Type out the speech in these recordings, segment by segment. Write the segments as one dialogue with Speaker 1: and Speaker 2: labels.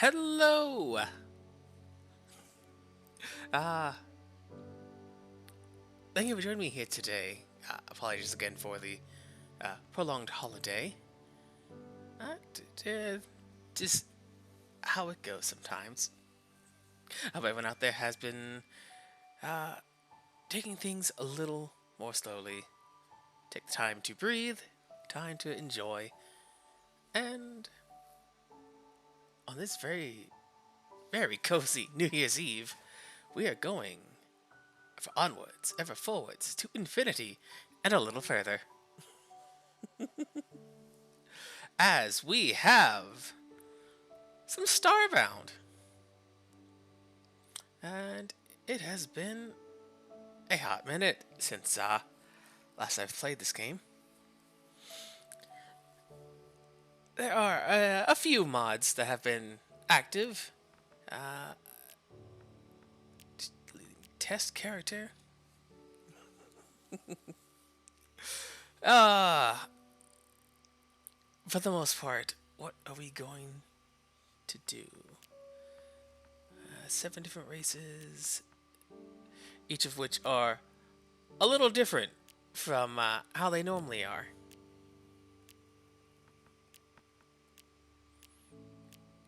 Speaker 1: Hello! Uh, Thank you for joining me here today. Apologies again for the prolonged holiday. Uh, just how it goes sometimes. Hope everyone out there has been taking things a little more slowly. Take the time to breathe, time to enjoy, and on this very cozy New Year's Eve, we are going for onwards, ever forwards, to infinity, and a little further. As we have some Starbound. And it has been a hot minute since last I've played this game. There are a few mods that have been active. Uh, Test character. Uh, for the most part, what are we going to do? 7 different races, each of which are a little different from how they normally are.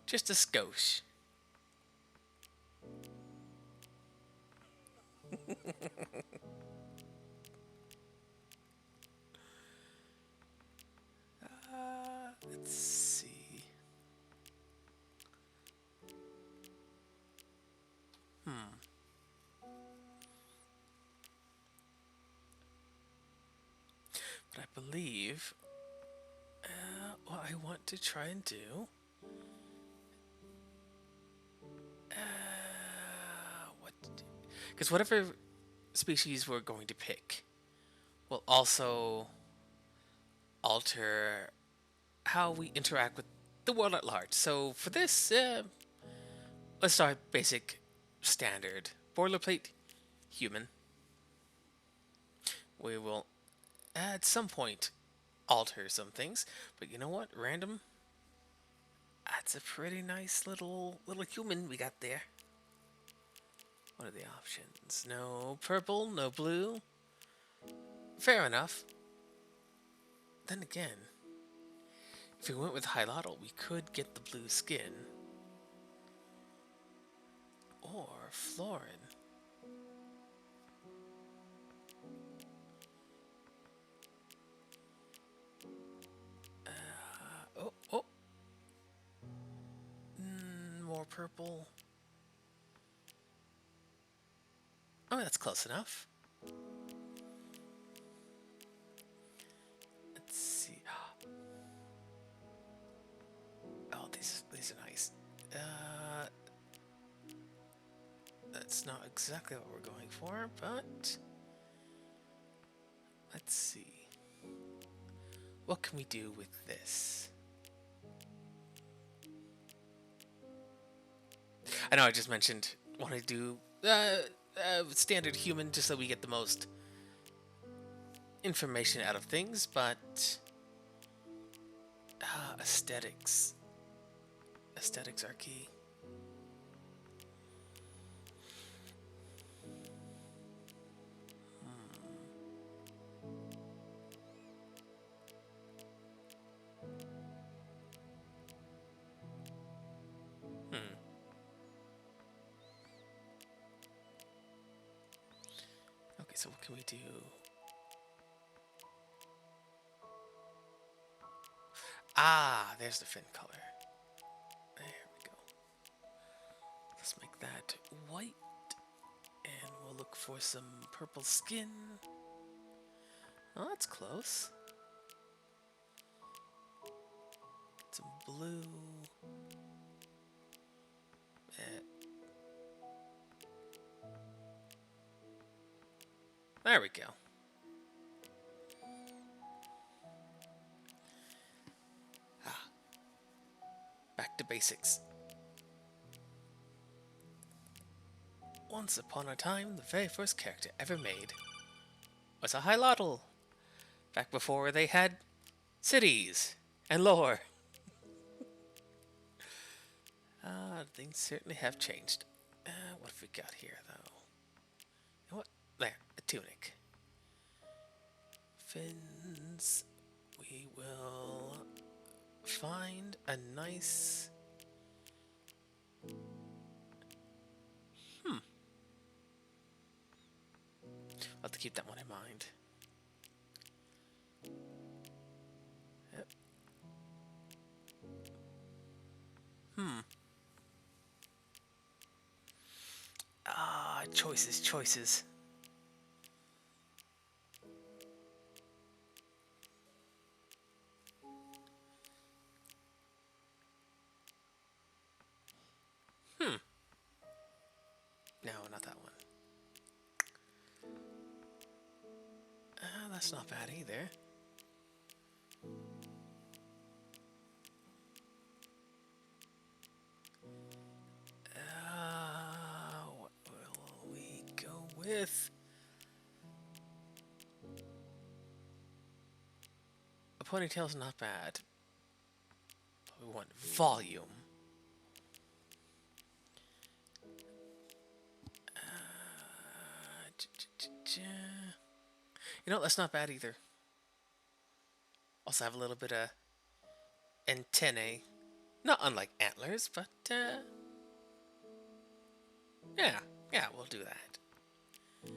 Speaker 1: Just a skosh. Let's see. Hmm. But I believe what I want to try and do. What? Because whatever species we're going to pick will also alter how we interact with the world at large. So for this, let's start basic, standard, boilerplate, human. We will at some point alter some things, but you know what? Random. That's a pretty nice little human we got there. What are the options? No purple, no blue. Fair enough. Then again, if we went with Hylatl, we could get the blue skin. Or Florin. Oh. More purple. Oh, that's close enough. Let's see. Oh, these are nice. That's not exactly what we're going for, but let's see. What can we do with this? I know I just mentioned want to do standard human just so we get the most information out of things, but aesthetics are key. Okay, so what can we do? Ah, there's the fin color. There we go. Let's make that white. And we'll look for some purple skin. Oh, that's close. Some blue. There we go. Back to basics. Once upon a time, the very first character ever made was a Hylatl. Back before they had cities and lore. Things certainly have changed. What have we got here, though? You know what? There, a tunic. Fins. We will find a nice... I'll have to keep that one in mind. Yep. Choices, choices. No, not that one. That's not bad either. What will we go with? A ponytail's not bad. But we want volume. You know, that's not bad either. Also have a little bit of antennae. Not unlike antlers, but yeah, we'll do that. And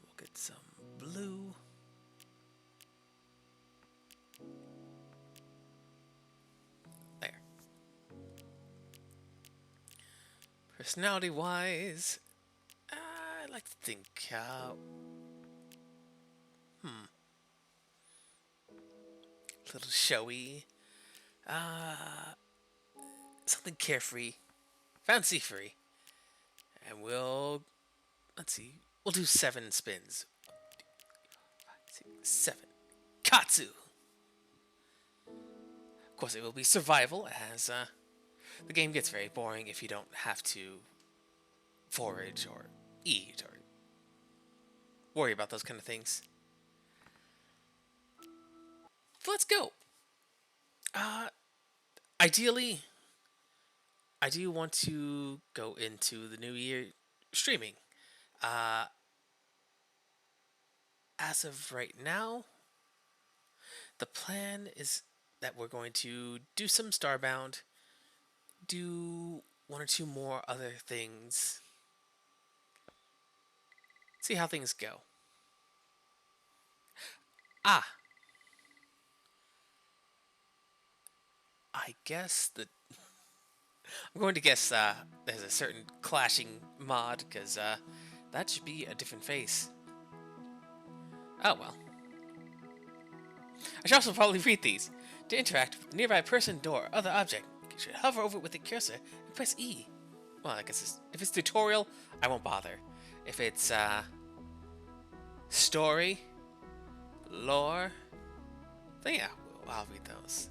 Speaker 1: we'll get some blue. There. Personality-wise, I like to think, a little showy, something carefree, fancy-free, and let's see, we'll do 7 spins. 1, 2, 3, 4, 5, 6, 7. Katsu! Of course, it will be survival, as the game gets very boring if you don't have to forage or eat or worry about those kind of things. So let's go. Ideally, I do want to go into the new year streaming. As of right now, the plan is that we're going to do some Starbound, do 1 or 2 more other things, see how things go. I guess that I'm going to guess there's a certain clashing mod, because that should be a different face. Oh well. I should also probably read these. To interact with a nearby person, door, or other object, you should hover over it with the cursor and press E. Well, I guess if it's tutorial, I won't bother. If it's story, lore, then yeah, I'll read those.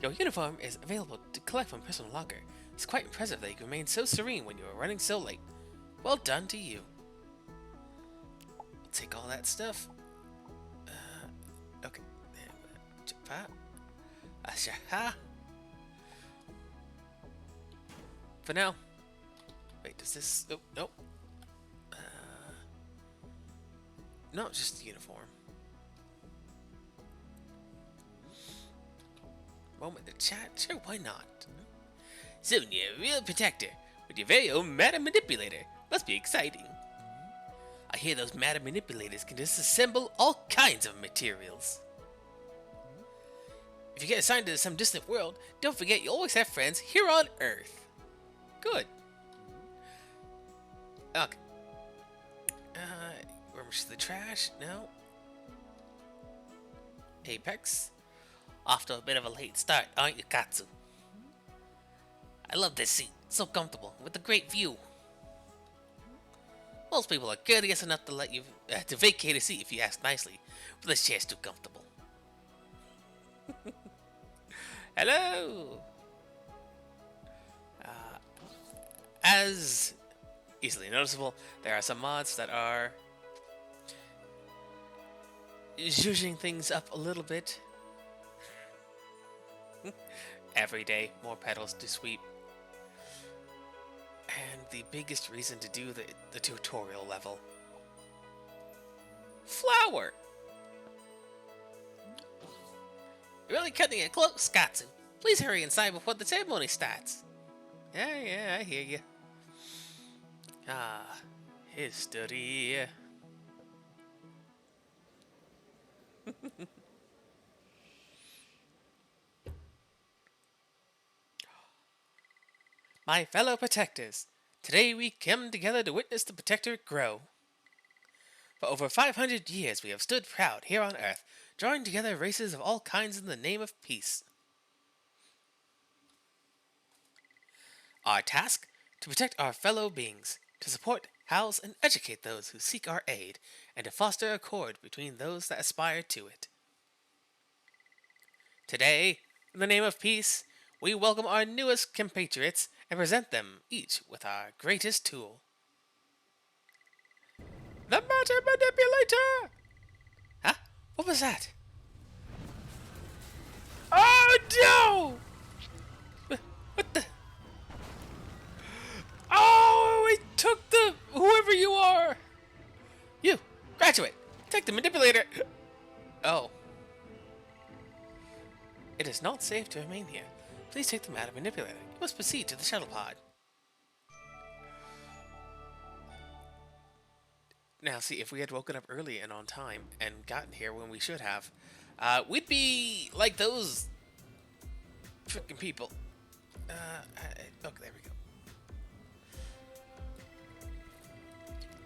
Speaker 1: Your uniform is available to collect from personal locker. It's quite impressive that you can remain so serene when you are running so late. Well done to you. I'll take all that stuff. Okay. For now. Wait, does this... Oh, nope. No, just the uniform. Moment to chat? Sure, why not? Soon you're a real protector, with your very own matter manipulator. Must be exciting. I hear those matter manipulators can disassemble all kinds of materials. If you get assigned to some distant world, don't forget you always have friends here on Earth. Good. Okay. Rummage the trash? No. Apex? Off to a bit of a late start, aren't you, Katsu? I love this seat. So comfortable, with a great view. Most people are courteous enough to let you to vacate a seat if you ask nicely, but this chair's too comfortable. Hello! As easily noticeable, there are some mods that are zhuzhing things up a little bit. Every day, more petals to sweep. And the biggest reason to do the tutorial level. Flower! You're really cutting it close, Katsu. Please hurry inside before the ceremony starts. Yeah, I hear you. Ah, history. My fellow protectors, today we come together to witness the protectorate grow. For over 500 years we have stood proud here on Earth, drawing together races of all kinds in the name of peace. Our task? To protect our fellow beings, to support, house, and educate those who seek our aid, and to foster accord between those that aspire to it. Today, in the name of peace, we welcome our newest compatriots and present them each with our greatest tool. The Matter Manipulator! Huh? What was that? Oh no! What the? Oh, it took the... whoever you are! You, graduate, take the manipulator! Oh. It is not safe to remain here. Please take the Matter Manipulator. You must proceed to the shuttle pod. Now, see, if we had woken up early and on time and gotten here when we should have, we'd be like those freaking people. Okay, there we go.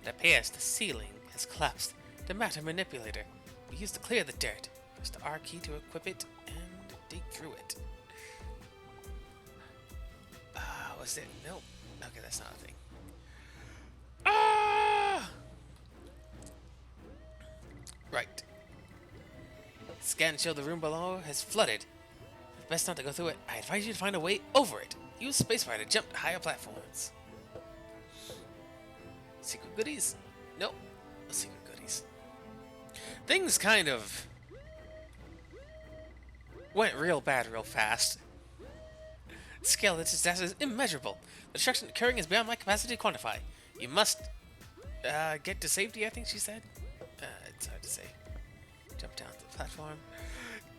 Speaker 1: It appears the ceiling has collapsed. The Matter Manipulator. We used to clear the dirt. Press the R key to equip it and dig through it. Was it? Nope. Okay, that's not a thing. Ah! Right. Scan show the room below has flooded. It's best not to go through it. I advise you to find a way over it. Use spacebar to jump to higher platforms. Secret goodies? Nope. No secret goodies. Things kind of went real bad real fast. The scale of this disaster is immeasurable. The destruction occurring is beyond my capacity to quantify. You must get to safety, I think she said. It's hard to say. Jump down to the platform.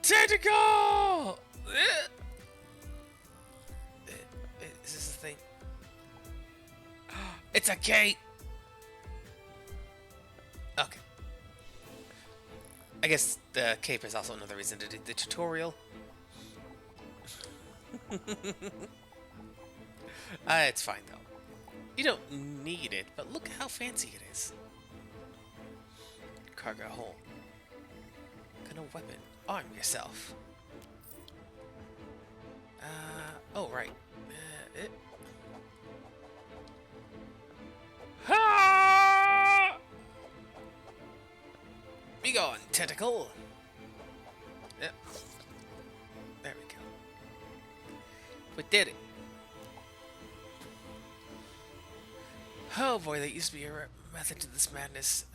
Speaker 1: Tentacle! Is this a thing? It's a gate! Okay. I guess the cape is also another reason to do the tutorial. It's fine though. You don't need it, but look how fancy it is. Cargo hold. What kind of weapon? Arm yourself. Oh right. Ha! Be gone, tentacle. Yep. There we go. We did it. Oh boy, that used to be a method to this madness.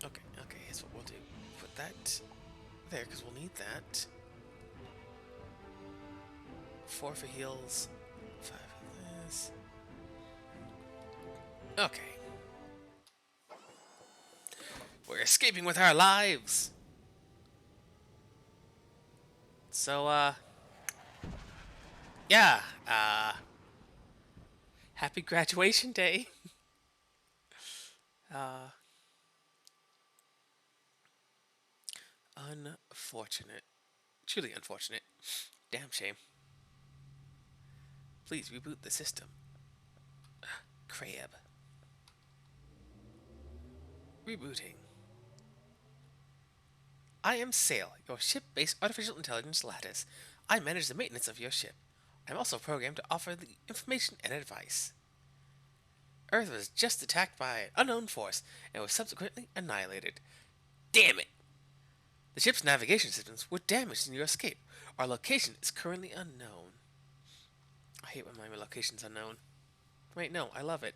Speaker 1: Okay, here's what we'll do. Put that there, because we'll need that. 4 for heals. 5 for this. Okay. We're escaping with our lives! So, yeah, happy graduation day. Unfortunate. Truly unfortunate. Damn shame. Please reboot the system. Crab. Rebooting. I am Sail, your ship-based artificial intelligence lattice. I manage the maintenance of your ship. I'm also programmed to offer the information and advice. Earth was just attacked by an unknown force and was subsequently annihilated. Damn it! The ship's navigation systems were damaged in your escape. Our location is currently unknown. I hate when my location's unknown. Wait, no, I love it.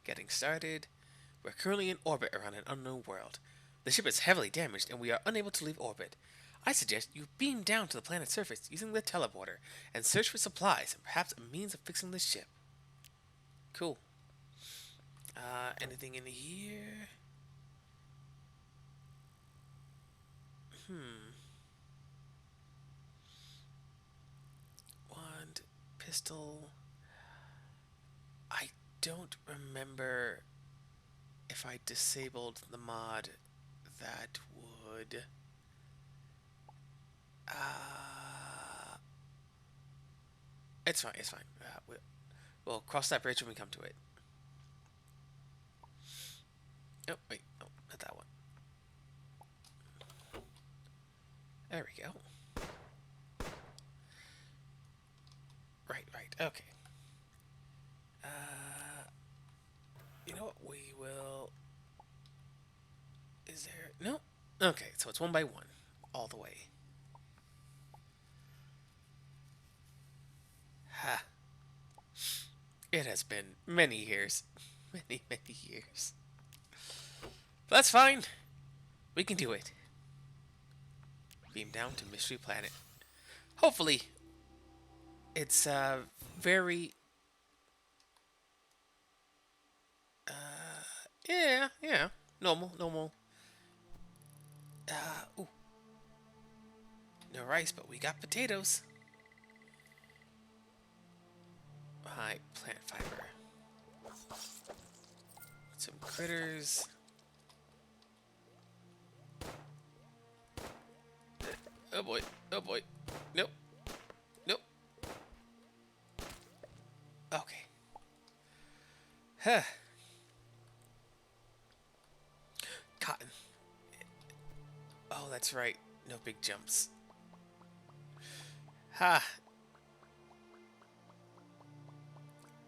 Speaker 1: Getting started. We're currently in orbit around an unknown world. The ship is heavily damaged and we are unable to leave orbit. I suggest you beam down to the planet's surface using the teleporter and search for supplies and perhaps a means of fixing the ship. Cool. Anything in here? Wand, pistol. I don't remember if I disabled the mod that would. It's fine. It's fine. We'll cross that bridge when we come to it. Oh wait, no, not that one. There we go. Right. Okay. You know what? We will. Is there no? Okay, so it's one by one, all the way. Ha. It has been many years. Many years. But that's fine. We can do it. Beam down to Mystery Planet. Hopefully, it's very. Yeah. Normal. Ooh. No rice, but we got potatoes. High plant fiber. Some critters. Oh boy. Nope. Okay. Huh. Cotton. Oh, that's right. No big jumps. Ha.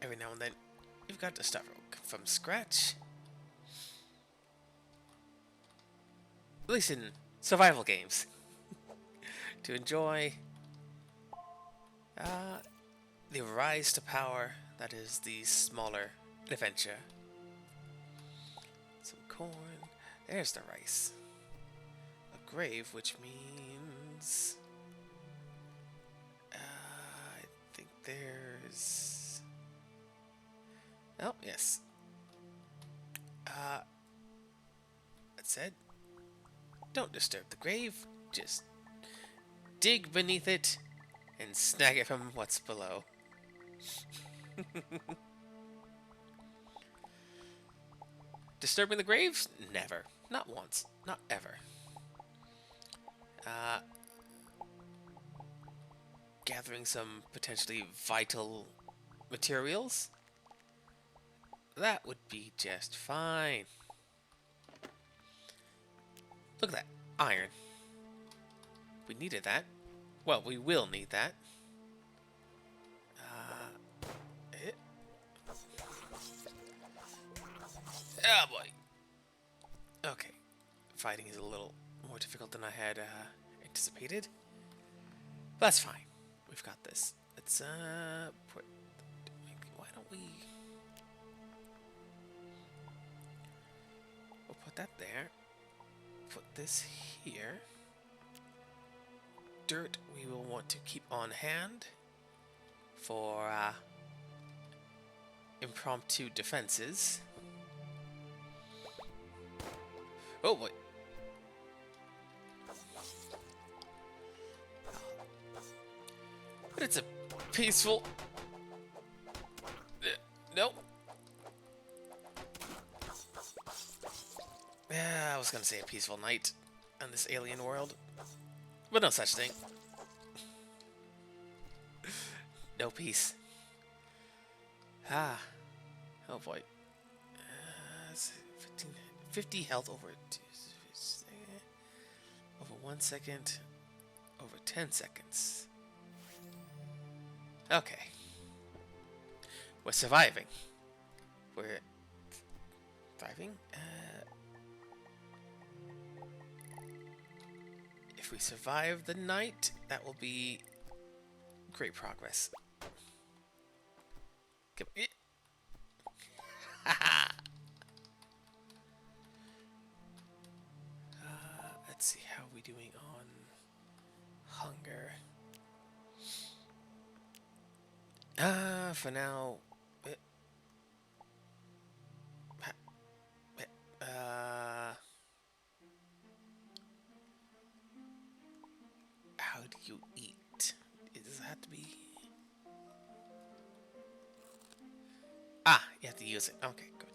Speaker 1: Every now and then, you've got to start from scratch. At least in survival games. To enjoy the rise to power that is the smaller adventure. Some corn. There's the rice. A grave, which means I think there's. Oh yes. That said, don't disturb the grave. Just dig beneath it and snag it from what's below. Disturbing the graves? Never. Not once. Not ever. Gathering some potentially vital materials? That would be just fine. Look at that. Iron. We needed that. Well, we will need that. Oh boy. Okay. Fighting is a little more difficult than I had anticipated. But that's fine. We've got this. Let's put. Why don't we? We'll put that there. Put this here. Dirt we will want to keep on hand for impromptu defenses. Oh boy. But it's a peaceful. Nope. Yeah, I was gonna say a peaceful night on this alien world, but no such thing. No peace. Oh boy. 50 health over 1 second, over 10 seconds. Okay. We're surviving. We're thriving. If we survive the night, that will be great progress. Let's see, how are we doing on hunger? For now, uh, uh, how do you eat? Does it have to be? Ah, you have to use it. Okay, good.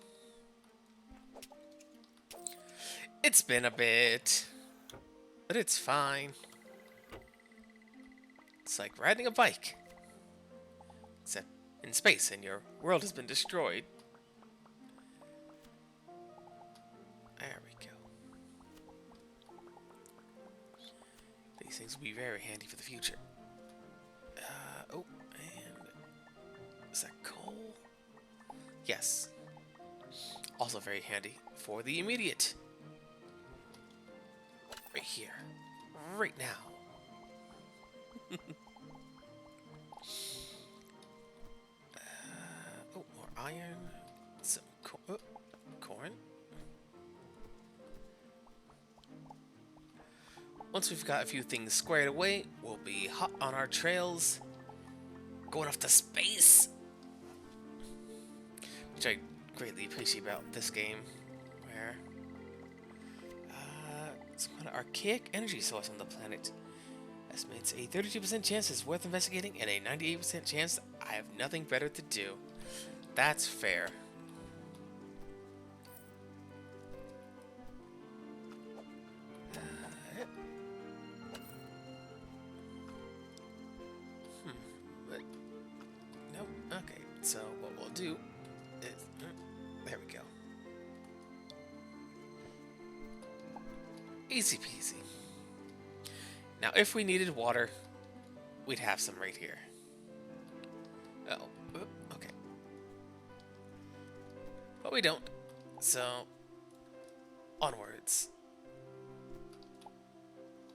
Speaker 1: It's been a bit, but it's fine. It's like riding a bike, except in space, and your world has been destroyed. There we go. These things will be very handy for the future. Oh, and is that coal? Yes. Also very handy for the immediate. Right here. Right now. Oh, more iron. Some corn. Once we've got a few things squared away, we'll be hot on our trails. Going off to space. Which I greatly appreciate about this game. Where some kind of archaic energy source on the planet. Estimates a 32% chance it's worth investigating and a 98% chance I have nothing better to do. That's fair. But, nope. Okay, so what we'll do is... there we go. Easy peasy. Now, if we needed water, we'd have some right here. Oh, okay. But we don't. So, onwards.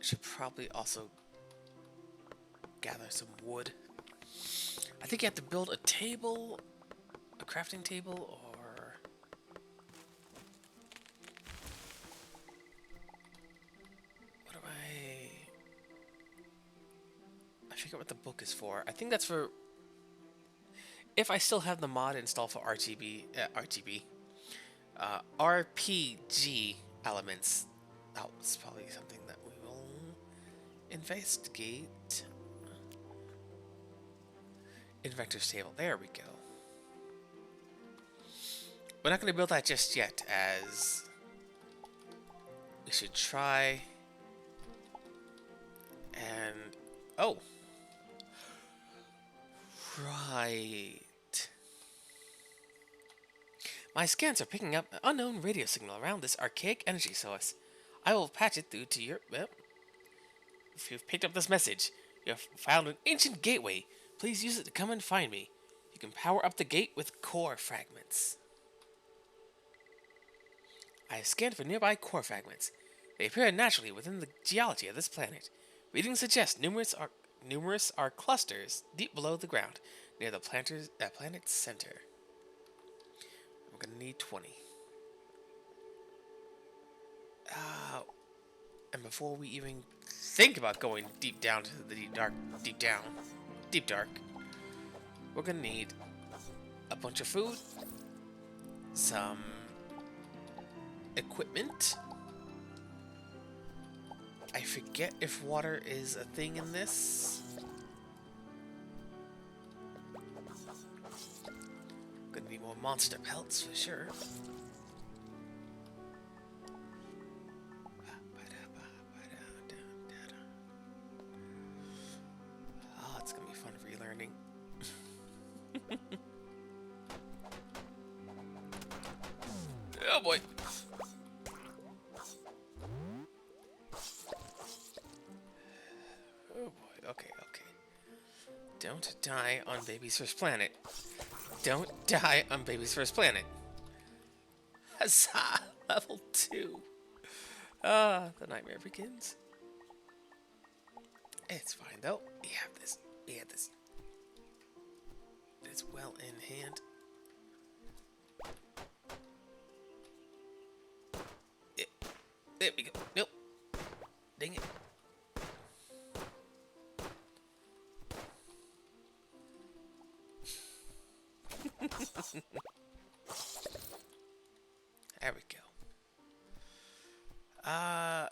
Speaker 1: Should probably also gather some wood. I think you have to build a table, a crafting table, or... I forget what the book is for. I think that's for... if I still have the mod installed for RPG elements. That's probably something that we will investigate. Inventor's table. There we go. We're not going to build that just yet, as we should try and... oh! Right. My scans are picking up an unknown radio signal around this archaic energy source. I will patch it through to your... well, if you've picked up this message, you have found an ancient gateway. Please use it to come and find me. You can power up the gate with core fragments. I have scanned for nearby core fragments. They appear naturally within the geology of this planet. Readings suggest numerous are clusters deep below the ground, near the planet's center. We're gonna need 20. And before we even think about going deep down to the deep dark, we're gonna need a bunch of food, some equipment. I forget if water is a thing in this. Gonna need more monster pelts for sure. Oh, it's gonna be fun relearning. Oh boy. Oh boy, okay. Don't die on Baby's First Planet. Don't die on Baby's First Planet. Huzzah! Level 2. The nightmare begins. It's fine though. We have this. It's well in hand. There we go. Nope. There we go. Uh,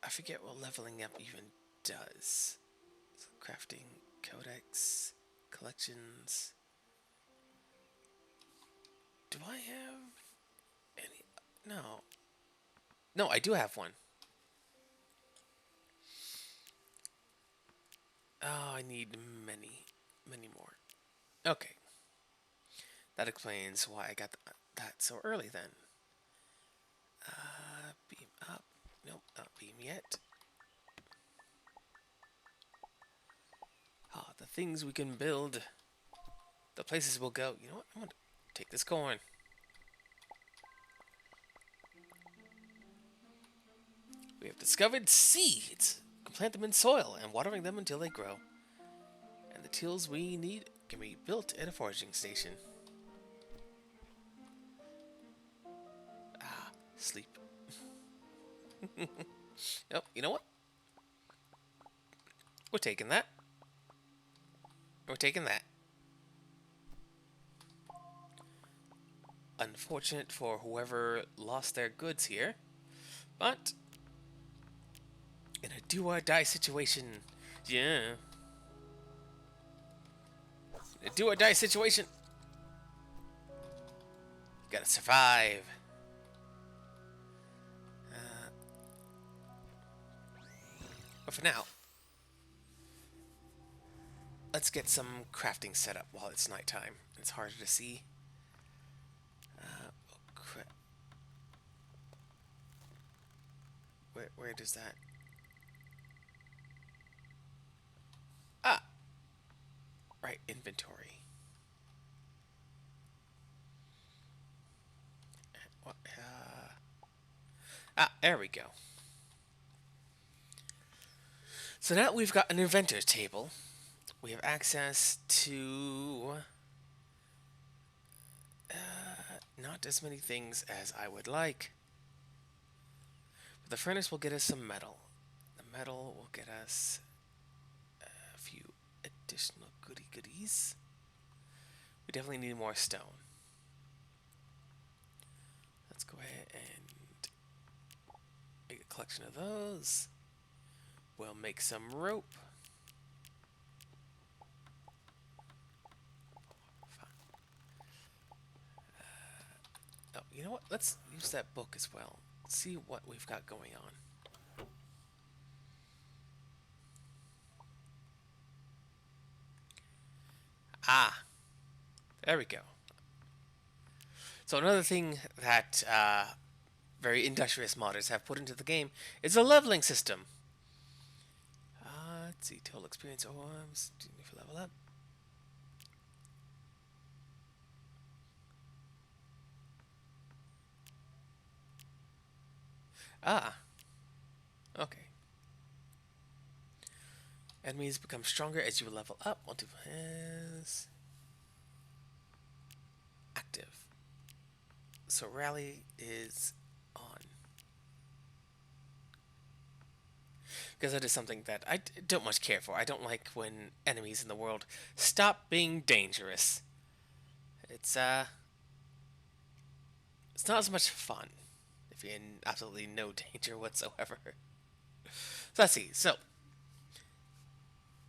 Speaker 1: I forget what leveling up even does. So crafting, codex, collections. Do I have any? No. No, I do have one. Oh, I need many, many more. Okay. That explains why I got that so early then. Beam up. Nope, not beam yet. Ah, the things we can build. The places we'll go. You know what? I'm gonna take this corn. We have discovered seeds. We can plant them in soil and watering them until they grow. And the tools we need can be built at a foraging station. Ah, sleep. Oh, you know what? We're taking that. We're taking that. Unfortunate for whoever lost their goods here, but in a do-or-die situation, yeah. In a do-or-die situation, you gotta survive. But for now, let's get some crafting set up while it's nighttime. It's harder to see. Oh crap. Where does that? Ah, right, inventory. What? There we go. So now we've got an inventor's table. We have access to not as many things as I would like. But the furnace will get us some metal. The metal will get us a few additional goodies. We definitely need more stone. Let's go ahead and make a collection of those. We'll make some rope. Oh, you know what? Let's use that book as well. See what we've got going on. Ah, there we go. So another thing that very industrious modders have put into the game is a leveling system. Let's see, total experience ores. If you level up. Ah, okay. Enemies become stronger as you level up. Multiple has active. So rally is on. Because that is something that I don't much care for. I don't like when enemies in the world stop being dangerous. It's it's not as much fun if you're in absolutely no danger whatsoever. So let's see. So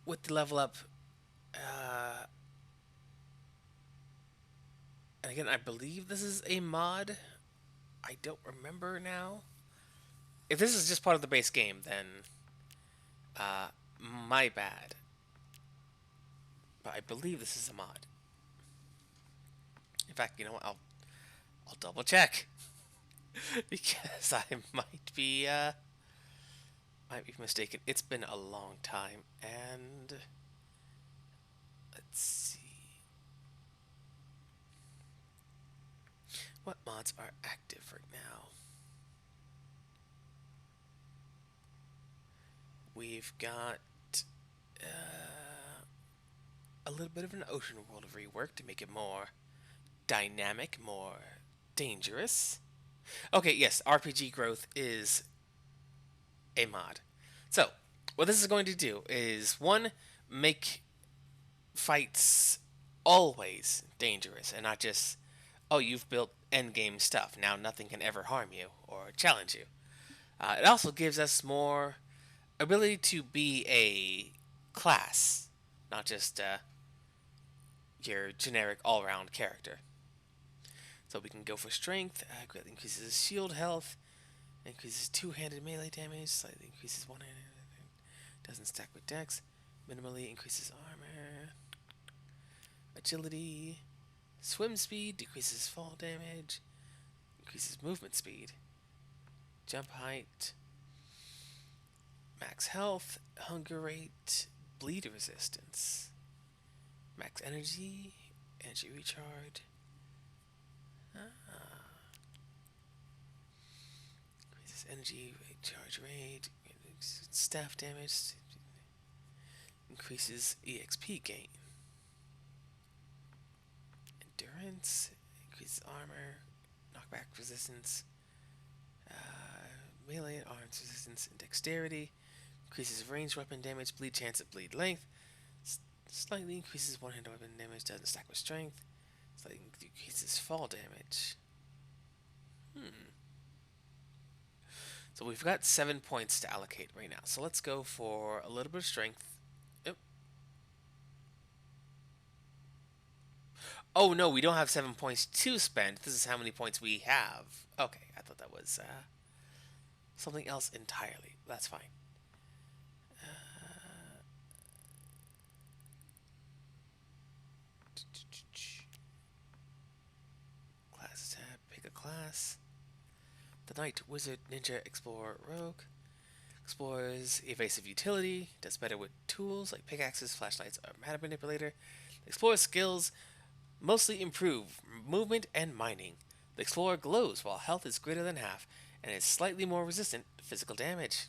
Speaker 1: with the level up, and again, I believe this is a mod. I don't remember now. If this is just part of the base game, then uh, my bad. But I believe this is a mod. In fact, you know what? I'll double check because I might be mistaken. It's been a long time, and let's see what mods are active right now. We've got a little bit of an ocean world rework to make it more dynamic, more dangerous. Okay, yes, RPG growth is a mod. So, what this is going to do is one, make fights always dangerous and not just Oh, you've built endgame stuff. Now nothing can ever harm you or challenge you. It also gives us more ability to be a class, not just your generic all-round character. So we can go for strength. Greatly increases shield health. Increases two-handed melee damage. Slightly increases one-handed. Doesn't stack with dex. Minimally increases armor. Agility. Swim speed decreases fall damage. Increases movement speed. Jump height. Max health. Hunger rate. Bleed resistance. Max energy. Energy recharge. Increases energy recharge rate. Staff damage. Increases EXP gain. Endurance. Increases armor. Knockback resistance. Melee and arms resistance and dexterity. Increases ranged weapon damage, bleed chance at bleed length. Slightly increases one-handed weapon damage, doesn't stack with strength. Slightly decreases fall damage. So we've got 7 points to allocate right now. So let's go for a little bit of strength. Yep. Oh no, we don't have 7 points to spend. This is how many points we have. Okay, I thought that was something else entirely. That's fine. Class tab, pick a class. The Knight, Wizard, Ninja, Explorer, Rogue. Explores evasive utility, does better with tools like pickaxes, flashlights, or matter manipulator. The Explorer's skills mostly improve movement and mining. The Explorer glows while health is greater than half and is slightly more resistant to physical damage.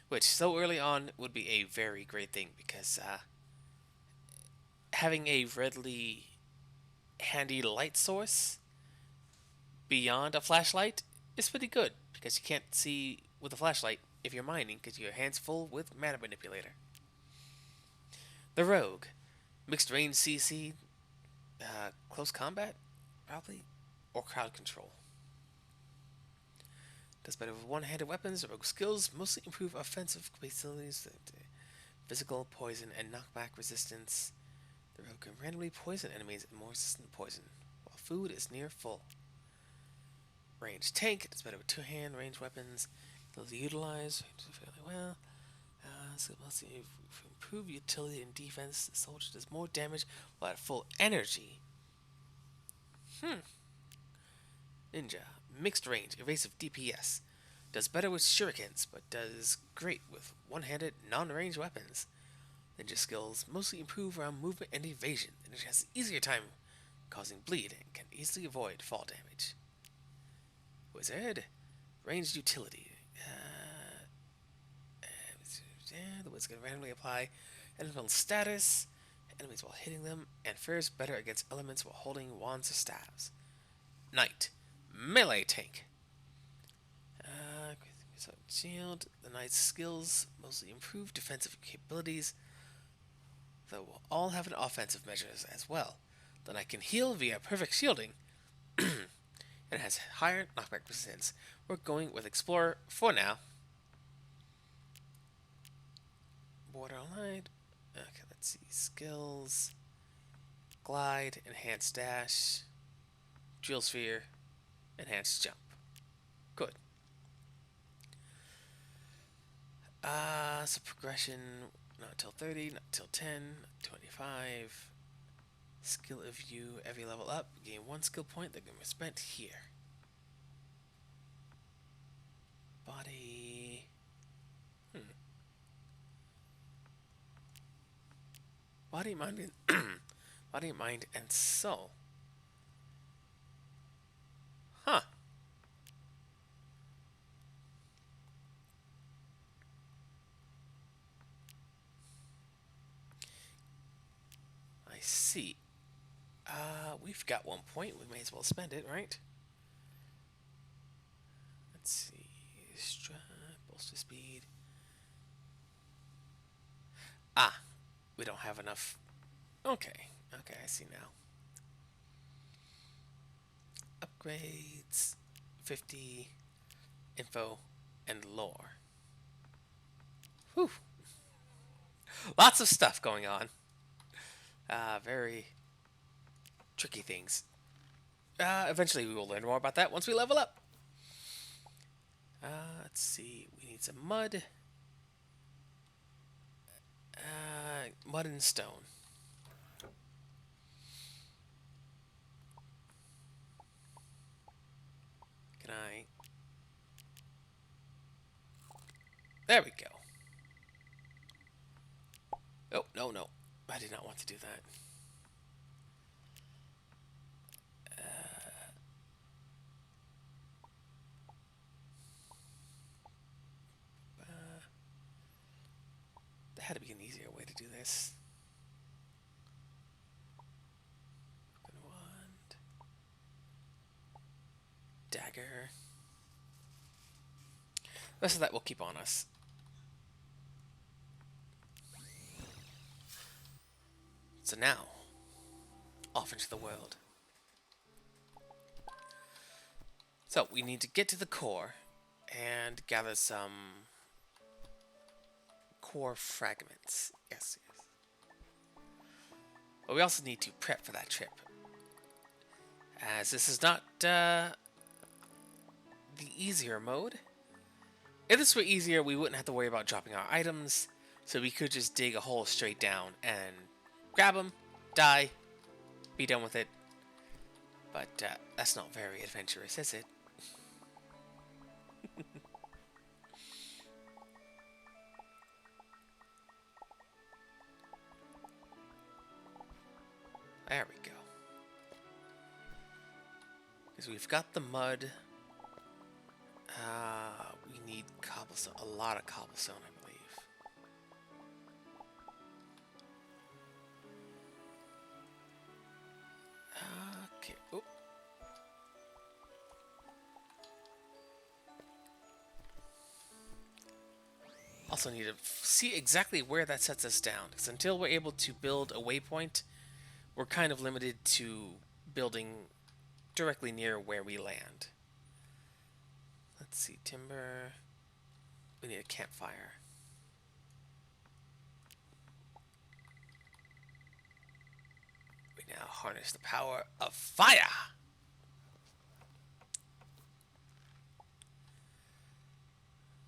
Speaker 1: Which, so early on, would be a very great thing because having a readily handy light source beyond a flashlight is pretty good because you can't see with a flashlight if you're mining because your hands full with mana manipulator. The Rogue, mixed range CC, close combat, probably, or crowd control. Does better with one-handed weapons. Rogue skills mostly improve offensive capabilities, physical, poison, and knockback resistance. The Rogue can randomly poison enemies and more resistant to poison, while food is near full. Range tank, does better with two-hand range weapons. Those utilize fairly well. So must improve utility and defense. The soldier does more damage while at full energy. Ninja, mixed range, evasive DPS. Does better with shurikens, but does great with one-handed, non-range weapons. Ninja skills mostly improve around movement and evasion. The ninja has an easier time causing bleed and can easily avoid fall damage. Wizard, ranged utility. The wizard can randomly apply elemental status enemies while hitting them, and fares better against elements while holding wands or staves. Knight, melee tank. Shield. The knight's skills mostly improve defensive capabilities, though will all have an offensive measures as well. The knight can heal via perfect shielding, and has higher knockback resistance. We're going with Explorer for now. Border Light. Okay, let's see. Skills. Glide, enhanced dash, drill sphere, enhanced jump. Good. So progression, not until 30, not until 10, 25. Skill of view, every level up, gain 1 skill point that can be spent here. Body. Body, mind, and body, mind, and soul. Huh. I see. We've got 1 point. We may as well spend it, right? Let's see. Bolster speed. Ah, we don't have enough. Okay, I see now. Upgrades, 50, info, and lore. Whew. Lots of stuff going on. Very tricky things. Eventually we will learn more about that once we level up. Let's see. We need some mud. Mud and stone. Can I... There we go. Oh, no, no. I did not want to do that. There had to be an easier way to do this. Wand. Dagger. The rest of that will keep on us. So now, off into the world. So, we need to get to the core and gather some core fragments. Yes, yes. But we also need to prep for that trip. As this is not the easier mode. If this were easier, we wouldn't have to worry about dropping our items. So we could just dig a hole straight down and grab them, die, be done with it. But that's not very adventurous, is it? There we go. Because we've got the mud. We need cobblestone. A lot of cobblestone, I believe. Okay. Oop. Also need to see exactly where that sets us down. Because until we're able to build a waypoint, we're kind of limited to building directly near where we land. Let's see, timber. We need a campfire. We now harness the power of fire!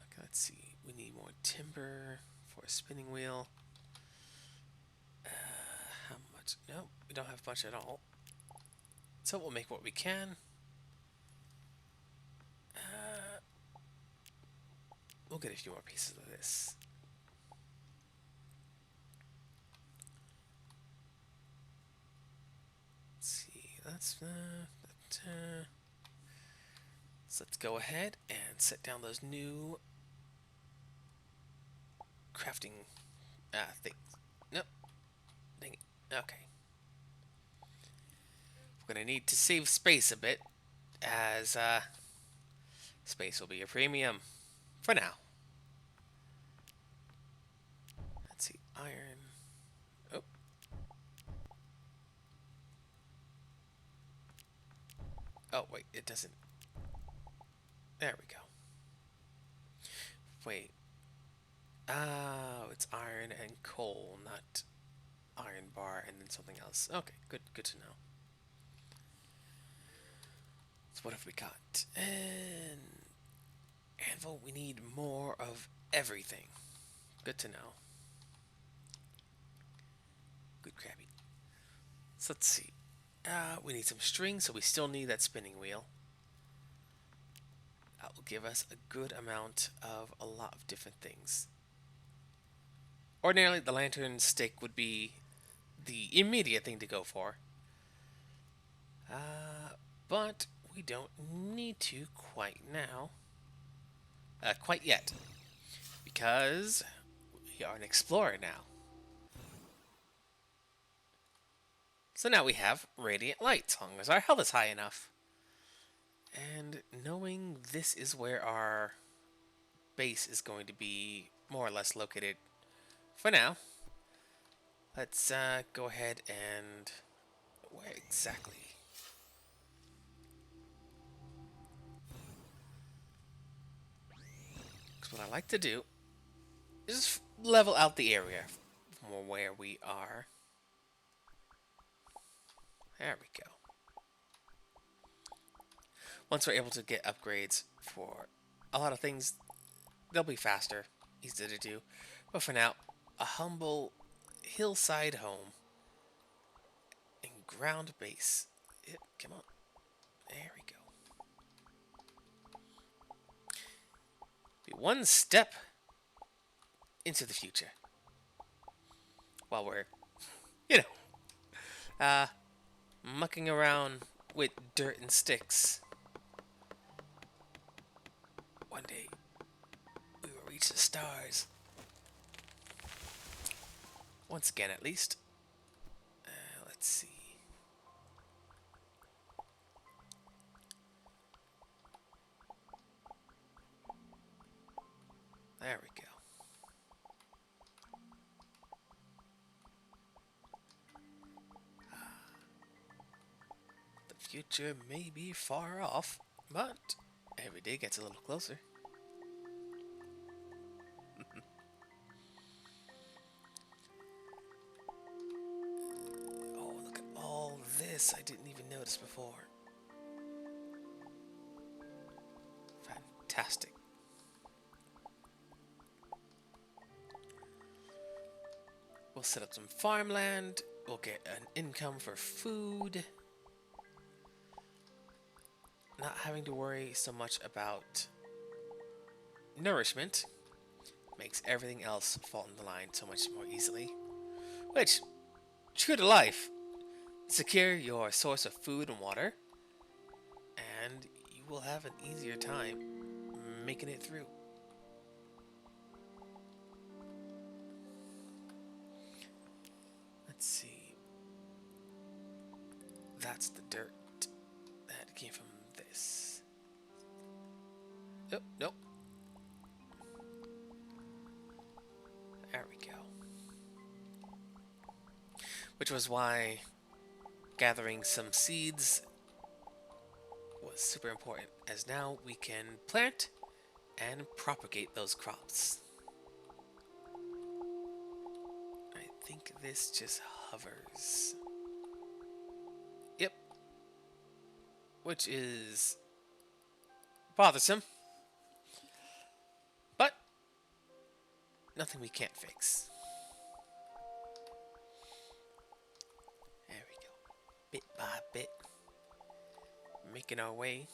Speaker 1: Okay, let's see. We need more timber for a spinning wheel. How much? No, we don't have much at all. So we'll make what we can. We'll get a few more pieces of this. Let's see, that's so let's go ahead and set down those new crafting things. Nope. Dang it. Okay. We're gonna need to save space a bit, as space will be a premium for now. Let's see, iron. Oh. Oh, wait, it doesn't. There we go. Wait. Oh, it's iron and coal, not iron bar and then something else. Okay, good to know. So what have we got? And anvil, we need more of everything. Good to know. Good crabby. So let's see. We need some string, so we still need that spinning wheel. That will give us a good amount of a lot of different things. Ordinarily, the lantern stick would be the immediate thing to go for. But we don't need to quite now. Quite yet. Because we are an explorer now. So now we have radiant light, as long as our health is high enough. And knowing this is where our base is going to be more or less located for now, let's go ahead and... Where exactly? So what I like to do is level out the area from where we are. There we go. Once we're able to get upgrades for a lot of things, they'll be faster, easy to do. But for now, a humble hillside home and ground base. Yep, come on. There we go. Be one step into the future. While we're, you know, mucking around with dirt and sticks. One day, we will reach the stars. Once again, at least. Let's see. There we go. The future may be far off, but every day gets a little closer. Oh, look at all this I didn't even notice before. Fantastic. We'll set up some farmland. We'll get an income for food. Not having to worry so much about nourishment makes everything else fall into line so much more easily. Which, true to life, secure your source of food and water, and you will have an easier time making it through. Let's see. That's the dirt that came from this. Oh, nope. There we go. Which was why gathering some seeds was super important, as now we can plant and propagate those crops. I think this just hovers. Yep. Which is bothersome. But nothing we can't fix. There we go. Bit by bit. Making our way.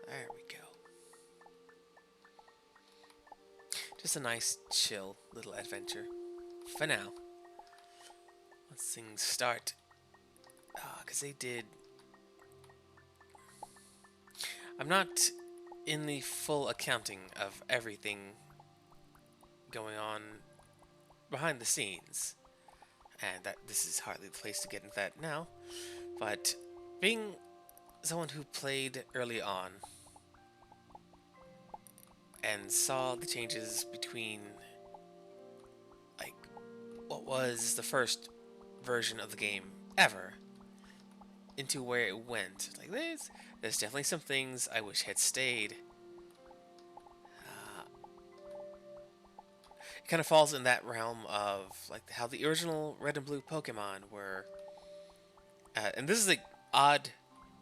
Speaker 1: There we go. Just a nice, chill little adventure. For now. Once things start. Because they did... I'm not in the full accounting of everything going on behind the scenes. And that this is hardly the place to get into that now. But being someone who played early on and saw the changes between like what was the first version of the game ever into where it went, like there's definitely some things I wish had stayed. It kind of falls in that realm of like how the original Red and Blue Pokemon were, and this is an odd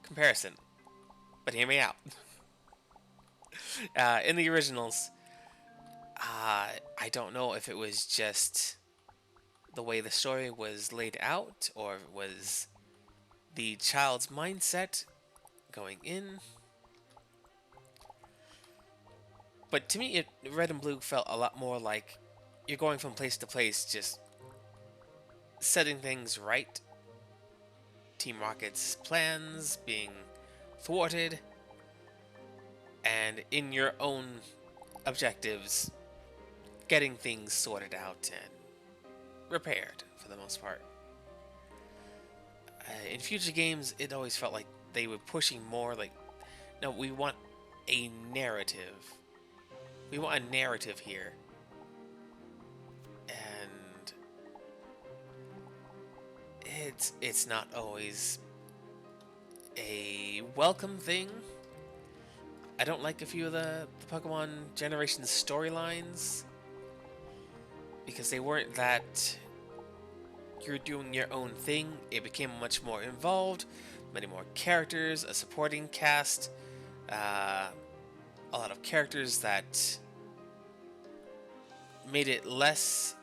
Speaker 1: comparison, but hear me out. In the originals, I don't know if it was just the way the story was laid out, or if it was the child's mindset going in. But to me, Red and Blue felt a lot more like you're going from place to place, just setting things right. Team Rocket's plans being thwarted, and in your own objectives, getting things sorted out and repaired for the most part. In future games, it always felt like they were pushing more like, no, we want a narrative. We want a narrative here. And it's not always a welcome thing. I don't like a few of the Pokemon Generations storylines because they weren't that you're doing your own thing. It became much more involved, many more characters, a supporting cast, a lot of characters that made it less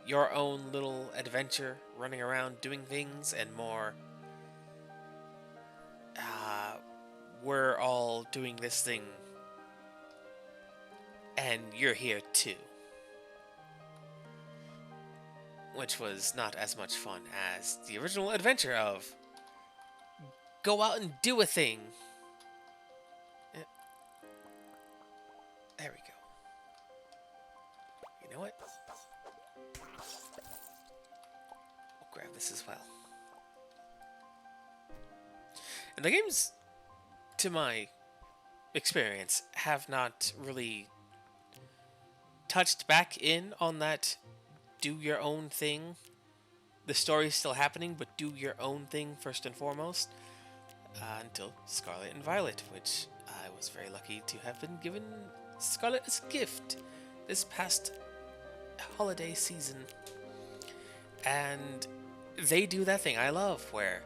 Speaker 1: your own little adventure running around doing things and more we're all doing this thing and you're here too, which was not as much fun as the original adventure of go out and do a thing. There we go. You know what? We'll grab this as well. And the games, to my experience, have not really touched back in on that do your own thing. The story's still happening, but do your own thing first and foremost. Until Scarlet and Violet, which I was very lucky to have been given Scarlet as a gift this past holiday season. And they do that thing I love, where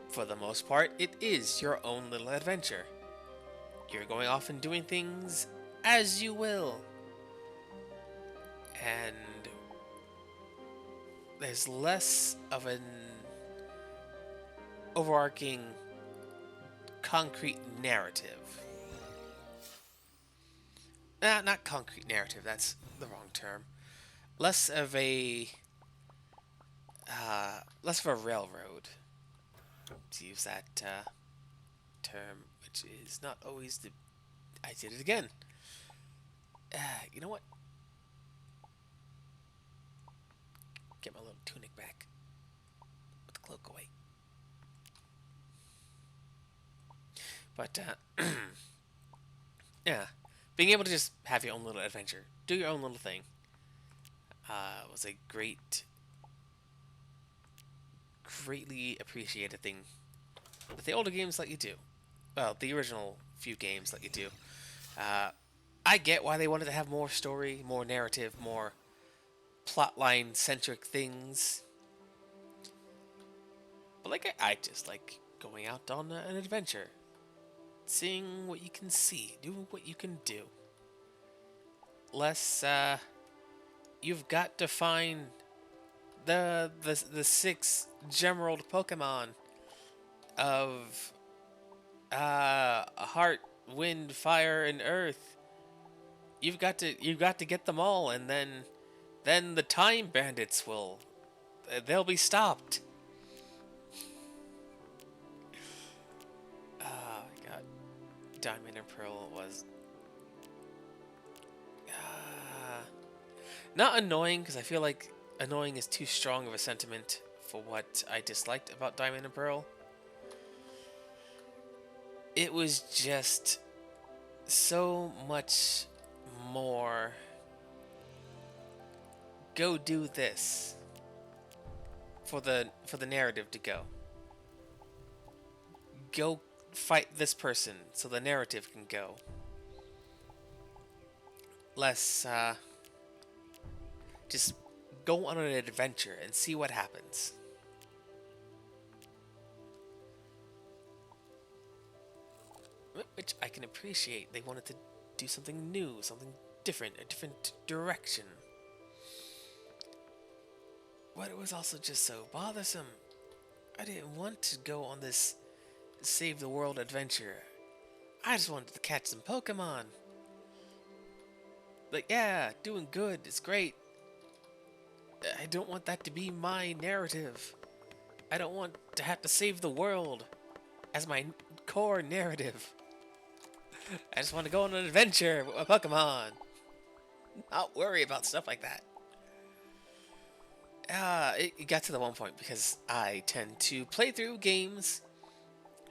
Speaker 1: for the most part, it is your own little adventure. You're going off and doing things as you will. And there's less of an overarching concrete narrative. Not concrete narrative, that's the wrong term. Less of a railroad, to use that term, which is not always the... I did it again. You know what? Get my little tunic back. Put the cloak away. But, yeah. Being able to just have your own little adventure, do your own little thing, was a greatly appreciated thing that the older games let you do. Well, the original few games let you do. I get why they wanted to have more story, more narrative, more plotline-centric things. But like, I just like going out on an adventure. Seeing what you can see, doing what you can do. Less, you've got to find the 6 Gemerald Pokemon of Heart, Wind, Fire, and Earth. You've got to get them all, and then the Time Bandits will they'll be stopped. Oh my god, Diamond and Pearl was not annoying, because I feel like annoying is too strong of a sentiment for what I disliked about Diamond and Pearl. It was just so much more go do this for the narrative to go. Go fight this person so the narrative can go. Less just go on an adventure and see what happens. Which I can appreciate. They wanted to do something new, something different, a different direction. But it was also just so bothersome. I didn't want to go on this save the world adventure. I just wanted to catch some Pokemon. Like, yeah, doing good, it's great. I don't want that to be my narrative. I don't want to have to save the world as my core narrative. I just want to go on an adventure with my Pokemon. Not worry about stuff like that. It got to the one point because I tend to play through games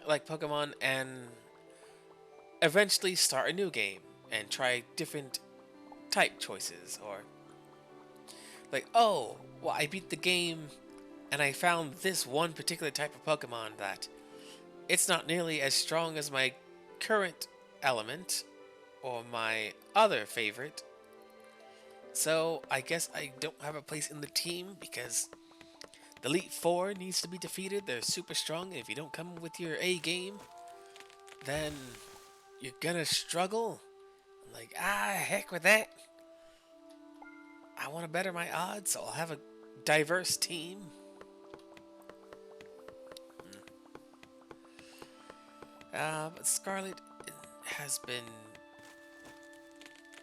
Speaker 1: like Pokemon and eventually start a new game and try different type choices, or like, oh, well, I beat the game And I found this one particular type of Pokemon that it's not nearly as strong as my current element or my other favorite. So I guess I don't have a place in the team because the Elite Four needs to be defeated. They're super strong. If you don't come with your A game, then you're gonna struggle. I'm like, heck with that. I want to better my odds, so I'll have a diverse team. But Scarlet has been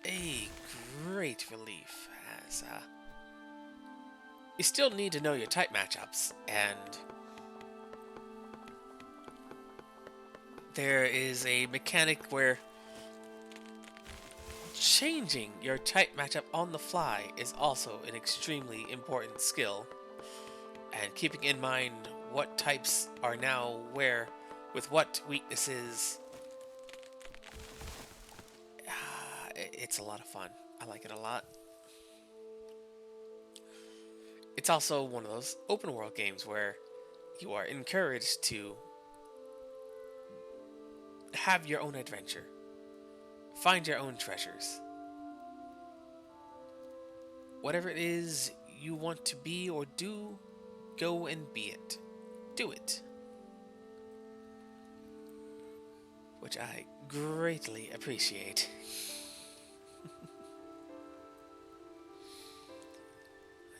Speaker 1: a great relief. As you still need to know your type matchups, and there is a mechanic where changing your type matchup on the fly is also an extremely important skill, and keeping in mind what types are now where with what weaknesses. It's a lot of fun. I like it a lot. It's also one of those open world games where you are encouraged to have your own adventure, find your own treasures. Whatever it is you want to be or do, go and be it. Do it. Which I greatly appreciate.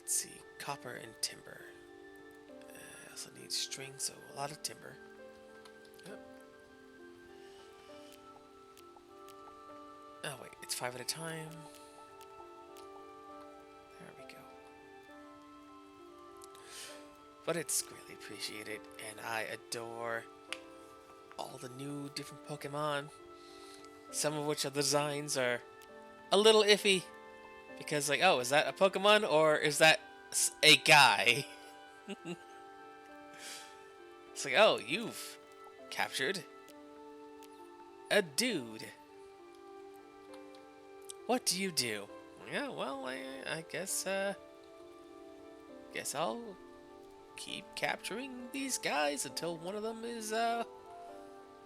Speaker 1: Let's see, copper and timber. I also need string, so a lot of timber. Yep. Oh wait, it's 5 at a time. There we go. But it's greatly appreciated, and I adore all the new different Pokemon. Some of which the designs are a little iffy. Because, like, oh, is that a Pokemon or is that a guy? It's like, oh, you've captured a dude. What do you do? Yeah, well, I guess I'll keep capturing these guys until one of them is,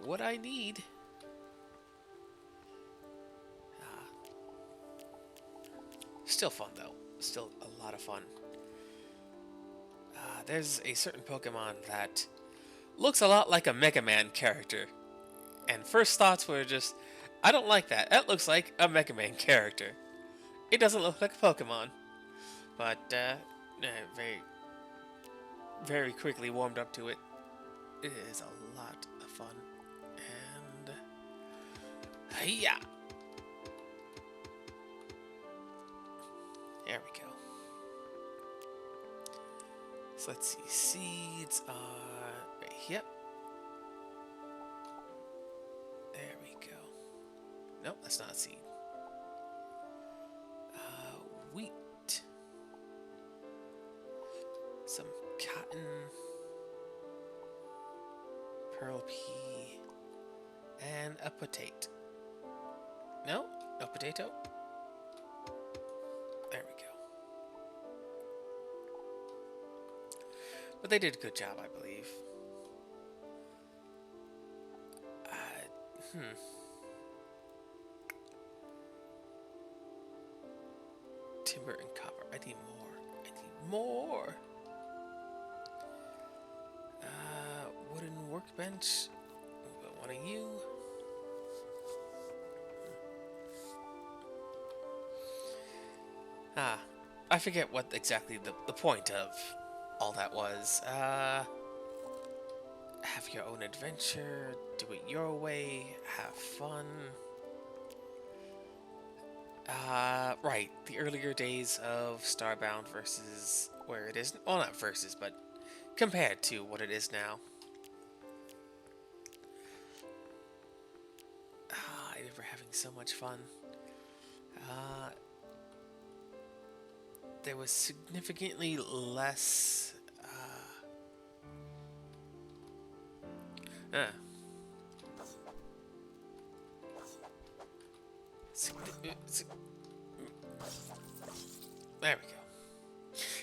Speaker 1: what I need. Still fun, though. Still a lot of fun. There's a certain Pokemon that looks a lot like a Mega Man character. And first thoughts were just, I don't like that. That looks like a Mega Man character. It doesn't look like a Pokemon. But, very, very quickly warmed up to it. It is a lot of fun. And, yeah. There we go. So let's see. Seeds are right here. There we go. Nope, that's not a seed. Wheat. Some cotton. Pearl pea. And a potato. No? No potato? There we go. But they did a good job, I believe. Timber and copper. I need more. I need more. Wooden workbench. We'll put one of you. I forget what exactly the point of all that was. Have your own adventure, do it your way, have fun. Right, the earlier days of Starbound versus where it is, well, not versus, but compared to what it is now. I remember having so much fun. There was significantly less there we go.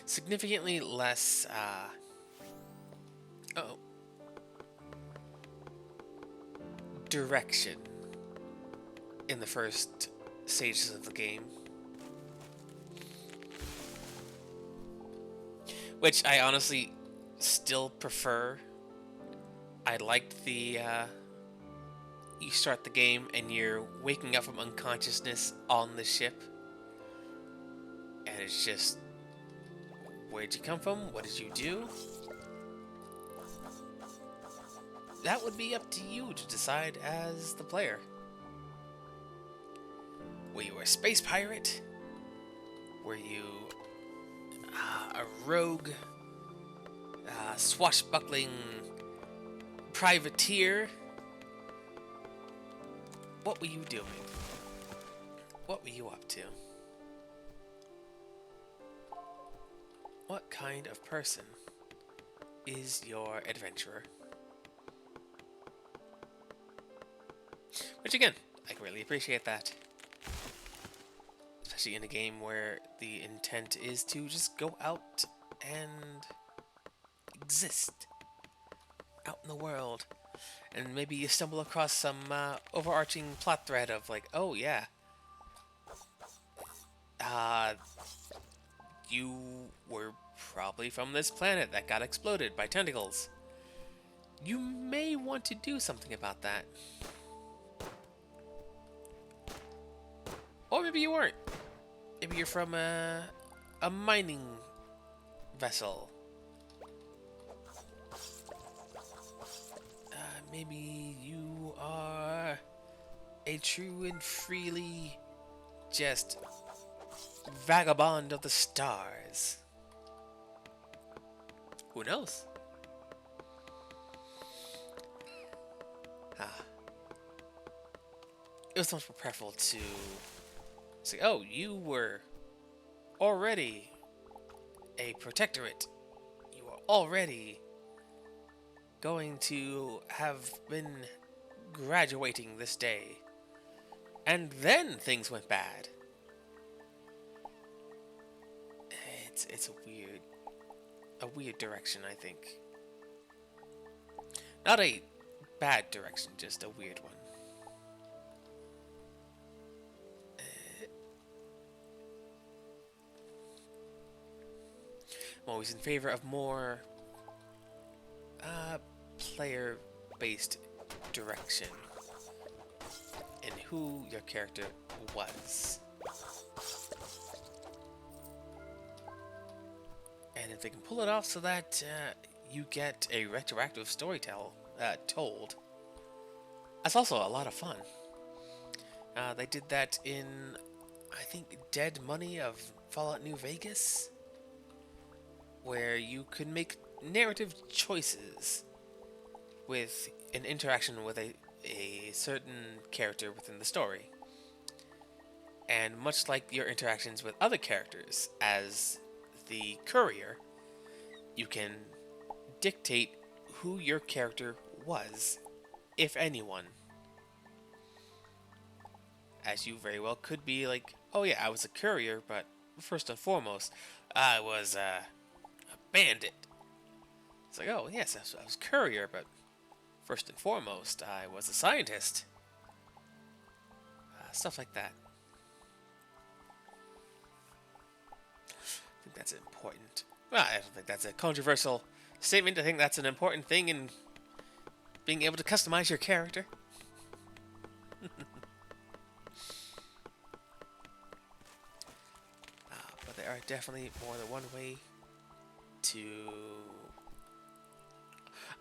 Speaker 1: Significantly less Oh, direction in the first stages of the game, which I honestly still prefer. I liked the you start the game and you're waking up from unconsciousness on the ship, and it's just, where'd you come from? What did you do? That would be up to you to decide as the player. Were you a space pirate? Were you a rogue, swashbuckling privateer? What were you doing? What were you up to? What kind of person is your adventurer? Which again, I can really appreciate that. Especially in a game where the intent is to just go out and exist out in the world. And maybe you stumble across some overarching plot thread of like, oh yeah, you were probably from this planet that got exploded by tentacles. You may want to do something about that. Or maybe you weren't. Maybe you're from a mining vessel. Maybe you are a true and freely just vagabond of the stars. Who knows? It was much more preferable to say, oh, you were already a protectorate. You were already going to have been graduating this day. And then things went bad. It's a weird direction, I think. Not a bad direction, just a weird one. I'm always in favor of more player-based direction in who your character was. And if they can pull it off so that you get a retroactive story told, that's also a lot of fun. They did that in, I think, Dead Money of Fallout New Vegas, where you could make narrative choices with an interaction with a certain character within the story. And much like your interactions with other characters, as the courier, you can dictate who your character was, if anyone. As you very well could be like, oh yeah, I was a courier, but first and foremost, I was a bandit. It's like, oh yes, I was courier, but first and foremost, I was a scientist. Stuff like that. I think that's important. Well, I don't think that's a controversial statement. I think that's an important thing in being able to customize your character. But there are definitely more than one way to...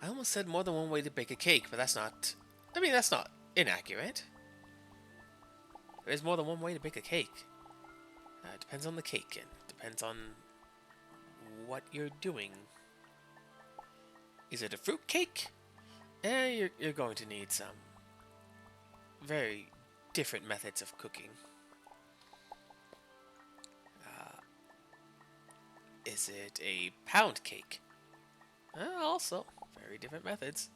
Speaker 1: I almost said more than one way to bake a cake, but that's not... I mean, that's not inaccurate. There's more than one way to bake a cake. It depends on the cake, and depends on what you're doing. Is it a fruit cake? You're going to need some very different methods of cooking. Is it a pound cake? Also, very different methods.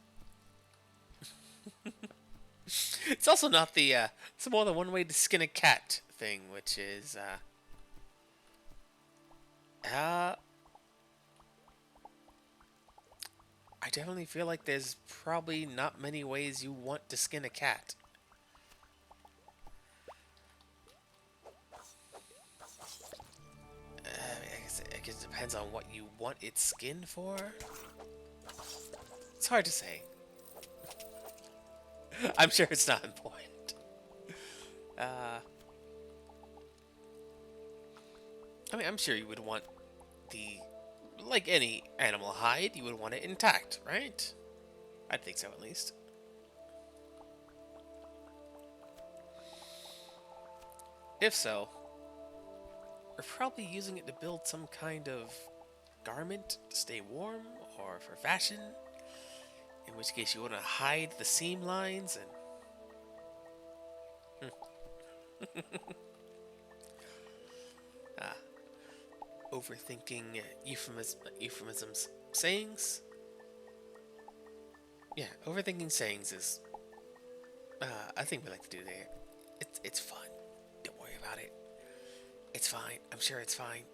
Speaker 1: It's also not the it's more than one way to skin a cat thing, which is I definitely feel like there's probably not many ways you want to skin a cat. I guess it depends on what you want its skin for. It's hard to say. I'm sure it's not important. Uh, I mean, I'm sure you would want the... Like any animal hide, you would want it intact, right? I think so, at least. If so, we're probably using it to build some kind of garment to stay warm or for fashion. In which case you want to hide the seam lines and... ah, overthinking euphemisms. Sayings? Yeah, overthinking sayings is a thing we like to do there. It's fun. Don't worry about it. It's fine. I'm sure it's fine.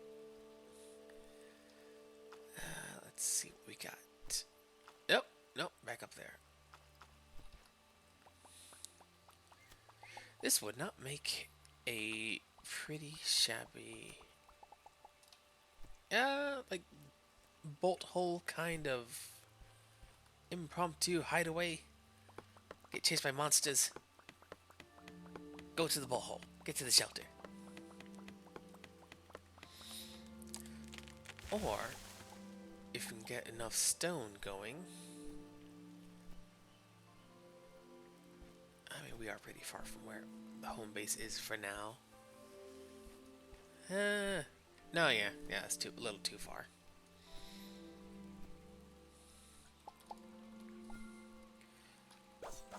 Speaker 1: Let's see what we got. Nope, nope, back up there. This would not make a pretty shabby, like bolt hole kind of impromptu hideaway. Get chased by monsters. Go to the bolt hole. Get to the shelter. Or, if we can get enough stone going... I mean, we are pretty far from where the home base is for now. No, yeah, it's a little too far.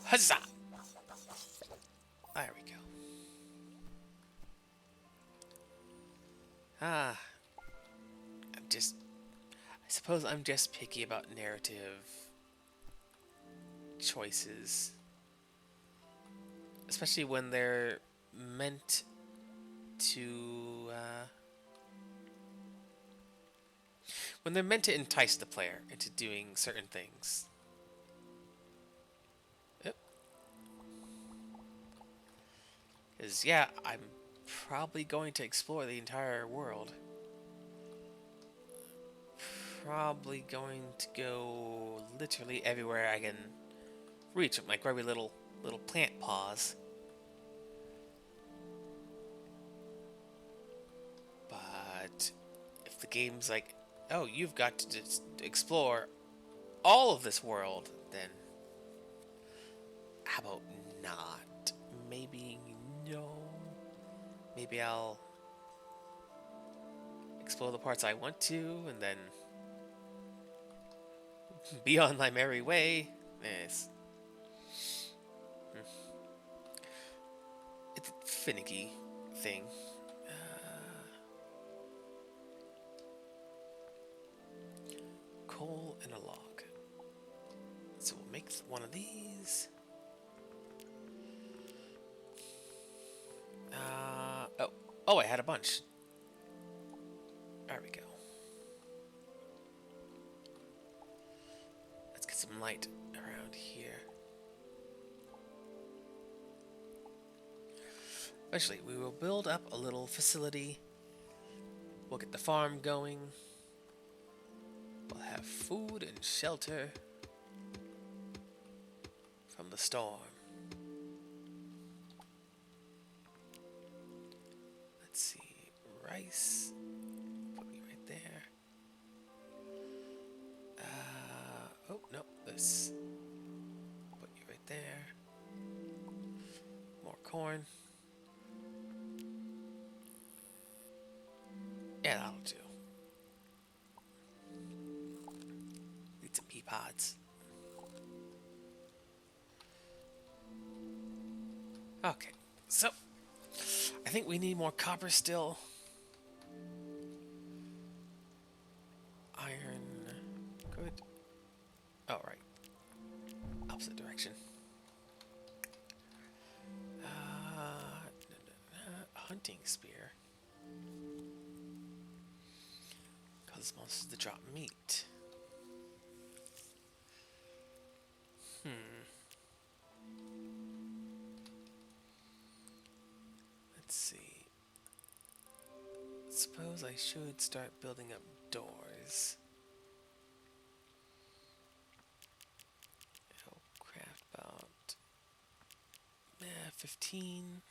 Speaker 1: Huzzah! There we go. I suppose I'm just picky about narrative choices. Especially when they're meant to, when they're meant to entice the player into doing certain things. Yep. Because, yeah, I'm probably going to explore the entire world. Probably going to go literally everywhere I can reach with my grubby little plant paws. But if the game's like, oh, you've got to just explore all of this world, then how about not? Maybe no. Maybe I'll explore the parts I want to, and then be on my merry way. It's a finicky thing. Coal and a log. So we'll make one of these. Oh, I had a bunch. There we go. Let's get some light around here. Eventually, we will build up a little facility. We'll get the farm going. We'll have food and shelter from the storm. Let's see, rice. Put me right there. Oh no, this. Put you right there. More corn. Yeah, that'll do. Need some pea pods. Okay, so I think we need more copper still. Iron, good. Oh, right. Opposite direction. Hunting spear. Causes monsters to drop meat. suppose I should start building up doors. I'll craft about 15.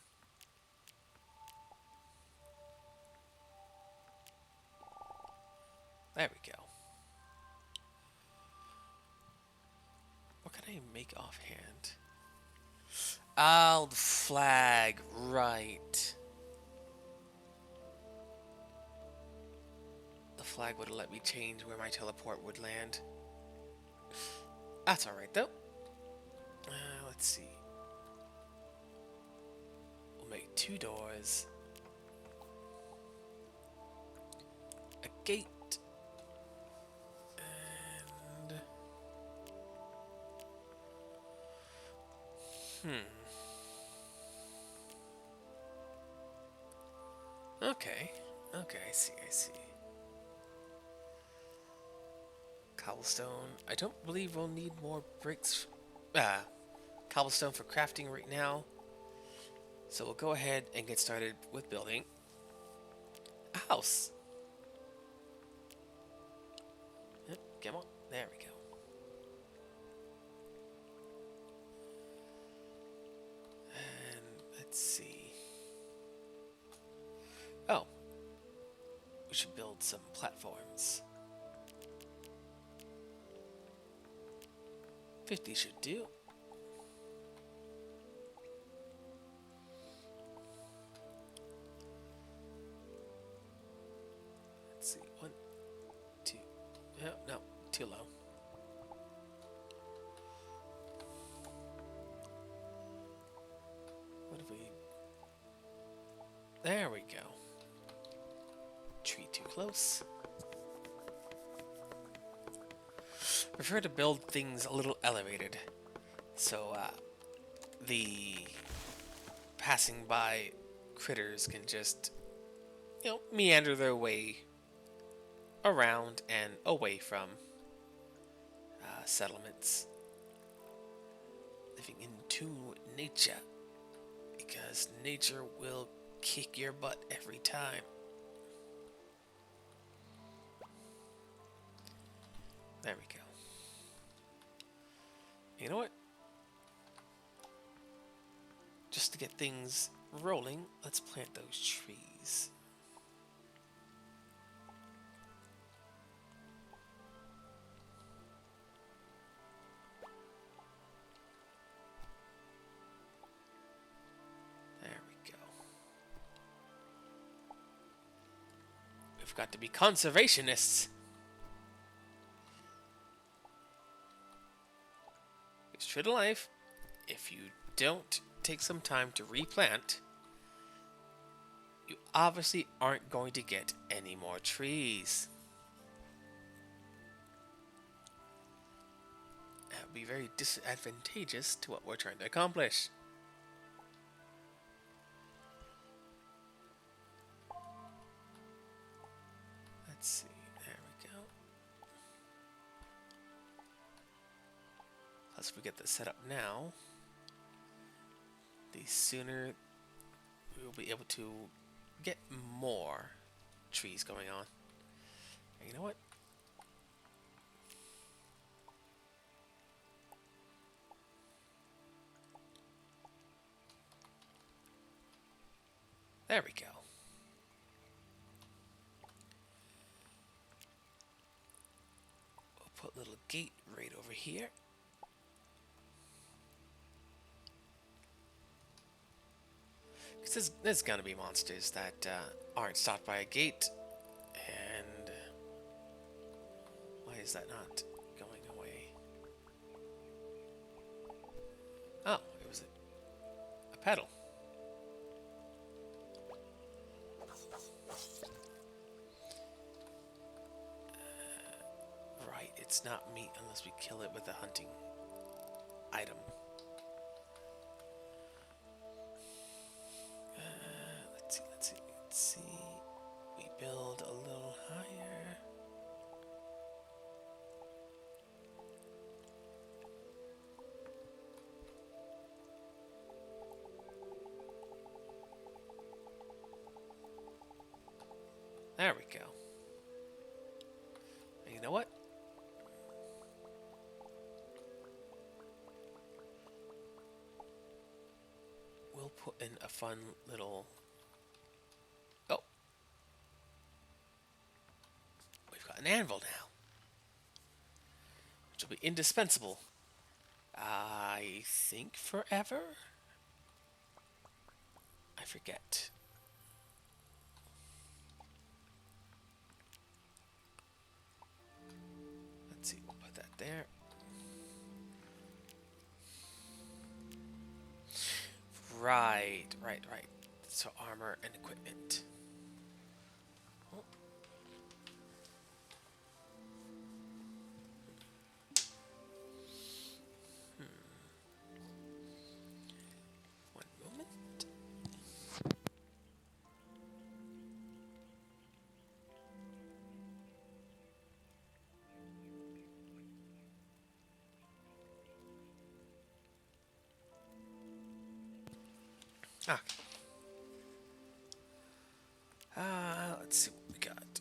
Speaker 1: There we go. What can I make offhand? Oh, the flag, right. The flag would have let me change where my teleport would land. That's alright though. Let's see. We'll make 2 doors. A gate. And... Okay. Okay, I see, I see. Cobblestone. I don't believe we'll need more bricks. Cobblestone for crafting right now. So we'll go ahead and get started with building a house. Yep, come on. There we go. And let's see. Oh. We should build some platforms. 50 should do. Let's see. 1, 2. No, too low. What if we... There we go. Tree too close. Prefer to build things a little elevated, so the passing by critters can just, meander their way around and away from settlements. Living in tune with nature, because nature will kick your butt every time. There we go. You know what? Just to get things rolling, let's plant those trees. There we go. We've got to be conservationists. It's true to life. If you don't take some time to replant, you obviously aren't going to get any more trees. That would be very disadvantageous to what we're trying to accomplish. Let's see. There we go. Plus, if we get this set up now, the sooner we will be able to get more trees going on. And you know what? There we go. We'll put a little gate right over here. Because there's gonna be monsters that aren't stopped by a gate, and why is that not going away? Oh, it was a pedal. Right, it's not meat unless we kill it with a hunting item. Let's see. We build a little higher. There we go. And you know what? We'll put in a fun little... Oh, we've got an anvil now, which will be indispensable. I think forever? I forget. Let's see, we'll put that there. Right. So armor and equipment. Oh. One moment. Ah. Let's see what we got.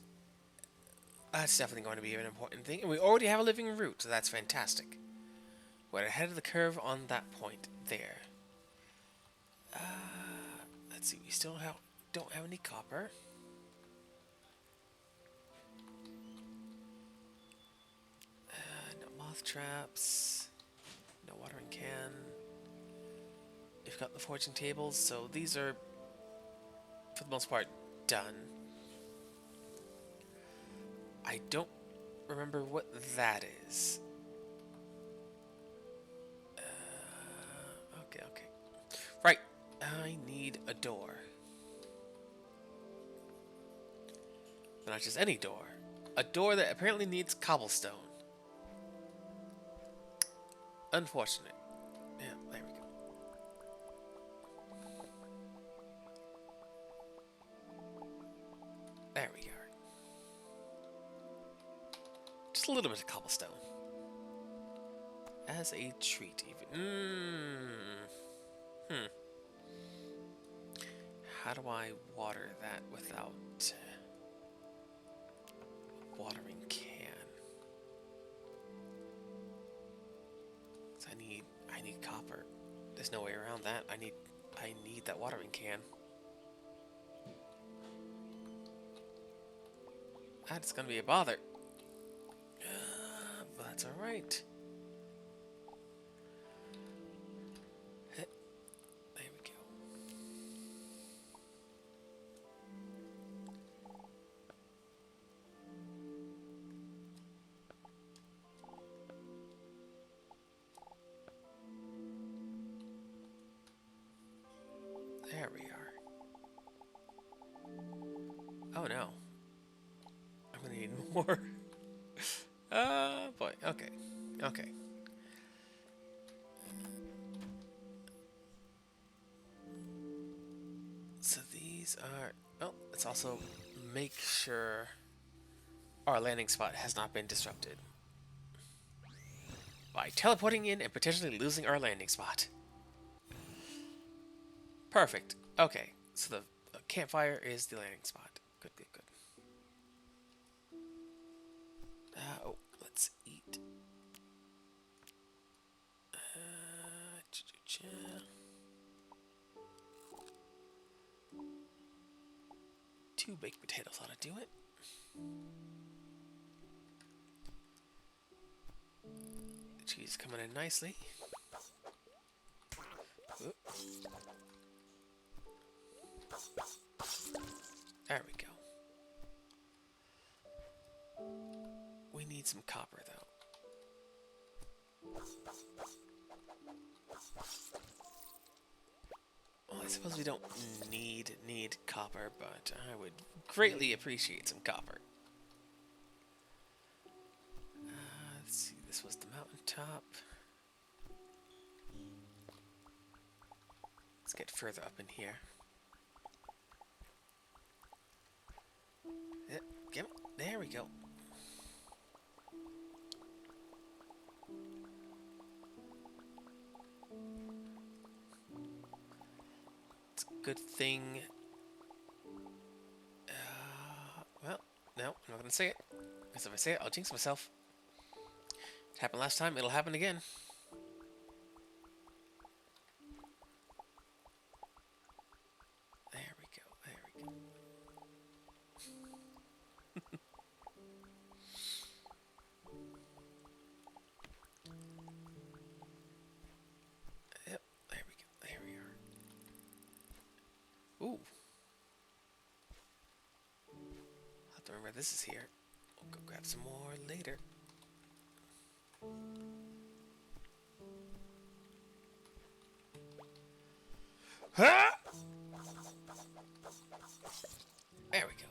Speaker 1: That's definitely going to be an important thing. And we already have a living root, so that's fantastic. We're ahead of the curve on that point there. Let's see, we still don't have any copper. No moth traps. No watering can. We've got the fortune tables, so these are, for the most part, done. I don't remember what that is. Okay. Right, I need a door. But not just any door. A door that apparently needs cobblestone. Unfortunate. Yeah, there we go. There we are. Just a little bit of cobblestone. As a treat, even. How do I water that without watering can? 'Cause I need copper. There's no way around that. I need that watering can. That's gonna be a bother. But that's alright. There we go. There we are. Oh no. I'm gonna need more. Boy. Okay. So these are... Oh, let's also make sure our landing spot has not been disrupted by teleporting in and potentially losing our landing spot. Perfect. Okay, so the campfire is the landing spot. Good. Oh, let's eat. Two baked potatoes ought to do it. The cheese is coming in nicely. Oop. There we go. We need some copper, though. Well, I suppose we don't need copper, but I would greatly appreciate some copper. Let's see, this was the mountaintop. Let's get further up in here. There we go. It's a good thing. Well, No, I'm not gonna say it. Because if I say it, I'll jinx myself. It happened last time, it'll happen again. There we go, there we go. Yep, there we go, there we are. Ooh. I'll have to remember this is here. We'll go grab some more later. Ha! There we go.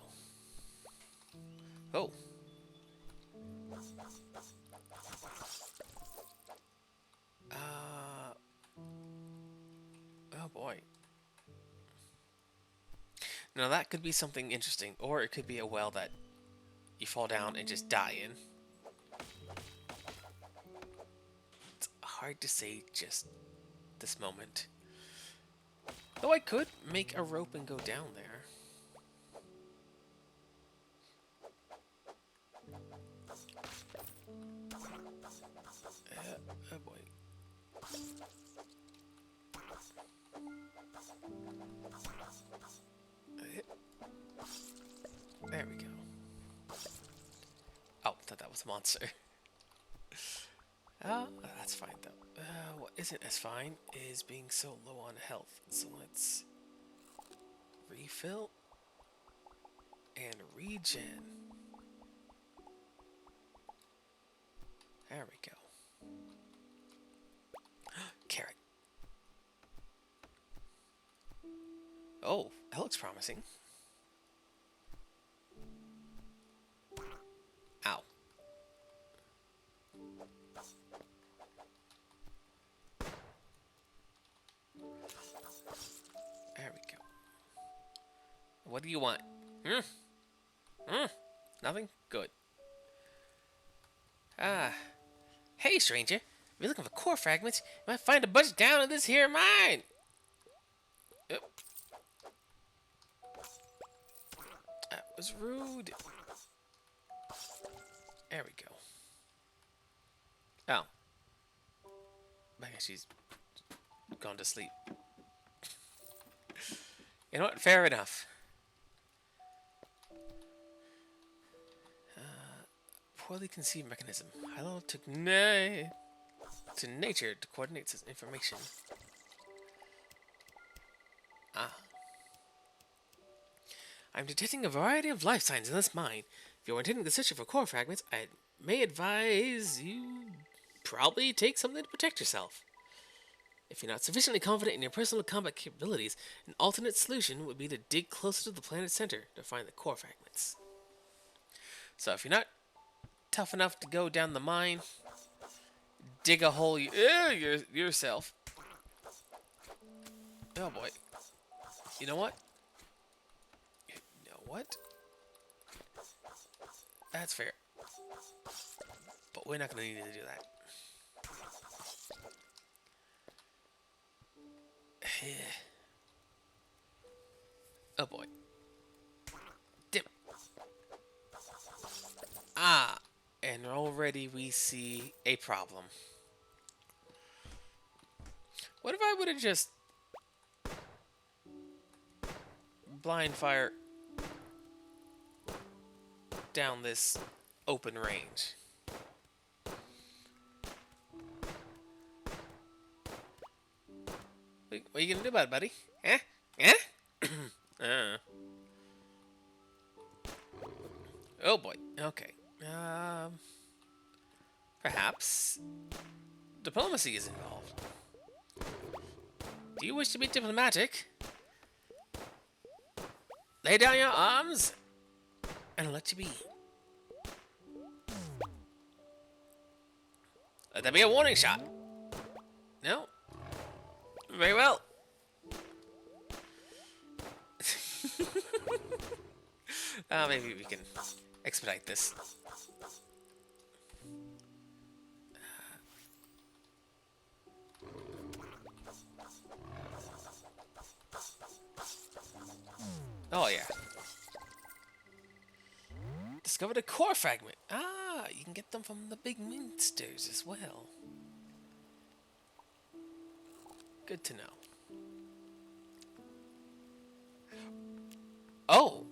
Speaker 1: Oh. Oh boy. Now that could be something interesting, or it could be a well that you fall down and just die in. It's hard to say just this moment. Though I could make a rope and go down there. Oh boy. There we go. Oh, thought that was a monster. That's fine though. What isn't as fine is being so low on health. So let's refill and regen. There we go. Carrot. Oh, that looks promising. Ow. There we go. What do you want? Nothing? Good. Hey stranger. If you're looking for core fragments, you might find a bunch down in this here mine. Yep. That was rude. There we go. Oh. I guess she's gone to sleep. You know what? Fair enough. Poorly conceived mechanism. Hello to nature to coordinate this information. I'm detecting a variety of life signs in this mine. If you're intending to search for core fragments, I may advise you probably take something to protect yourself. If you're not sufficiently confident in your personal combat capabilities, an alternate solution would be to dig closer to the planet's center to find the core fragments. So if you're not tough enough to go down the mine, dig a hole yourself. Oh boy. You know what? What? That's fair. But we're not going to need to do that. Oh boy. Dip. And already we see a problem. What if I would have just blind fire down this open range? What are you gonna do about it, buddy? Eh? Eh? Oh boy. Okay. Perhaps diplomacy is involved. Do you wish to be diplomatic? Lay down your arms and I'll let you be. Let that be a warning shot. No? Very well. Maybe we can expedite this. Oh, yeah. Discovered a core fragment. Ah, you can get them from the big monsters as well. Good to know. Oh,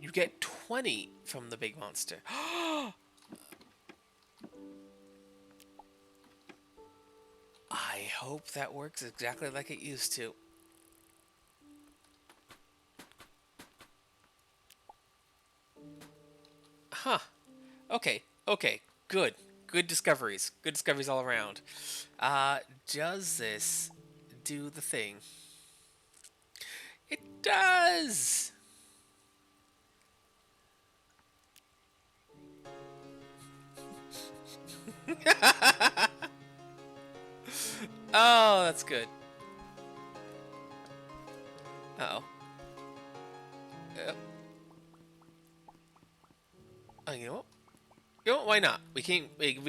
Speaker 1: you get 20 from the big monster. I hope that works exactly like it used to. Huh. Okay. Okay. Good. Good discoveries. Good discoveries all around. Does this do the thing? It does! Oh, that's good. Uh-oh. Uh, oh, you know what? You know what? Why not? We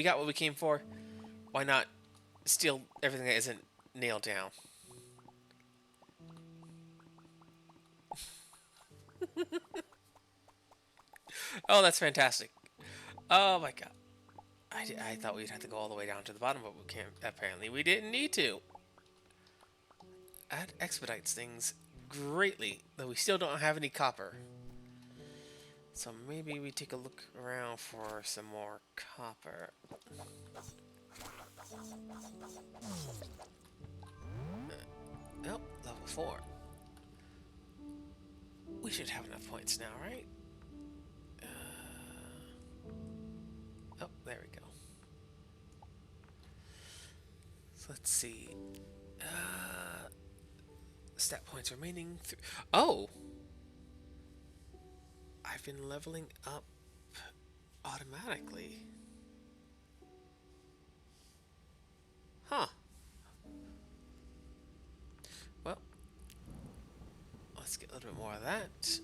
Speaker 1: got what we came for. Why not steal everything that isn't nailed down? Oh, that's fantastic. Oh my god. I thought we'd have to go all the way down to the bottom, but we can't. Apparently, we didn't need to. That expedites things greatly, though we still don't have any copper. So maybe we take a look around for some more copper. Oh, level 4. We should have enough points now, right? Oh, there we go. So let's see. Stat points remaining. Oh! I've been leveling up automatically. Huh. Well, let's get a little bit more of that.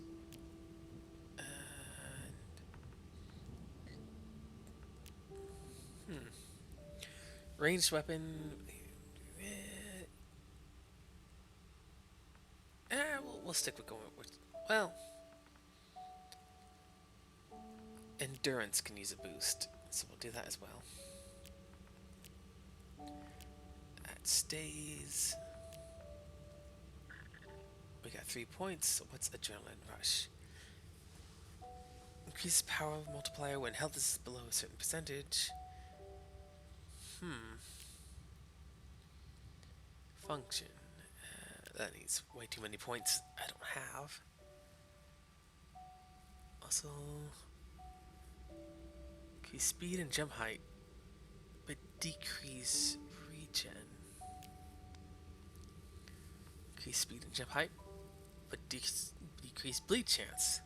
Speaker 1: Ranged weapon. We'll stick with going with. Well, endurance can use a boost, so we'll do that as well. That stays. We got 3 points. So what's adrenaline rush? Increases power multiplier when health is below a certain percentage. Function. That needs way too many points I don't have. Also, increase speed and jump height, but decrease regen. Increase speed and jump height, but decrease bleed chance.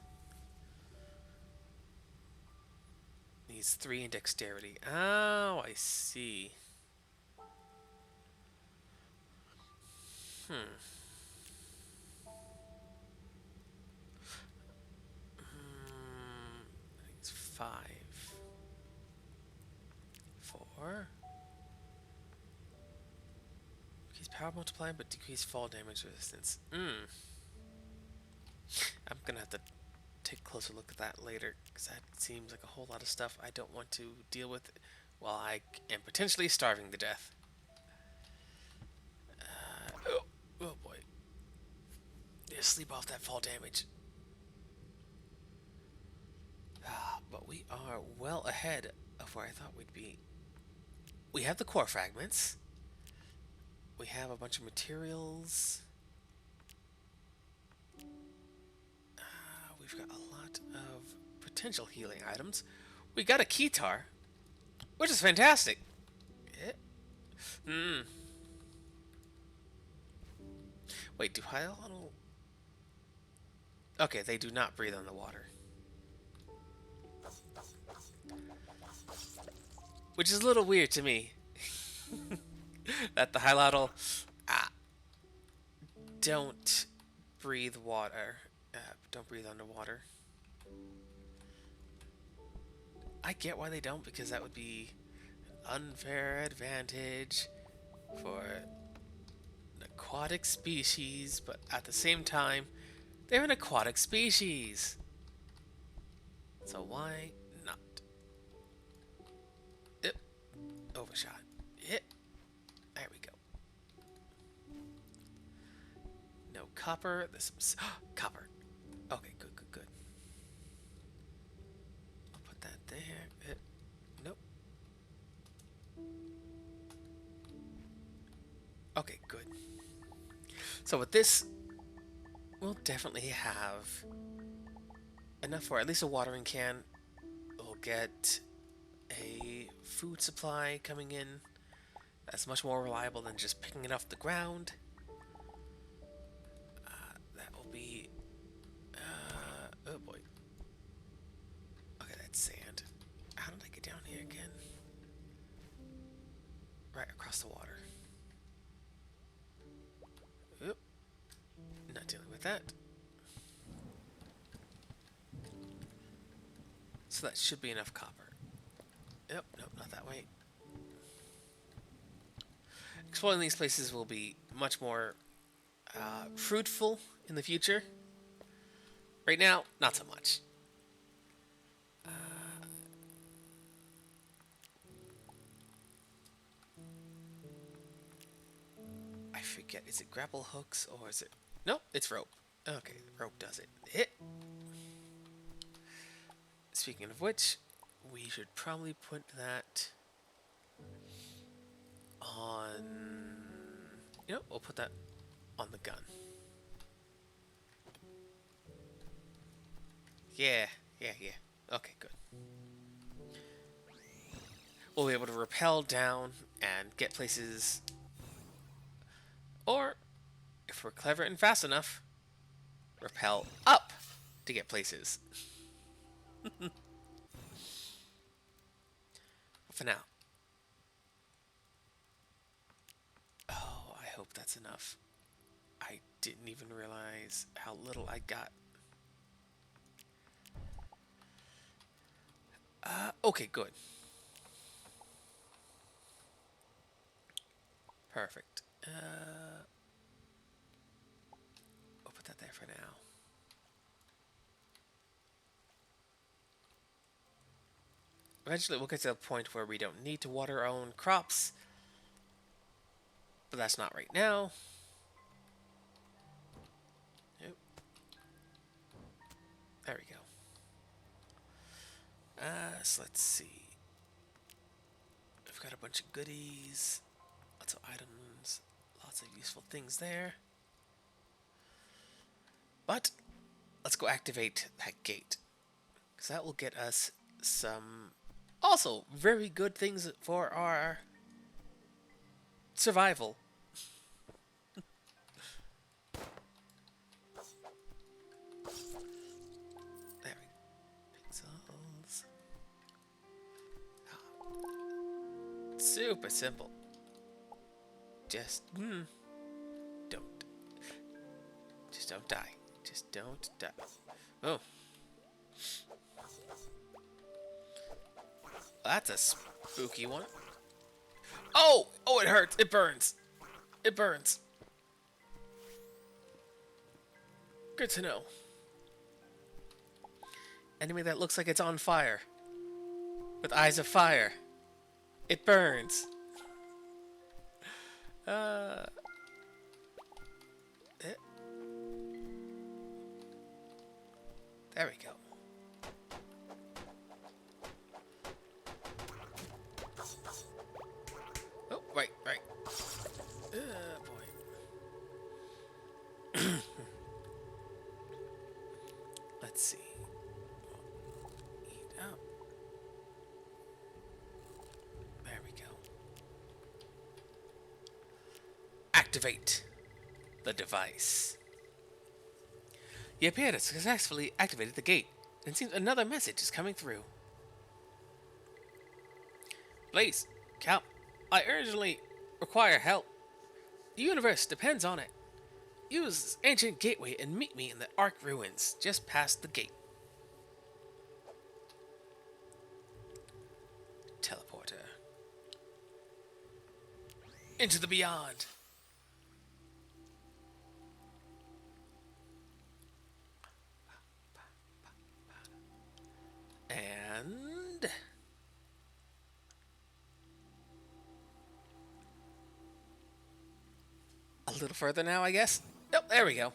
Speaker 1: Needs 3 in dexterity. Oh, I see. It's 5. 4. Increase power multiplier, but decrease fall damage resistance. I'm gonna have to take a closer look at that later, because that seems like a whole lot of stuff I don't want to deal with while I am potentially starving to death. Oh boy. Yeah, sleep off that fall damage. But we are well ahead of where I thought we'd be. We have the core fragments. We have a bunch of materials. We've got a lot of potential healing items. We got a keytar, which is fantastic. Wait, do Hyalotl... Okay, they do not breathe on the water. Which is a little weird to me. That the Hyalotl don't breathe water. Don't breathe underwater. I get why they don't, because that would be an unfair advantage for an aquatic species, but at the same time, they're an aquatic species. So why not? Yep. Overshot. Hit. There we go. No copper. There's some copper. Okay, good, good, good. I'll put that there. Hit. Nope. Okay, good. So with this, we'll definitely have enough for at least a watering can. We'll get a food supply coming in. That's much more reliable than just picking it off the ground. That will be... oh boy. Okay, that's sand. How did I get down here again? Right across the water. Oop. Not dealing with that. So that should be enough copper. Yep, nope, not that way. Exploring these places will be much more fruitful in the future. Right now, not so much. I forget, is it grapple hooks or is it... Nope, it's rope. Okay, rope does it. Hit. Speaking of which, we should probably put that on... You know, we'll put that on the gun. Yeah. Okay, good. We'll be able to rappel down and get places. Or, if we're clever and fast enough, rappel up to get places. For now. Oh, I hope that's enough. I didn't even realize how little I got. Okay, good. Perfect. We'll put that there for now. Eventually, we'll get to a point where we don't need to water our own crops. But that's not right now. Nope. There we go. So let's see. I've got a bunch of goodies. Lots of items. Lots of useful things there. But let's go activate that gate. Because that will get us some also very good things for our survival. There we go. Pixels. Super simple. Just don't die. Just don't die. Oh. That's a spooky one. Oh! Oh, it hurts. It burns. It burns. Good to know. Enemy that looks like it's on fire. With eyes of fire. It burns. There we go. Oh, right. Boy. Let's see. Eat up. There we go. Activate the device. You appear to successfully activated the gate. It seems another message is coming through. Please, Count, I urgently require help. The universe depends on it. Use this ancient gateway and meet me in the Ark ruins, just past the gate. Teleporter. Into the beyond. And a little further now, I guess. Nope, there we go.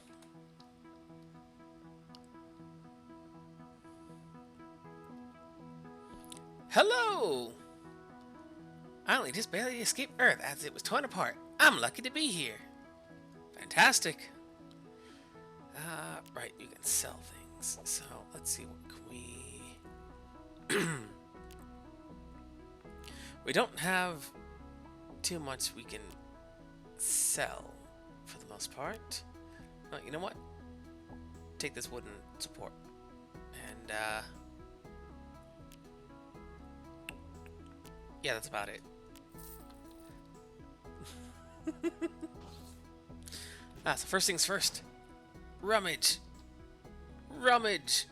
Speaker 1: Hello! I only just barely escaped Earth as it was torn apart. I'm lucky to be here. Fantastic. Right, you can sell things. So, let's see, what can we... We don't have too much we can sell, for the most part. Oh, you know what? Take this wooden support. And, yeah, that's about it. So first things first. Rummage! Rummage!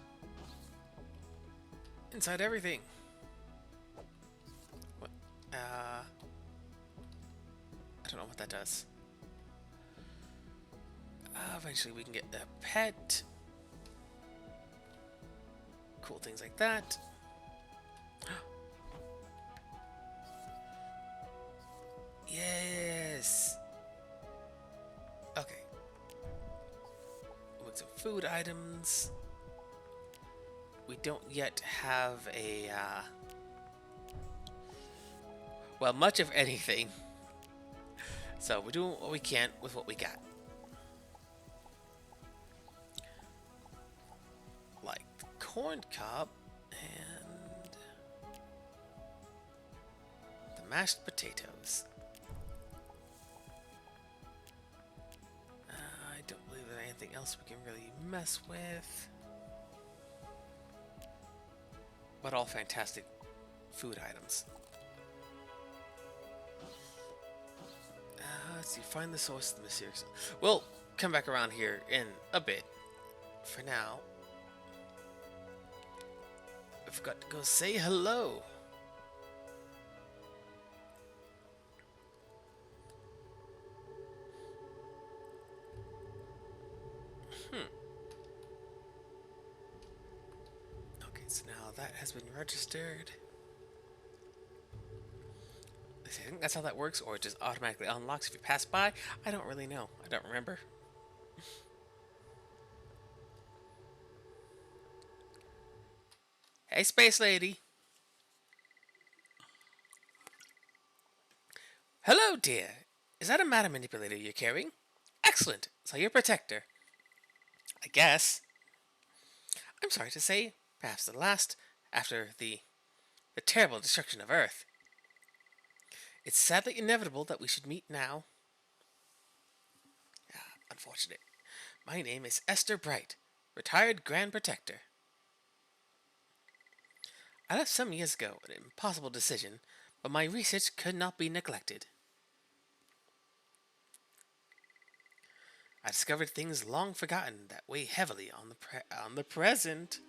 Speaker 1: Inside everything. What? I don't know what that does. Eventually we can get a pet. Cool things like that. Yes! Okay. With some food items. We don't yet have a, well, much of anything. So we're doing what we can with what we got. Like the corn cob and the mashed potatoes. I don't believe there's anything else we can really mess with. But all fantastic food items. Let's see, find the source of the mysterious. We'll come back around here in a bit. For now, I've got to go say hello. Okay, so now that has been registered. I think that's how that works, or it just automatically unlocks if you pass by. I don't really know. I don't remember. Hey, Space Lady. Hello, dear. Is that a matter manipulator you're carrying? Excellent. So you're a protector. I guess. I'm sorry to say, perhaps the last after the terrible destruction of Earth. It's sadly inevitable that we should meet now. Unfortunate. My name is Esther Bright, retired Grand Protector. I left some years ago, an impossible decision, but my research could not be neglected. I discovered things long forgotten that weigh heavily on the present.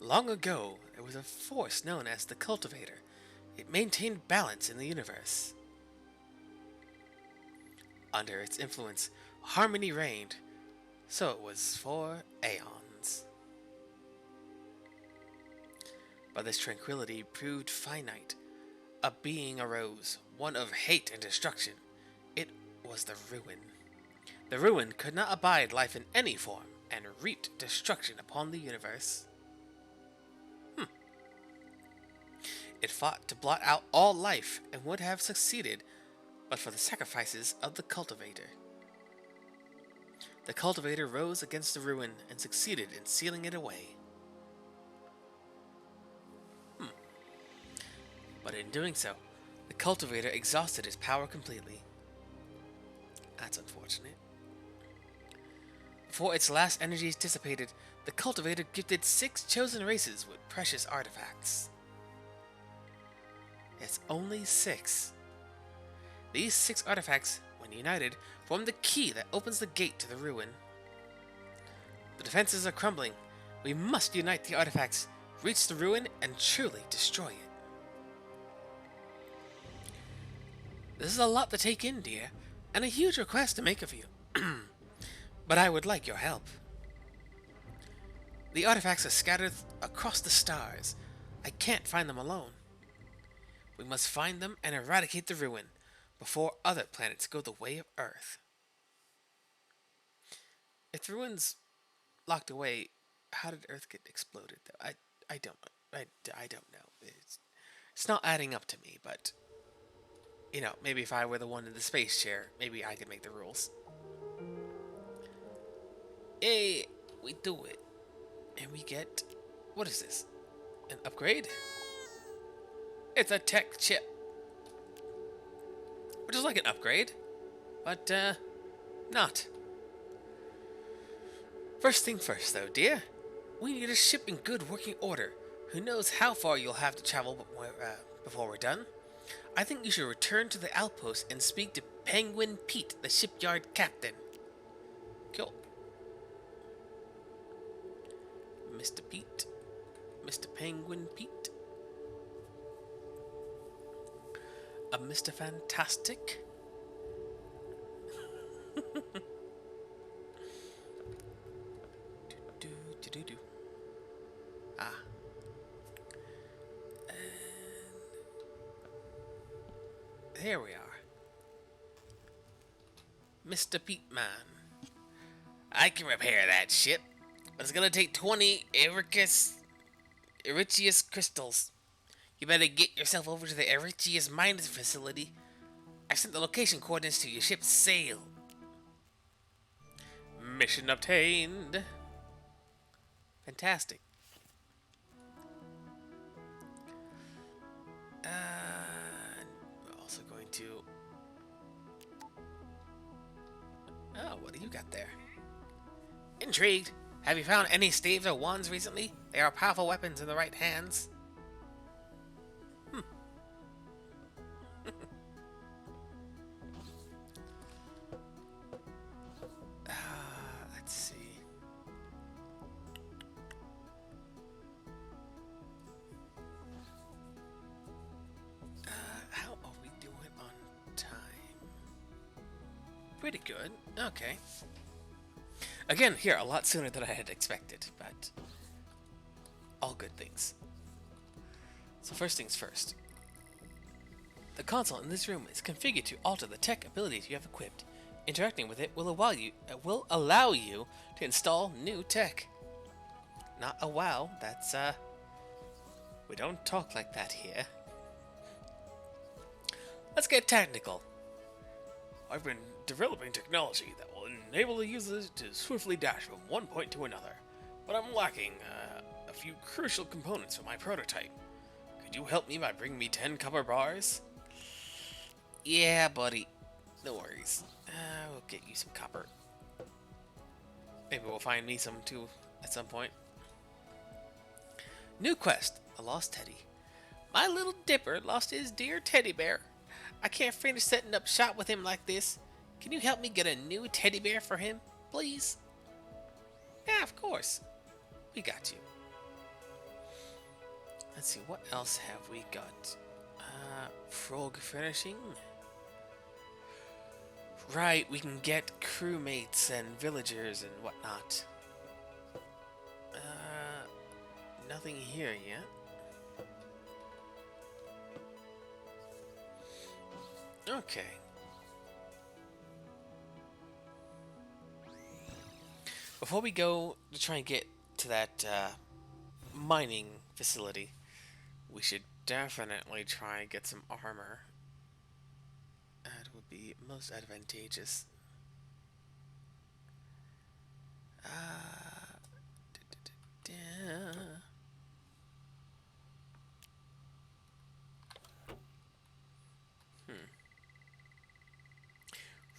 Speaker 1: Long ago, there was a force known as the Cultivator. It maintained balance in the universe. Under its influence, harmony reigned. So it was for aeons. But this tranquility proved finite. A being arose, one of hate and destruction. It was the Ruin. The Ruin could not abide life in any form, and reaped destruction upon the universe. It fought to blot out all life, and would have succeeded, but for the sacrifices of the Cultivator. The Cultivator rose against the Ruin, and succeeded in sealing it away. But in doing so, the Cultivator exhausted his power completely. That's unfortunate. Before its last energies dissipated, the Cultivator gifted 6 chosen races with precious artifacts. It's only 6. These 6 artifacts, when united, form the key that opens the gate to the Ruin. The defenses are crumbling. We must unite the artifacts, reach the Ruin, and truly destroy it. This is a lot to take in, dear, and a huge request to make of you. But I would like your help. The artifacts are scattered across the stars. I can't find them alone. We must find them and eradicate the ruin before other planets go the way of Earth. If the ruin's locked away, how did Earth get exploded? Though I don't I don't know. It's not adding up to me. But maybe if I were the one in the space chair, maybe I could make the rules. Hey, we do it, and we get what is this? An upgrade? It's a tech chip, which is like an upgrade, but not. First thing first, though, dear. We need a ship in good working order. Who knows how far you'll have to travel before we're done? I think you should return to the outpost and speak to Penguin Pete, the shipyard captain. Cool. Mr. Pete. Mr. Penguin Pete. Mr. Fantastic. do. Ah. And there we are. Mr. Pete Man. I can repair that ship, but it's gonna take 20 Erichius crystals. You better get yourself over to the Erichius mining facility. I sent the location coordinates to your ship's sail. Mission obtained. Fantastic. We're also going to... Oh, what do you got there? Intrigued. Have you found any staves or wands recently? They are powerful weapons in the right hands. Let's see. How are we doing on time? Pretty good. Okay. Again, here, a lot sooner than I had expected, but all good things. So first things first. The console in this room is configured to alter the tech abilities you have equipped. Interacting with it will allow you to install new tech. Not a wow, that's we don't talk like that here. Let's get technical. I've been developing technology that will enable the user to swiftly dash from one point to another, but I'm lacking a few crucial components for my prototype. Could you help me by bringing me 10 copper bars? Yeah, buddy. No worries. We'll get you some copper. Maybe we'll find me some too at some point. New quest, a lost teddy. My little dipper lost his dear teddy bear. I can't finish setting up shop with him like this. Can you help me get a new teddy bear for him, please? Yeah, of course. We got you. Let's see, what else have we got? Frog finishing. Right, we can get crewmates and villagers and whatnot. Nothing here yet. Okay. Before we go to try and get to that mining facility, we should definitely try and get some armor. That would be most advantageous.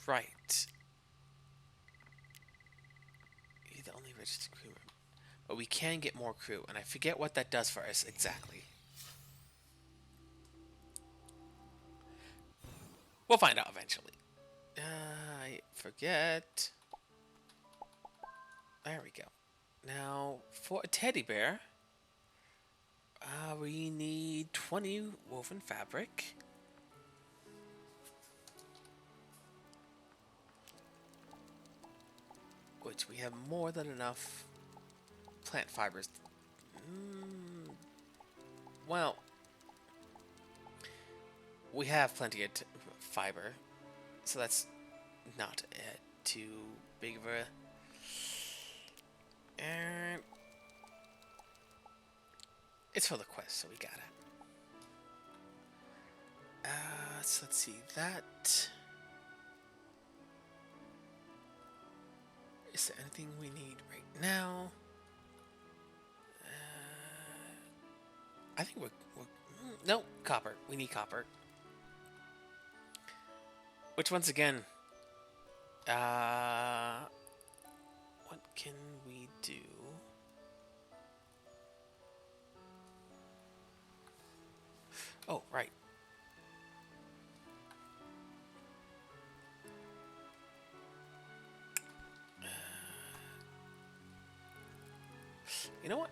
Speaker 1: Right. You're the only registered crew member. But we can get more crew, and I forget what that does for us exactly. We'll find out eventually. I forget. There we go. Now, for a teddy bear, we need 20 woven fabric. Which we have more than enough plant fibers. Mm, well, we have plenty of fiber, so that's not too big of a. And it's for the quest, so we got it. So let's see that. Is there anything we need right now? I think we're no copper. We need copper. Which once again, what can we do? Oh, right. You know what?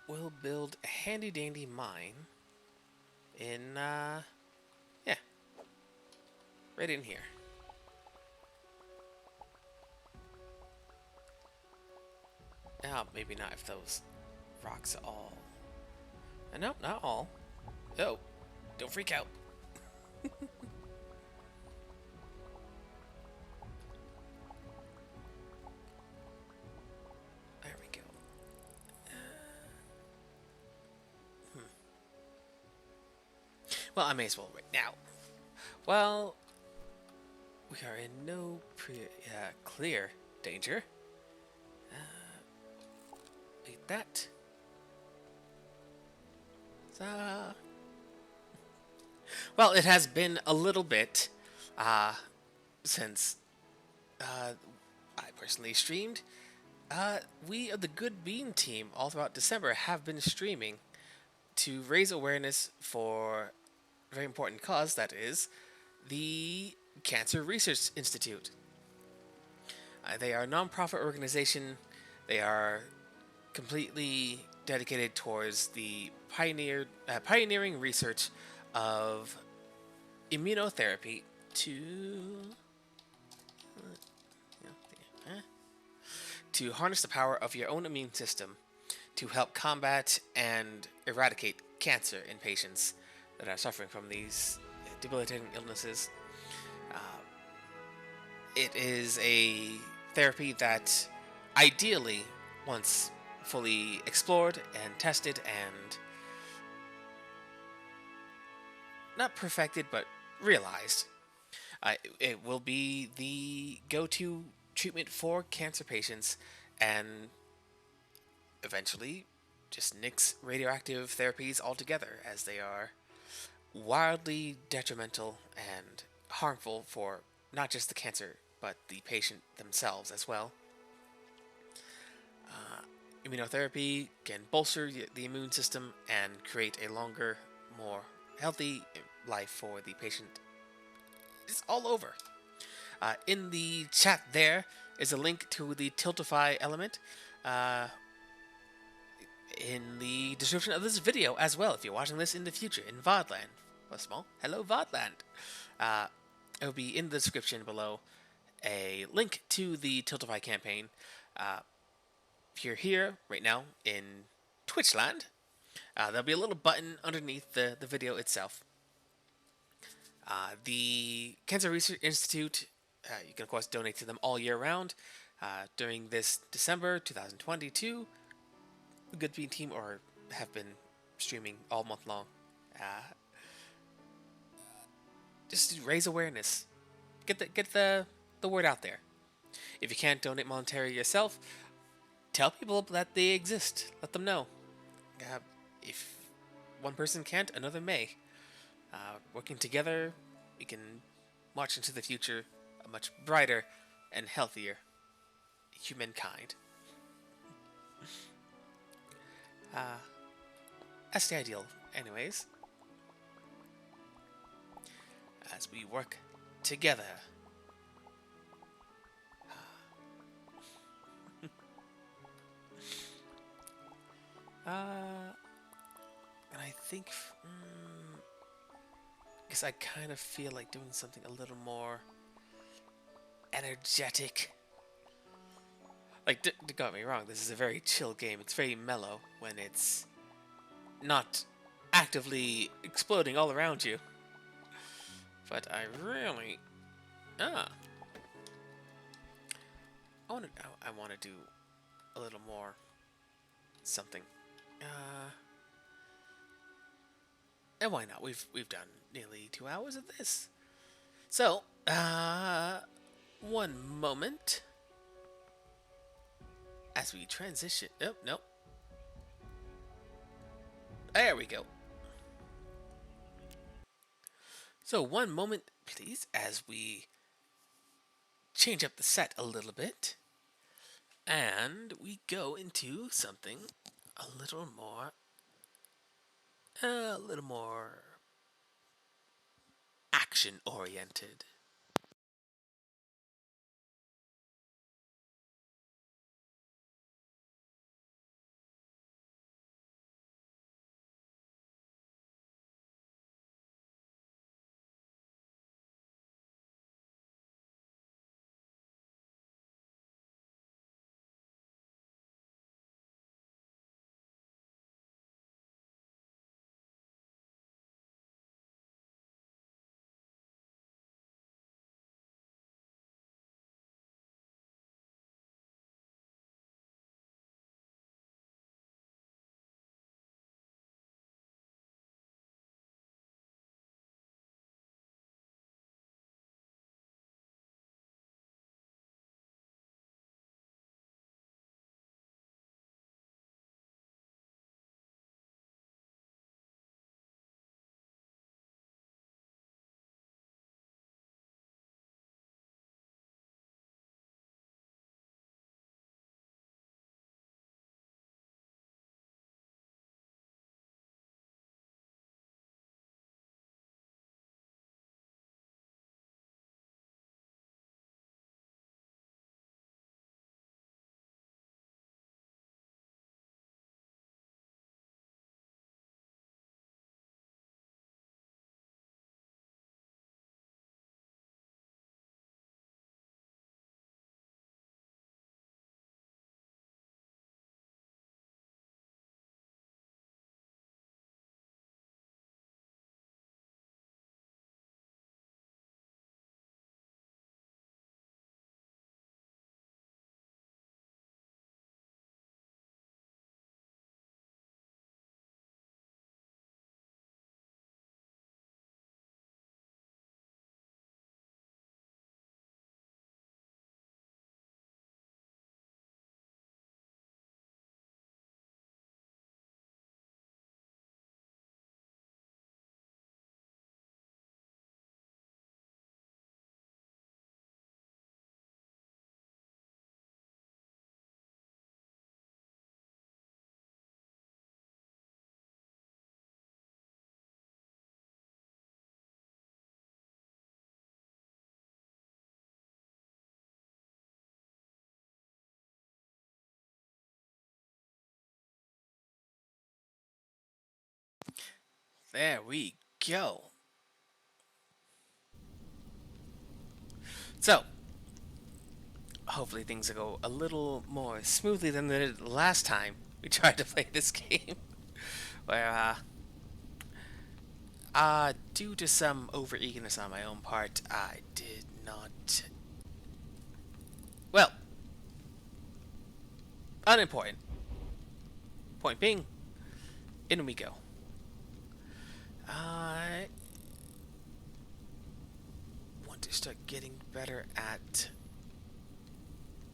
Speaker 1: We'll build a handy dandy mine in, yeah, right in here. Maybe not if those rocks are all. No, not all. Oh, don't freak out. There we go. Well, I may as well right now. Well, we are in no clear danger. Like that. Well, it has been a little bit since I personally streamed. We of the Good Bean team all throughout December have been streaming to raise awareness for a very important cause, that is the Cancer Research Institute. They are a non-profit organization. They are completely dedicated towards the pioneering research of immunotherapy to harness the power of your own immune system to help combat and eradicate cancer in patients that are suffering from these debilitating illnesses. It is a therapy that ideally, once fully explored and tested and not perfected but realized, it will be the go-to treatment for cancer patients and eventually just nix radioactive therapies altogether, as they are wildly detrimental and harmful for not just the cancer but the patient themselves as well. Immunotherapy can bolster the immune system and create a longer, more healthy life for the patient. It's all over. In the chat there is a link to the Tiltify element in the description of this video as well, if you're watching this in the future in VODland. First of all, hello VODland. It will be in the description below a link to the Tiltify campaign. If you're here right now in Twitchland, there'll be a little button underneath the video itself. The Cancer Research Institute, you can of course donate to them all year round. During this December 2022, the Good Bean team have been streaming all month long. Just to raise awareness, get the word out there. If you can't donate monetarily yourself, tell people that they exist. Let them know. If one person can't, another may. Working together, we can march into the future a much brighter and healthier humankind. That's the ideal, anyways. As we work together. And I think, Because I kind of feel like doing something a little more energetic. Like, don't get me wrong, this is a very chill game. It's very mellow when it's not actively exploding all around you. But I really... Ah. I want to do a little more something. And why not? We've done nearly 2 hours of this. So, one moment as we transition. Oh, no. There we go. So, one moment, please, as we change up the set a little bit. And we go into something a little more action oriented. There we go. So, hopefully things will go a little more smoothly than they did the last time we tried to play this game. Where, due to some over-eagerness on my own part, I did not... Well, unimportant. Point being, in we go. I want to start getting better at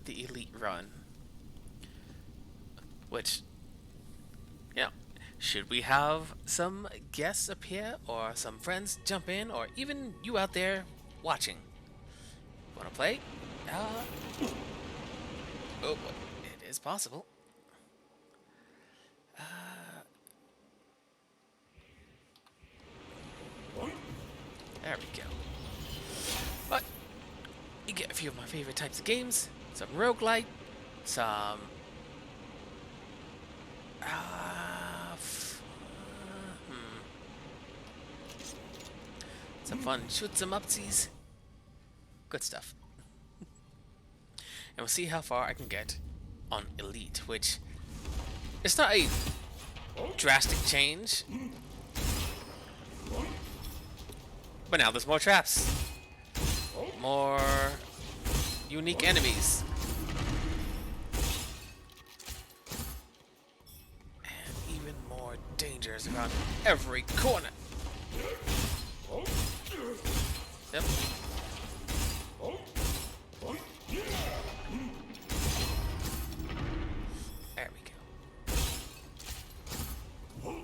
Speaker 1: the elite run. Which, yeah, should we have some guests appear or some friends jump in or even you out there watching? Wanna play? Oh boy, it is possible. There we go. But you get a few of my favorite types of games. Some roguelite, some Some fun. Shoot some upsies. Good stuff. And we'll see how far I can get on Elite, which it's not a drastic change. But now there's more traps. More unique enemies. And even more dangers around every corner. Yep. There we go.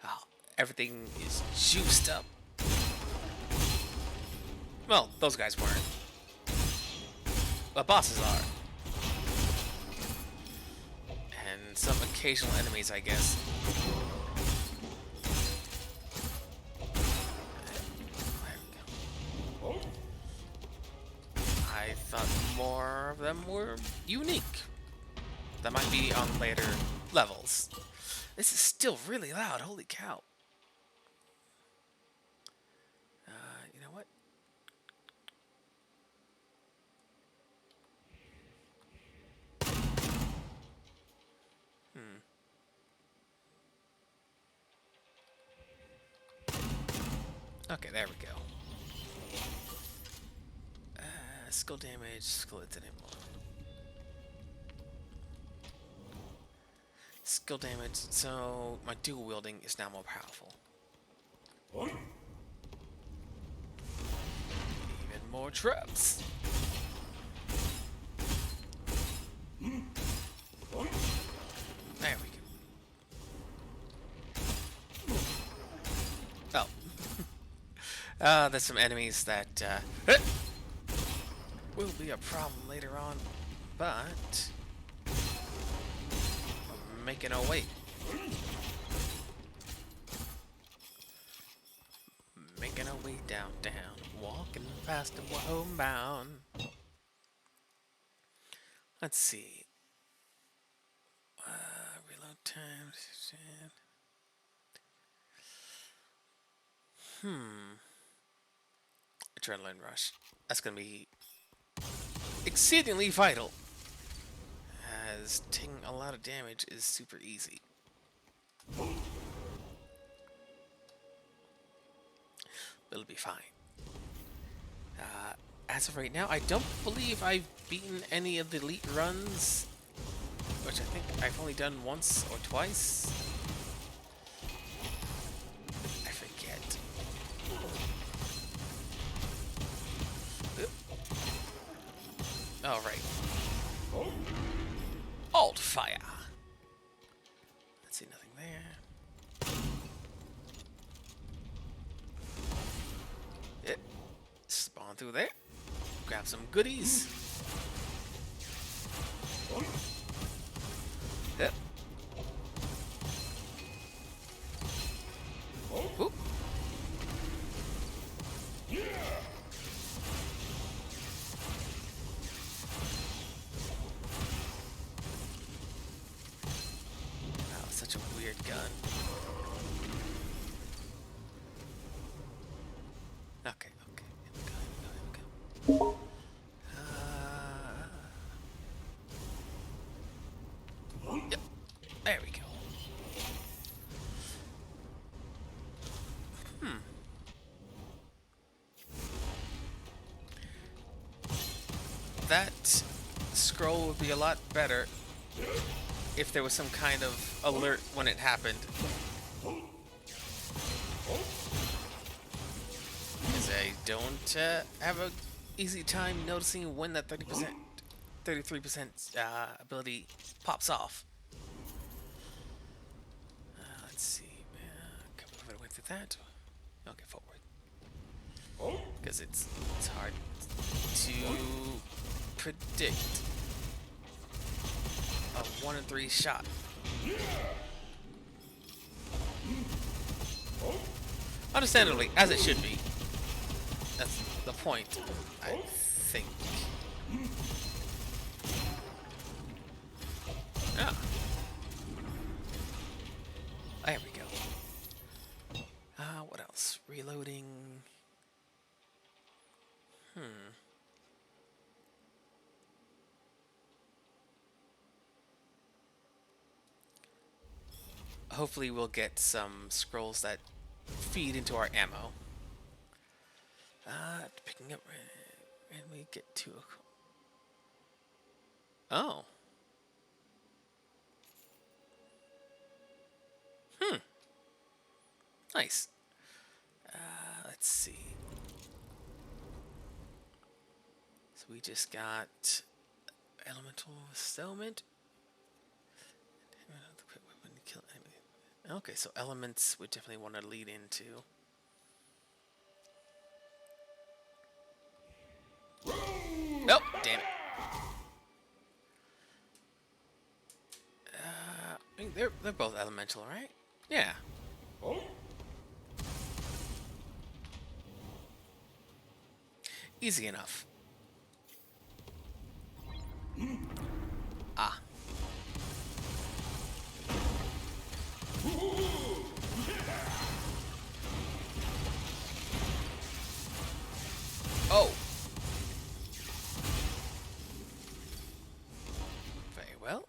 Speaker 1: Oh, everything is juiced up. Well, those guys weren't. But bosses are. And some occasional enemies, I guess. I thought more of them were unique. That might be on later levels. This is still really loud, holy cow. You know what? Okay, there we go. Skill damage, skill incident one. Skill damage, so my dual wielding is now more powerful. Even more traps. There we go. Oh. There's some enemies that will be a problem later on, but we're making our way. Making our way down, walking fast and we're homebound. Let's see. Reload time. Adrenaline rush. That's gonna be exceedingly vital, as taking a lot of damage is super easy. But it'll be fine. As of right now, I don't believe I've beaten any of the elite runs, which I think I've only done once or twice. I forget. All right. Alt fire. Let's see, nothing there. Yep. Spawn through there. Grab some goodies. Yep. Oop. Such a weird gun. Okay. Here we go. Yep. There we go. That scroll would be a lot better if there was some kind of alert when it happened. Because I don't have an easy time noticing when that 33% ability pops off. Let's see. Come over the way through that. Okay, forward. Because it's hard to predict a 1 in 3 shot. Understandably, as it should be. That's the point, I think. Ah. There we go. else? Reloading. Hopefully we'll get some scrolls that feed into our ammo. Picking up and we get to oh. Nice. Let's see. So we just got elemental settlement. Okay, so elements we definitely want to lead into. Nope, damn it. I mean, they're both elemental, right? Yeah. Easy enough. Ah. Oh. Very well.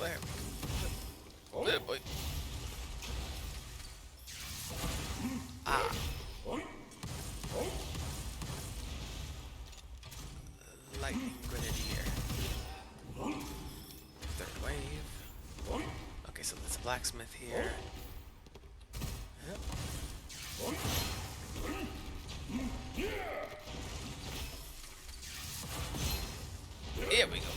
Speaker 1: There we go. There, boy. Ah. Lightning Grenadier. Third wave. Okay, so there's a blacksmith here. Yep. Here we go.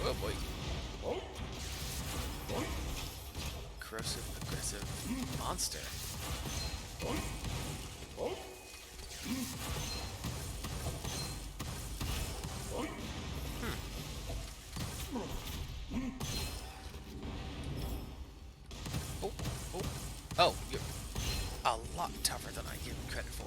Speaker 1: Oh boy. Corrosive, aggressive monster. Oh, you're a lot tougher than I give you credit for.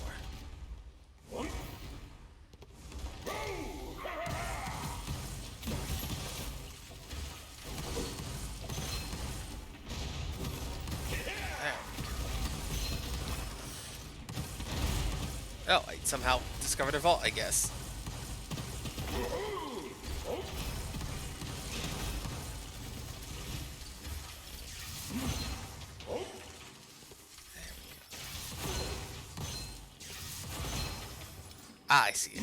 Speaker 1: Oh, I somehow discovered a vault, I guess. Ah, I see it.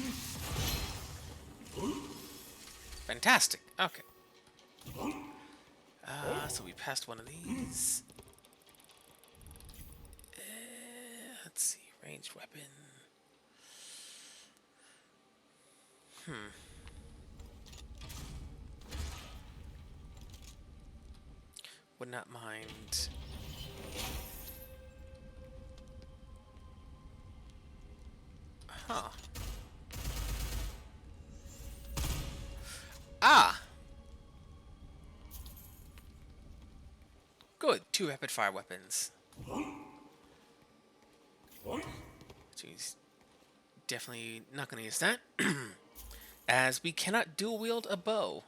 Speaker 1: Fantastic. Okay. So we passed one of these. Let's see. Ranged weapon. Would not mind. Huh. Ah! Good. 2 rapid fire weapons. Jeez. Definitely not going to use that. As we cannot dual wield a bow.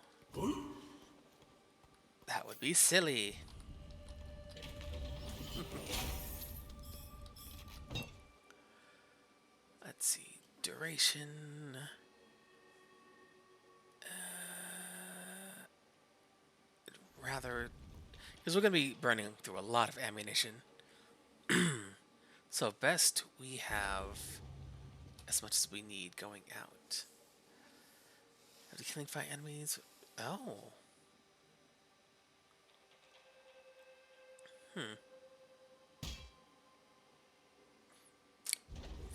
Speaker 1: That would be silly. Let's see. Duration. Rather, because we're going to be burning through a lot of ammunition. So best we have as much as we need going out. After killing 5 enemies. Oh.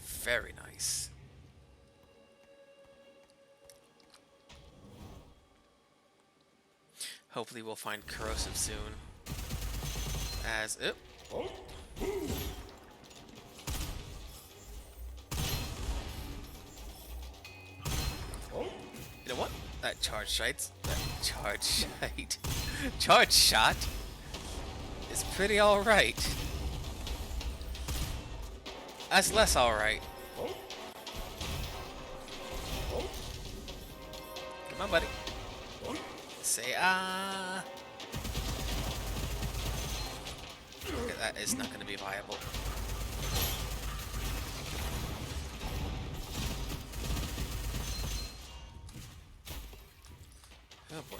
Speaker 1: Very nice. Hopefully we'll find corrosive soon. As you know what? That charge shot is pretty alright. That's less alright. Come on, buddy. Say ah. Okay, that is not going to be viable. Oh boy.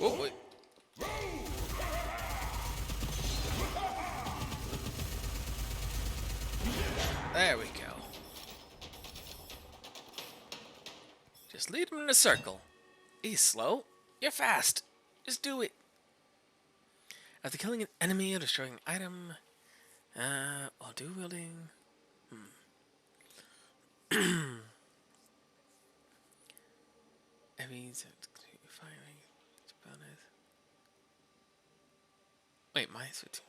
Speaker 1: Oh boy. There we go. Just lead him in a circle. He's slow. You're fast. Just do it. After killing an enemy or destroying an item, while dual wielding. Enemies firing. Bonus. Wait, minus 15.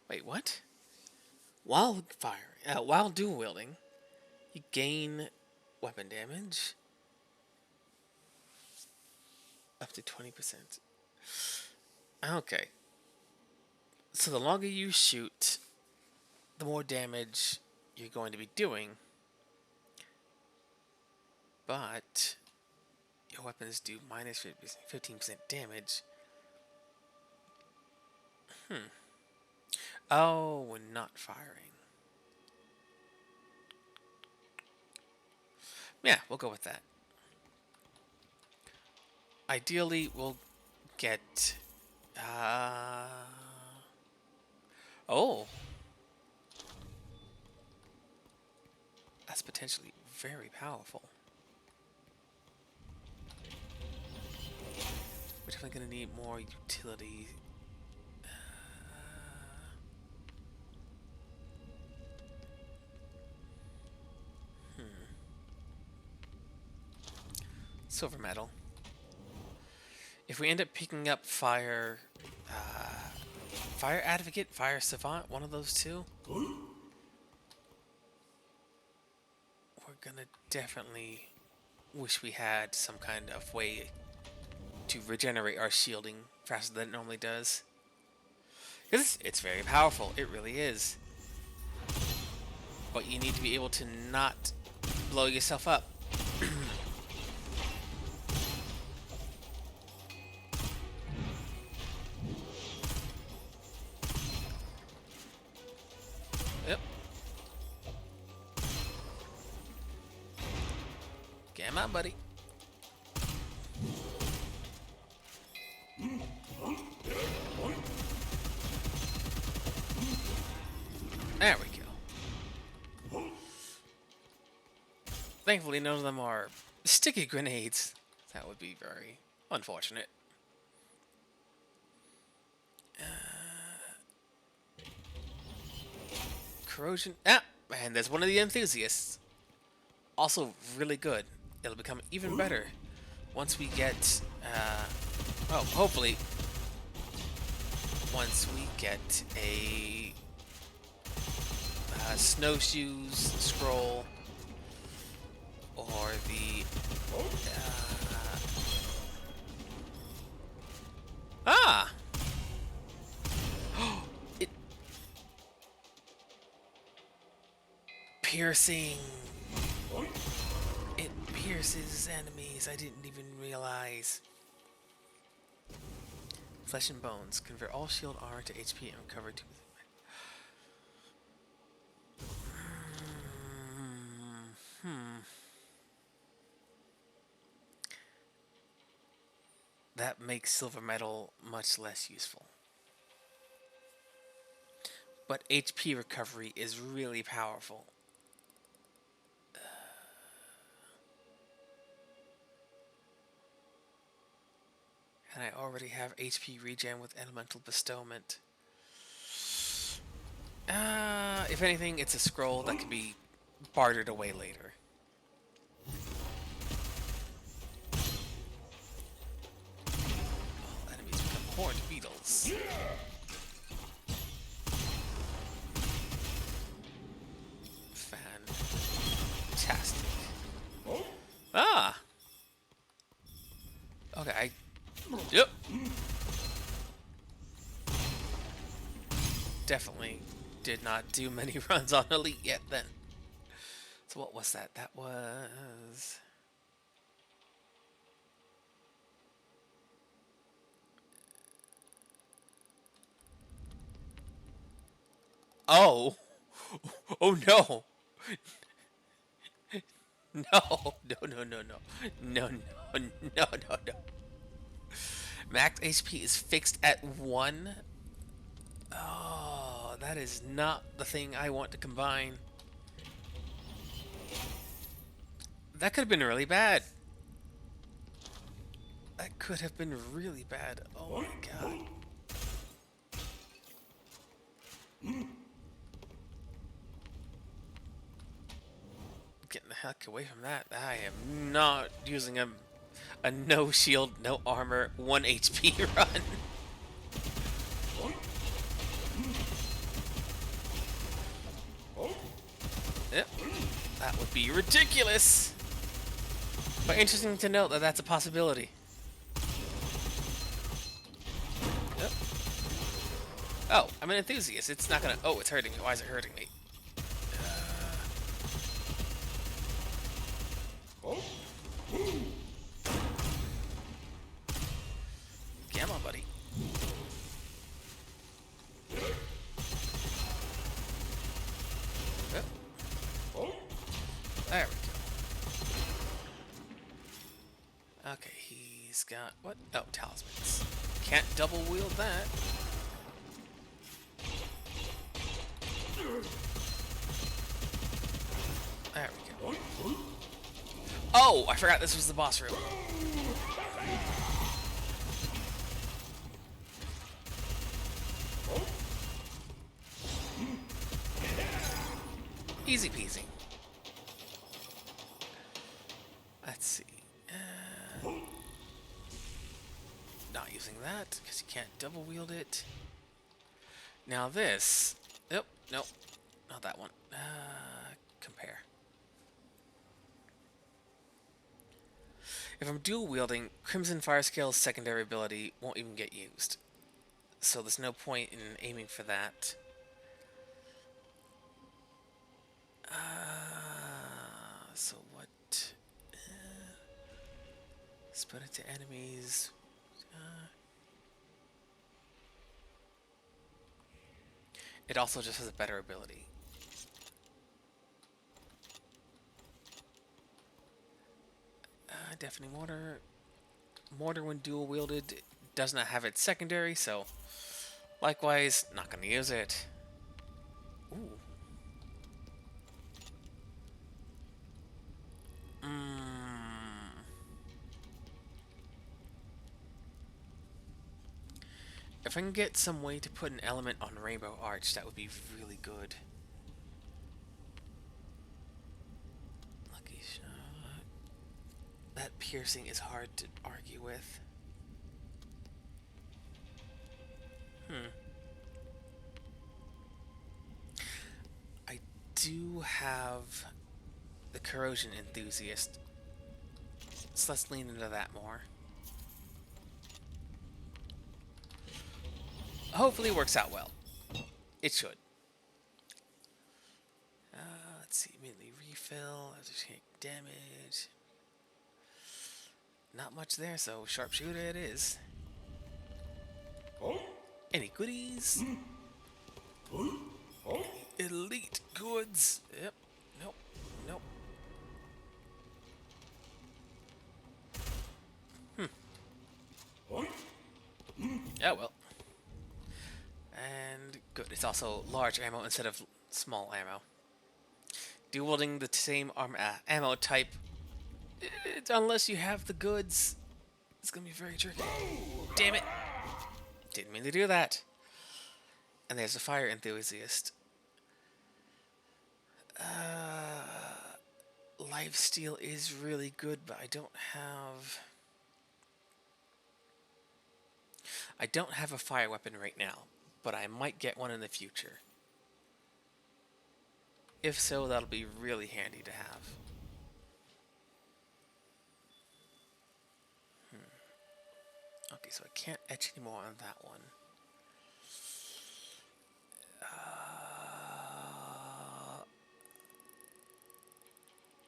Speaker 1: Wait, what? While firing, while dual wielding, you gain weapon damage up to 20%. Okay. So the longer you shoot, the more damage you're going to be doing. But your weapons do minus 15% damage. Oh, when not firing. Yeah, we'll go with that. Ideally, we'll get... Oh. That's potentially very powerful. We're definitely going to need more utility. Silver metal. If we end up picking up fire... Fire Advocate, Fire Savant, one of those two, we're gonna definitely wish we had some kind of way to regenerate our shielding faster than it normally does. Because it's very powerful, it really is. But you need to be able to not blow yourself up. Yep. Come on, buddy. There we go. Thankfully, none of them are sticky grenades. That would be very unfortunate. Corrosion. Ah! And there's one of the enthusiasts. Also really good. It'll become even better once we get... oh, hopefully... Once we get a... snowshoes scroll... Or the... Ah! It... Piercing. It pierces enemies. I didn't even realize. Flesh and bones. Convert all shield armor to HP and recover 2. That makes silver metal much less useful. But HP recovery is really powerful. And I already have HP regen with elemental bestowment. If anything, it's a scroll that can be bartered away later. All enemies become horned beetles. Fantastic. Ah! Okay, Yep. Definitely did not do many runs on Elite yet then. So what was that? That was... Oh! Oh no! No! No, no, no, no. No, no, no, no, no. Max HP is fixed at 1. Oh, that is not the thing I want to combine. That could have been really bad. That could have been really bad. Oh my god. Getting the heck away from that. I am not using a no shield, no armor, 1 HP run. Yep. That would be ridiculous. But interesting to note that that's a possibility. Yep. Oh, I'm an enthusiast. It's not gonna... Oh, it's hurting me. Why is it hurting me? Come on, buddy. Oh. There we go. Okay, he's got... What? Oh, talismans. Can't double wield that. There we go. Oh, I forgot this was the boss room. Easy peasy. Let's see. Not using that, because you can't double wield it. Now this... Nope, nope. Not that one. Compare. If I'm dual wielding, Crimson Fire Scale's secondary ability won't even get used. So there's no point in aiming for that. So what? Split it to enemies. It also just has a better ability. Deafening Mortar. Mortar, when dual wielded, does not have its secondary, so likewise, not going to use it. Ooh. If I can get some way to put an element on Rainbow Arch, that would be really good. Lucky shot. That piercing is hard to argue with. I do have the Corrosion Enthusiast, so let's lean into that more. Hopefully it works out well. It should. Let's see, immediately refill, after take damage. Not much there, so sharpshooter it is. Any goodies? Elite goods. Yep. Nope. Nope. Oh well. And good. It's also large ammo instead of small ammo. Dual wielding the same ammo type, unless you have the goods, it's gonna be very tricky. Damn it! Didn't mean to do that. And there's a fire enthusiast. Lifesteal is really good, but I don't have a fire weapon right now, but I might get one in the future. If so, that'll be really handy to have. Okay, Okay, so I can't etch anymore on that one.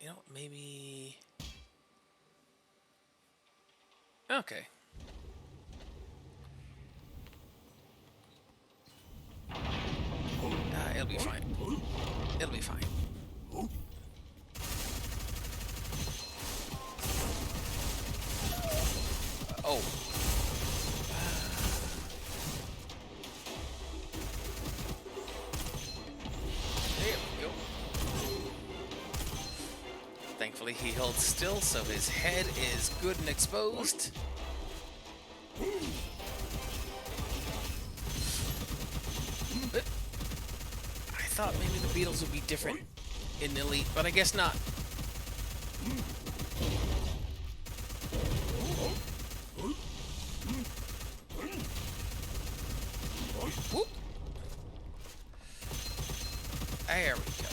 Speaker 1: You know, maybe... Okay. It'll be fine. It'll be fine. Oh. There we go. Thankfully he held still, so his head is good and exposed. But I thought maybe the beetles would be different in Elite, but I guess not. Whoop. There we go.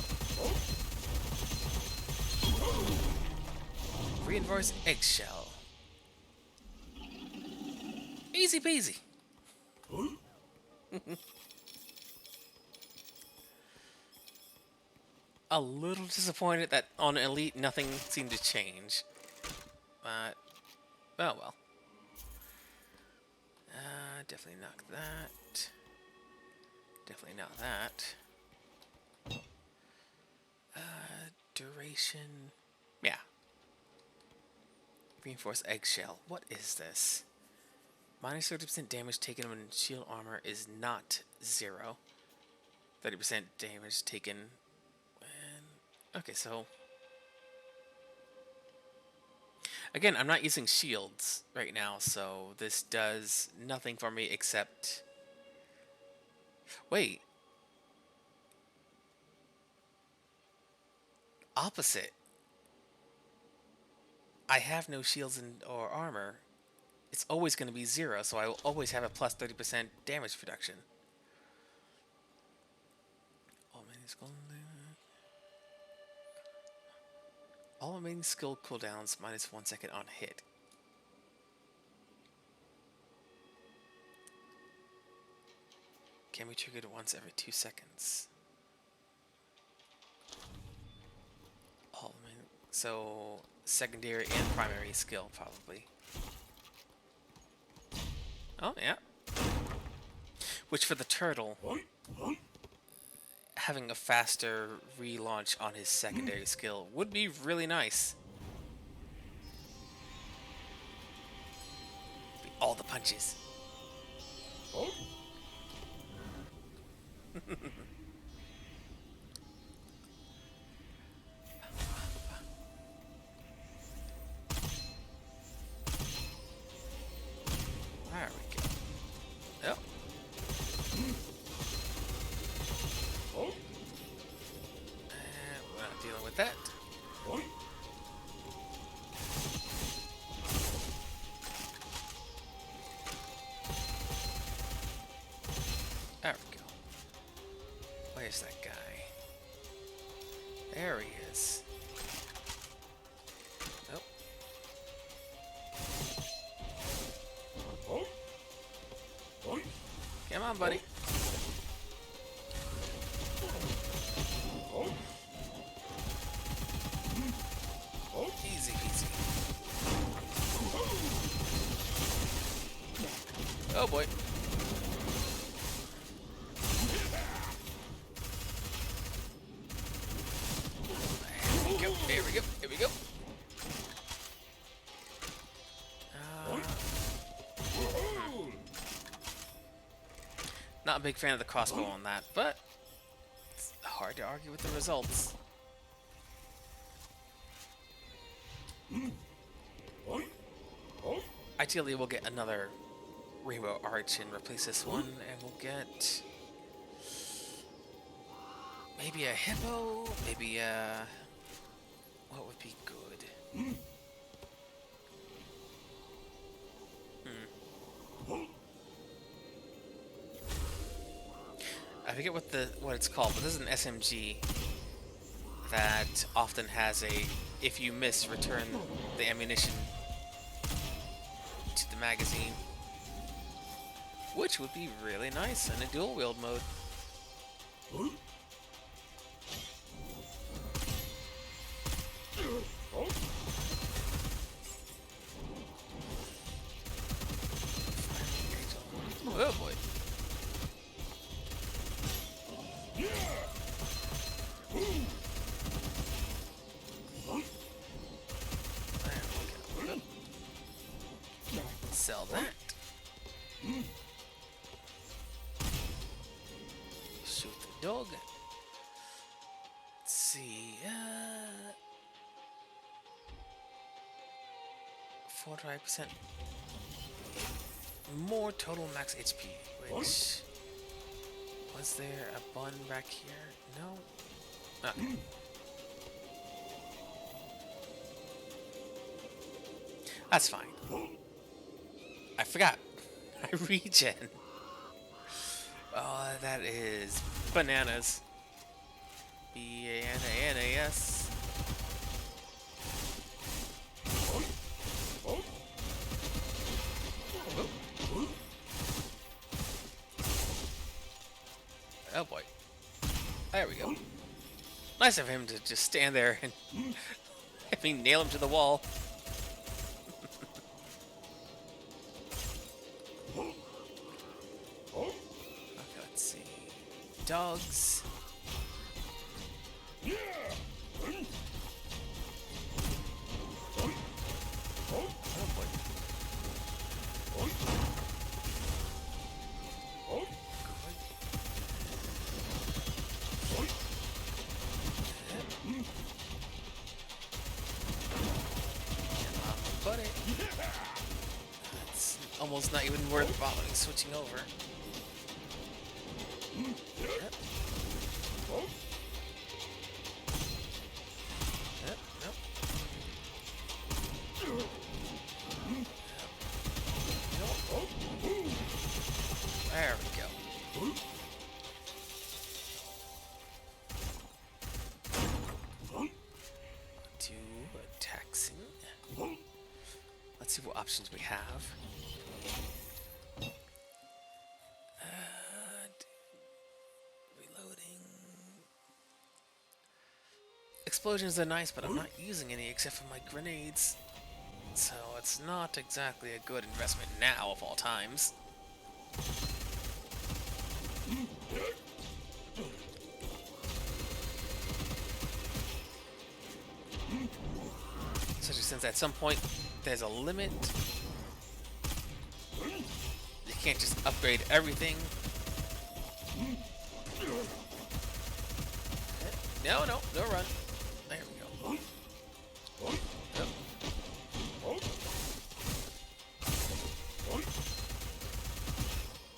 Speaker 1: Reinforced eggshell. Easy peasy. A little disappointed that on Elite nothing seemed to change. But, oh well. Definitely knock that. Definitely not that. Duration. Yeah. Reinforced eggshell. What is this? Minus 30% damage taken when shield armor is not 0. 30% damage taken when... Okay, so... Again, I'm not using shields right now, so this does nothing for me except... Wait. Opposite. I have no shields or armor. It's always going to be 0, so I will always have a plus 30% damage reduction. All remaining skill cooldowns minus 1 second on hit. Can be triggered once every 2 seconds. So, secondary and primary skill, probably. Oh, yeah. Which for the turtle, having a faster relaunch on his secondary skill would be really nice. All the punches. There we go. Yep. We're not dealing with that. There we go. Where's that guy? There he is. Nope. Come on, buddy. Easy peasy. Oh boy. There we go. Here we go. Not a big fan of the crossbow on that, but it's hard to argue with the results. Ideally, we'll get another Rainbow Arch and replace this one, and we'll get maybe a hippo, maybe a... What would be good? I forget what it's called, but this is an SMG that often has a, if you miss, return the ammunition to the magazine. which would be really nice in a dual wield mode. Oh boy. Sell that. Shoot the dog. Let's see. 45% more total max HP. Which was there a button back here? No. Okay. That's fine. I forgot. I regen. Oh, that is bananas. B-A-N-A-N-A-S. Oh boy. There we go. Nice of him to just stand there and have me nail him to the wall. Okay, let's see. Dogs. Oh boy. Buddy. It's almost not even worth bothering switching over. Yep. Yep, nope. There we go. To taxing. Let's see what options we have. Reloading. Explosions are nice, but I'm not using any except for my grenades. So it's not exactly a good investment now of all times. Especially since at some point there's a limit. You can't just upgrade everything. No, no run. There we go. Yep.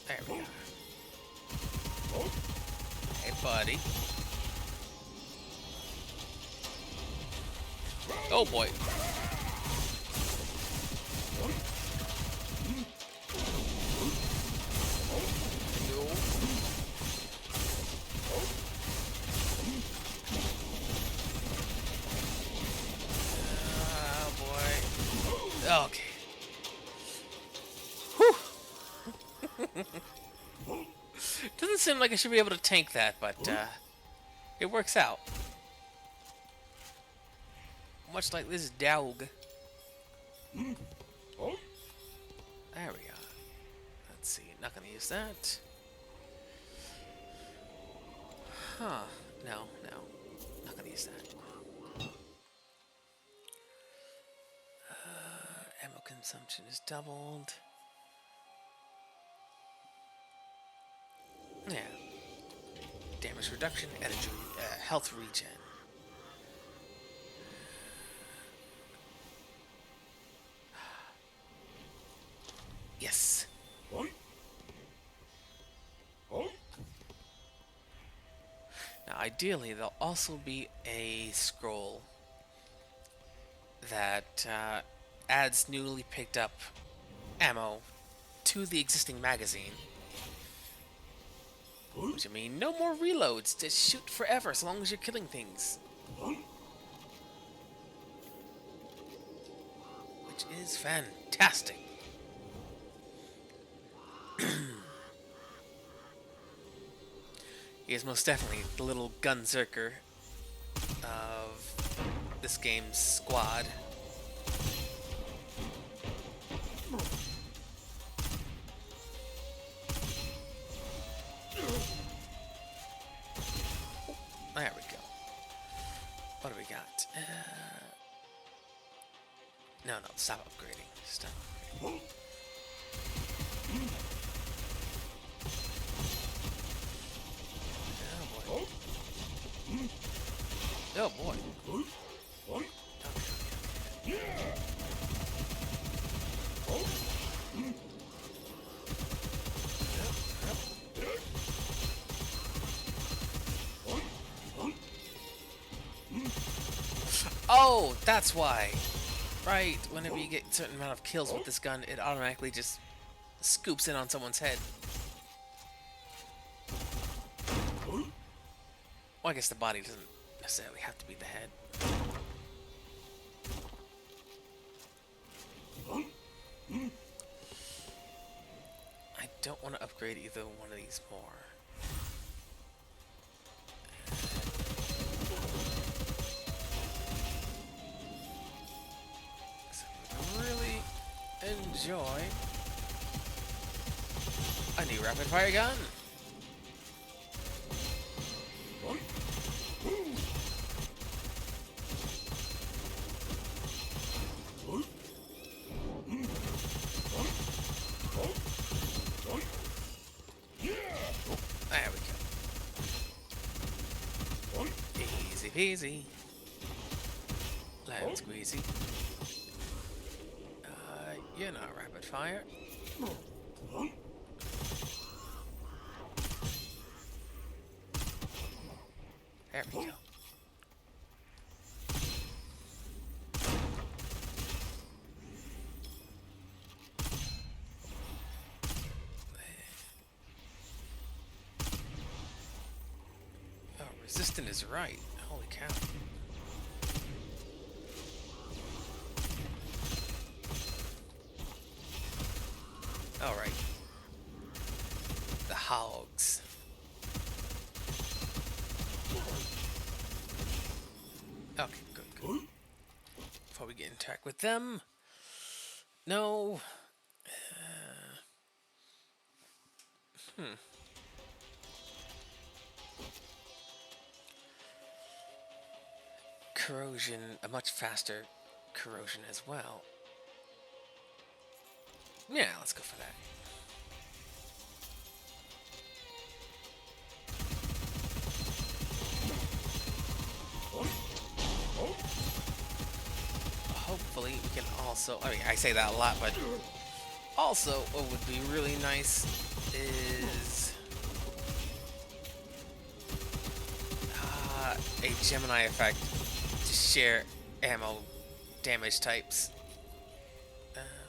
Speaker 1: There we go. Hey, buddy. Oh boy. Okay. Whew. Doesn't seem like I should be able to tank that, but it works out. Much like this dog. There we go. Let's see. Not gonna use that. Huh. No. Not gonna use that. Ammo consumption is doubled. Yeah. Damage reduction, energy, health regen. Yes. Now, ideally, there'll also be a scroll that adds newly picked up ammo to the existing magazine. Which I mean, no more reloads. Just shoot forever as long as you're killing things. Which is fantastic. He is most definitely the little gunzerker of this game's squad. There we go. What do we got? No, stop upgrading. Stop upgrading. Oh boy. Oh, that's why. Right, whenever you get a certain amount of kills with this gun, it automatically just scoops in on someone's head. Well, I guess the body doesn't necessarily have to be the head. I don't want to upgrade either one of these more. Really enjoy a new rapid fire gun. There we go. Easy peasy. Lemon squeezy. You're not rapid fire. There we go. Oh, resistant is right. Holy cow. Alright. The hogs. Okay, good. Before we get in track with them. No. Corrosion, a much faster corrosion as well. Yeah, let's go for that. Hopefully we can also, I mean, I say that a lot, but also what would be really nice is a Gemini effect to share ammo damage types.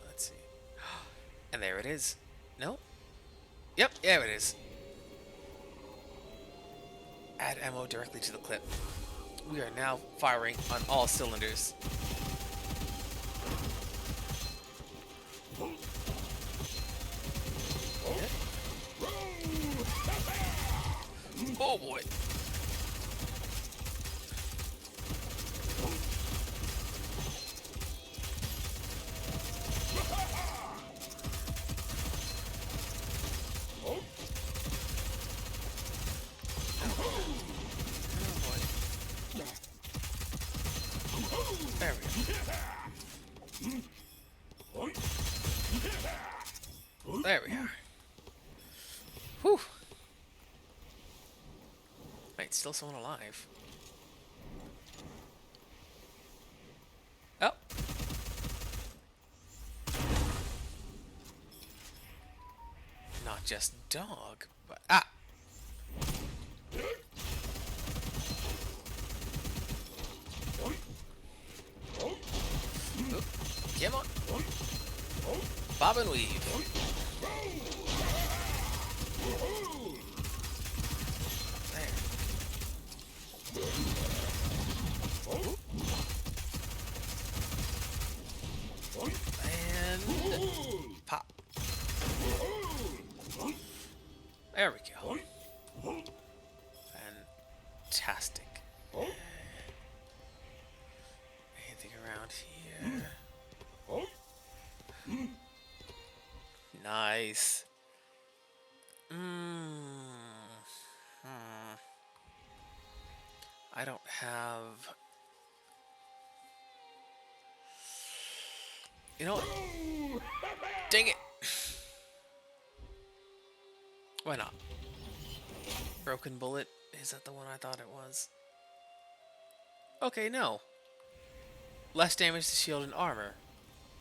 Speaker 1: Let's see. And there it is. No? Yep, yeah, it is. Add ammo directly to the clip. We are now firing on all cylinders. Oh boy. There we go. There we are. Whew. Wait, still someone alive. Oh. Not just dog, but ah. Oop. Come on. Bob and weave. There. And pop. There we go. Fantastic. Anything around here? Nice. I don't have... You know what? Dang it! Why not? Broken bullet? Is that the one I thought it was? Okay, no. Less damage to shield and armor.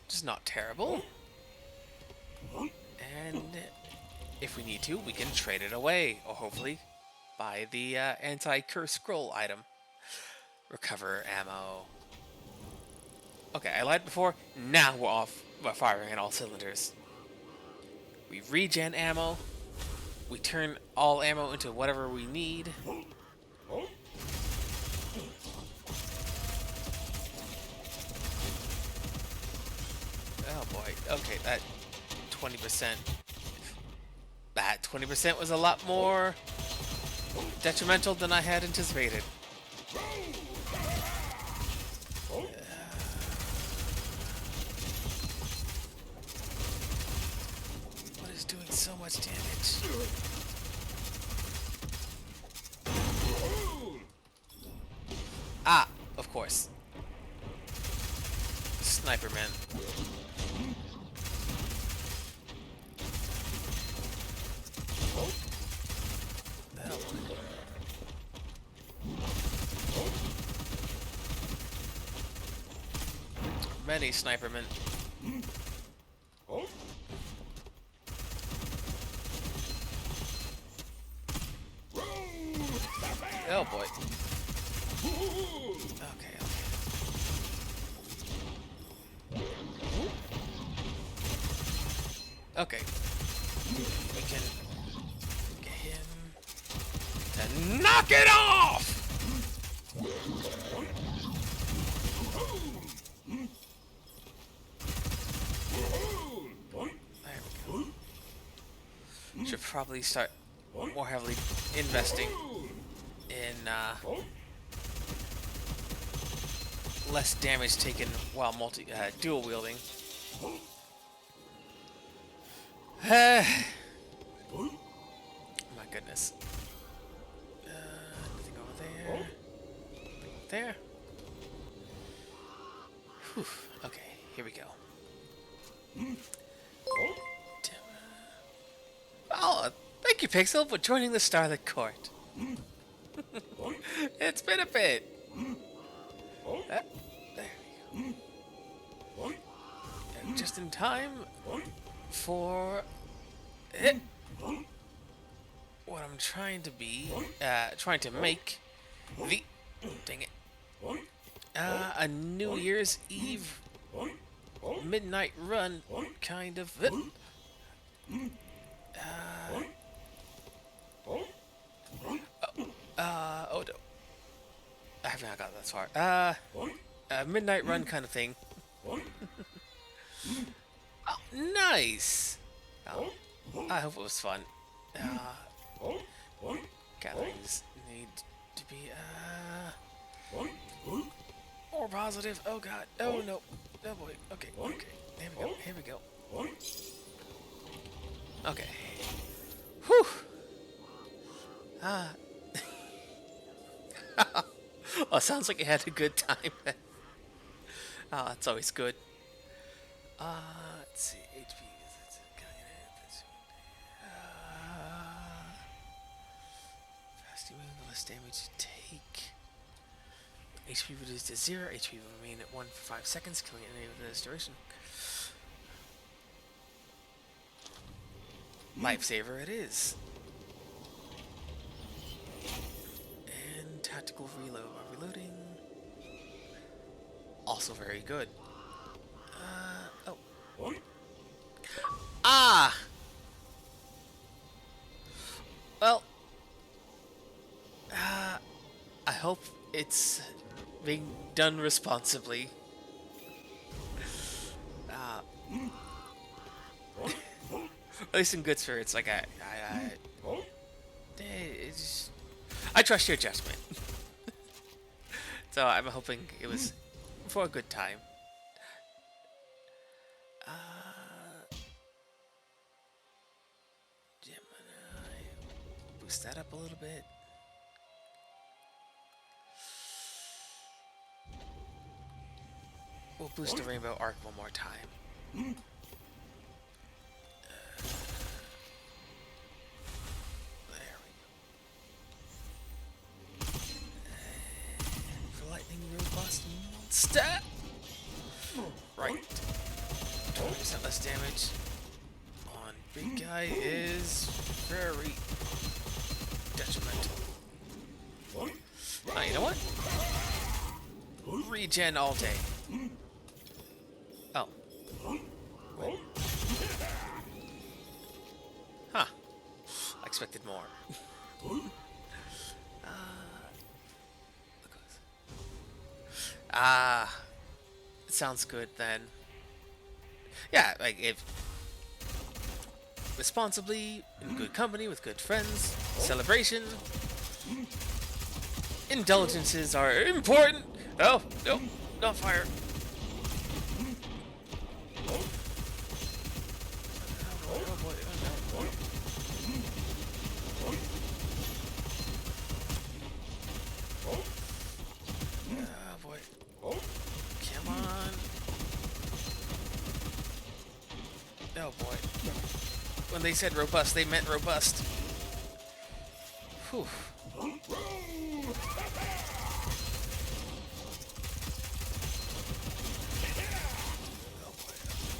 Speaker 1: Which is not terrible. And if we need to, we can trade it away. Or hopefully buy the anti-curse scroll item. Recover ammo. Okay, I lied before. Now we're off. We're firing on all cylinders. We regen ammo. We turn all ammo into whatever we need. Oh boy. Okay, that 20%. That 20% was a lot more detrimental than I had anticipated. What is doing so much damage? Ah, of course. Sniper man. Many snipermen. Oh boy. Okay. Okay. We can get him to knock it off! Should probably start more heavily investing in less damage taken while dual wielding. My goodness. Nothing over there. Nothing over there. Whew. Okay, here we go. Oh, thank you, Pixel, for joining the Starlit Court. It's been a bit. There we go. And just in time for it. What I'm trying to make the, dang it, a New Year's Eve midnight run, kind of. Oh no. I have not got that far. A midnight run kind of thing. Oh, nice! Oh, I hope it was fun. Gatherings need to be, more positive. Oh god. Oh no. Oh boy. Okay, okay. Here we go. Here we go. Okay. Whew. Well, sounds like you had a good time. Oh, that's always good. Let's see. HP. Fast you move, the less damage you take. HP reduced to 0. HP will remain at 1 for 5 seconds, killing any of this duration. Lifesaver it is. And tactical reload. Reloading. Also very good. Oh. Ah! Well. I hope it's being done responsibly. At least in good spirits. Like I trust your judgment. So I'm hoping it was for a good time. Uh, Gemini. Boost that up a little bit. We'll boost the Rainbow Arc one more time. There we go. For lightning robust monster. Right. 20% less damage on big guy is very detrimental. You know what? Regen all day. Oh. Wait. Huh. I expected more. It sounds good then. Yeah, like if responsibly, in good company, with good friends, celebration. Indulgences are important. Oh, no, not fire. Oh boy, oh no. Oh boy. Come on. Oh boy. When they said robust, they meant robust. Whew. Oh boy.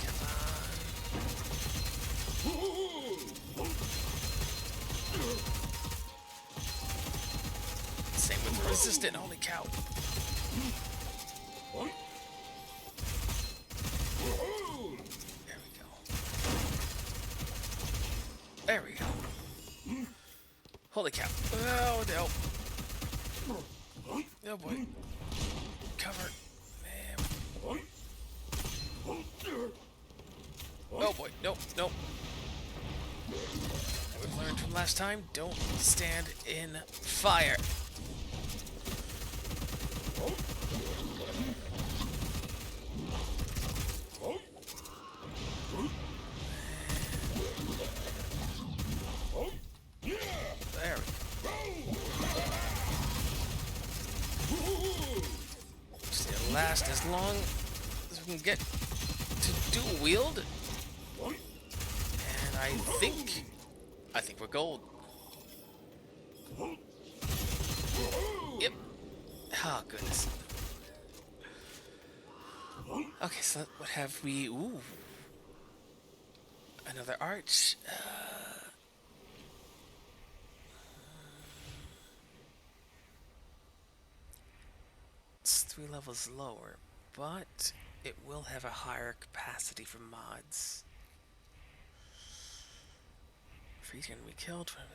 Speaker 1: Come on. Same with the resistant, holy cow. There we go. Holy cow. Oh no. Oh boy. Cover. Man. Oh boy. Nope. Nope. We've learned from last time, don't stand in fire. There we go. Just it'll last as long as we can get to dual wield. And I think we're gold. Yep. Oh goodness. Okay, so what have we? Ooh. Another arch. It's 3 levels lower, but it will have a higher capacity for mods. For each enemy killed, 1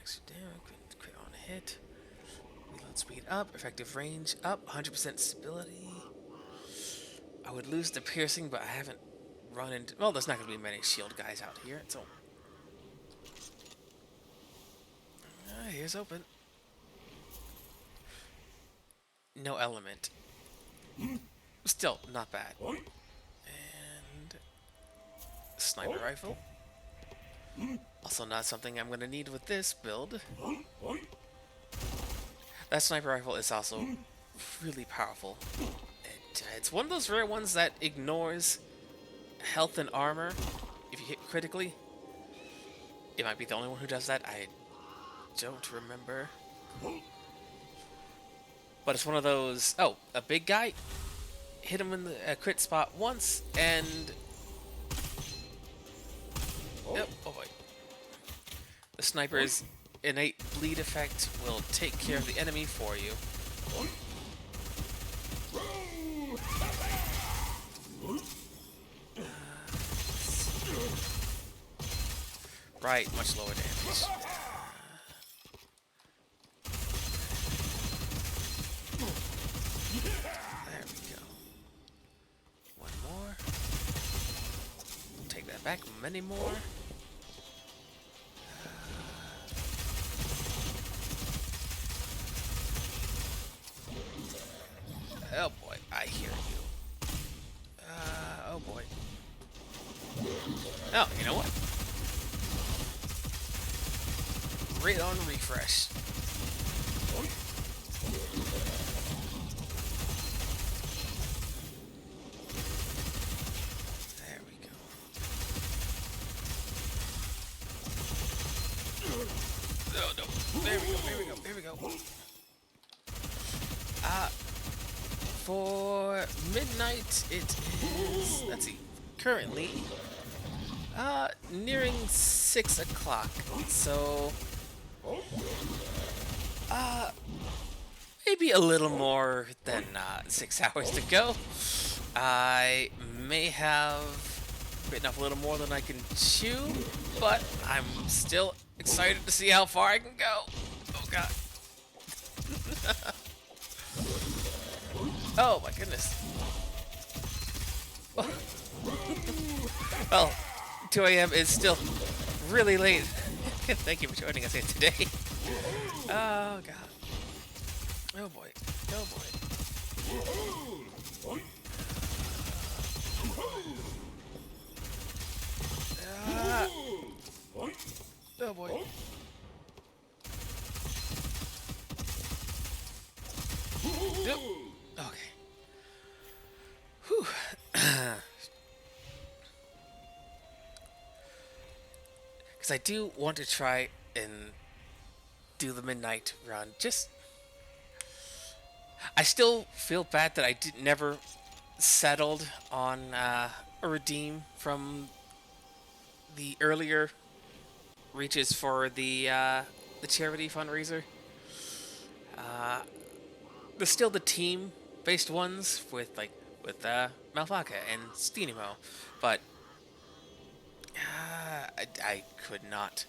Speaker 1: extra damage, crit on hit. Reload speed up, effective range up, 100% stability. I would lose the piercing, but I haven't run into... Well, there's not going to be many shield guys out here, so... here's open. No element. Still, not bad. And... sniper rifle. Also not something I'm going to need with this build. That sniper rifle is also really powerful. It's one of those rare ones that ignores health and armor if you hit critically. It might be the only one who does that. I don't remember. But it's one of those... Oh, a big guy. Hit him in the crit spot once, and... Yep, oh boy. The sniper's innate bleed effect will take care of the enemy for you. Right, much lower damage. There we go. One more. Take that back. Many more. I hear you. Oh boy. Oh, you know what? Right on refresh. There we go. Oh no. There we go, there we go, there we go. For midnight, it is, let's see, currently, nearing 6 o'clock, so, maybe a little more than, 6 hours to go. I may have bitten off a little more than I can chew, but I'm still excited to see how far I can go. Oh god. Oh my goodness. Well, 2 a.m. is still really late. Thank you for joining us here today. Oh god. Oh boy. Oh boy. Oh boy. Yep. Okay. Whew. Because I do want to try and do the midnight run. Just, I still feel bad that I never settled on a redeem from the earlier reaches for the charity fundraiser. There's still the team-based ones with Malfaka and Steenimo, but I could not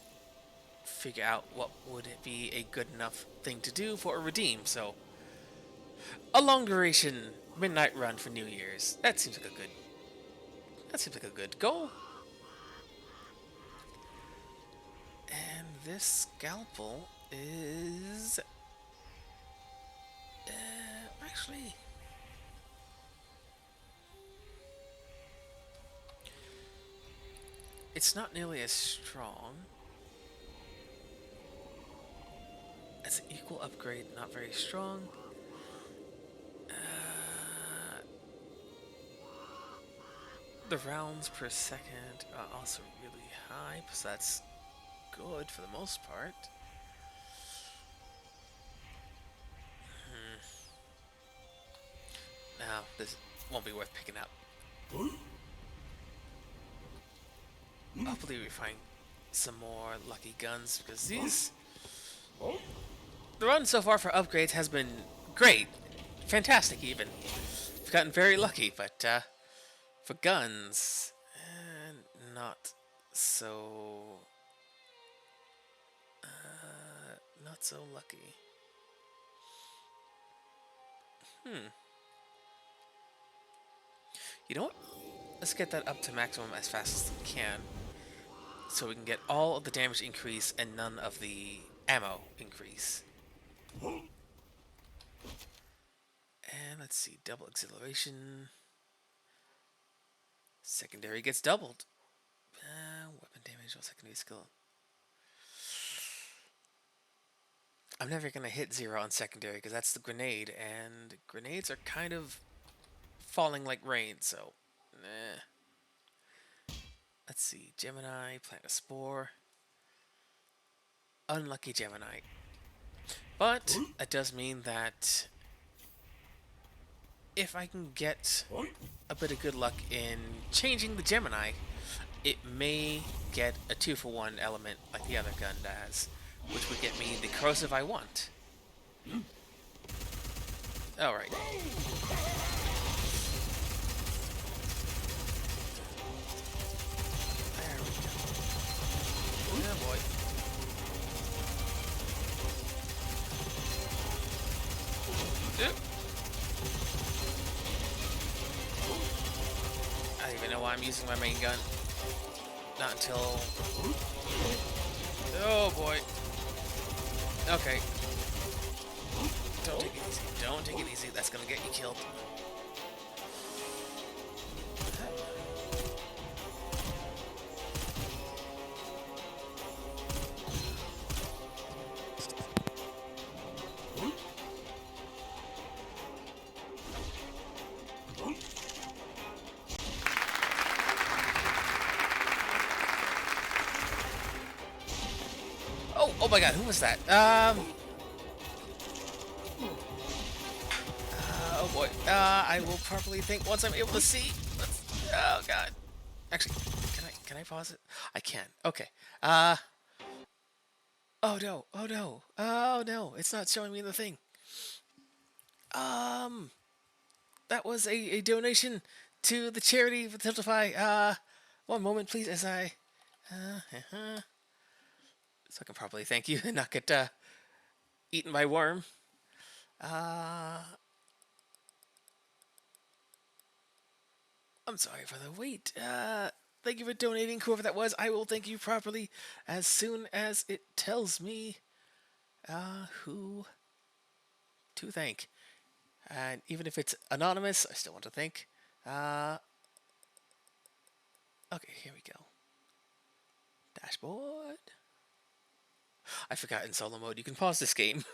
Speaker 1: figure out what would be a good enough thing to do for a redeem. So a long duration midnight run for New Year's. That seems like a good goal. And this scalpel is actually, it's not nearly as strong. It's an equal upgrade, not very strong. The rounds per second are also really high, so that's good for the most part. Now, this won't be worth picking up. Hopefully we find some more lucky guns, because the run so far for upgrades has been great. Fantastic, even. We've gotten very lucky, but for guns, not so... not so lucky. You know what? Let's get that up to maximum as fast as we can, so we can get all of the damage increase and none of the ammo increase. And let's see, double exhilaration. Secondary gets doubled. Weapon damage or secondary skill. I'm never gonna hit 0 on secondary because that's the grenade, and grenades are kind of falling like rain, so let's see, Gemini, plant a spore. Unlucky Gemini. But that does mean that if I can get a bit of good luck in changing the Gemini, it may get a 2-for-1 element like the other gun does, which would get me the corrosive I want. Alright. There we go. Oh boy. Oop. I don't even know why I'm using my main gun. Not until... Oh boy. Okay. Don't take it easy. Don't take it easy. That's gonna get you killed. Oh my God, who was that? Oh boy. I will probably think once I'm able to see. Oh God. Actually, can I pause it? I can. Okay. Oh no. Oh no. Oh no. It's not showing me the thing. Um. That was a donation to the charity for Tiltify. One moment, please, as I. So I can probably thank you and not get eaten by worm. Uh. I'm sorry for the wait. Thank you for donating, whoever that was. I will thank you properly as soon as it tells me who to thank. And even if it's anonymous, I still want to thank. Uh, okay, here we go. Dashboard. I forgot in solo mode you can pause this game.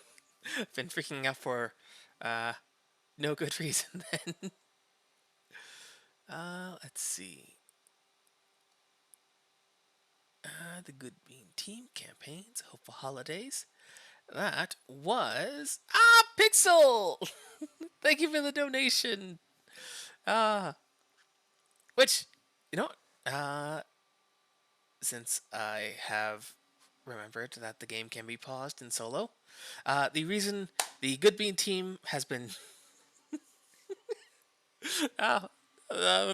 Speaker 1: I've been freaking out for uh, no good reason then. Let's see. The Good Bean Team campaigns, hopeful holidays. That was Pixel. Thank you for the donation. Uh, which you know, uh, since I have remembered that the game can be paused in solo, the reason the Good Bean Team has been uh,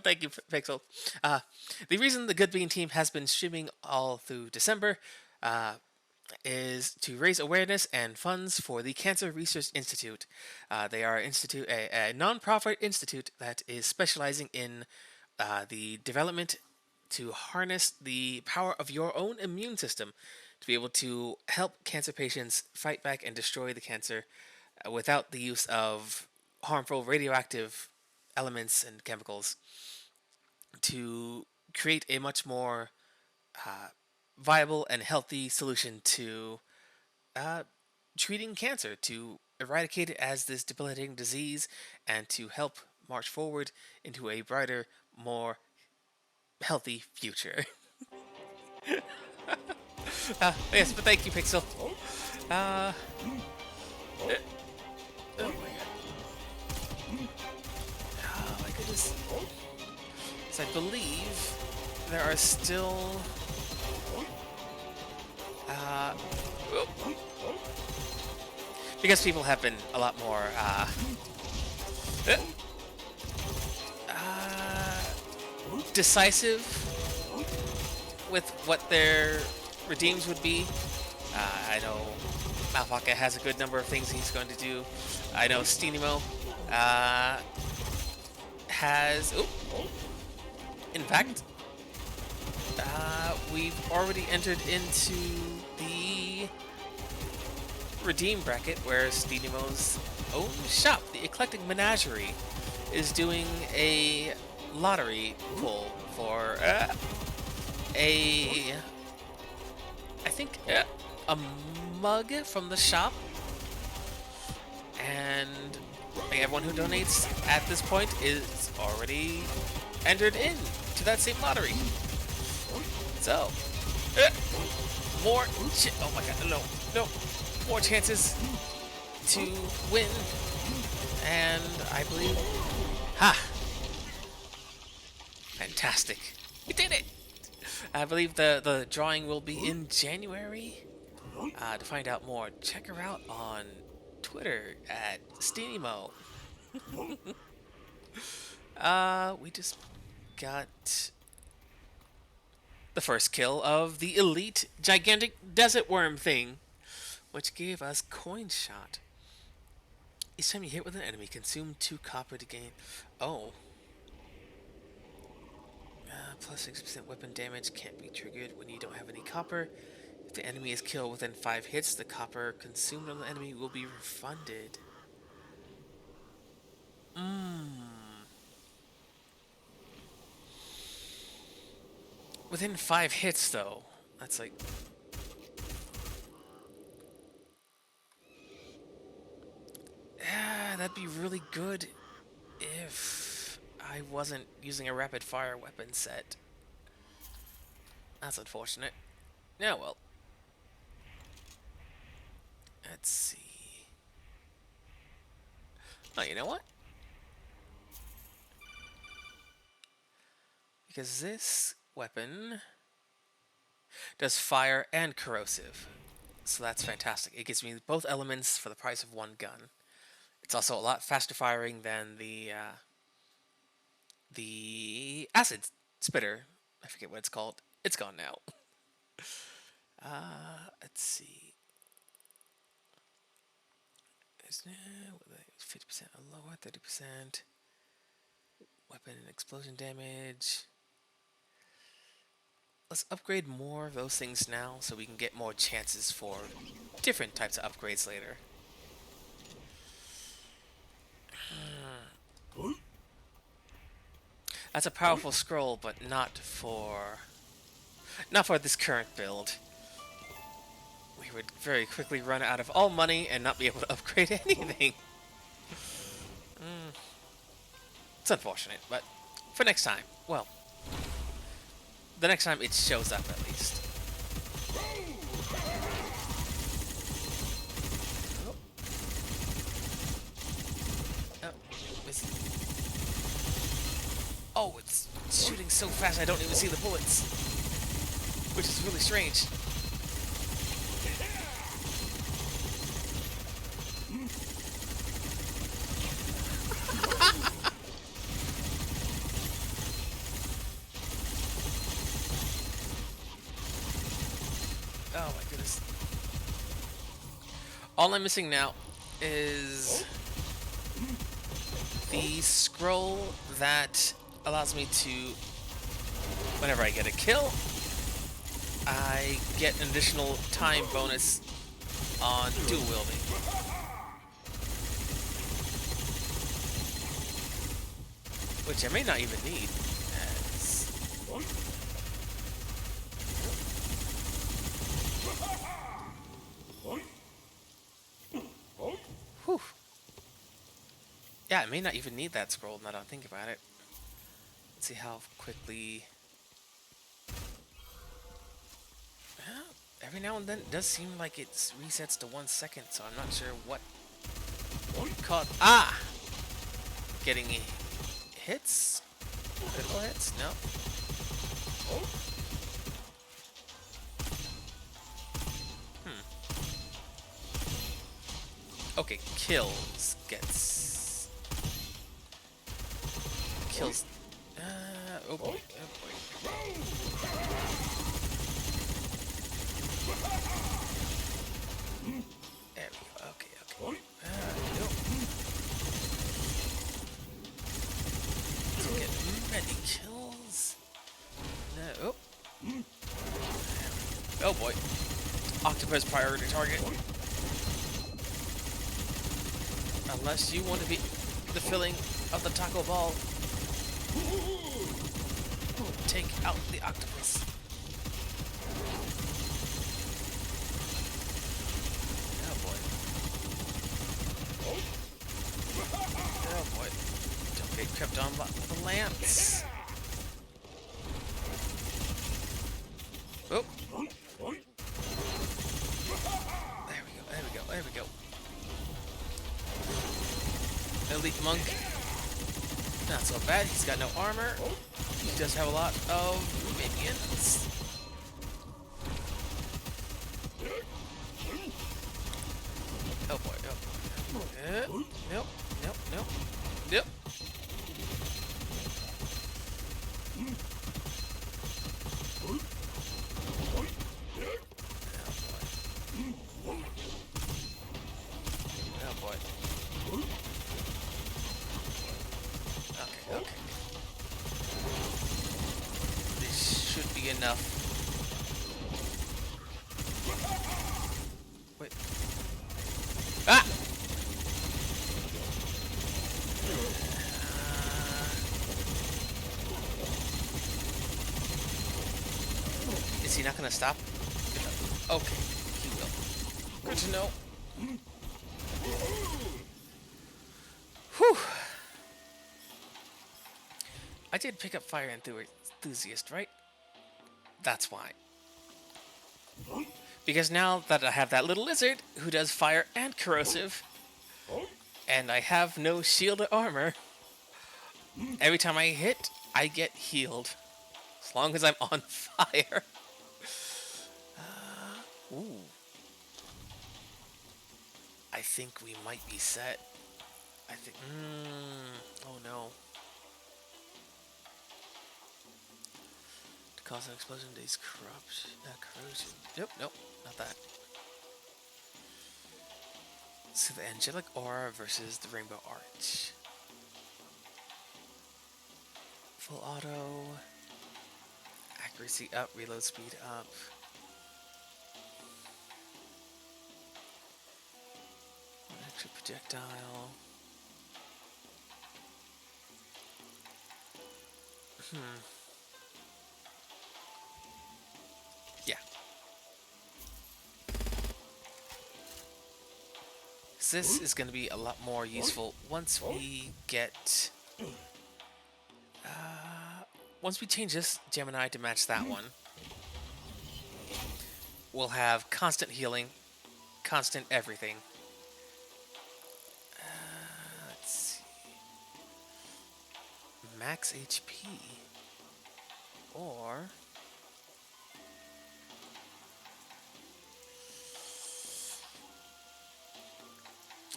Speaker 1: thank you, Pixel. Uh, the reason the Good Bean Team has been streaming all through December uh, is to raise awareness and funds for the Cancer Research Institute. They are a non-profit institute that is specializing in the development to harness the power of your own immune system to be able to help cancer patients fight back and destroy the cancer without the use of harmful radioactive elements and chemicals to create a much more viable and healthy solution to uh, treating cancer, to eradicate it as this debilitating disease, and to help march forward into a brighter, more healthy future. Yes, but thank you, Pixel. Uh, oh my god. Oh my goodness. So I believe there are still. Uh, because people have been a lot more uh, decisive with what their redeems would be. I know Malfaka has a good number of things he's going to do. I know Steenimo has. Oop, in fact, we've already entered into the redeem bracket where Steenimo's own shop, the Eclectic Menagerie, is doing a lottery pull for a, I think, a mug from the shop, and everyone who donates at this point is already entered in to that same lottery. So, more, oh my god, no, more chances to win, and I believe, fantastic, we did it. I believe the drawing will be in January. To find out more, check her out on Twitter at Steenimo. We just got the first kill of the elite gigantic desert worm thing, which gave us coin shot. Each time you hit with an enemy, consume 2 copper to gain. Oh. Plus 6% weapon damage can't be triggered when you don't have any copper. If the enemy is killed within 5 hits, the copper consumed on the enemy will be refunded. Within 5 hits, though. That's like. Yeah, that'd be really good if I wasn't using a rapid fire weapon set. That's unfortunate. Yeah, well. Let's see. Oh, you know what? Because this weapon does fire and corrosive. So that's fantastic. It gives me both elements for the price of one gun. It's also a lot faster firing than the acid spitter. I forget what it's called. It's gone now. Let's see. 50% or lower, 30%. Weapon and explosion damage. Let's upgrade more of those things now so we can get more chances for different types of upgrades later. That's a powerful scroll, but not for this current build. We would very quickly run out of all money and not be able to upgrade anything. It's unfortunate, but for next time, well, the next time it shows up at least. Oh, it's shooting so fast I don't even see the bullets, which is really strange. Oh my goodness. All I'm missing now is the scroll that allows me to, whenever I get a kill, I get an additional time bonus on dual wielding. Which I may not even need. Whew. Yeah, I may not even need that scroll now that I think about it. Let's see how quickly... Well, every now and then it does seem like it resets to 1 second, so I'm not sure what caught... Ah! Getting hits? Critical hits? No. Okay, kills gets... Kills... oh boy, oh boy. There we go, okay, okay. Nope. Don't get many kills. No, oh. Oh boy. Octopus priority target. Unless you want to be the filling of the taco ball. Take out the octopus. Oh boy. Oh boy. Don't get crept on by the lance. Oh. There we go, there we go, there we go. Elite monk. Not so bad. He's got no armor. He does have a lot of minions. Oh boy. Oh boy. Nope. Nope. Nope. Nope. Oh boy. Okay, okay. This should be enough. Wait. Ah! Is he not gonna stop? Okay, he will. Good to know. Whew. I did pick up Fire Enthusiast, right? That's why. Because now that I have that little lizard who does fire and corrosive, and I have no shield or armor, every time I hit, I get healed. As long as I'm on fire. Ooh. I think we might be set. I think... oh no. To cause an explosion, days corrosion. Nope, nope, not that. So the angelic aura versus the rainbow arch. Full auto. Accuracy up, reload speed up. One extra projectile. Yeah. This is going to be a lot more useful once we get... once we change this Gemini to match that one. We'll have constant healing, constant everything. Let's see. Max HP. Or...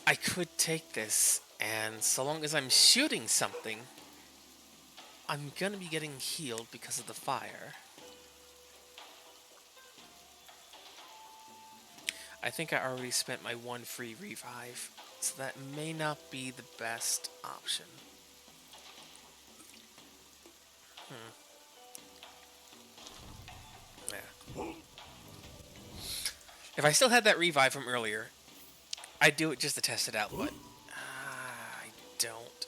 Speaker 1: I could take this, and so long as I'm shooting something, I'm gonna be getting healed because of the fire. I think I already spent my one free revive, so that may not be the best option. Yeah. If I still had that revive from earlier, I'd do it just to test it out, but I don't.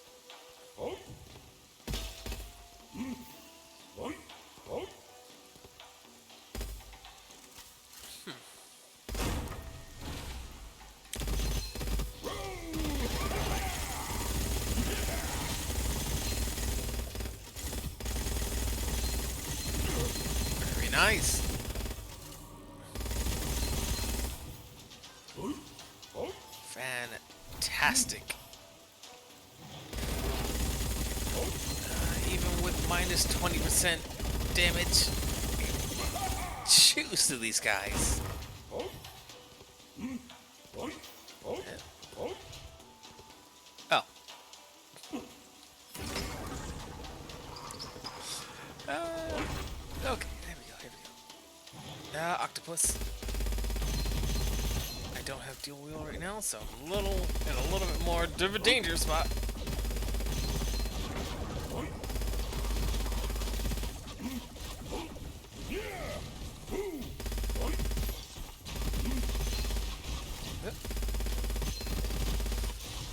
Speaker 1: Very nice. Fantastic. Even with minus 20% damage, choose to these guys. Oh. Okay, here we go. Octopus. I don't have dual wheel right now, so I'm in a little bit more of a danger spot.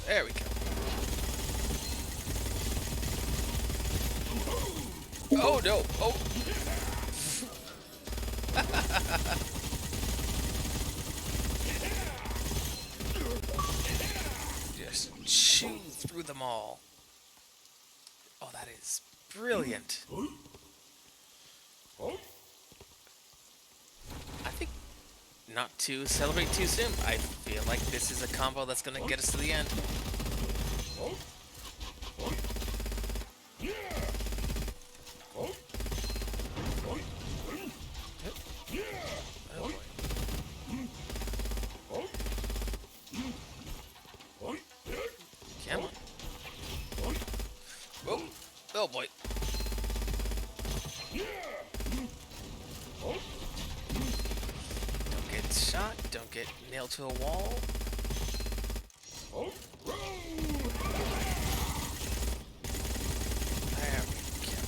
Speaker 1: There we go. Oh no! Oh! Just chew through them all. Oh, that is brilliant. I think not to celebrate too soon. I feel like this is a combo that's gonna get us to the end. Come on. Oh, oh boy. Don't get shot, don't get nailed to a wall. There we go.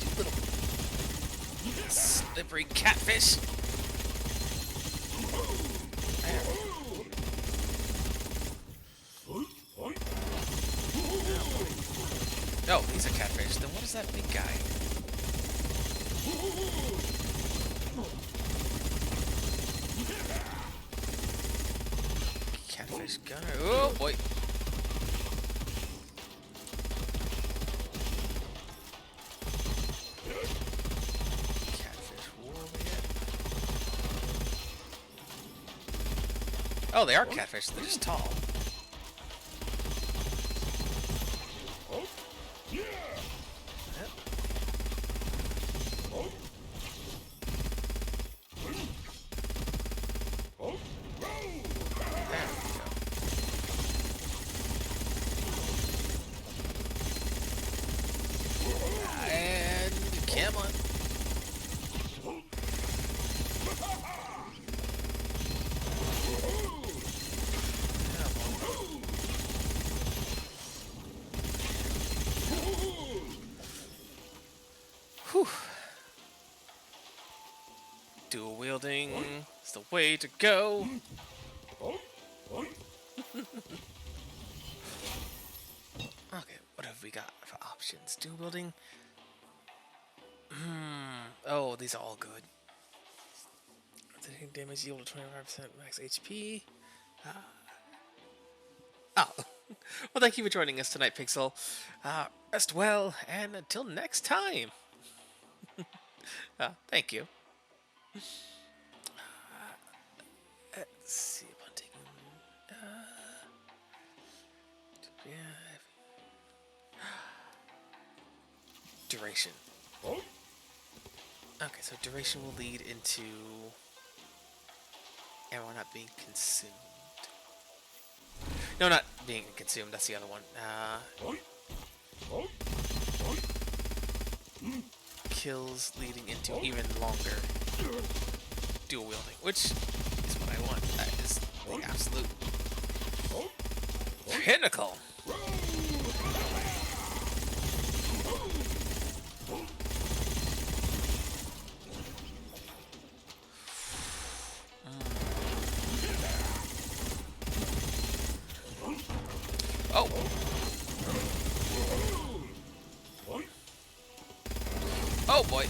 Speaker 1: You little slippery catfish. Oh, he's a catfish. Then what is that big guy? Catfish gunner. Oh boy. Catfish Oh, they are catfish. They're just tall. Yep. There we go. And come on. Whew. Dual wielding is the way to go. Okay, what have we got for options? Dual wielding. Oh, these are all good. Taking damage equal to 25% max HP. Oh, well, thank you for joining us tonight, Pixel. Rest well, and until next time. Thank you. Let's see if I'm taking. Yeah. Duration. Okay, so duration will lead into ammo not being consumed. No, not being consumed. That's the other one. Kills leading into even longer dual wielding, which is what I want. That is the absolute pinnacle. Oh. Oh boy.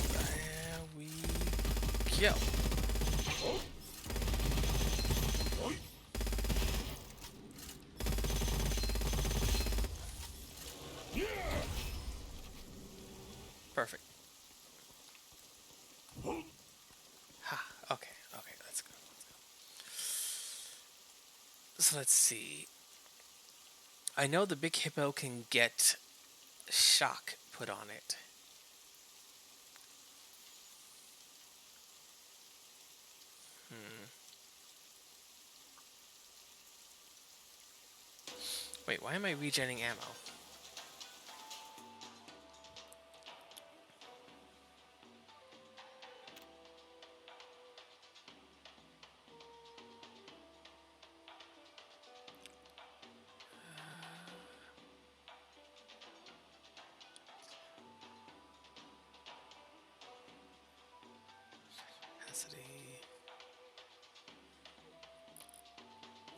Speaker 1: There we go. Perfect. Ha. Okay. Okay. Let's go. So let's see. I know the big hippo can get shock put on it. Wait, why am I regenning ammo? Capacity.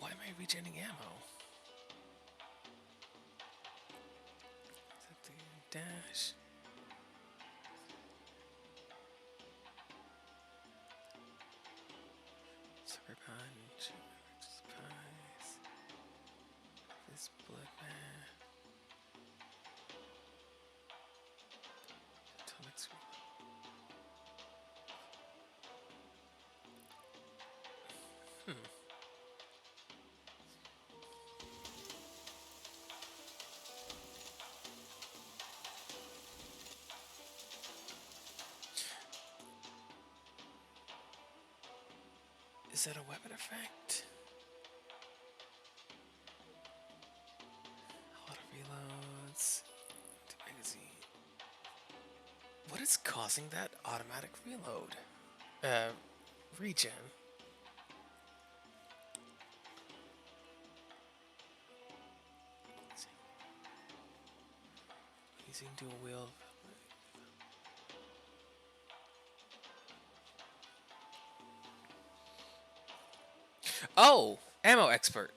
Speaker 1: Why am I regenning ammo? Dash. Sucker punch. Surprise. This blood man. Atomic sweep. Is that a weapon effect? Auto reloads. The magazine. What is causing that automatic reload? Regen. Using dual wield. Oh! Ammo expert.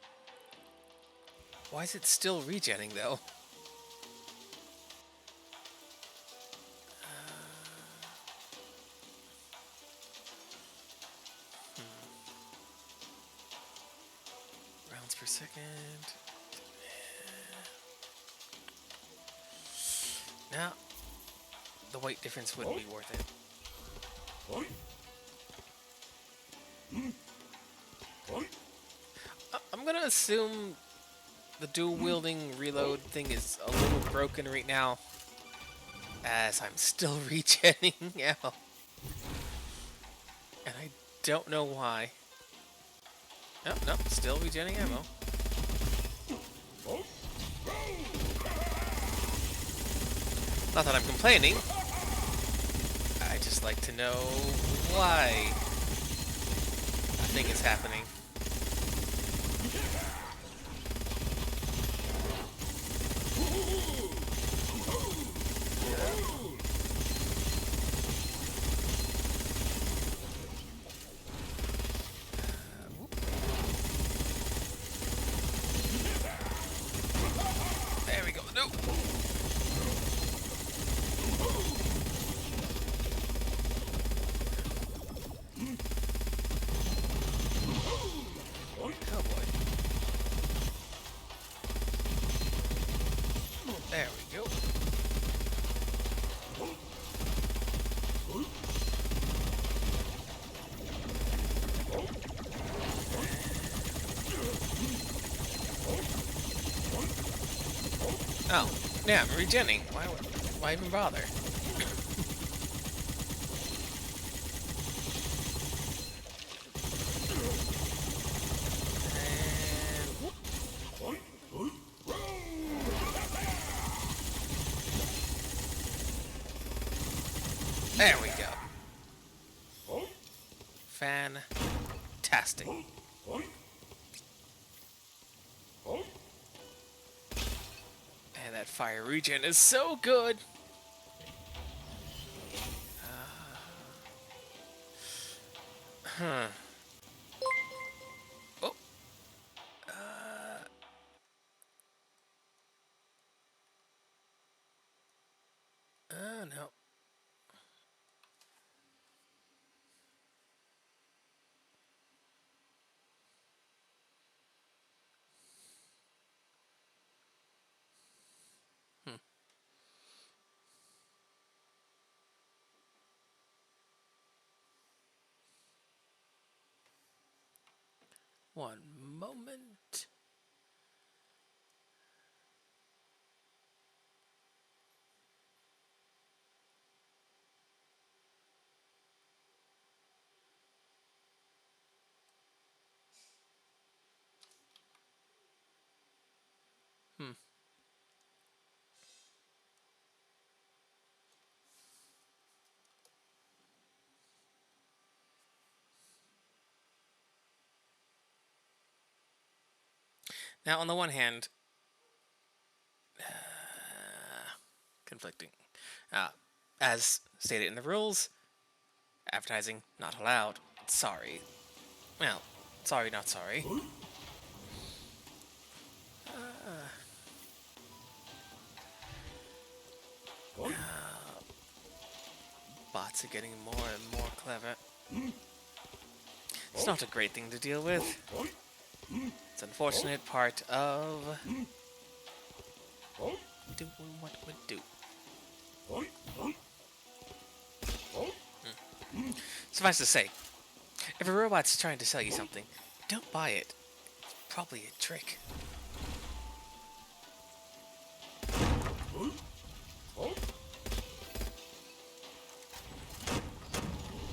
Speaker 1: Why is it still regenning though? Rounds for a second. Now, the weight difference wouldn't be worth it. I'm gonna assume the dual wielding reload thing is a little broken right now, as I'm still regenning ammo. And I don't know why. Nope, nope, still regenning ammo. Not that I'm complaining. I just like to know why a thing is happening. There we go. No. Oh boy. There we go. Oh, yeah, I'm regenning. Why even bother? There we go. Fantastic. And that fire regen is so good. Huh. Oh. Oh no. Hmm. One moment. Hmm. Now, on the one hand, conflicting. As stated in the rules, advertising not allowed. Sorry. Well, sorry, not sorry. Bots are getting more and more clever. It's not a great thing to deal with. It's an unfortunate part of doing what we do. Suffice to say, if a robot's trying to sell you something, don't buy it. It's probably a trick.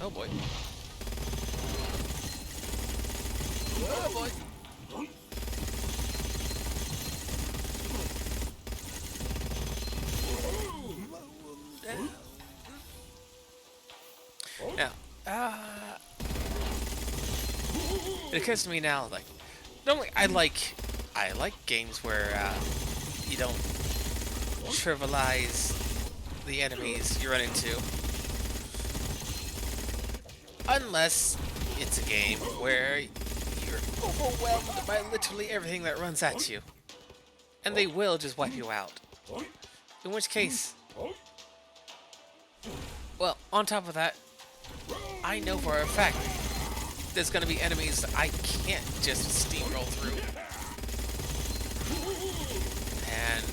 Speaker 1: Oh boy. Oh boy. Now, it occurs to me now, like, normally I like games where you don't trivialize the enemies you run into, unless it's a game where you're overwhelmed by literally everything that runs at you, and they will just wipe you out. In which case, well, on top of that, I know for a fact there's going to be enemies that I can't just steamroll through. And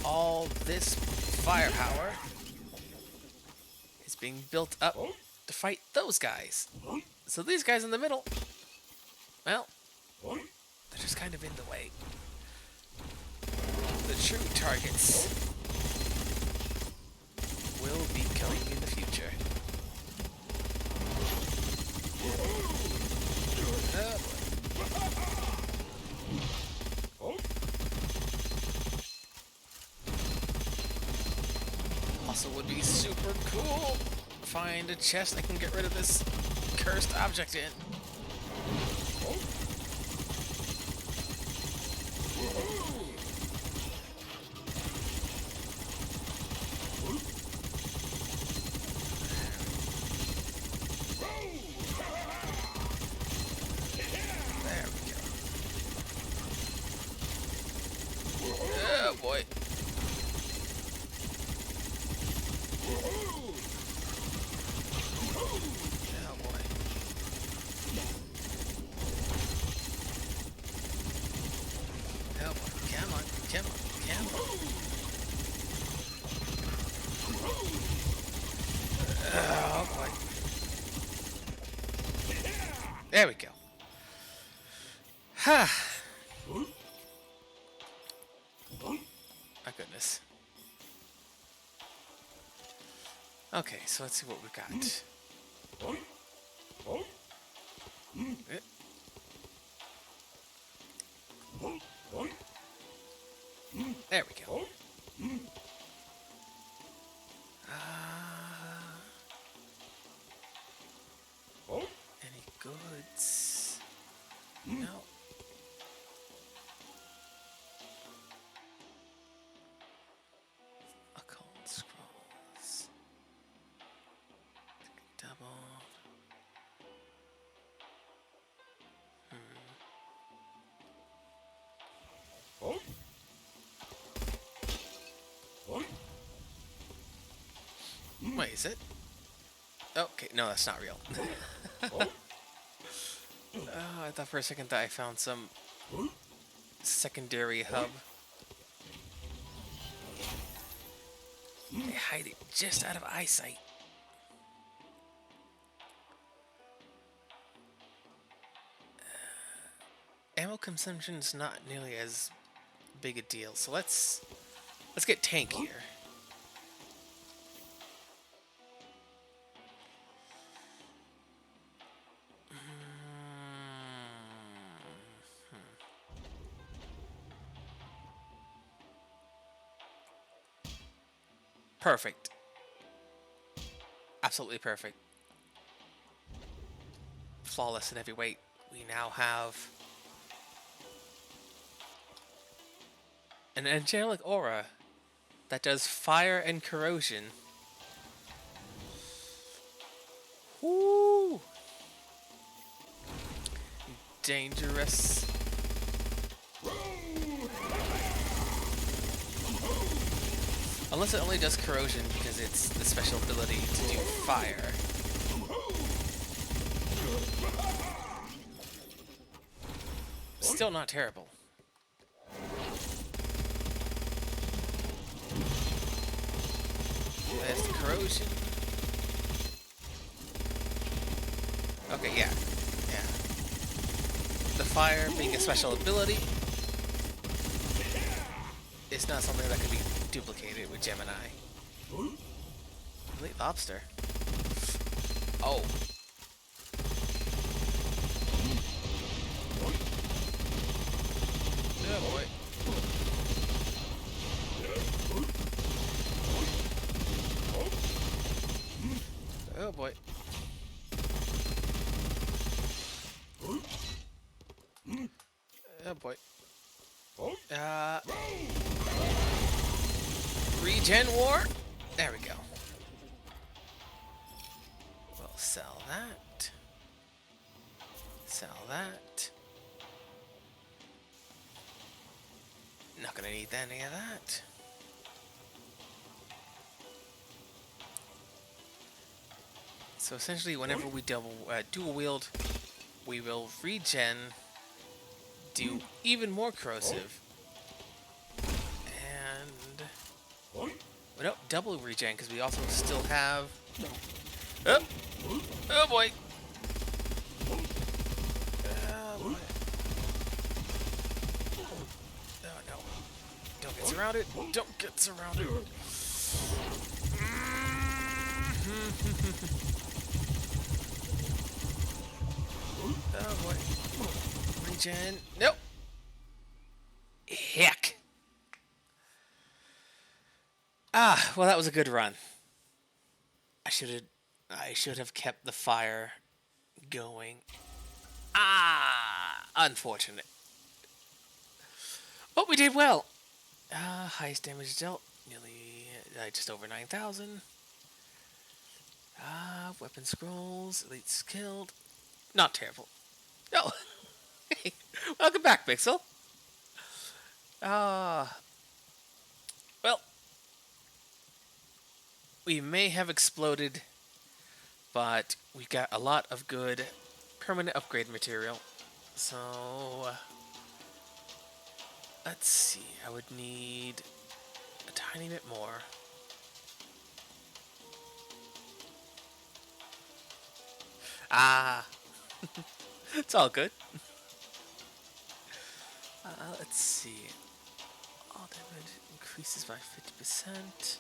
Speaker 1: all this firepower is being built up to fight those guys. So these guys in the middle, well, they're just kind of in the way. The true targets will be coming in the future. Also would be super cool. Find a chest I can get rid of this cursed object in. There we go. Oh boy. Oh boy. Oh boy. Come on. Come on. Come on. Oh boy. There we go. Ha! My goodness. Okay, so let's see what we got. There we go. Any goods? No. Occult scrolls. Double. Wait, is it? Okay, no, that's not real. I thought for a second that I found some secondary hub. They hide it just out of eyesight. Ammo consumption is not nearly as big a deal, so let's get tankier. Perfect. Absolutely perfect. Flawless in every way. We now have an angelic aura that does fire and corrosion. Woo! Dangerous. Unless it only does corrosion because it's the special ability to do fire. Still not terrible. There's the corrosion. Okay, yeah. Yeah. The fire being a special ability is not something that can be duplicated with Gemini. Elite lobster. Oh. Oh boy. Oh boy. Oh boy. Regen war? There we go. We'll sell that. Sell that. Not gonna need any of that. So essentially, whenever we dual wield, we will regen, do even more corrosive, No, double regen because we also still have. Oh, oh boy. Oh boy. Oh no. Don't get surrounded. Don't get surrounded. Oh boy. Regen. Nope. Heck. Ah, well that was a good run. I should have kept the fire going. Ah, unfortunate. But we did well. Highest damage dealt, nearly just over 9,000. Weapon scrolls, elite skilled. Not terrible. No. Hey, welcome back, Pixel. Well, we may have exploded, but we got a lot of good permanent upgrade material. So, let's see. I would need a tiny bit more. Ah, it's all good. Let's see. All damage increases by 50%.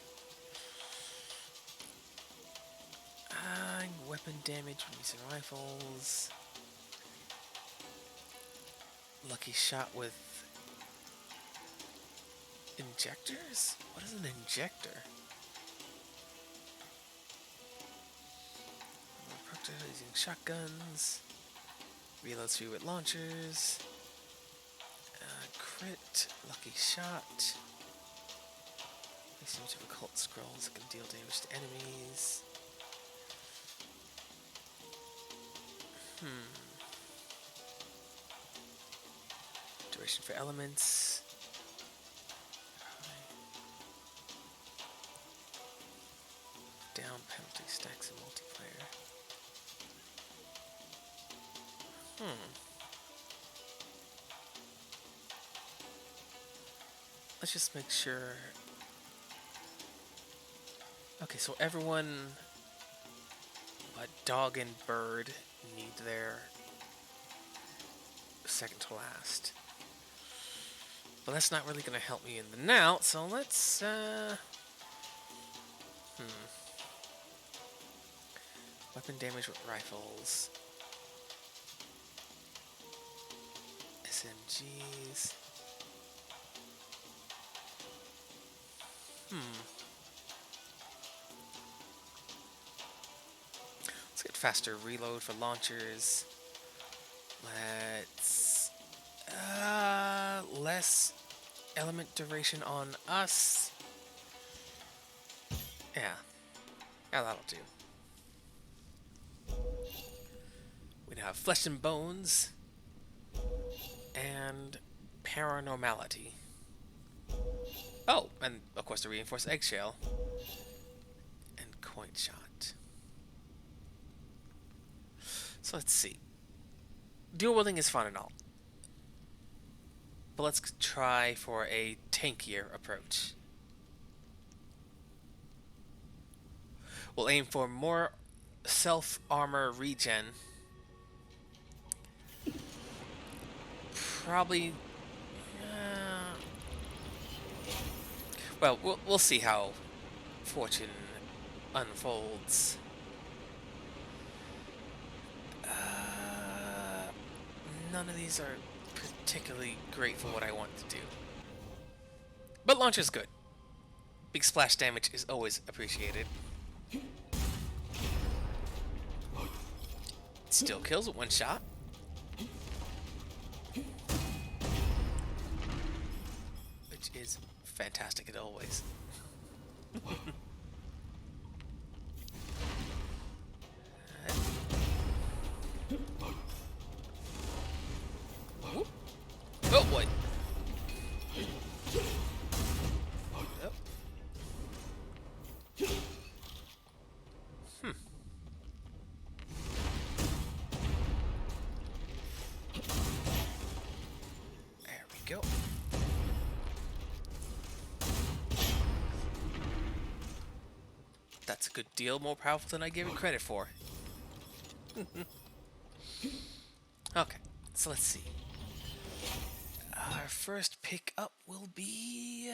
Speaker 1: Weapon damage from using rifles. Lucky shot with injectors? What is an injector? Using shotguns. Reload speed with launchers. Crit. Lucky shot. Seems to have occult scrolls that can deal damage to enemies. Duration for elements. Down penalty stacks in multiplayer. Let's just make sure. Okay, so everyone but dog and bird need their second to last. But that's not really going to help me in the now, so let's weapon damage with rifles. SMGs. Let's get faster reload for launchers. Let's less element duration on us. Yeah, that'll do. We now have flesh and bones and paranormality. Oh, and of course the reinforced eggshell and coin shot. So let's see. Dual wielding is fun and all, but let's try for a tankier approach. We'll aim for more self-armor regen. Probably. Well, we'll see how fortune unfolds. None of these are particularly great for what I want to do. But launcher's good. Big splash damage is always appreciated. Still kills with one shot. Which is fantastic as always. Oh boy. Yep. There we go. good deal more powerful than I gave it credit for. Okay, so let's see. Our first pick up will be...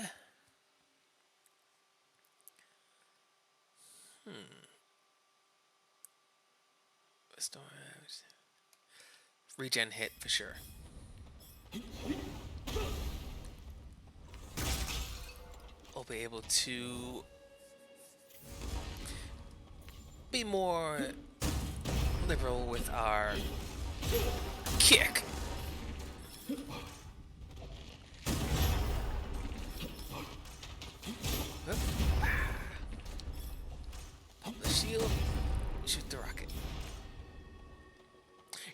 Speaker 1: Regen hit for sure. We'll be able to be more liberal with our kick. Pop the shield, shoot the rocket.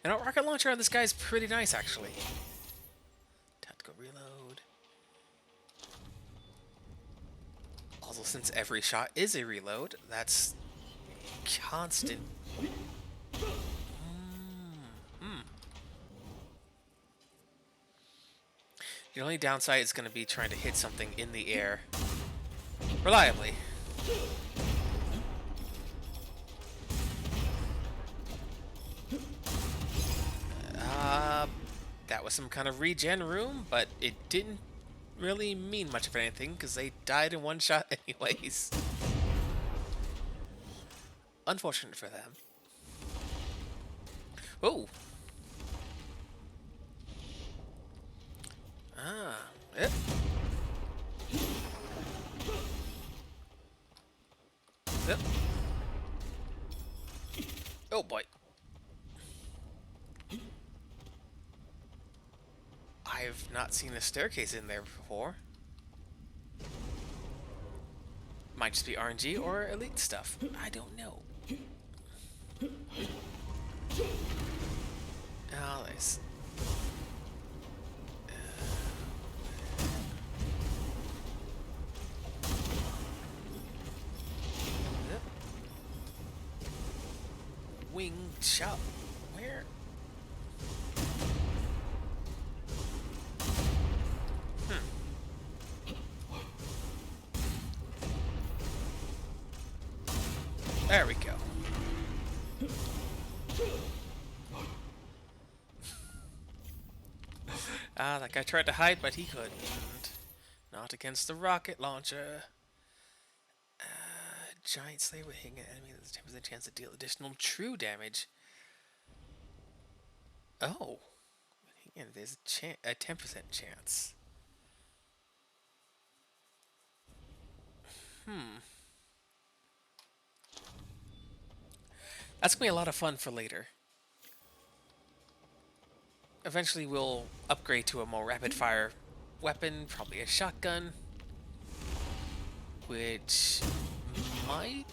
Speaker 1: And our rocket launcher on this guy is pretty nice, actually. Tactical reload. Also, since every shot is a reload, that's constant. The only downside is going to be trying to hit something in the air reliably. That was some kind of regen room, but it didn't really mean much of anything because they died in one shot anyways. Unfortunate for them. Oh. Yep. Yep. Oh boy. I've not seen a staircase in there before. Might just be RNG or elite stuff. I don't know. Oh, nice. Yep. Wing shot. Where? There we go. That guy tried to hide, but he couldn't. Not against the rocket launcher. Giant Slayer with hitting an enemy has a 10% chance to deal additional true damage. Oh. And there's a 10% chance. That's going to be a lot of fun for later. Eventually we'll upgrade to a more rapid-fire weapon, probably a shotgun. Which might...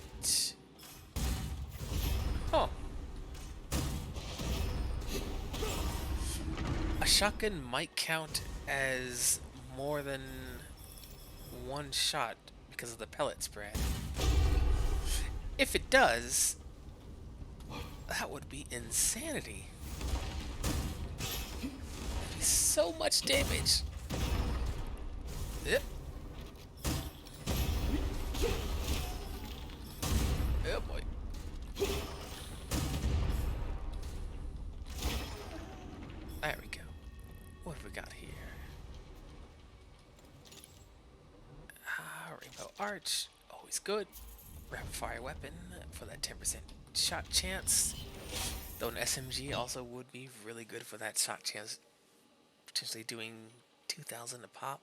Speaker 1: Oh. A shotgun might count as more than one shot because of the pellet spread. If it does, that would be insanity. That'd be so much damage. Yep. Oh boy. There we go. What have we got here? Rainbow Arch. Always good. Rapid fire weapon for that 10% shot chance. Though an SMG also would be really good for that shot chance. Potentially doing 2,000 a pop.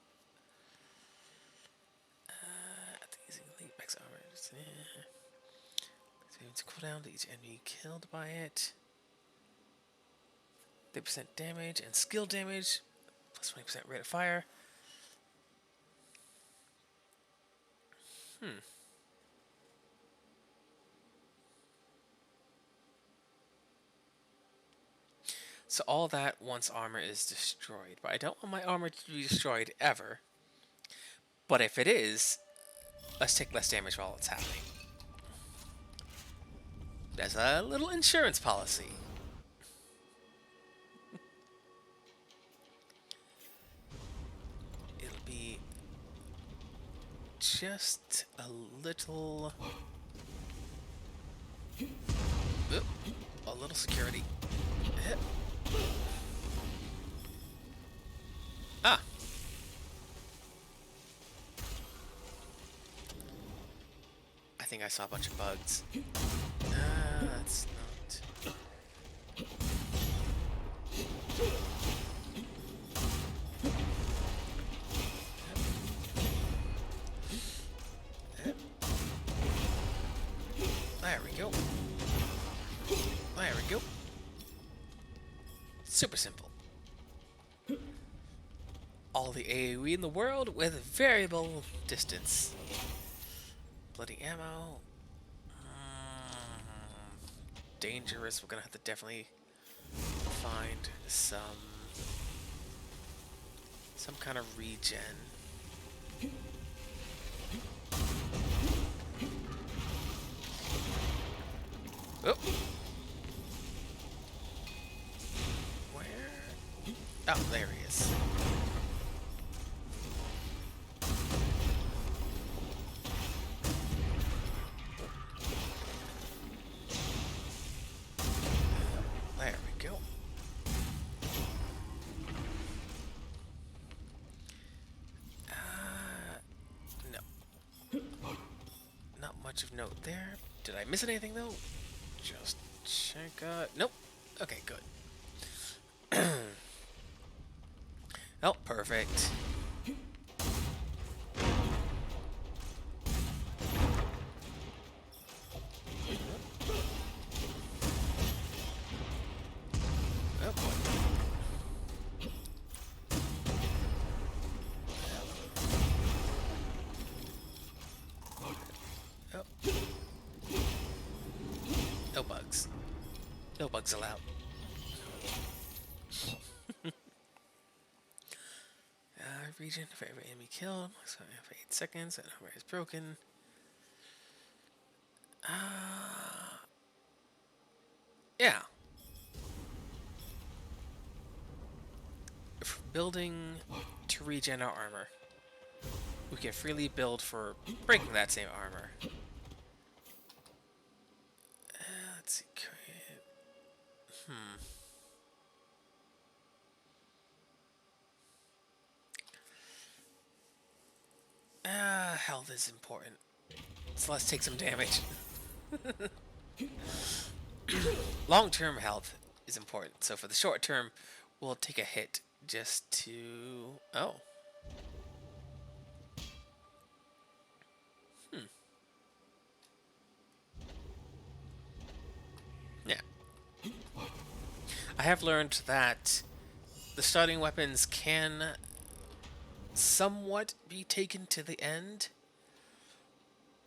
Speaker 1: Using elite max armor. To cooldown to each enemy killed by it. 30% damage and skill damage. Plus 20% rate of fire. So all that once armor is destroyed. But I don't want my armor to be destroyed ever. But if it is, let's take less damage while it's happening. That's a little insurance policy. It'll be just a little Oop. A little security. Ah. I think I saw a bunch of bugs. That's not... There we go. There we go. Super simple. All the AoE in the world with variable distance. Bloody ammo. Dangerous. We're gonna have to definitely find some kind of regen. Oh. Where? Oh, there he is. There we go. No. Not much of note there. Did I miss anything though? Just check nope. Okay, good. Oh, perfect. Oh boy. Oh. No bugs. No bugs allowed. Region for every enemy killed. So for 8 seconds. And where is broken. Yeah. For building to regen our armor, we can freely build for breaking that same armor. Let's see. Health is important. So let's take some damage. Long-term health is important. So for the short term, we'll take a hit just to... Oh. Yeah. I have learned that the starting weapons can somewhat be taken to the end,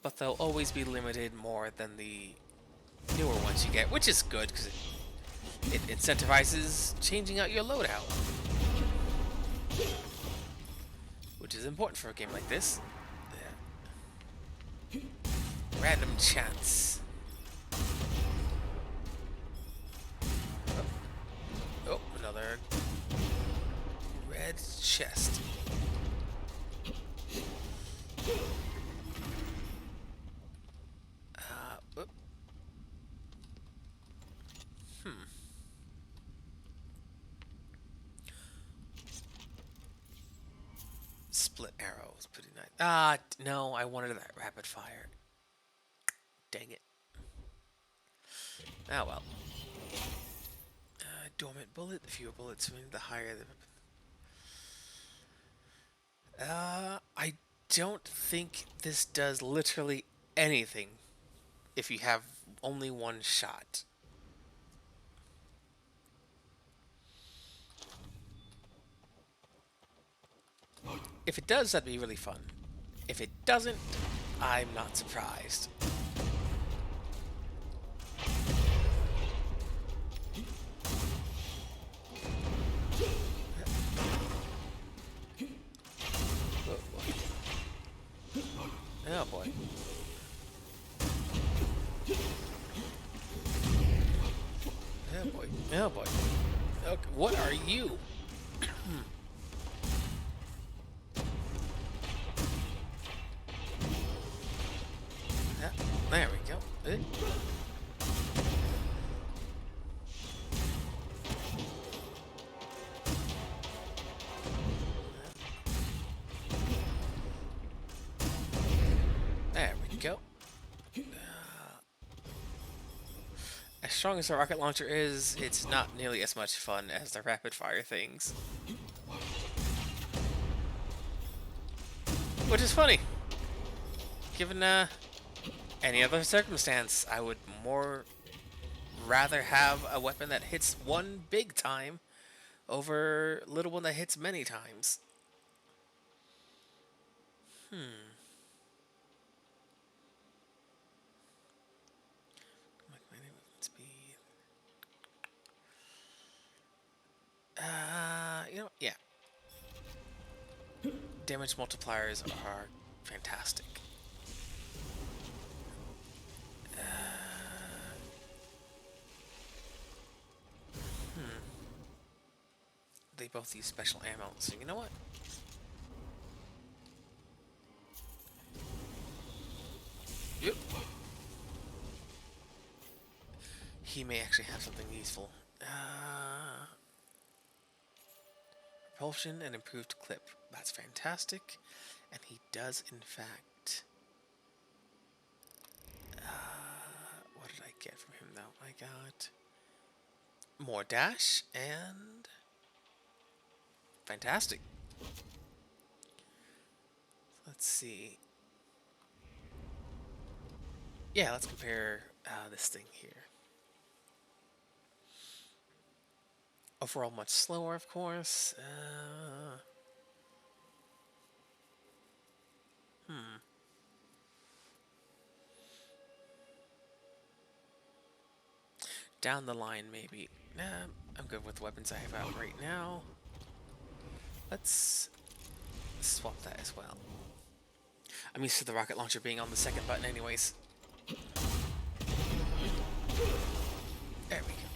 Speaker 1: but they'll always be limited more than the newer ones you get, which is good because it incentivizes changing out your loadout, which is important for a game like this. Yeah. Random chance. Oh, another red chest. Split arrow was pretty nice. No, I wanted that rapid fire. Dang it. Ah, well. Dormant bullet. The fewer bullets, the higher the... I don't think this does literally anything if you have only one shot. If it does, that'd be really fun. If it doesn't, I'm not surprised. Oh boy. Oh boy. Oh boy. Okay, what are you? There we go. strong as the rocket launcher is, it's not nearly as much fun as the rapid fire things. Which is funny. Given any other circumstance, I would more rather have a weapon that hits one big time over a little one that hits many times. Speed. Yeah. Damage multipliers are fantastic. They both use special ammo, so you know what? Yep. He may actually have something useful. Propulsion and improved clip. That's fantastic. And he does, in fact... what did I get from him, though? I got... more dash and... fantastic. Let's see. Yeah, let's compare this thing here. Overall, much slower, of course. Down the line, maybe. Nah, I'm good with the weapons I have out right now. Let's swap that as well. I'm used to the rocket launcher being on the second button anyways. There we go.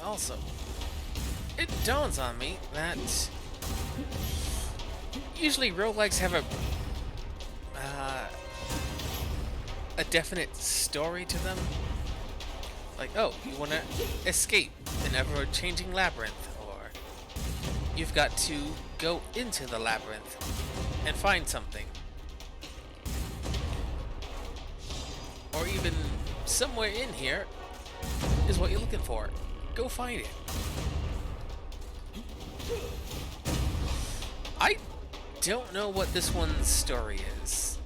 Speaker 1: Also, it dawns on me that usually roguelikes have a definite story to them. Like, oh, you want to escape an ever-changing labyrinth, or you've got to go into the labyrinth and find something. Or even somewhere in here is what you're looking for. Go find it. I don't know what this one's story is.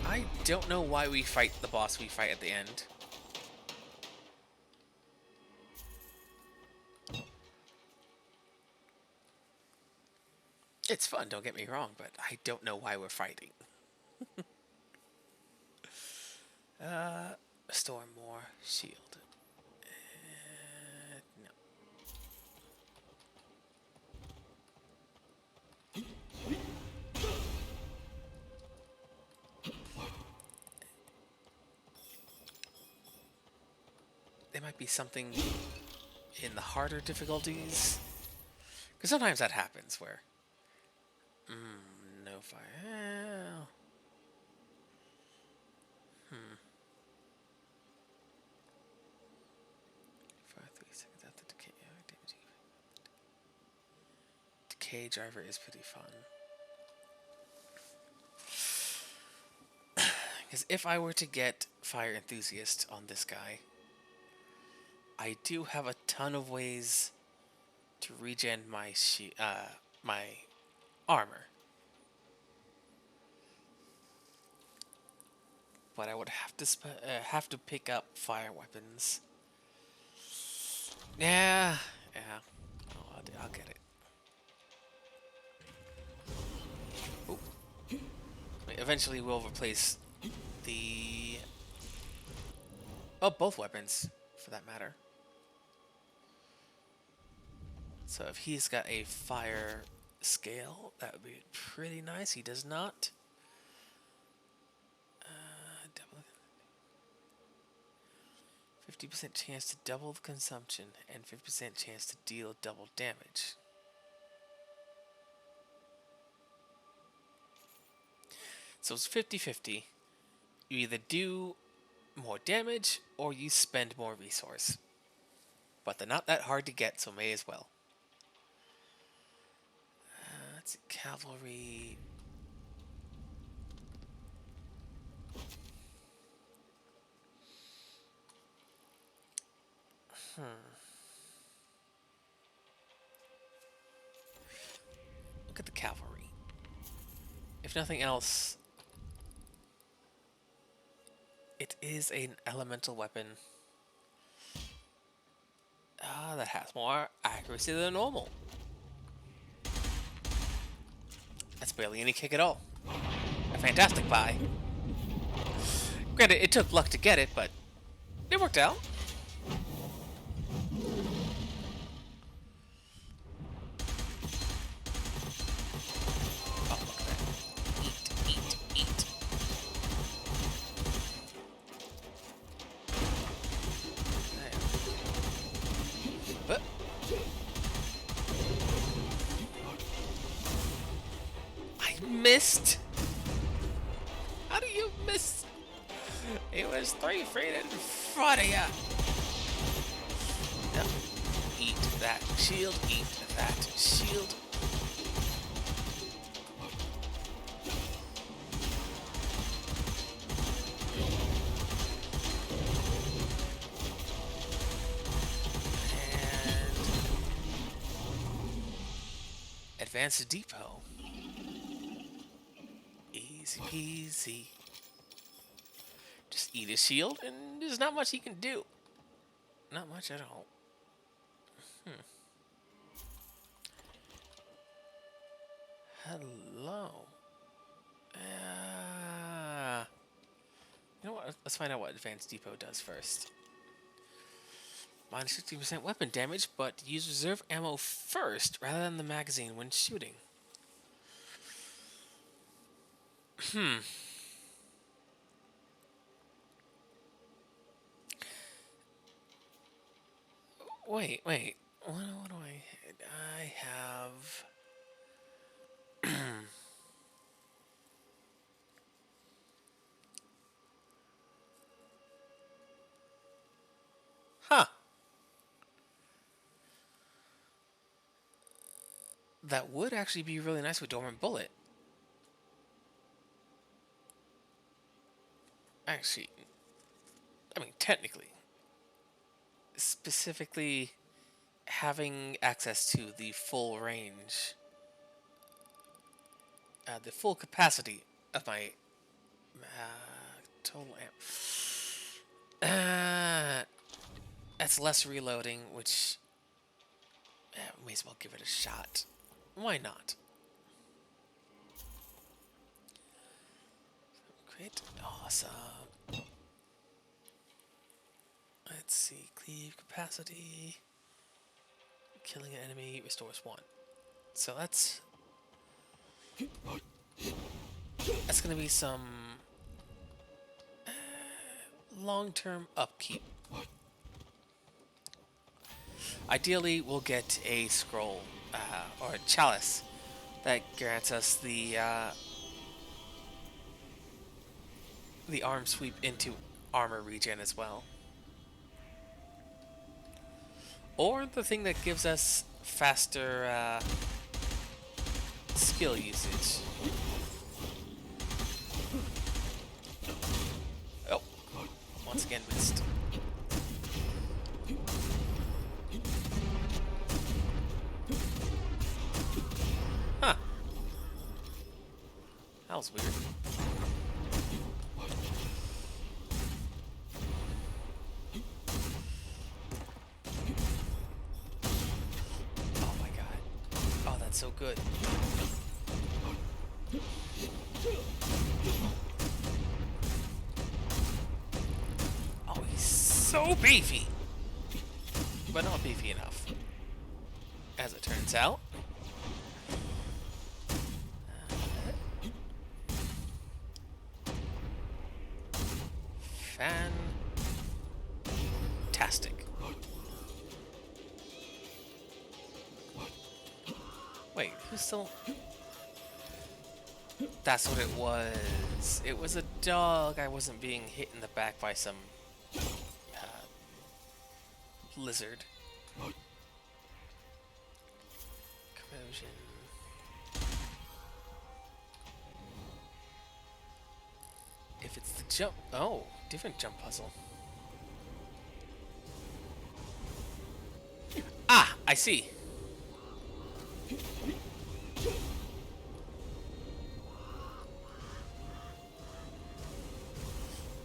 Speaker 1: I don't know why we fight the boss we fight at the end. It's fun, don't get me wrong, but I don't know why we're fighting. Restore more shield. No. There might be something in the harder difficulties. Because sometimes that happens where... no fire. Well, 3 seconds after decay. Decay driver is pretty fun. Because if I were to get Fire Enthusiast on this guy, I do have a ton of ways to regen my my armor. But I would have to pick up fire weapons. Yeah. Oh, I'll get it. Ooh. Eventually, we'll replace the... oh, both weapons, for that matter. So if he's got a fire scale, that would be pretty nice. He does not. 50% chance to double the consumption and 50% chance to deal double damage. So it's 50-50. You either do more damage or you spend more resource. But they're not that hard to get, so may as well. Let's see, cavalry. Look at the cavalry. If nothing else, it is an elemental weapon. That has more accuracy than normal. That's barely any kick at all. A fantastic buy. Granted, it took luck to get it, but it worked out. Oh, look at that. Eat, eat, eat. There. I missed. How do you miss? It was 3 feet in front of ya. No. Eat that shield. Eat that shield. And advance to depot. Easy peasy. Just eat his shield, and there's not much he can do. Not much at all. Hello. You know what? Let's find out what Advanced Depot does first. Minus 50% weapon damage, but use reserve ammo first rather than the magazine when shooting. Wait. What do I have? Huh. That would actually be really nice with Dormant Bullet. Actually, I mean, technically. Specifically, having access to the full range, the full capacity of my total amp. That's less reloading, which may as well give it a shot. Why not? Crit, awesome. Let's see, cleave capacity. Killing an enemy restores 1. So that's going to be some long-term upkeep. Ideally, we'll get a scroll or a chalice that grants us the arm sweep into armor regen as well. Or the thing that gives us faster skill usage. Oh, once again missed. Huh. That was weird. So good. Oh, he's so beefy. But not beefy enough. As it turns out. Fantastic. Wait, who's still... That's what it was. It was a dog. I wasn't being hit in the back by some lizard. Corrosion. If it's the jump... Oh, different jump puzzle. Ah, I see.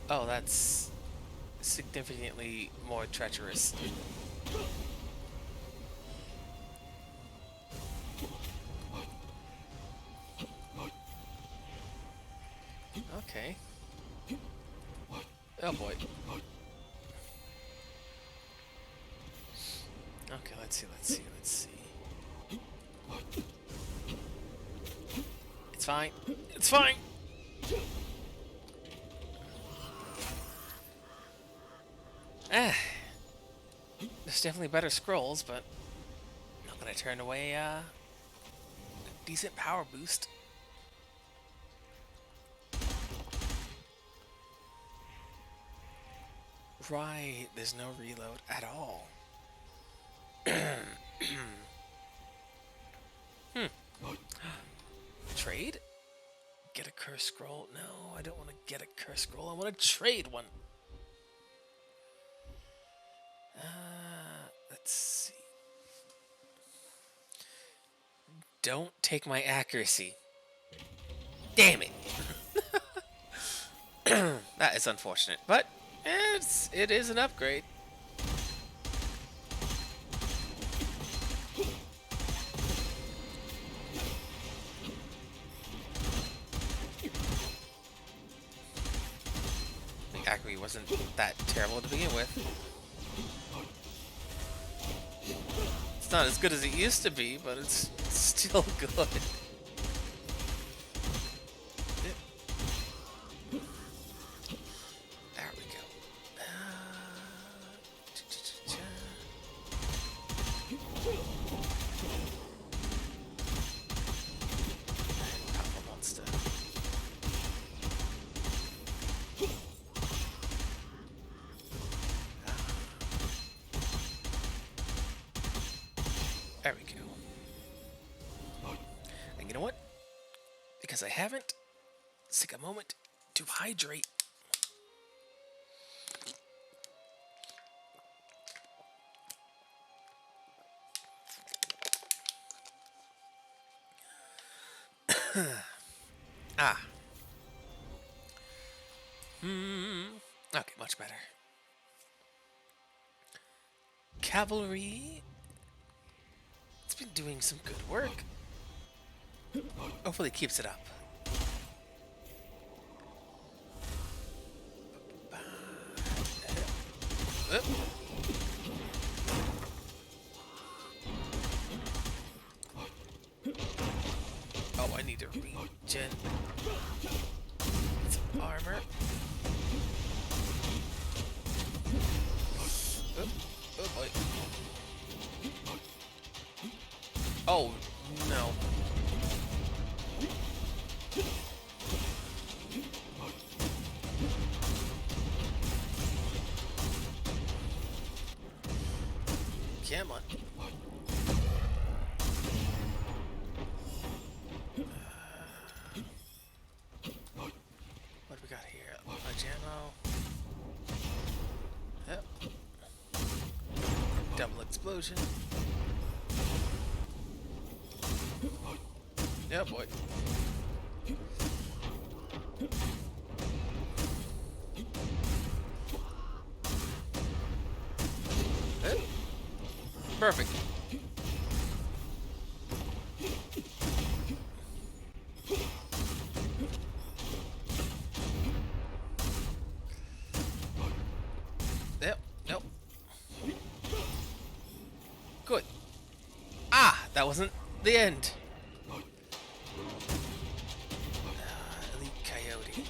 Speaker 1: Oh, that's significantly more treacherous. Okay. Oh boy. Okay, let's see. It's fine. It's fine! Ah. There's definitely better scrolls, but I'm not gonna turn away a decent power boost. Right, there's no reload at all. Hmm. Trade? Get a curse scroll? No, I don't want to get a curse scroll. I want to trade one. Let's see. Don't take my accuracy. Damn it. That is unfortunate, but it is an upgrade. The accuracy wasn't that terrible to begin with. It's not as good as it used to be, but it's still good. There we go. Pop a monster. There we go. And you know what? Because I haven't, let's take a moment to hydrate. Ah. Okay, much better. Cavalry. It's been doing some good work. Hopefully it keeps it up. Oh, I need to regen some armor. Oh boy. Oh no. Come on. What do we got here? Much ammo. Yep. Double explosion. Yeah, boy. Perfect. Yep, nope. Good. Ah, that wasn't the end. Elite Coyote.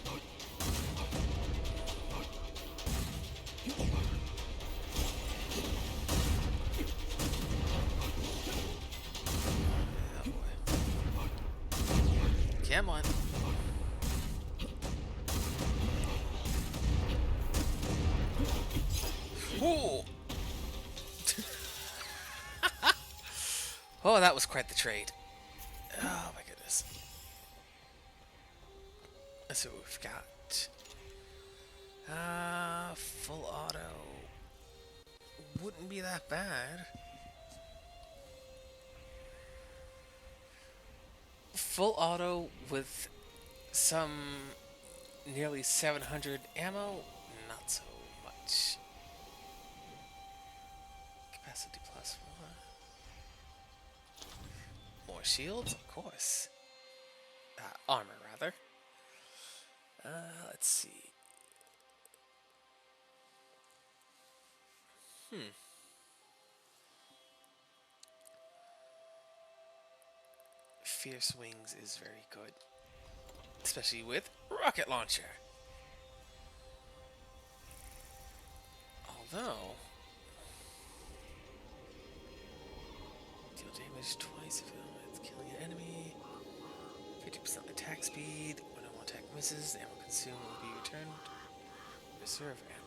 Speaker 1: Come on. Ooh. Oh, that was quite the trade. Oh my goodness. Let's see what we've got. Full auto wouldn't be that bad. Full auto with some nearly 700 ammo, not so much. Capacity plus one. More shields, of course. Armor, rather. Let's see. Fierce Wings is very good. Especially with Rocket Launcher. Although, deal damage twice if it's killing an enemy. 50% attack speed. When an attack misses, the ammo consumed will be returned. Reserve ammo.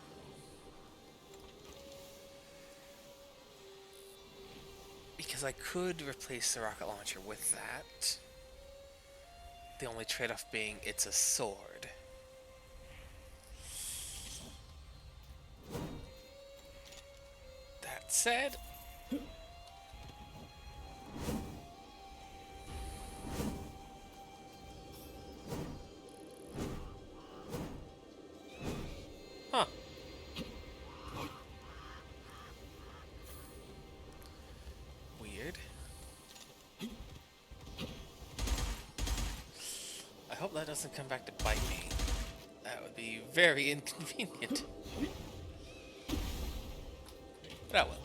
Speaker 1: Because I could replace the rocket launcher with that. The only trade-off being it's a sword. That said, huh. Weird. I hope that doesn't come back to bite me. That would be very inconvenient. But I will.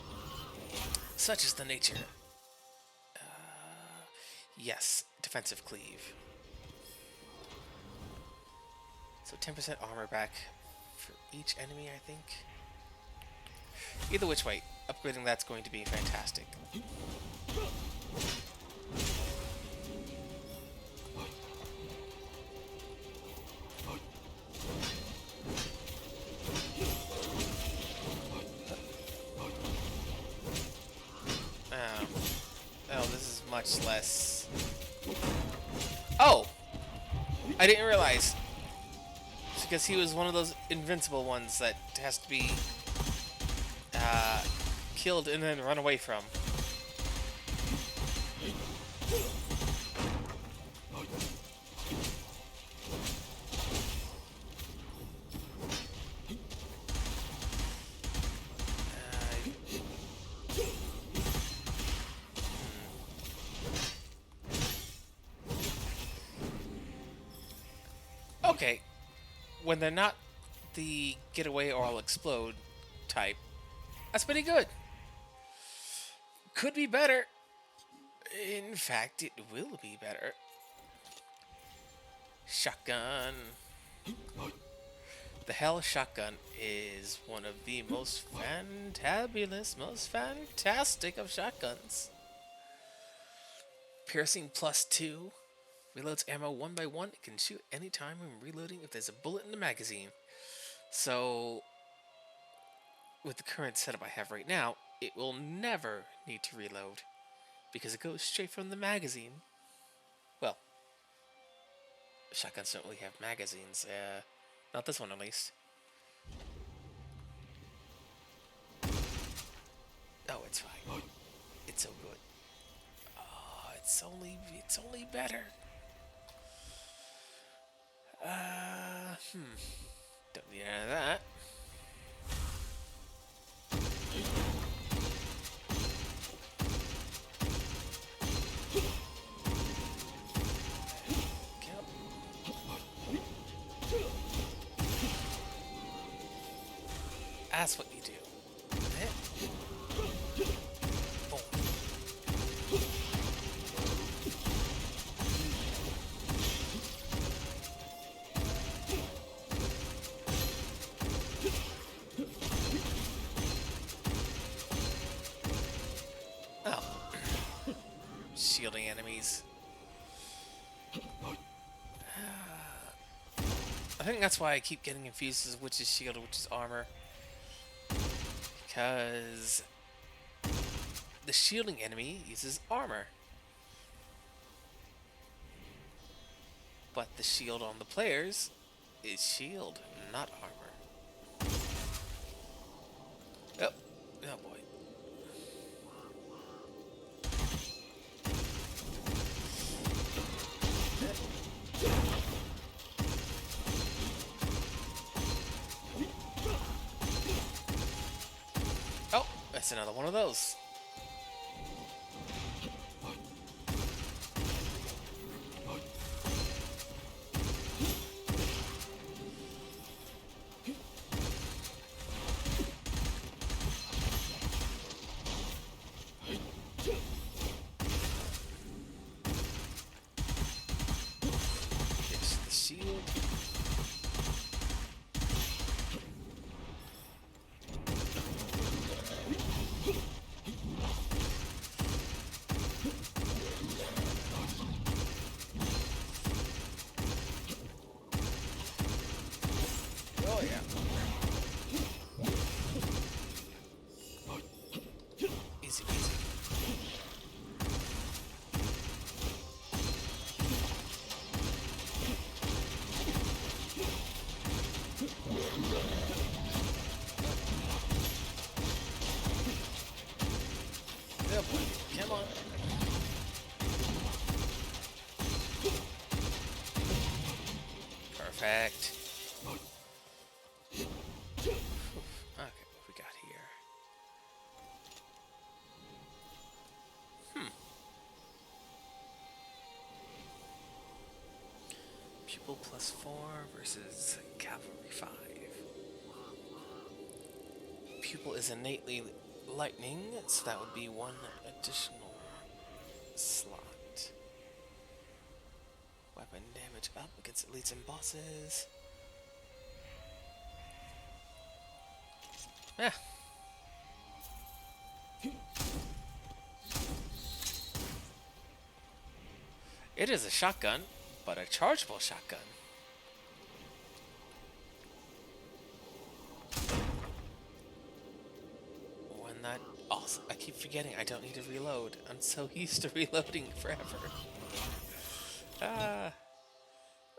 Speaker 1: Such is the nature. Yes, defensive cleave. So 10% armor back for each enemy, I think. Either which way, upgrading that's going to be fantastic. Oh, this is much less. Oh! I didn't realize. It's because he was one of those invincible ones that has to be killed and then run away from. Okay, when they're not the get away or I'll explode type, that's pretty good. Could be better. In fact, it will be better. Shotgun. The Hell Shotgun is one of the most fantabulous, most fantastic of shotguns. Piercing plus 2. Reloads ammo one by one. It can shoot anytime when reloading if there's a bullet in the magazine. So, with the current setup I have right now, it will never need to reload because it goes straight from the magazine. Well, shotguns don't really have magazines. Not this one, at least. Oh, it's fine. It's so good. Oh, it's only better. Don't need any of that. That's what you do. Boom. Oh. Shielding enemies. I think that's why I keep getting confused as which is shield and which is armor. Because the shielding enemy uses armor. But the shield on the players is shield, not armor. It's another one of those. Here's the shield. Oh yeah. Easy peasy. Oh boy, come on. Perfect. Okay, what we got here? Pupil +4 versus Cavalry 5. Pupil is innately lightning, so that would be one additional slot. Weapon damage up against elites and bosses. Yeah. It is a shotgun, but a chargeable shotgun. One that awesome. I keep forgetting I don't need to reload. I'm so used to reloading forever.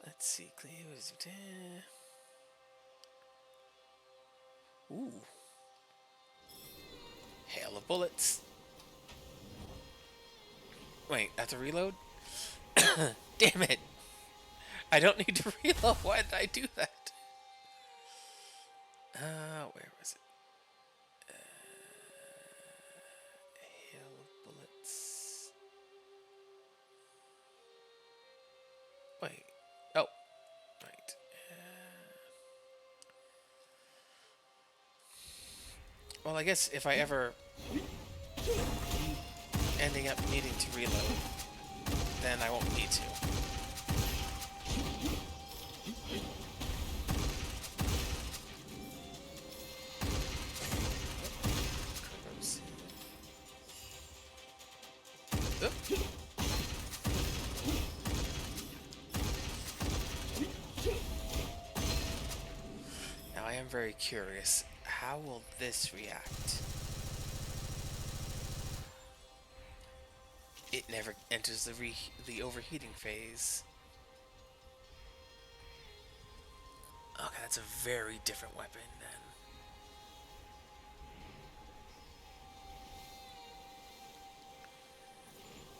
Speaker 1: Let's see. Ooh. Hail of bullets. Wait, I have to reload? Damn it! I don't need to reload. Why did I do that? Where was it? Hail of bullets. Wait. Oh. Right. Well, I guess if I ever ending up needing to reload, then I won't need to. Now I am very curious. How will this react? It never enters the overheating phase. Okay, that's a very different weapon then.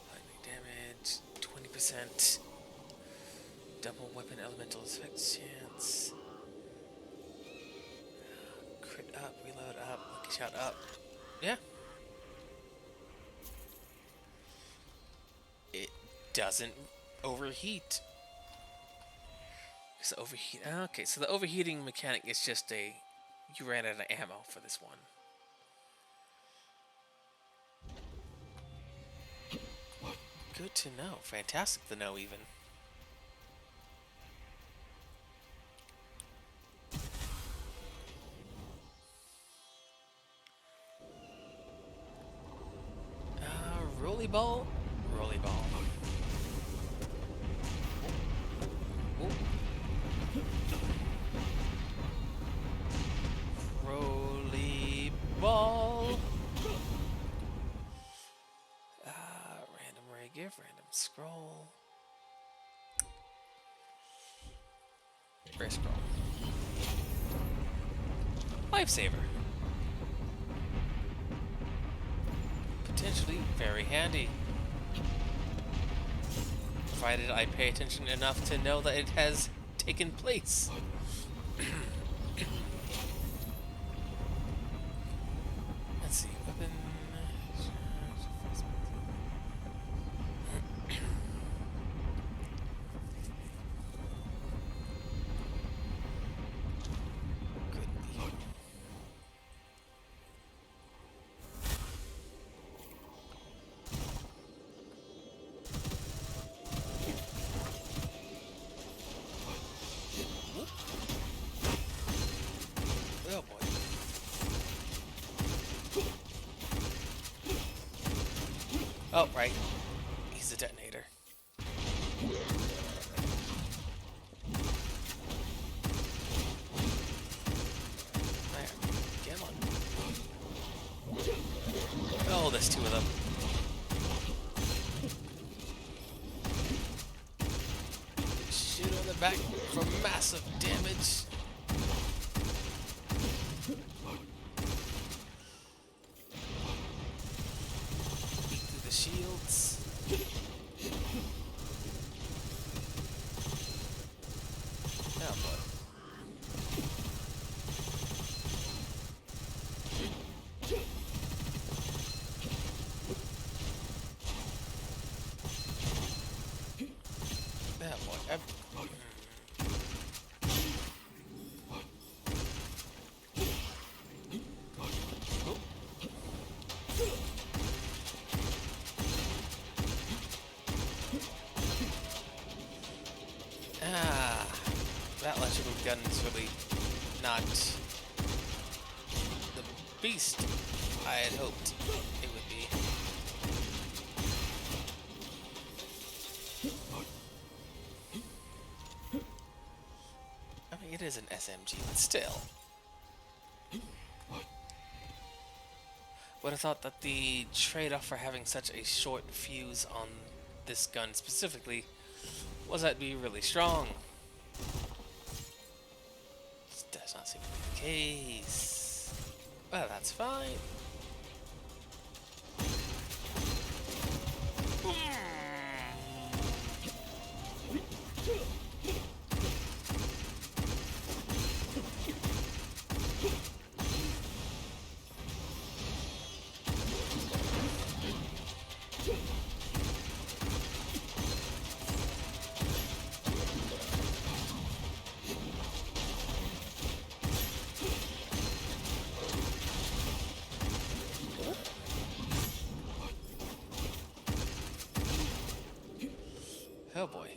Speaker 1: Lightning damage, 20%. Double weapon elemental effect chance. Crit up, reload up, lucky shot up. Yeah. It doesn't overheat. So overheat. Okay, so the overheating mechanic is just you ran out of ammo for this one. Good to know. Fantastic to know, even. Rolly ball. Rolly ball. Ooh. Rolly ball. Random ray gift, random scroll. Rare scroll. Lifesaver. Potentially very handy. Provided I pay attention enough to know that it has taken place. Let's see, weapon. Oh, right. He's a detonator. There. Get him on. Oh, there's two of them. Shoot on the back for massive damage. Beat through the shields. Oh boy. Oh boy. Ah, that electrical gun is really not the beast I had hoped it would be. I mean, it is an SMG, but still. Would have thought that the trade-off for having such a short fuse on this gun specifically was that it'd be really strong. This does not seem to be the case. Well, that's fine. Oh boy.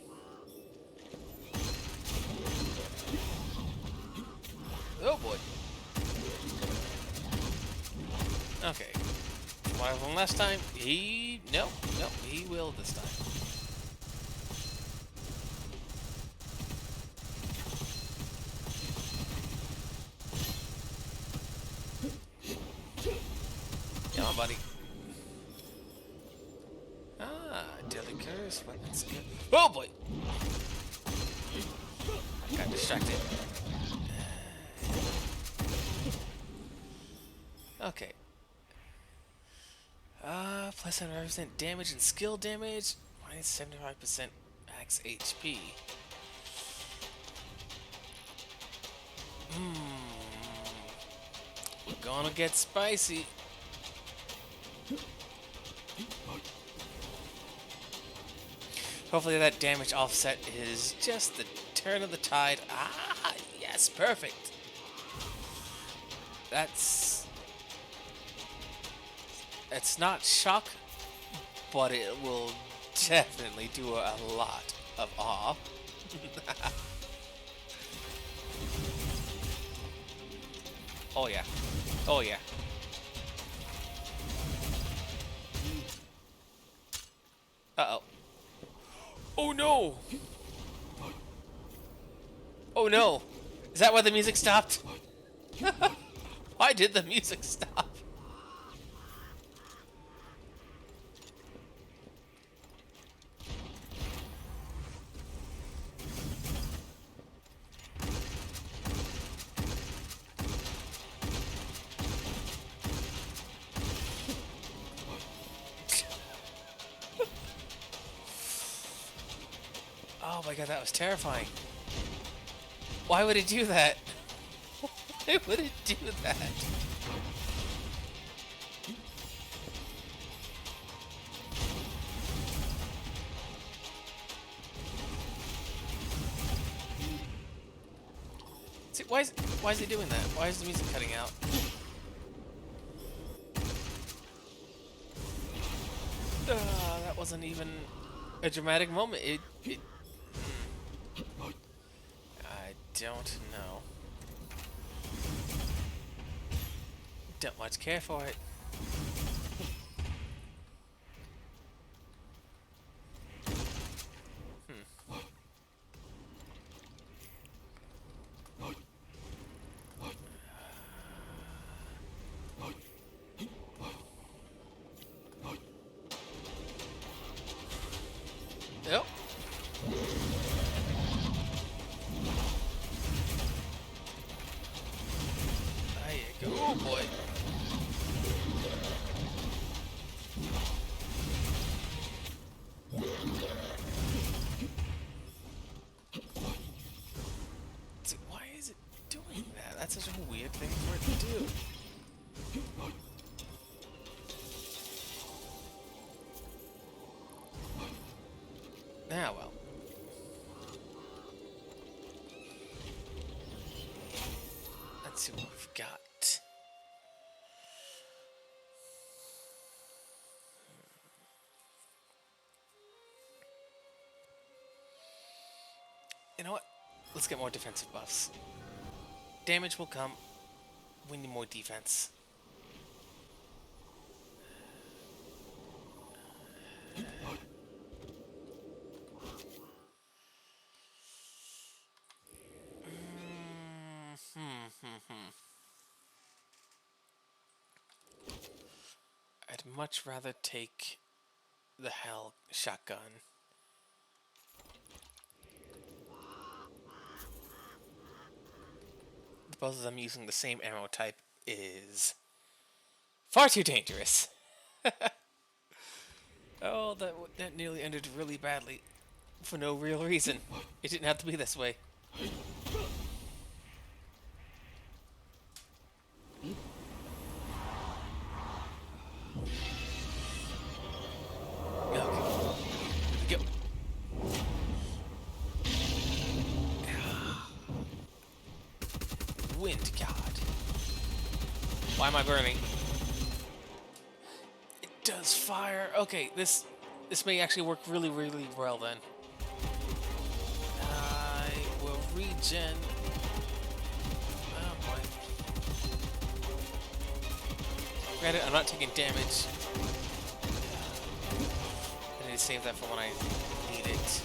Speaker 1: Oh boy. Okay. One from last time. No, he will this time. Come on, buddy. Deadly curse, weapons skill. Oh boy! I got distracted. Okay. Plus 75% damage and skill damage. Minus 75% max HP. We're gonna get spicy. Hopefully that damage offset is just the turn of the tide. Ah, yes, perfect. It's not shock, but it will definitely do a lot of awe. Oh yeah. Oh yeah. Uh-oh. Oh no! Oh no! Is that why the music stopped? Why did the music stop? Oh my god, that was terrifying. Why would it do that? Why would it do that? See, why is he doing that? Why is the music cutting out? That wasn't even a dramatic moment. I don't know. Don't much care for it. That's such a weird thing for it to do. Ah, well. Let's see what we've got. You know what? Let's get more defensive buffs. Damage will come. We need more defense. I'd much rather take the Hell shotgun. Both of them using the same ammo type is far too dangerous. Oh, that nearly ended really badly for no real reason. It didn't have to be this way. Okay. Go. Wind God. Why am I burning? It does fire. Okay, this may actually work really, really well then. I will regen. Oh boy. Granted, I'm not taking damage. I need to save that for when I need it.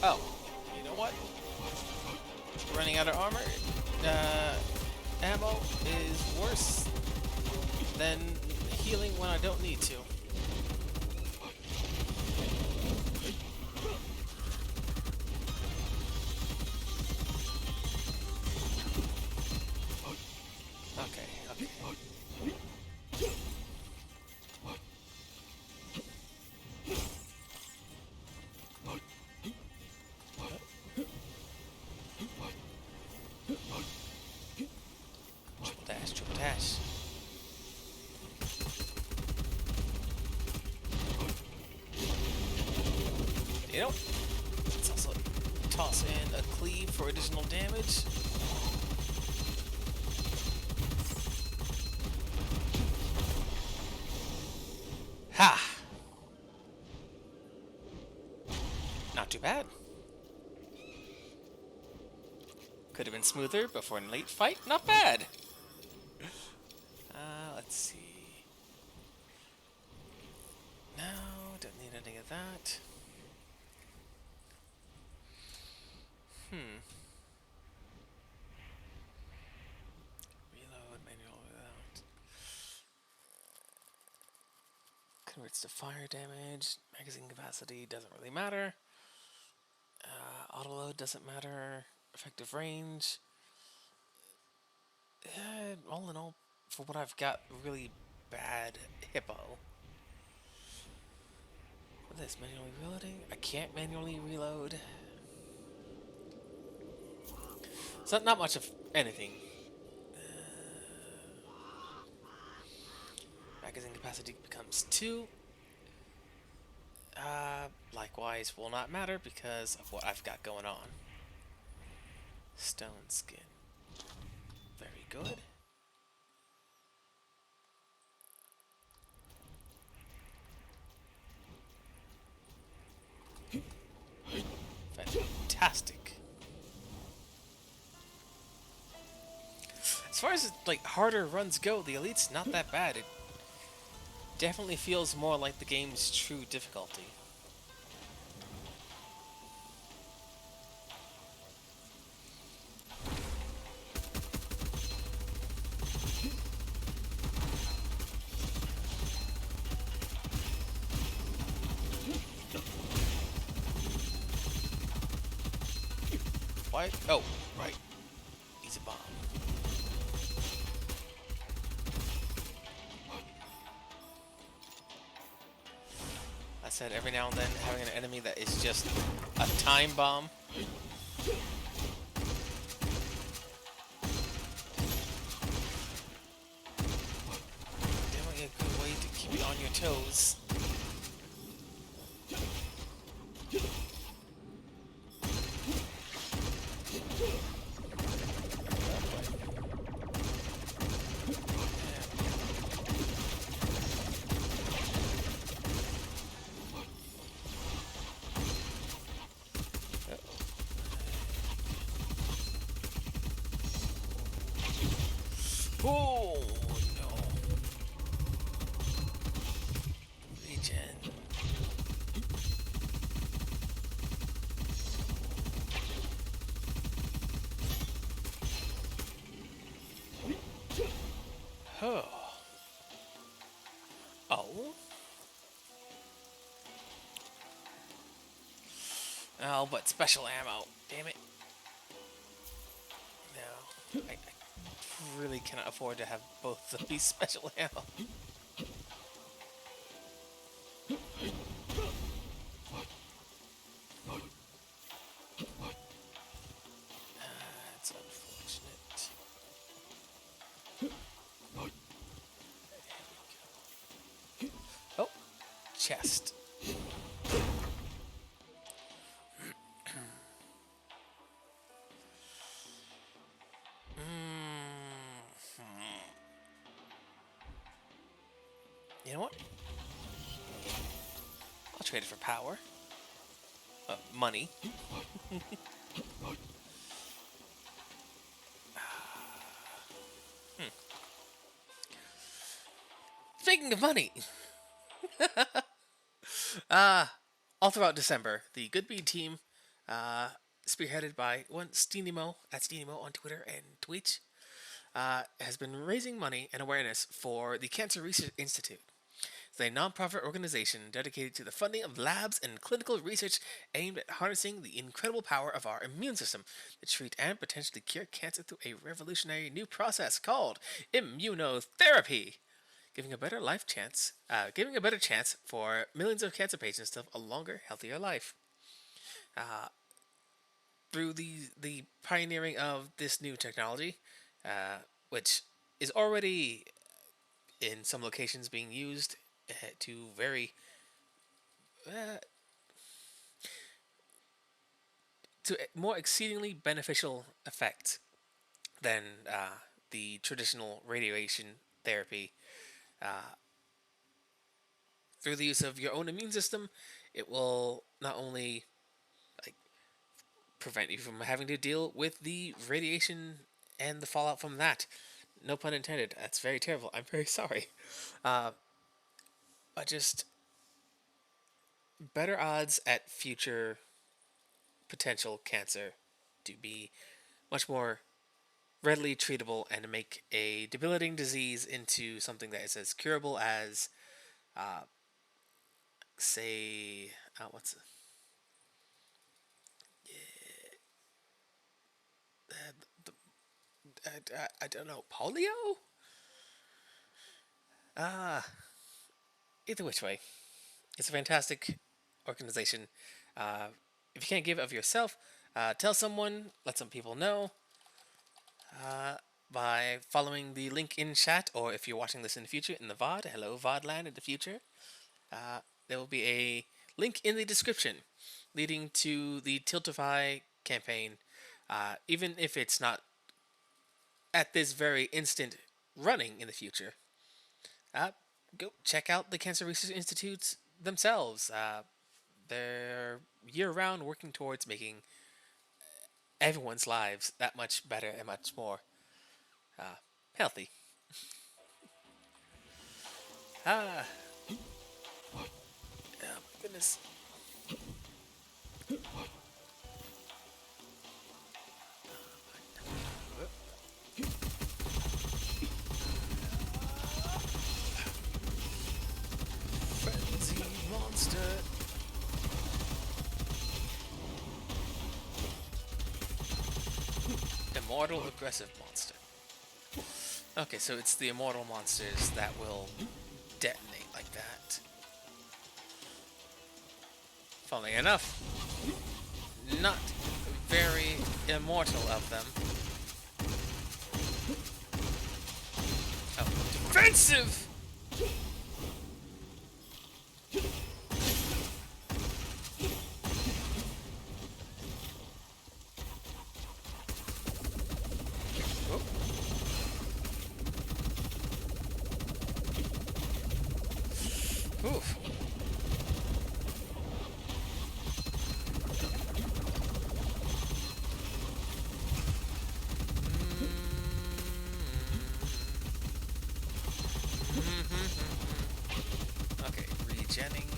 Speaker 1: Oh, you know what? Running out of armor, ammo is worse than healing when I don't need to. Triple dash. You know, let's also toss in a cleave for additional damage. Ha! Not too bad. Could have been smoother before a late fight. Not bad. Let's see. No, don't need any of that. Reload, manual without. Converts to fire damage. Magazine capacity doesn't really matter. Auto load doesn't matter. Effective range. All in all, for what I've got, really bad hippo. What is this, manually reloading? I can't manually reload. So not much of anything. Magazine capacity becomes 2. Likewise will not matter because of what I've got going on. Stone skin. Very good. Fantastic. As far as like harder runs go, the Elite's not that bad. It definitely feels more like the game's true difficulty. Why? Oh, right. He's a bomb. I said every now and then having an enemy that is just a time bomb. Definitely a good way to keep you on your toes. Oh no. Regen. Oh. Oh. Oh, but special ammo. Damn it. No. I really cannot afford to have both of these special ammo. That's unfortunate. Oh, chest. You know what? I'll trade it for power. Money. Speaking of money, uh, all throughout December, the Good Bead team, uh, spearheaded by one Steenimo at Steenimo on Twitter and Twitch, has been raising money and awareness for the Cancer Research Institute. It's a nonprofit organization dedicated to the funding of labs and clinical research aimed at harnessing the incredible power of our immune system to treat and potentially cure cancer through a revolutionary new process called immunotherapy, giving a better chance for millions of cancer patients to have a longer, healthier life. Through the pioneering of this new technology, which is already in some locations being used to very uh, to more exceedingly beneficial effects than the traditional radiation therapy. Through the use of your own immune system, it will not only like prevent you from having to deal with the radiation and the fallout from that. No pun intended. That's very terrible. I'm very sorry. Uh, but just better odds at future potential cancer to be much more readily treatable and to make a debilitating disease into something that is as curable as, uh, say, what's the, I don't know, polio? Ah, either which way, it's a fantastic organization. Uh, if you can't give of yourself, tell someone, let some people know by following the link in chat, or if you're watching this in the future in the VOD, hello VODland in the future, there will be a link in the description leading to the Tiltify campaign. Even if it's not at this very instant running in the future, uh, go check out the Cancer Research Institutes themselves. They're year round working towards making everyone's lives that much better and much more Healthy. Ah. Oh my goodness. Frenzy monster. Immortal aggressive monster. Okay, so it's the immortal monsters that will detonate like that. Funnily enough, not very immortal of them. Oh, defensive! Oh. Oof. Okay, regenning.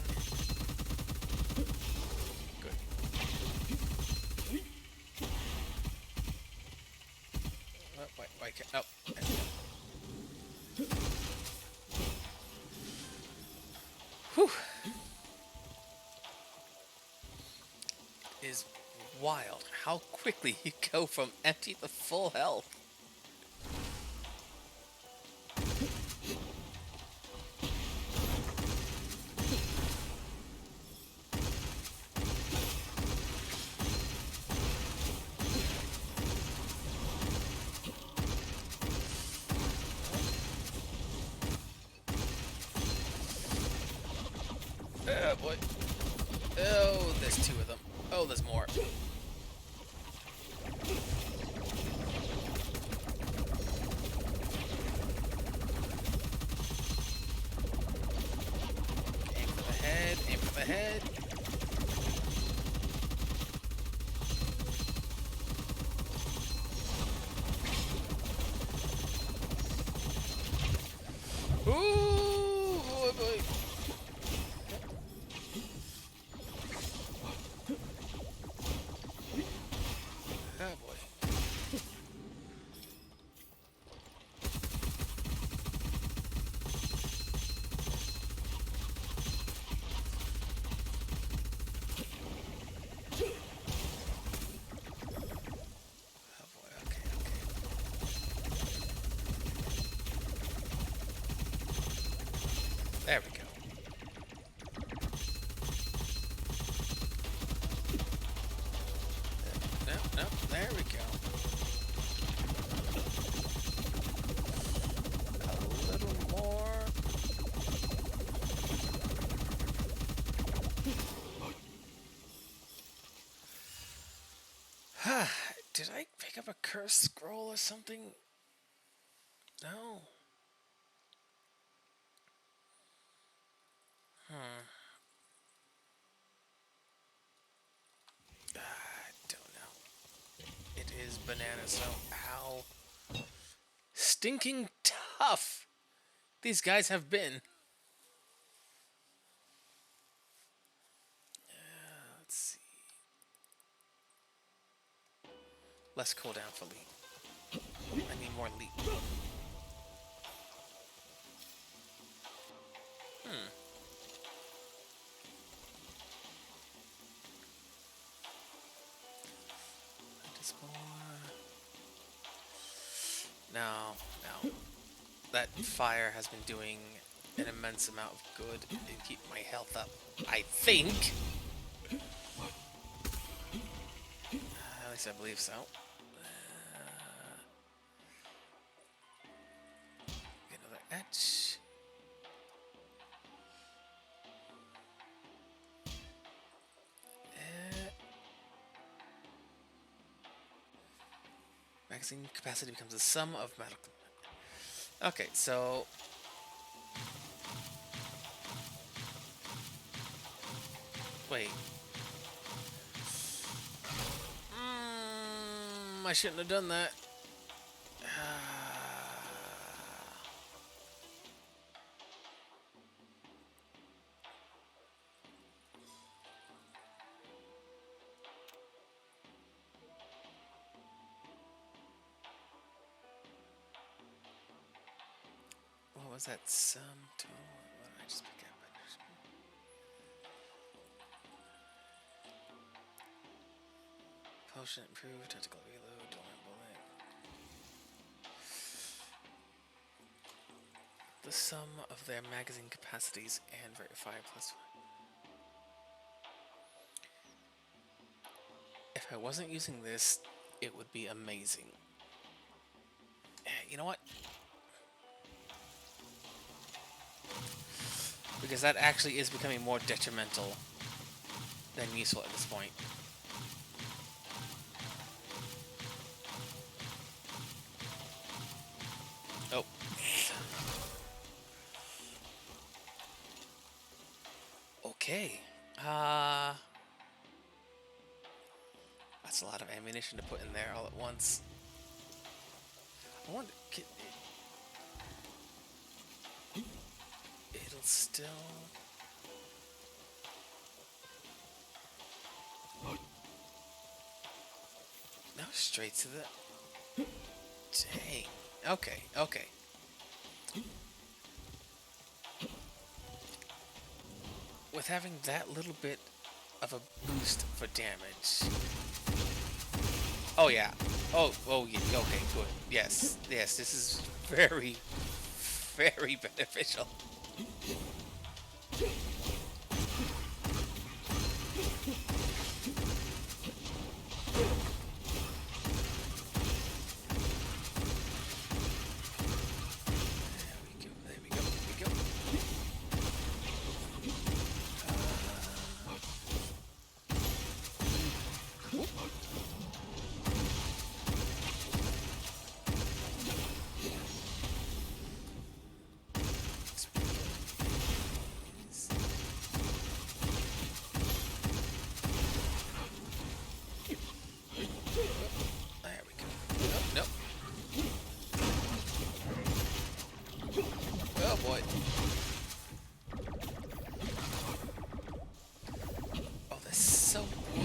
Speaker 1: Good. Why can't... Oh. Whew. Is wild how quickly you go from empty to full health. Oh boy. Oh, there's two of them. Oh, there's more. Aim for the head, aim for the head. Ooh, boy, boy. Oh boy. Oh boy, okay, okay. There we go. No, no, there we go. A little more. Did I pick up a curse scroll or something? No. I don't know. It is banana, so how stinking tough these guys have been. Let's see. Less cooldown for leap. I need more leap. Just more. No, no. That fire has been doing an immense amount of good and keep my health up. I think. At least I believe so. Get another etch. Magazine capacity becomes the sum of medical. Okay, so wait. I shouldn't have done that. was that sum total? What did I just pick up? Potion improved, tactical reload, dormant bullet. The sum of their magazine capacities and verify plus 1. If I wasn't using this, it would be amazing. You know what? Because that actually is becoming more detrimental than useful at this point. Oh. Okay. That's a lot of ammunition to put in there all at once. I wonder... It'll still... No, straight to the... Dang. Okay, okay. With having that little bit of a boost for damage... Oh, yeah. Oh, yeah. Okay, good. Yes, yes, this is very, very beneficial.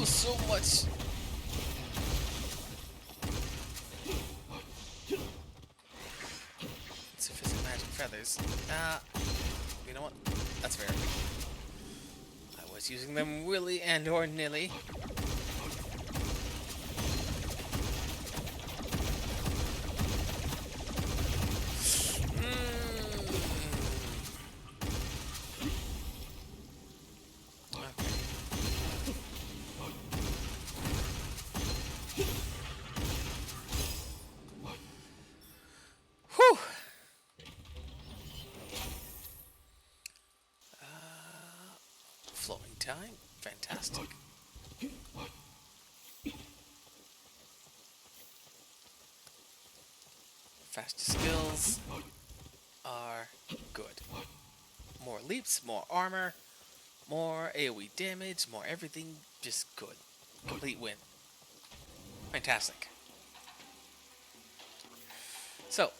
Speaker 1: So much. Sufficient magic feathers. You know what? That's fair. I was using them willy and or nilly. Flowing time, fantastic. Faster skills are good. More leaps, more armor, more AoE damage, more everything, just good. Complete win. Fantastic. So,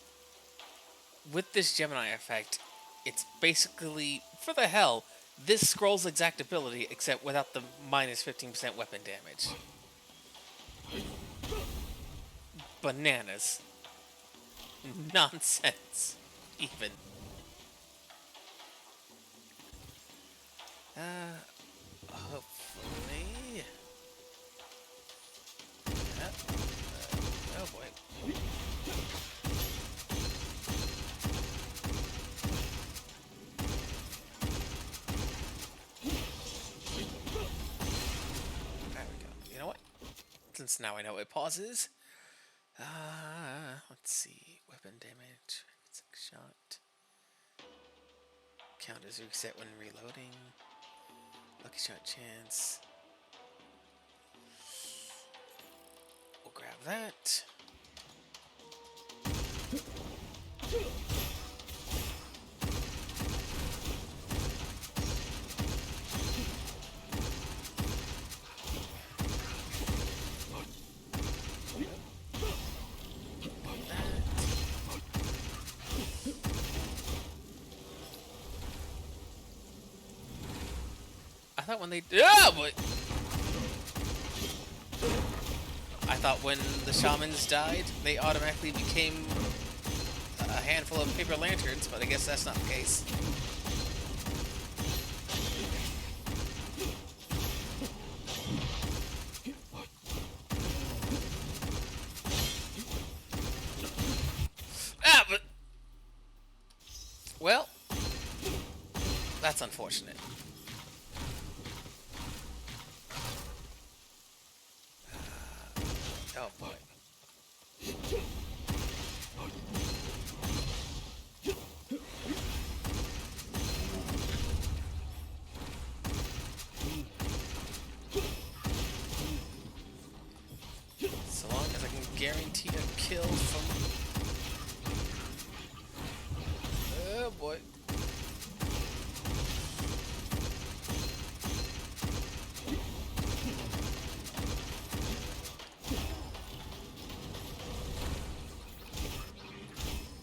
Speaker 1: with this Gemini effect, it's basically, for the hell, this scroll's exact ability, except without the minus 15% weapon damage. Bananas. Nonsense. Even. Hopefully... oh boy. Since now I know it pauses. Let's see. Weapon damage. Shot. Counters reset when reloading. Lucky shot chance. We'll grab that. I thought when they... yeah, but I thought when the shamans died, they automatically became handful of paper lanterns, but I guess that's not the case. Ah, but well, that's unfortunate. Oh boy. So long as I can guarantee a kill from... Oh boy.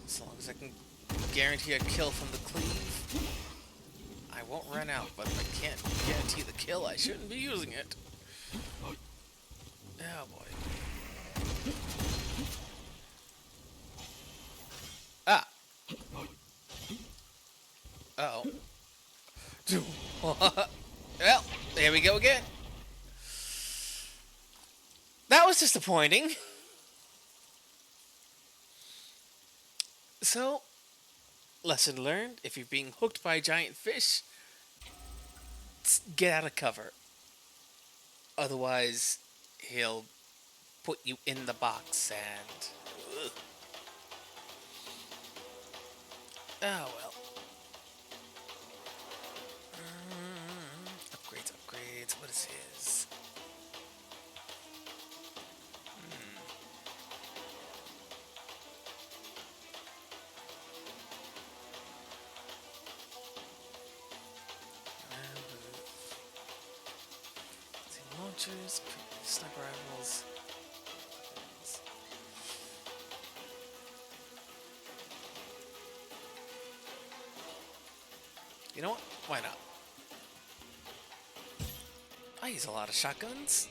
Speaker 1: As long as I can guarantee a kill from the cleave, I won't run out, but if I can't guarantee the kill, I shouldn't be using it. Oh boy. Ah! Uh-oh. Well, there we go again. That was disappointing. So, lesson learned, if you're being hooked by a giant fish, get out of cover. Otherwise, he'll put you in the box and... Ugh. Oh well. Upgrades, upgrades. What is his? Launchers, sniper rifles. You know what? Why not? I use a lot of shotguns.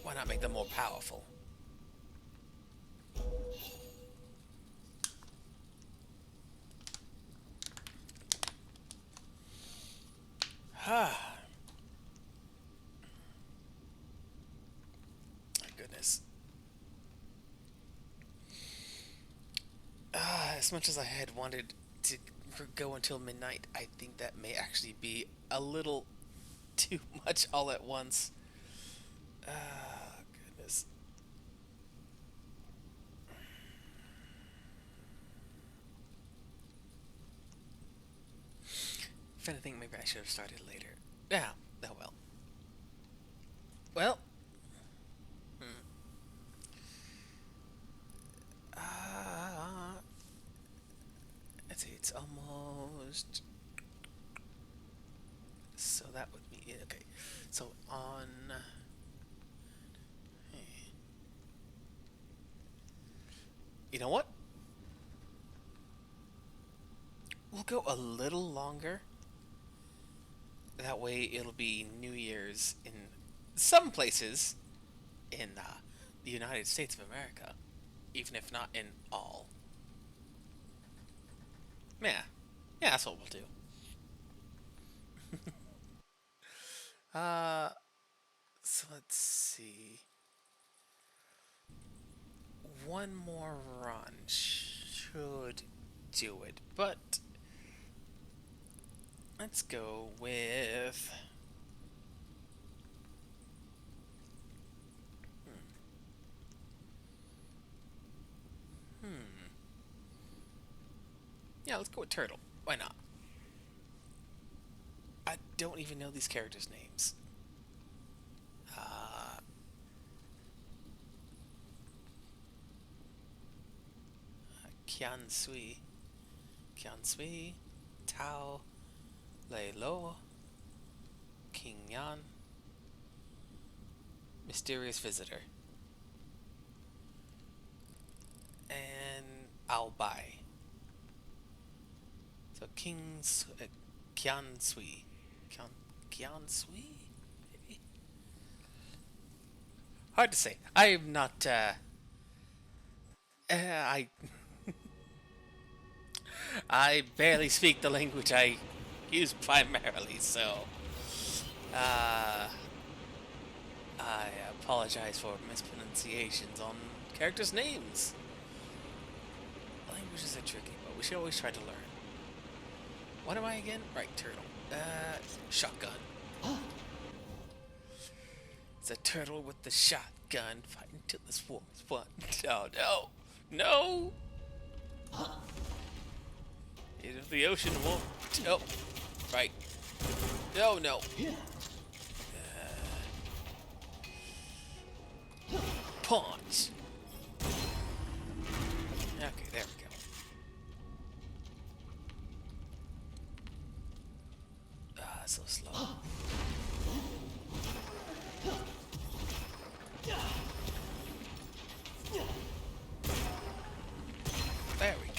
Speaker 1: Why not make them more powerful? Ah. My goodness. As much as I had wanted to go until midnight, I think that may actually be a little too much all at once. Ah, goodness. If anything, maybe I should have started later. Yeah, oh well. Well. Hmm. Uh, let's see, it's almost... So that would be... Okay. So on... You know what? We'll go a little longer. That way it'll be New Year's in some places in the United States of America. Even if not in all. Yeah. Yeah, that's what we'll do. Uh, so let's see. One more run should do it, but let's go with... Hmm. Yeah, let's go with Turtle. Why not? I don't even know these characters' names. Uh, Kian Sui. Kian Sui. Tao. Lei Lo. King Yan. Mysterious Visitor. And Ao Bai. So Kian Sui. Kian Sui? Maybe? Hard to say. I am not, I I barely speak the language I use primarily, so uh, I apologize for mispronunciations on characters' names. Languages are tricky, but we should always try to learn. What am I again? Right, turtle. Shotgun. It's a turtle with the shotgun fighting till this war is won. Oh no! No! Into the ocean won't. Oh, right. No, no. Punch. Okay, there we go. So slow. There we go.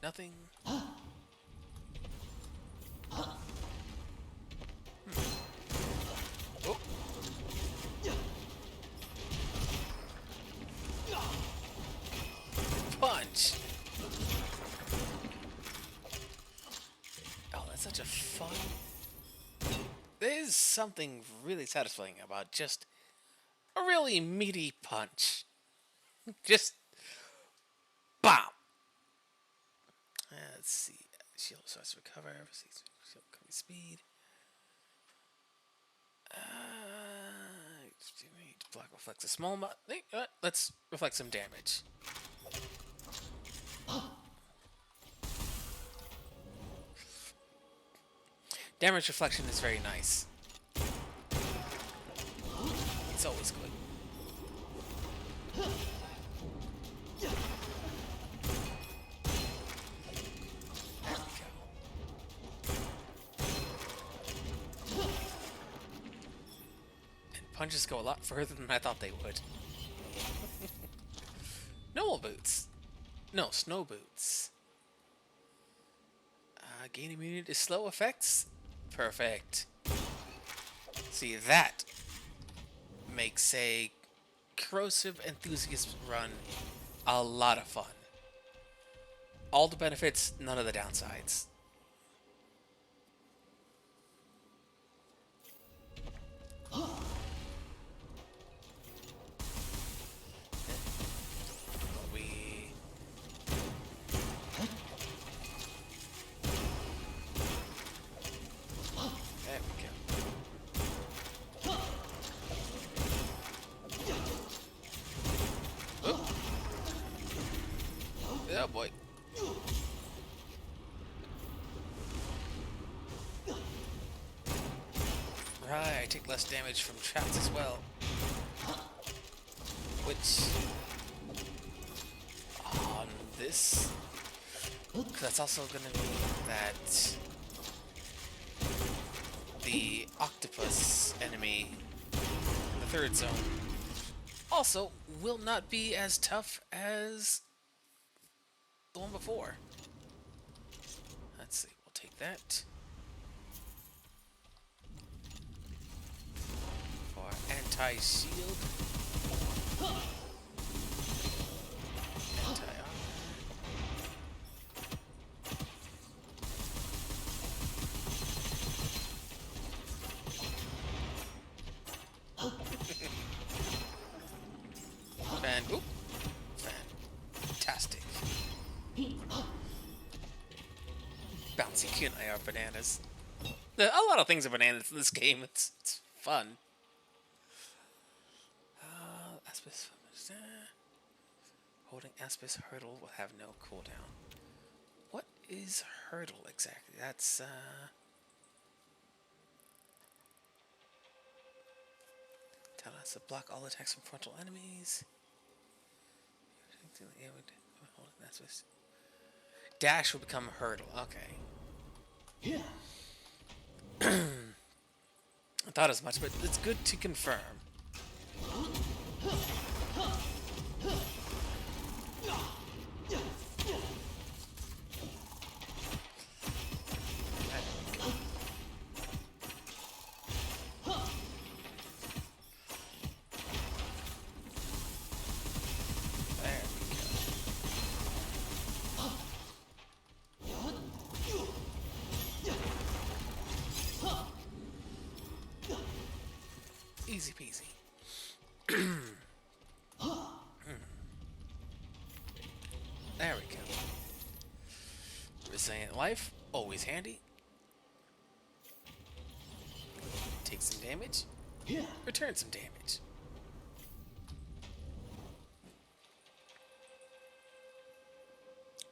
Speaker 1: Nothing. Oh. Punch. Oh, that's such a fun. There's something really satisfying about just a really meaty punch. Just bam. Let's see. Shield starts to recover. Shield recovery speed. Block reflects a small amount. Let's reflect some damage. Damage reflection is very nice. It's always good. Punches go a lot further than I thought they would. Noel boots. No, snow boots. Gain immunity to slow effects. Perfect. See, that makes a corrosive enthusiast run a lot of fun. All the benefits, none of the downsides. Oh boy. Right, I take less damage from traps as well. Which on this, that's also going to mean that the octopus enemy in the third zone also will not be as tough as the one before. Let's see, we'll take that. For anti-shield. Anti-armor. Fantastic. Bouncy Q and I are bananas. A lot of things are bananas in this game. It's fun. Aspis, holding Aspis hurdle will have no cooldown. What is hurdle exactly? That's tell us to block all attacks from frontal enemies. Dash will become a hurdle. Okay. Yeah. I thought as much, but it's good to confirm. Easy peasy. There we go. Resilient life, always handy. Take some damage. Return some damage.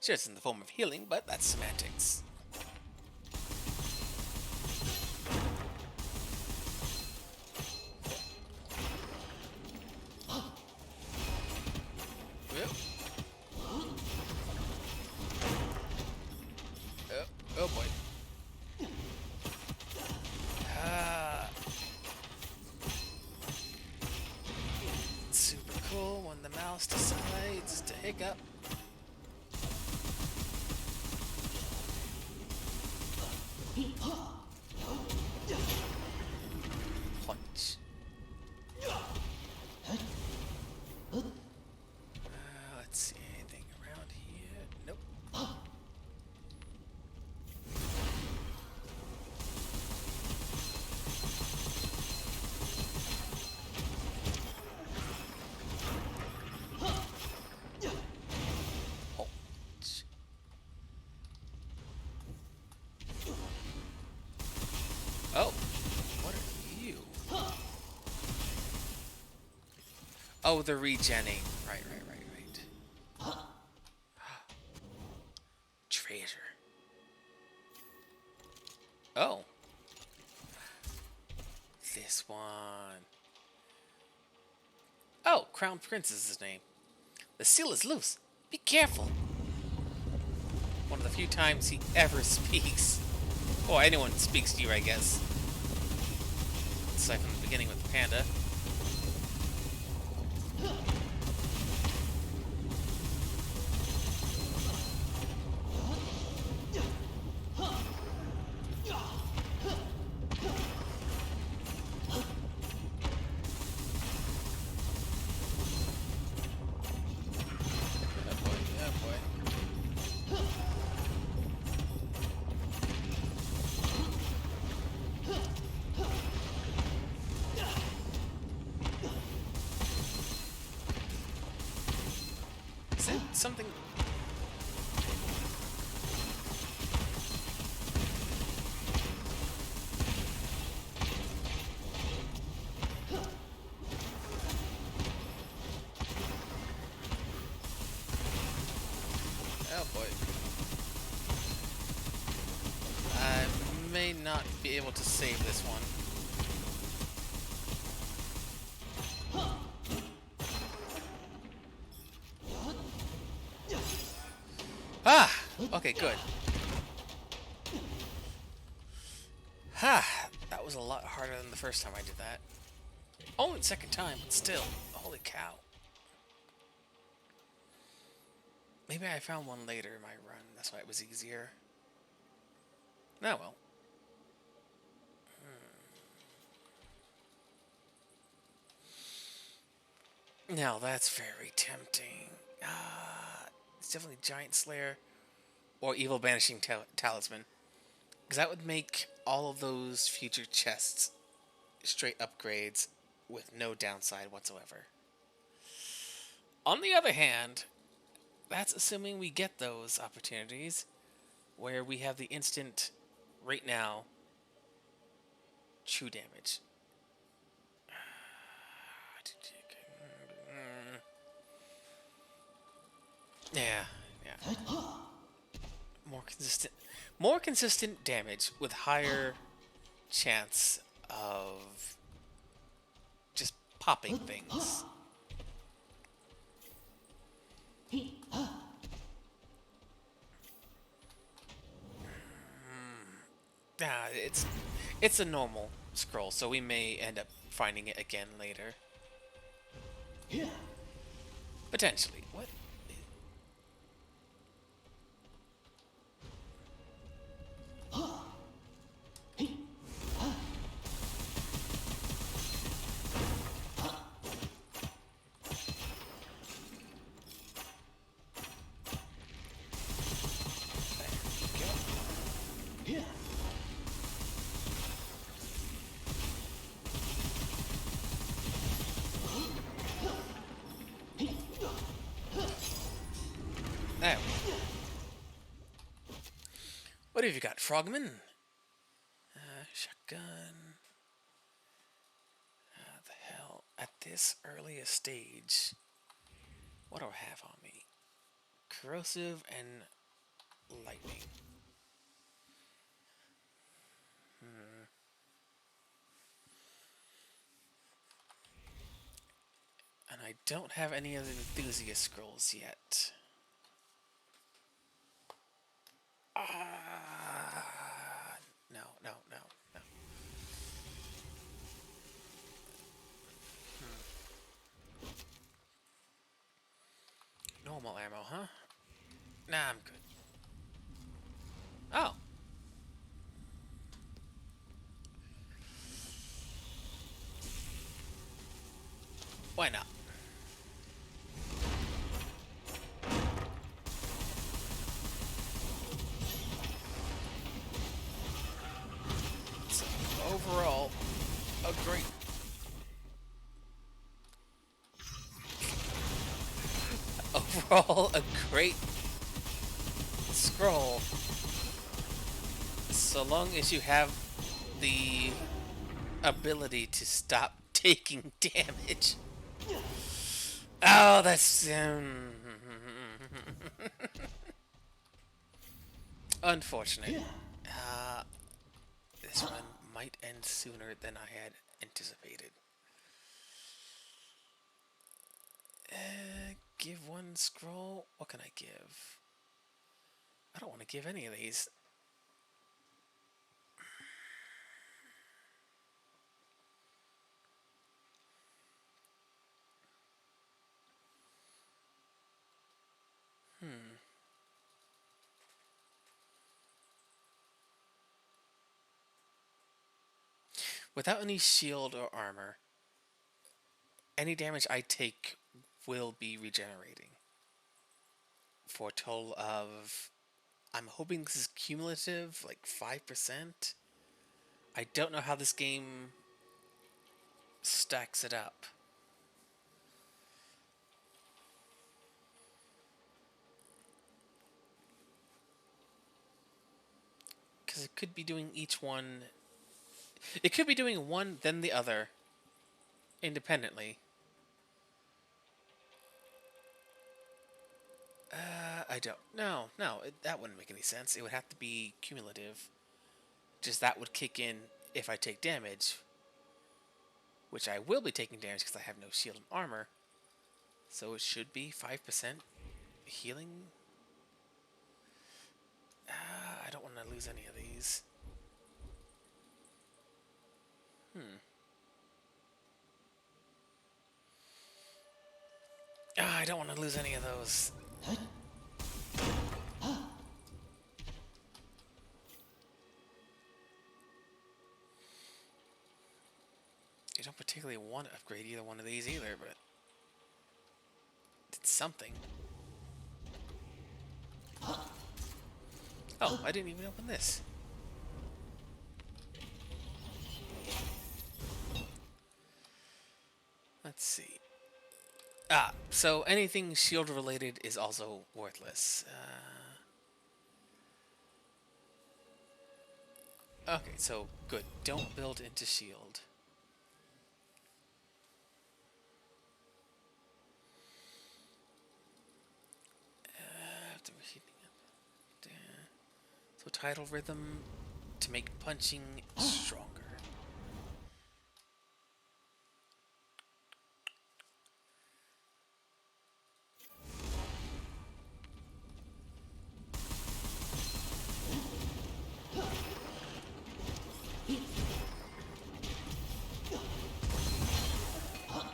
Speaker 1: Sure, it's in the form of healing, but that's semantics. Yep. Oh boy. Super cool when the mouse decides to hiccup. Punch. Let's see, anything around here? Nope. Punch. Oh, what are you? Oh, the regenning. Right. Treasure. Oh. This one. Oh, Crown Prince is his name. The seal is loose. Be careful. One of the few times he ever speaks. Or anyone speaks to you, I guess. Aside from the beginning with the panda. Is it something? Oh boy. I may not be able to save this one. Ah! Okay, good. Ha! That was a lot harder than the first time I did that. Only the second time, but still. Holy cow. Maybe I found one later in my run. That's why it was easier. Oh well. Now that's very tempting. It's definitely Giant Slayer or Evil Banishing Talisman. Because that would make all of those future chests straight upgrades with no downside whatsoever. On the other hand, that's assuming we get those opportunities where we have the instant, right now, true damage. Yeah. More consistent damage with higher chance of just popping things. It's a normal scroll, so we may end up finding it again later. Potentially. What? What have you got, Frogman? Shotgun. The hell? At this earliest stage, what do I have on me? Corrosive and lightning. And I don't have any of the enthusiast scrolls yet. No, no, no, no. Normal ammo, huh? Nah, I'm good. Oh. Why not? So, overall, a great... Overall, a great scroll. So long as you have the ability to stop taking damage. Oh, that's... unfortunate. This one might end sooner than I had anticipated. Give one scroll. What can I give? I don't want to give any of these. Without any shield or armor, any damage I take will be regenerating. For a total of... I'm hoping this is cumulative, like 5%. I don't know how this game stacks it up. Because it could be doing each one... It could be doing one, then the other, independently. I don't. No, that wouldn't make any sense. It would have to be cumulative. Just that would kick in if I take damage. Which I will be taking damage because I have no shield and armor. So it should be 5% healing. I don't want to lose any of these. I don't want to lose any of those. I don't particularly want to upgrade either one of these either, but it's something. Oh, I didn't even open this. Let's see. So anything shield related is also worthless. Okay, so good. Don't build into shield. After heating up. So tidal rhythm to make punching stronger.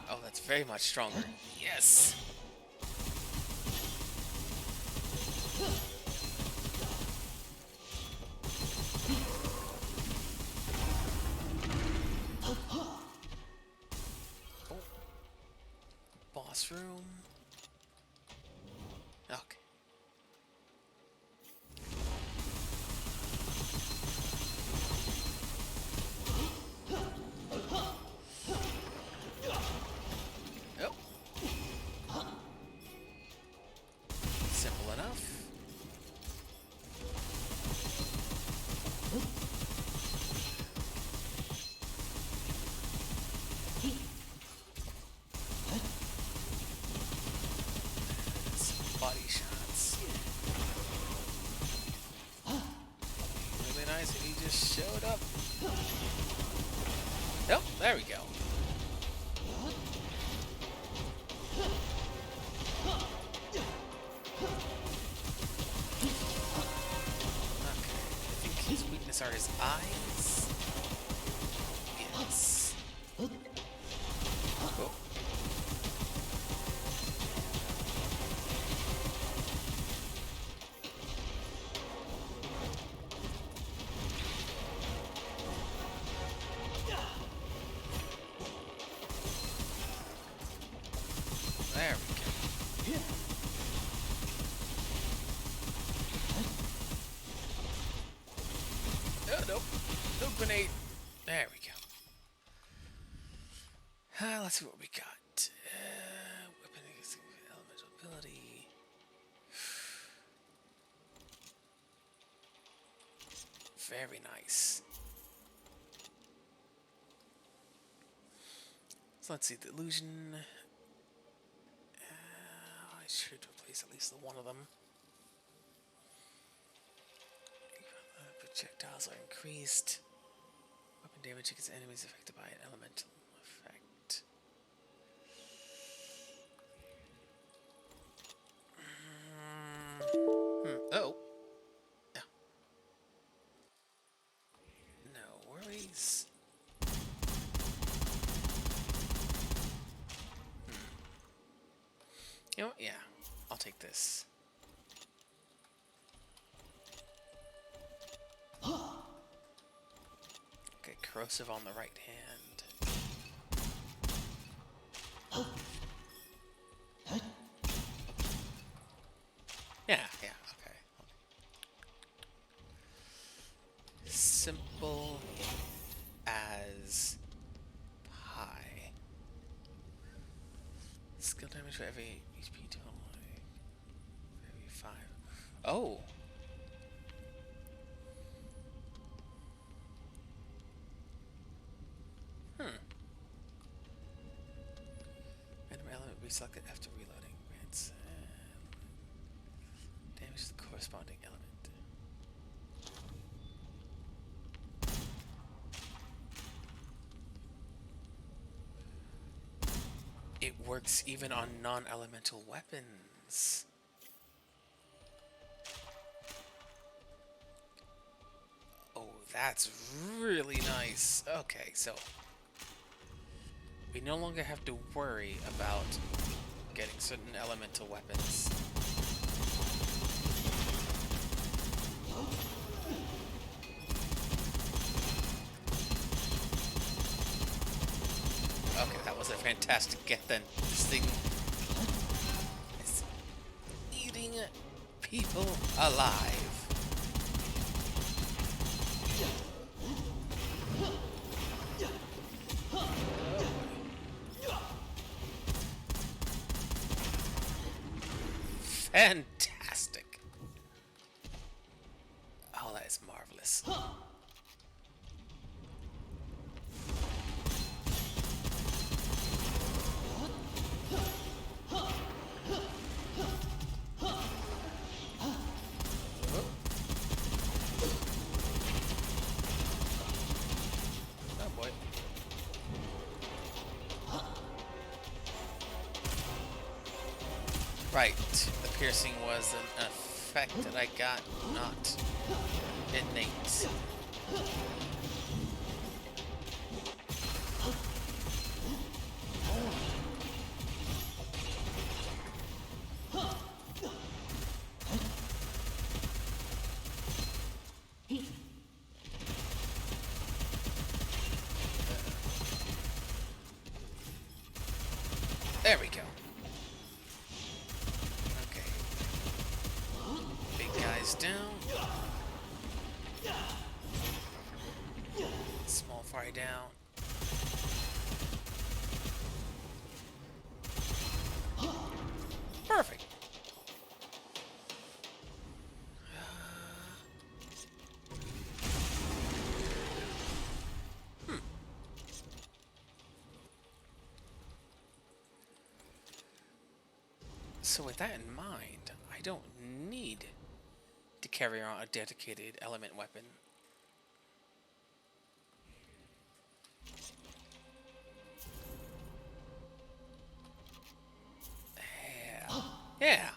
Speaker 1: Oh, that's very much stronger. Yes! Boss room. Okay. Yep. Simple enough. guys, and he just showed up. Oh, there we go. Okay, I think his weakness are his eyes. Yes. Oh. There we go. Oh, nope. No grenade. There we go. Let's see what we got. Weapon against elemental ability. Very nice. So let's see. The illusion. I should replace at least one of them. Projectiles are increased. Weapon damage against enemies affected by an elemental effect. Oh. Yeah. No worries. You know what? Yeah. I'll take this. Okay, corrosive on the right hand. Yeah, okay. Simple as pie. Skill damage for every HP total. Every 5. Oh! Random element reselected after reloading. Grants damage to the corresponding element. It works even on non-elemental weapons. Oh, that's really nice. Okay, so we no longer have to worry about getting certain elemental weapons. Okay, that was a fantastic get then. This thing is eating people alive. Fantastic. Oh, that is marvelous. Oh boy. Right, the piercing was an effect that I got, not innate. There we go. Okay. Big guys down. Small fry down. Perfect. So with that in mind, I don't need to carry around a dedicated element weapon. Yeah.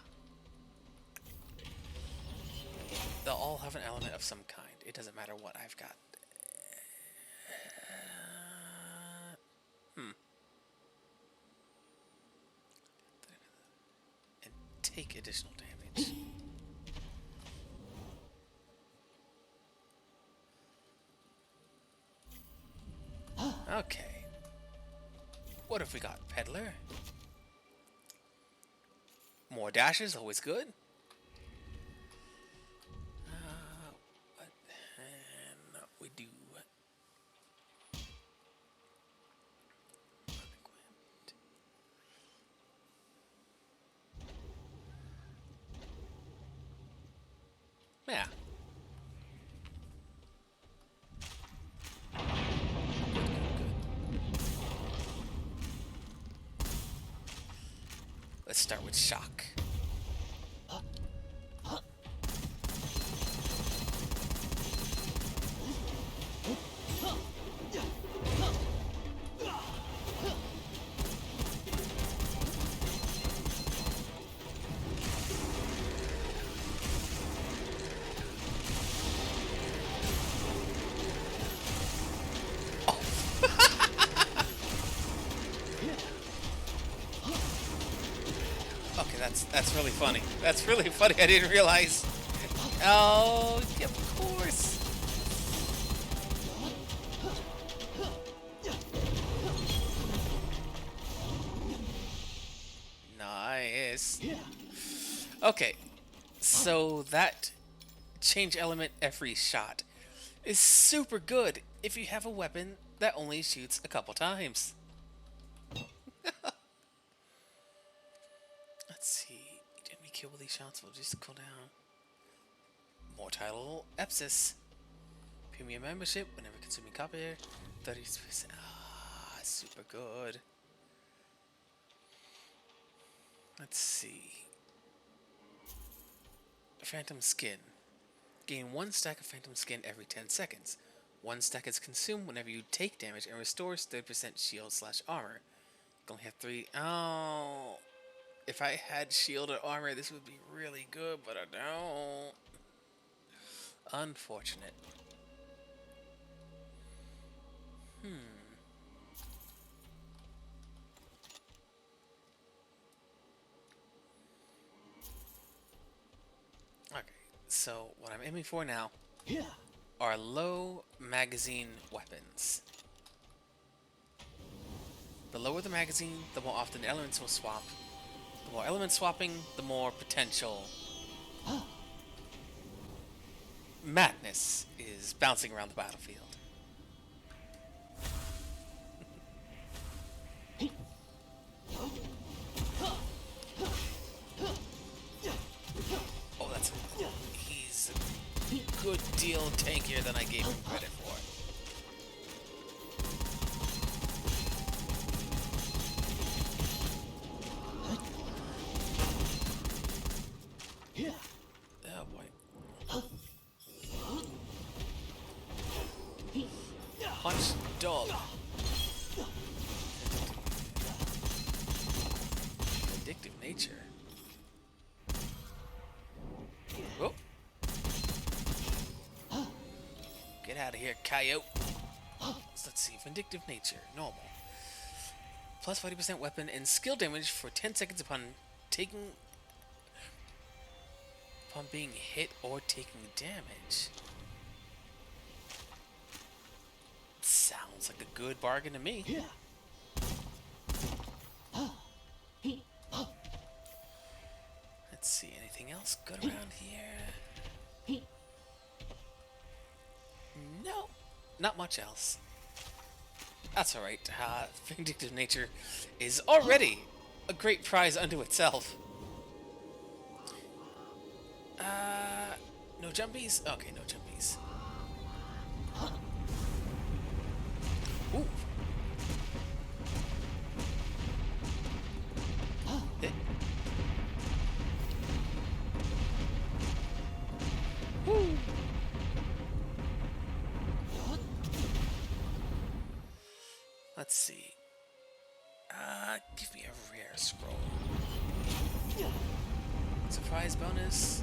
Speaker 1: They'll all have an element of some kind. It doesn't matter what I've got. Hmm. And take additional damage. Okay. What have we got? Peddler. More dashes, always good. What can we do? Yeah. Let's start with shock. Okay, that's really funny. That's really funny. I didn't realize. Oh, of course. Nice. Okay, so that change element every shot is super good if you have a weapon that only shoots a couple times. Let's see. Didn't we kill these shots? We'll just cool down. More title, Epsis. Premium membership, whenever consuming copy. 30%. Ah, super good. Let's see. Phantom Skin. Gain 1 stack of Phantom Skin every 10 seconds. 1 stack is consumed whenever you take damage and restores 30% shield/armor. You only have 3. Oh. If I had shield or armor, this would be really good, but I don't. Unfortunate. Okay, so what I'm aiming for now are low magazine weapons. The lower the magazine, the more often elements will swap. The more element swapping, the more potential madness is bouncing around the battlefield. Oh, he's a good deal tankier than I gave him credit for. Oh boy. Punch dog. Addictive nature. Whoop. Get out of here, coyote. Let's see. Vindictive nature. Normal. Plus 40% weapon and skill damage for 10 seconds upon being hit or taking damage. Sounds like a good bargain to me. Let's see, anything else good around here? No, not much else. That's alright. Vindictive nature is already a great prize unto itself. No jumpies? Okay, no jumpies. Ooh. Hit. Woo. Let's see. Give me a rare scroll. Surprise bonus.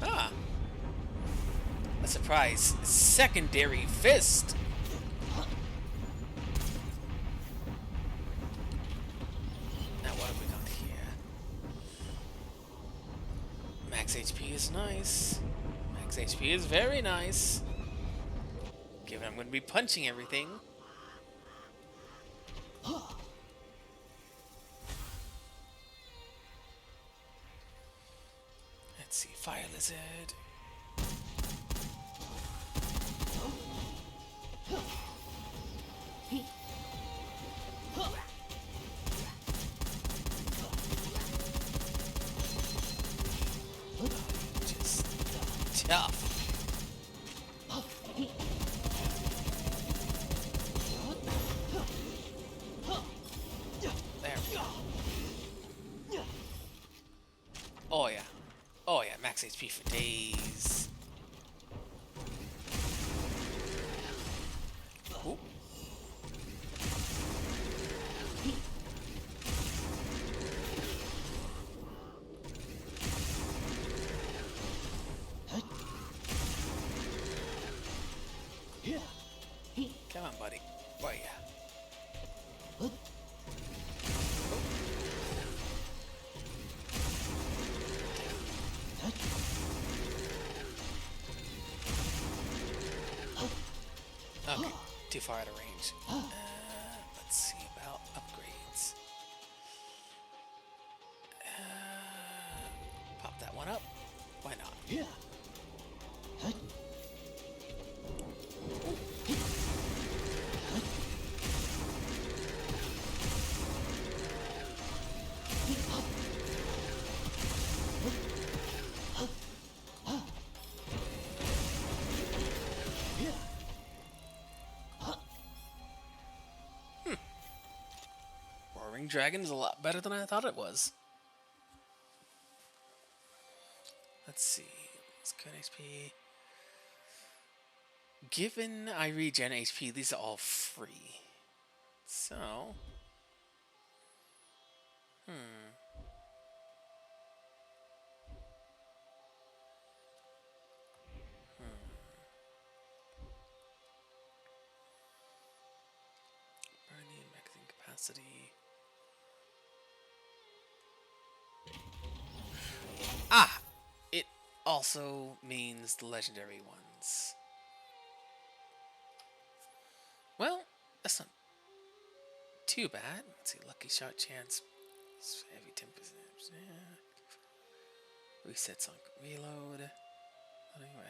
Speaker 1: Ah, a surprise secondary fist. Now what have we got here? Max HP is nice. Max HP is very nice. Given I'm going to be punching everything. Let's see, Fire Lizard. Just tough. There we go. Oh yeah. Oh yeah, max HP for days. Ooh. Come on, buddy. Oh yeah. Okay, too far out of range. Let's see about upgrades. Pop that one up. Why not? Roaring Dragon is a lot better than I thought it was. Let's see. It's good HP. Given I regen HP, these are all free. So. Burning magazine capacity. Ah! It also means the legendary ones. Well, that's not too bad. Let's see, lucky shot chance. Heavy 10%. Resets on reload.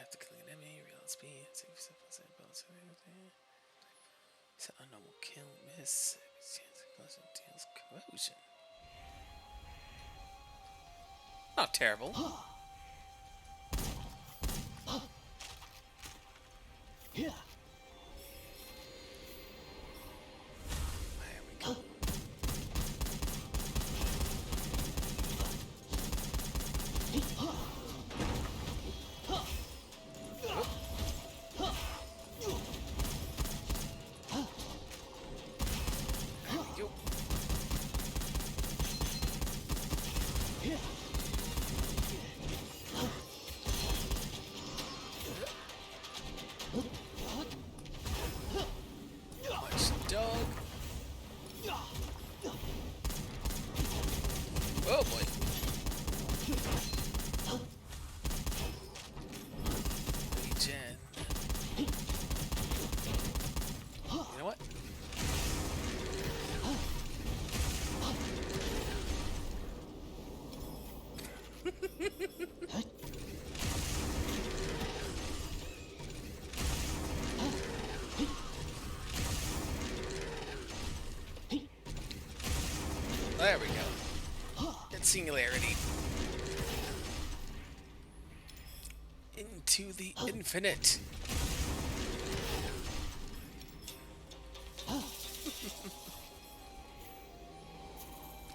Speaker 1: After killing an enemy, reload speed. Set on normal kill, miss. Chance deals corrosion. Not terrible.
Speaker 2: Yeah.
Speaker 1: There we go. Oh boy. Regen. You know what? There we go. Get singularity. Into the infinite.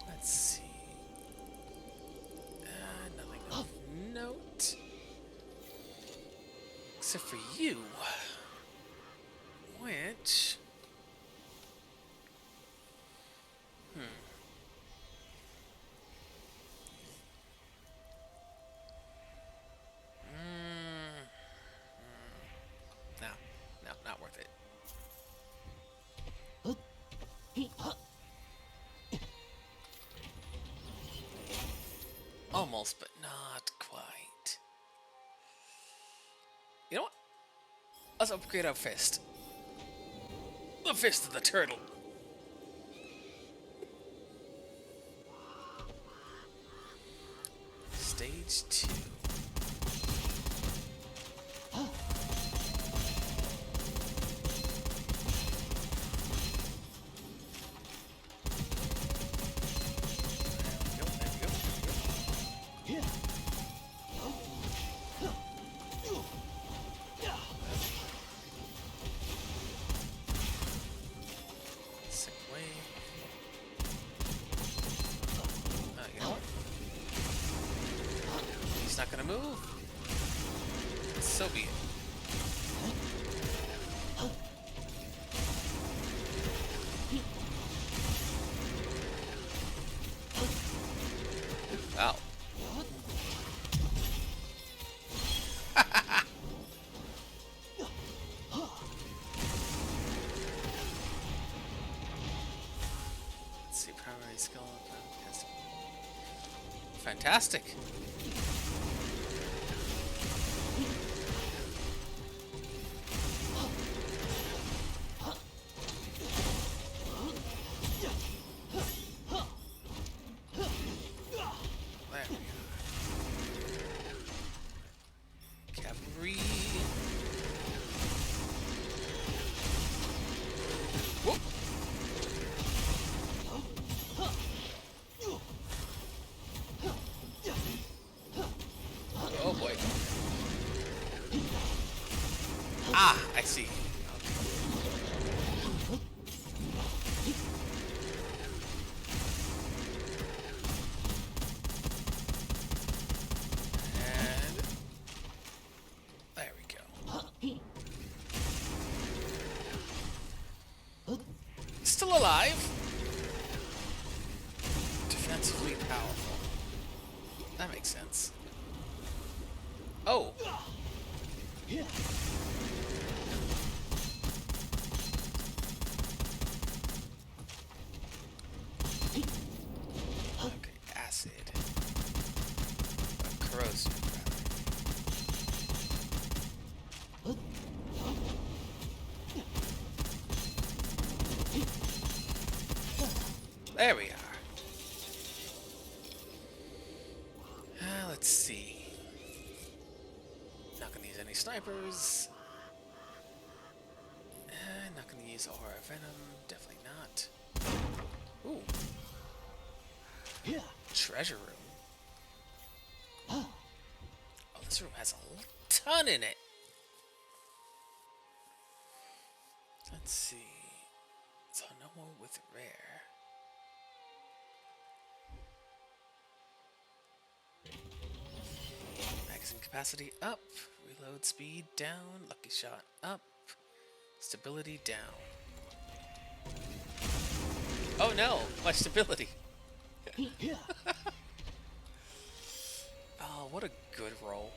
Speaker 1: Let's see. Nothing of note. Except for you. Which... Almost, but not quite. You know what? Let's upgrade our fist. The fist of the turtle. Stage 2. You know what? He's not gonna move. So be it. Wow. Let's see, primary skill. Fantastic. Cavalry. Whoop. Oh boy. Ah, I see. And there we go. Still alive. Defensively powerful. That makes sense. Oh. Okay, acid. Corrosive, rather. There we are. Let's see. Not gonna use any snipers. Not gonna use aura venom. Definitely not. Ooh. Treasure room. Oh, this room has a ton in it. Let's see. So no more with rare. Magazine capacity up. Reload speed down. Lucky shot up. Stability down. Oh no! My stability. Oh, what a good roll.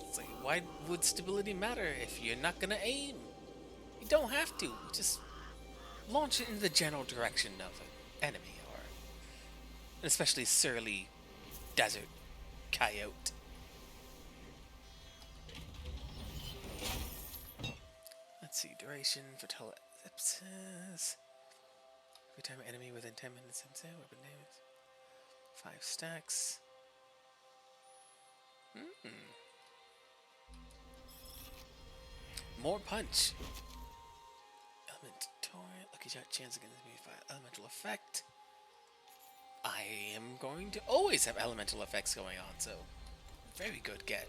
Speaker 1: It's like, why would stability matter if you're not gonna aim? You don't have to. Just launch it in the general direction of an enemy, or an especially surly desert coyote. Let's see, duration for ellipsis. Every time an enemy within 10 minutes and say weapon damage. 5 stacks. More punch. Element torrent. Lucky shot chance against me. 5 elemental effect. I am going to always have elemental effects going on, so very good get.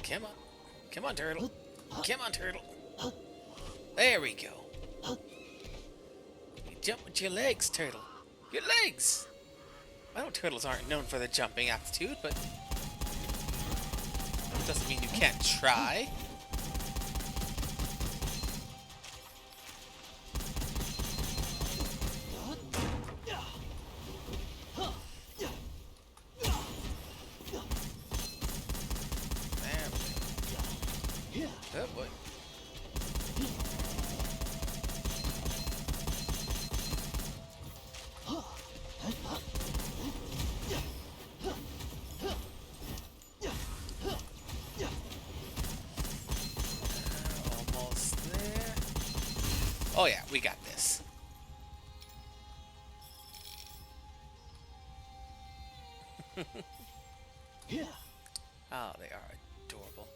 Speaker 1: Come on. Come on, turtle. Come on, turtle. There we go. You jump with your legs, turtle. Your legs! I know turtles aren't known for their jumping aptitude, but doesn't mean you can't try. Oh boy. yeah, we got this. Oh, they are adorable.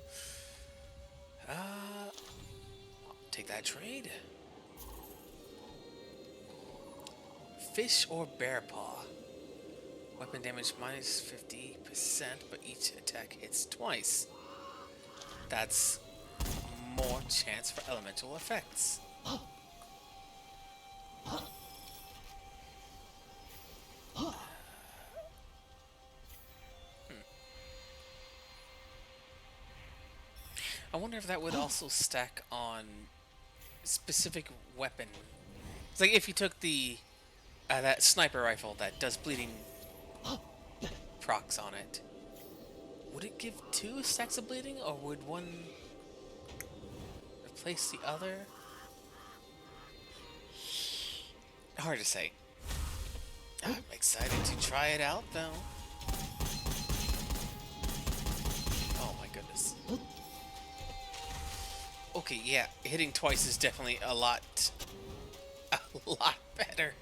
Speaker 1: Take that trade. Fish or bear paw. Weapon damage minus 50%, but each attack hits twice. That's more chance for elemental effects. I wonder if that would also stack on specific weapon. It's like if you took the that sniper rifle that does bleeding procs on it. Would it give 2 stacks of bleeding, or would one replace the other? Hard to say. I'm excited to try it out, though. Oh my goodness. Okay, yeah, hitting twice is definitely a lot better.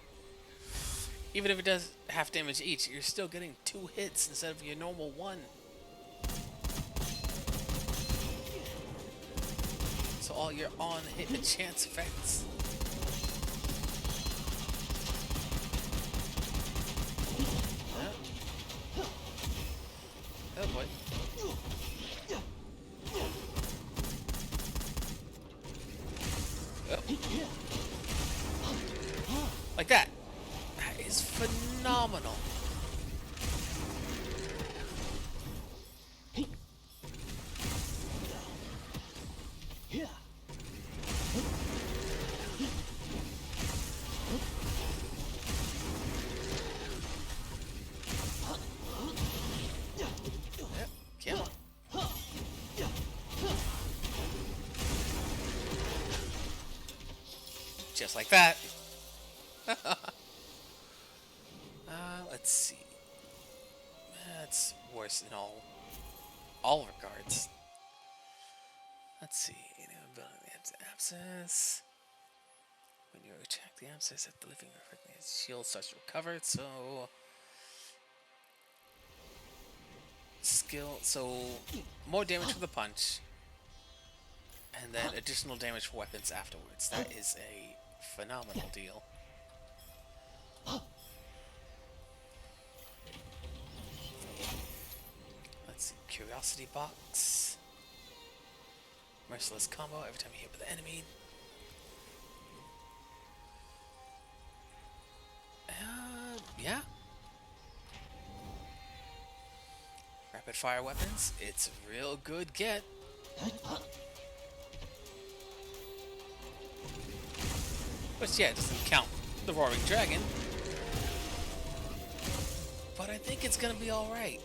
Speaker 1: Even if it does half damage each, you're still getting 2 hits instead of your normal 1. So all your on-hit and chance effects. Oh boy. Oh. Like that. That is phenomenal. Come on. Just like that. Let's see. That's worse in all regards. Let's see. Ability the abscess. When you attack the abscess at the living shield starts to recover. So skill. So more damage for the punch, and then additional damage for weapons afterwards. That is a phenomenal deal. Let's see. Curiosity box. Merciless combo every time you hit with the enemy. Yeah. Rapid fire weapons. It's a real good get. Which, yeah, doesn't count the Roaring Dragon. But I think it's gonna be alright.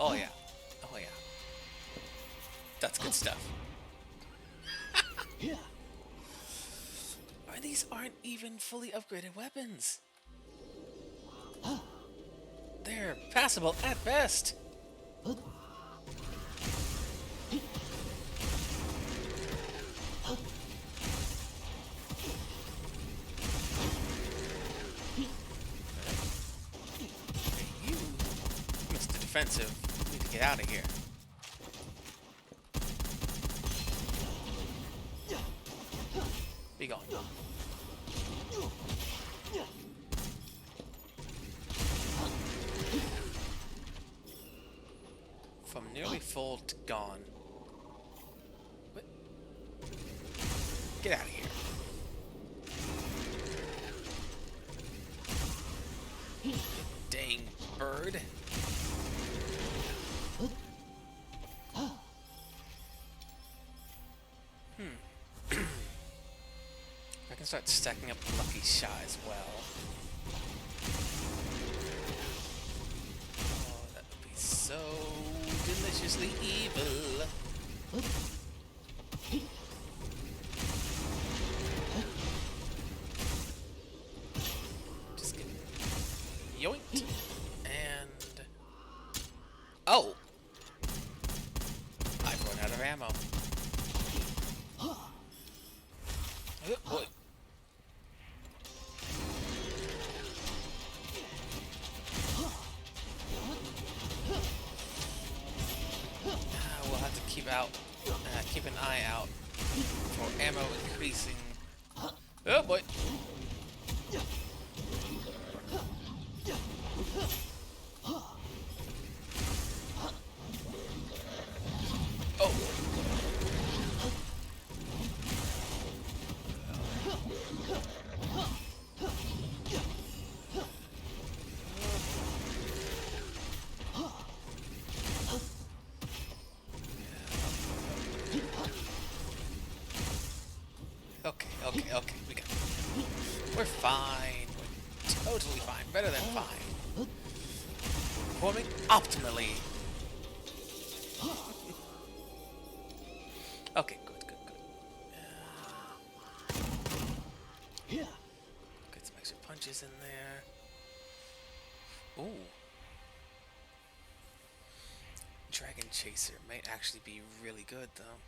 Speaker 1: Oh yeah. Oh yeah. That's good stuff. These aren't even fully upgraded weapons. They're passable at best. You, Mr. Defensive, need to get out of here. Be gone. From nearly full to gone. What? Get out of here. Dang bird. I can start stacking up Lucky Shot as well. Oh, that would be so deliciously evil. Yoink. And... Oh! I've run out of ammo. Oh, boy. We'll have to keep an eye out for ammo increasing. Oh boy! Oh! Okay, we got it. We're fine. We're totally fine. Better than fine. Performing optimally. Okay, good. Get some extra punches in there. Ooh. Dragon Chaser might actually be really good, though.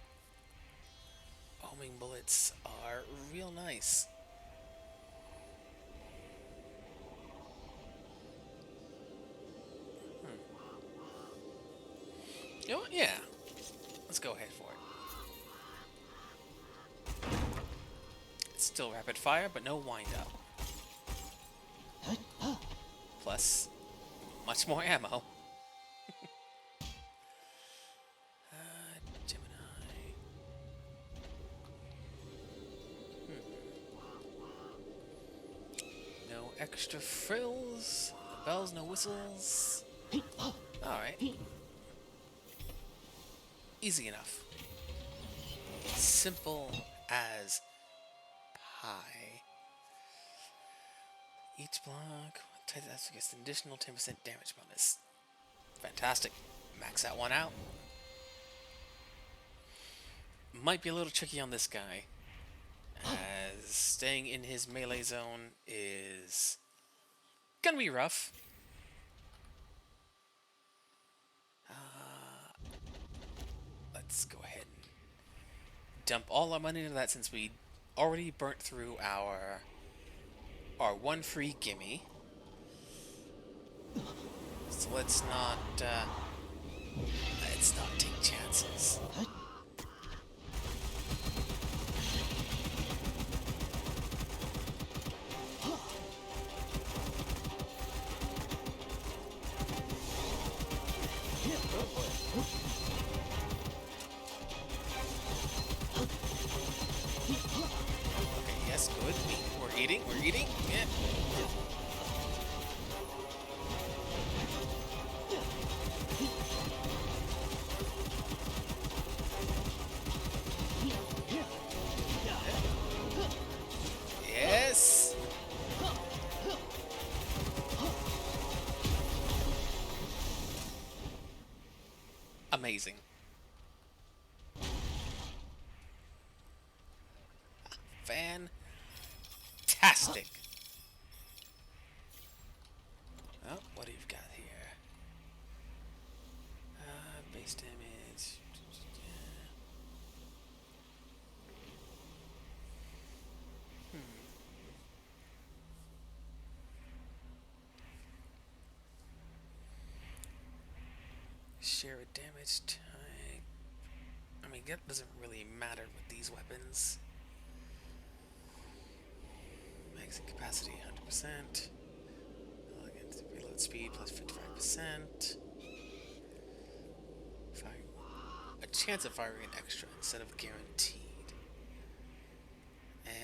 Speaker 1: Homing bullets are real nice. You know what? Yeah. Let's go ahead for it. It's still rapid fire, but no wind up. Plus, much more ammo. Gemini. No extra frills, no bells, no whistles. Alright. Easy enough. Simple as pie. Each block gets an additional 10% damage bonus. Fantastic. Max that one out. Might be a little tricky on this guy, as staying in his melee zone is gonna be rough. Let's go ahead and dump all our money into that since we already burnt through our one free gimme. So let's not take chances. Okay, yes, good. We're eating. Yeah. Yes. Amazing. Fantastic. Oh, what do you got here? Base damage. Share a damage type. I mean, that doesn't really matter with these weapons. Magazine capacity 100%. Against reload speed plus 55%. Firing. A chance of firing an extra instead of guaranteed.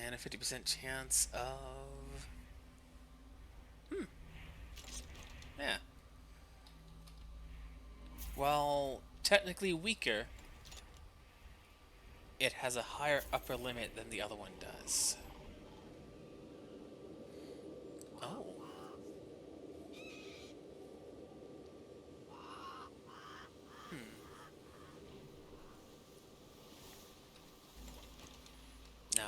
Speaker 1: And a 50% chance of... Yeah. While technically weaker, it has a higher upper limit than the other one does. Oh. No.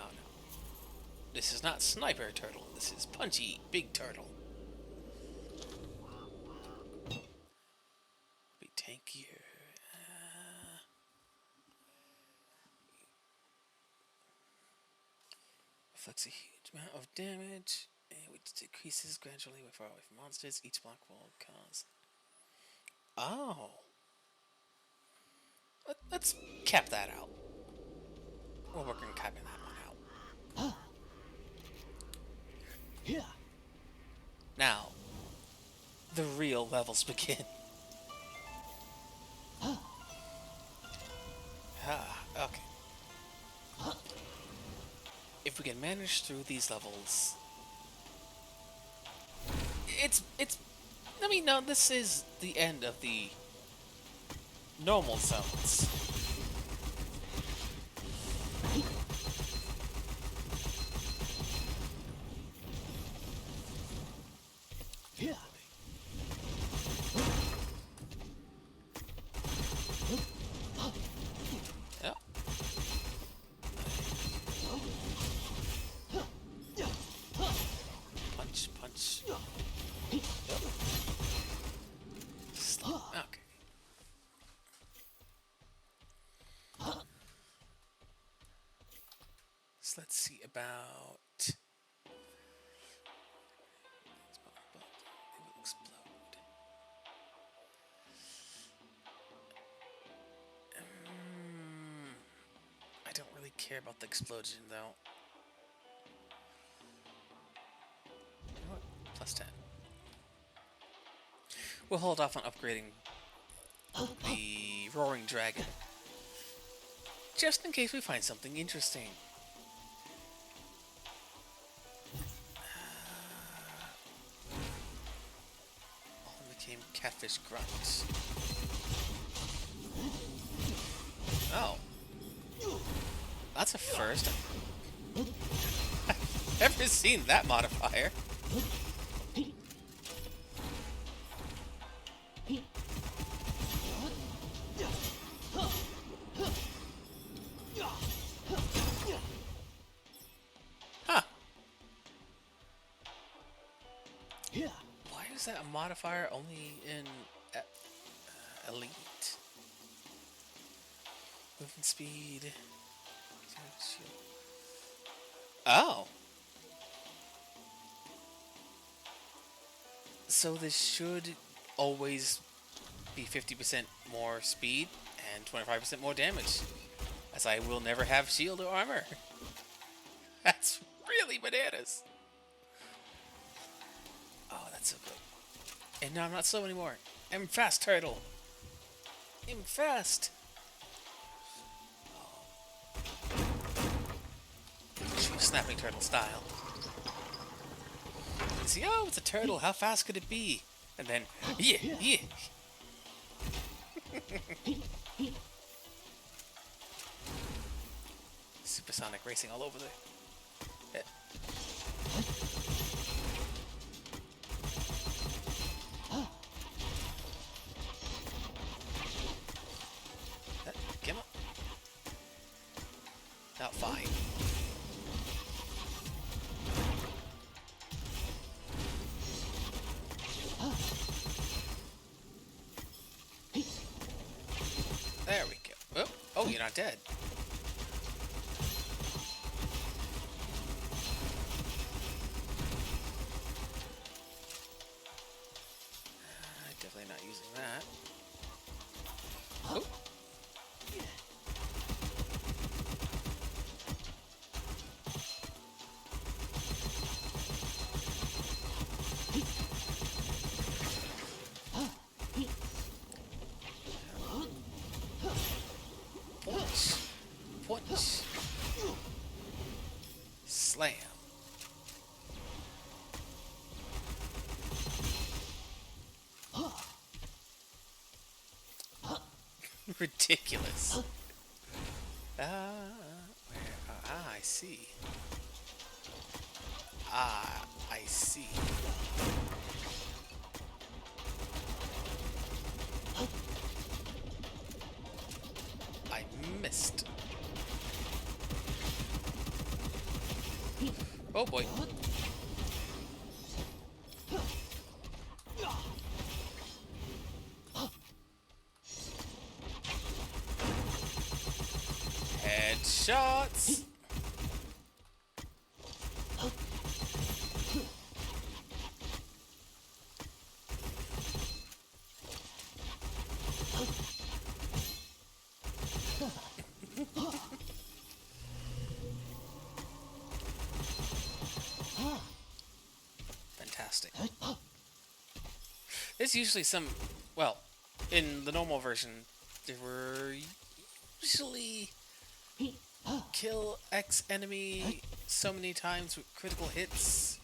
Speaker 1: This is not Sniper Turtle. This is Punchy Big Turtle. Inflicts a huge amount of damage, which decreases gradually when far away from monsters. Each block will cause. Oh. Let's cap that out. We're working on capping that one out.
Speaker 2: Yeah.
Speaker 1: Now, the real levels begin. Okay. If we can manage through these levels, it's. I mean, no, this is the end of the normal zones.
Speaker 2: Yeah.
Speaker 1: Yep. Punch, punch. Yep. Okay. So let's see about. It will explode. I don't really care about the explosion though. You know what? Plus 10. We'll hold off on upgrading the Roaring Dragon. Just in case we find something interesting. All became catfish grunts. Oh. That's a first. I've never seen that modifier. Huh.
Speaker 2: Yeah.
Speaker 1: Why is that a modifier only in Elite? Movement speed. Oh. So this should always be 50% more speed and 25% more damage, as I will never have shield or armor. That's really bananas. Oh, that's so good. And now I'm not slow anymore. I'm fast, turtle. I'm fast. True snapping turtle style. You see, oh, it's a turtle. How fast could it be? And then, yeah, yeah. Supersonic racing all over the. Come on. Now, fine. There we go. Oh, you're not dead. Definitely not using that. Oh. Punch. Punch. Slam. Ridiculous. Where? I see. I see. I missed. Oh boy. Headshots. There's usually some. Well, in the normal version, there were usually kill X enemy so many times with critical hits,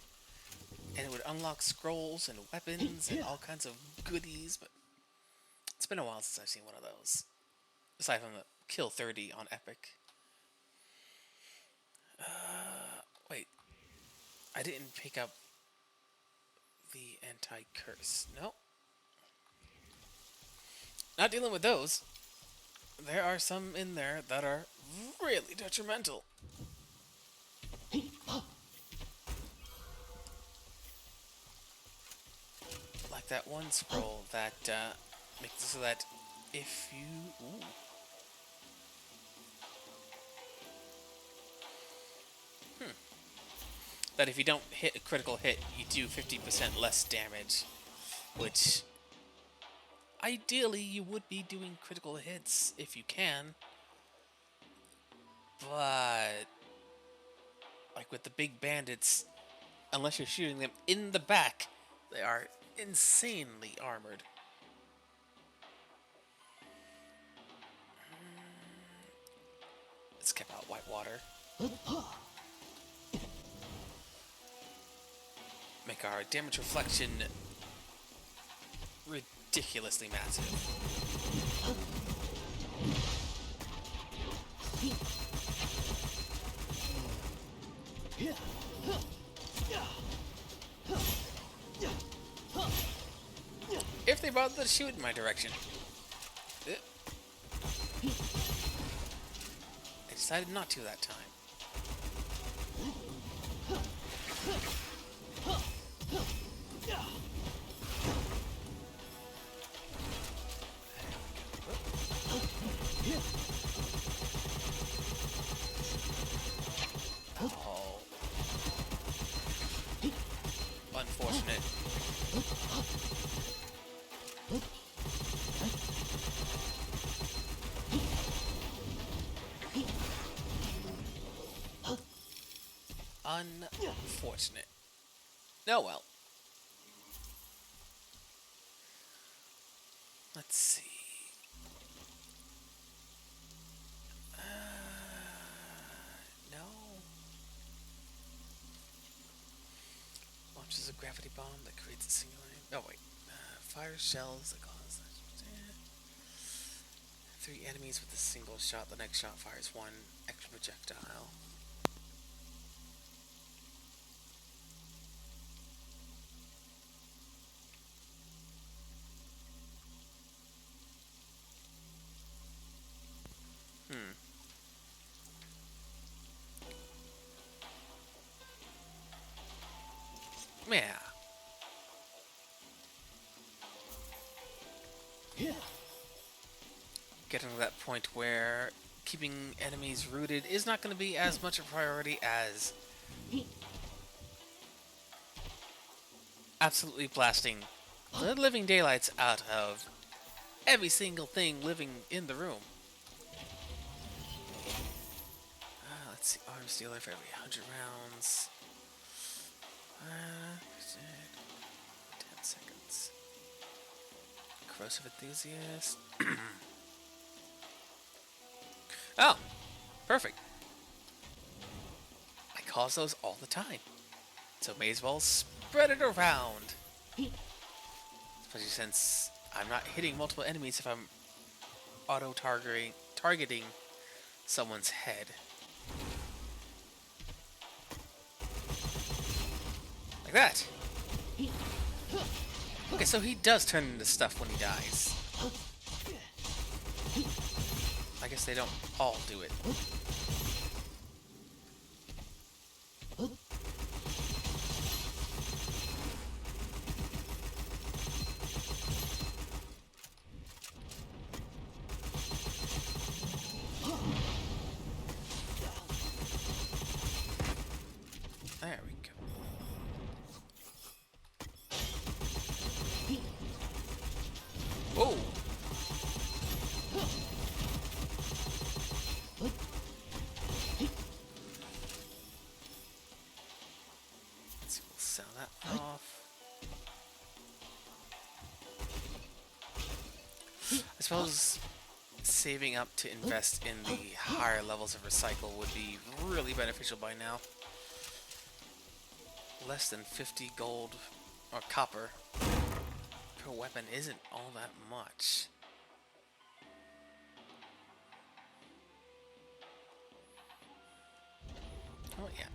Speaker 1: and it would unlock scrolls and weapons and all kinds of goodies. But it's been a while since I've seen one of those. Aside from the kill 30 on Epic. Wait, I didn't pick up the anti-curse. No, not dealing with those. There are some in there that are really detrimental. Like that one scroll that makes it so that if you... Ooh. That if you don't hit a critical hit, you do 50% less damage. Which, ideally, you would be doing critical hits if you can. But, like with the big bandits, unless you're shooting them in the back, they are insanely armored. Let's skip out Whitewater. Make our damage reflection ridiculously massive. If they bother to shoot in my direction. I decided not to that time. Oh. Unfortunate. Unfortunate. Oh well. Let's see. No. Launches a gravity bomb that creates a singular. Oh wait. Fires shells that cause. 3 enemies with a single shot. The next shot fires 1 extra projectile. Yeah. Getting to that point where keeping enemies rooted is not going to be as much a priority as absolutely blasting the living daylights out of every single thing living in the room. Let's see, arms dealer for every 100 rounds. 10 seconds. Corrosive enthusiast. Oh, perfect. I cause those all the time, so may as well spread it around. Especially since I'm not hitting multiple enemies if I'm targeting someone's head. Like that. Okay, so he does turn into stuff when he dies. I guess they don't all do it. There we go. Whoa! Let's see, we'll sell that off. suppose saving up to invest in the higher levels of recycle would be really beneficial by now. Less than 50 gold or copper per weapon isn't all that much. Oh yeah,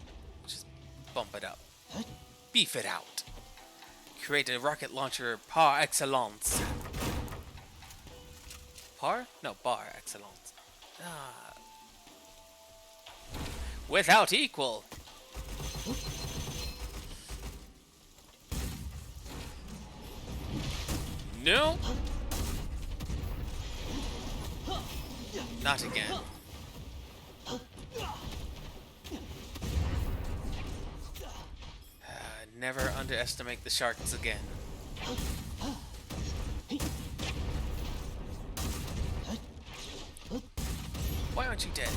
Speaker 1: just bump it up. Beef it out. Create a rocket launcher par excellence. Par? No, bar excellence. Ah. Without equal. No. Not again. Never underestimate the sharks again. Why aren't you dead?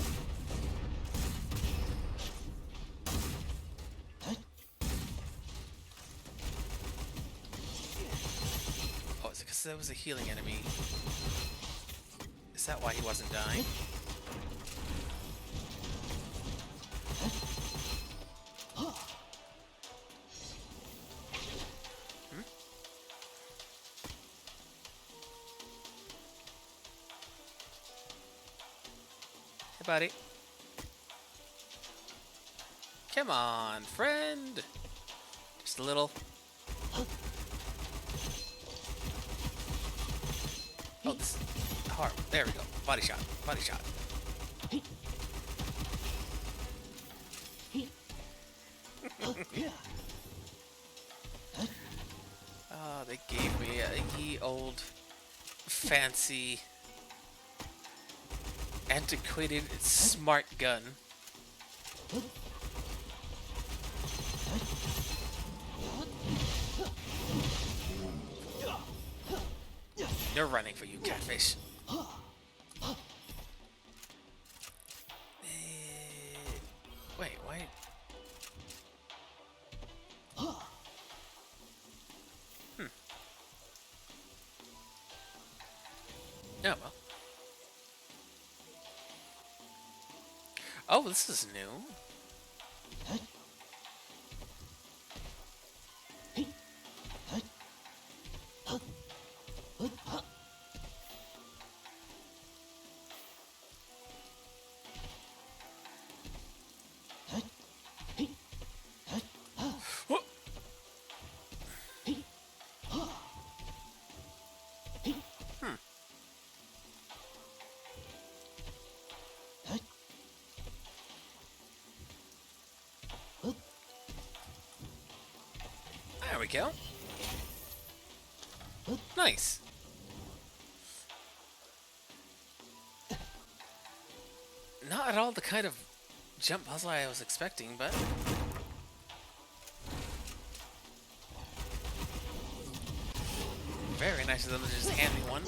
Speaker 1: Oh, is it because there was a healing enemy? Is that why he wasn't dying? Hey, buddy. Come on, friend. Just a little. Oh, this is hard. There we go. Body shot. Body shot. Oh, they gave me a ye old fancy antiquated smart gun. They're running for you, catfish. Wait, wait. Oh, well. Oh, this is new. Whoa. There we go. Nice. Not at all the kind of jump puzzle I was expecting, but very nice of them to just hand me one.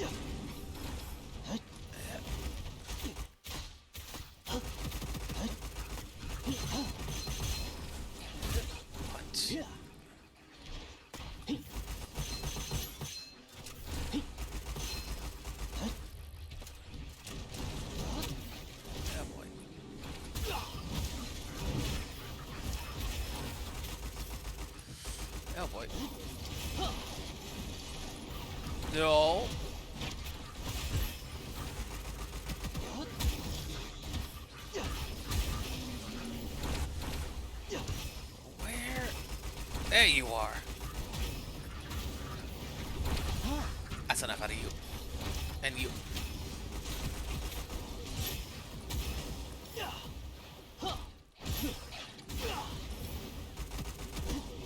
Speaker 1: Punch. Oh boy. Oh boy. No. Where? There you are. That's enough out of you. And you.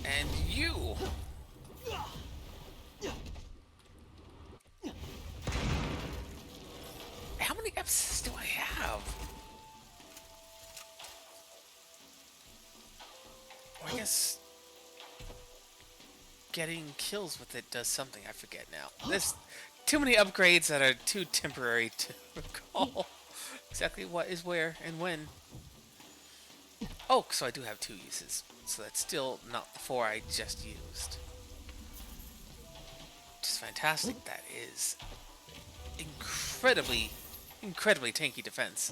Speaker 1: And you. How many episodes do I have? Or I guess getting kills with it does something. I forget now. There's too many upgrades that are too temporary to recall exactly what is where and when. Oh, so I do have 2 uses. So that's still not the 4 I just used. Which is fantastic, that is. incredibly, incredibly tanky defense.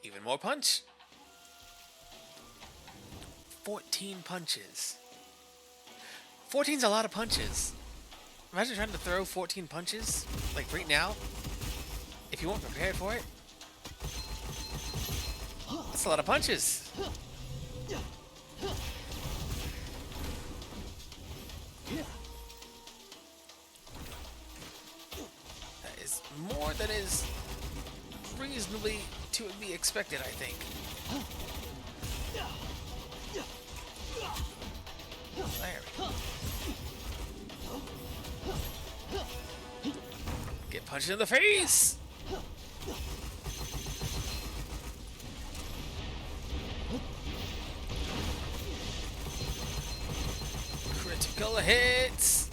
Speaker 1: Even more punch. 14 punches. 14's a lot of punches. Imagine trying to throw 14 punches, like right now, if you weren't prepared for it. That's a lot of punches. That is more than is reasonably to be expected, I think. There we go. Get punched in the face! Critical hits!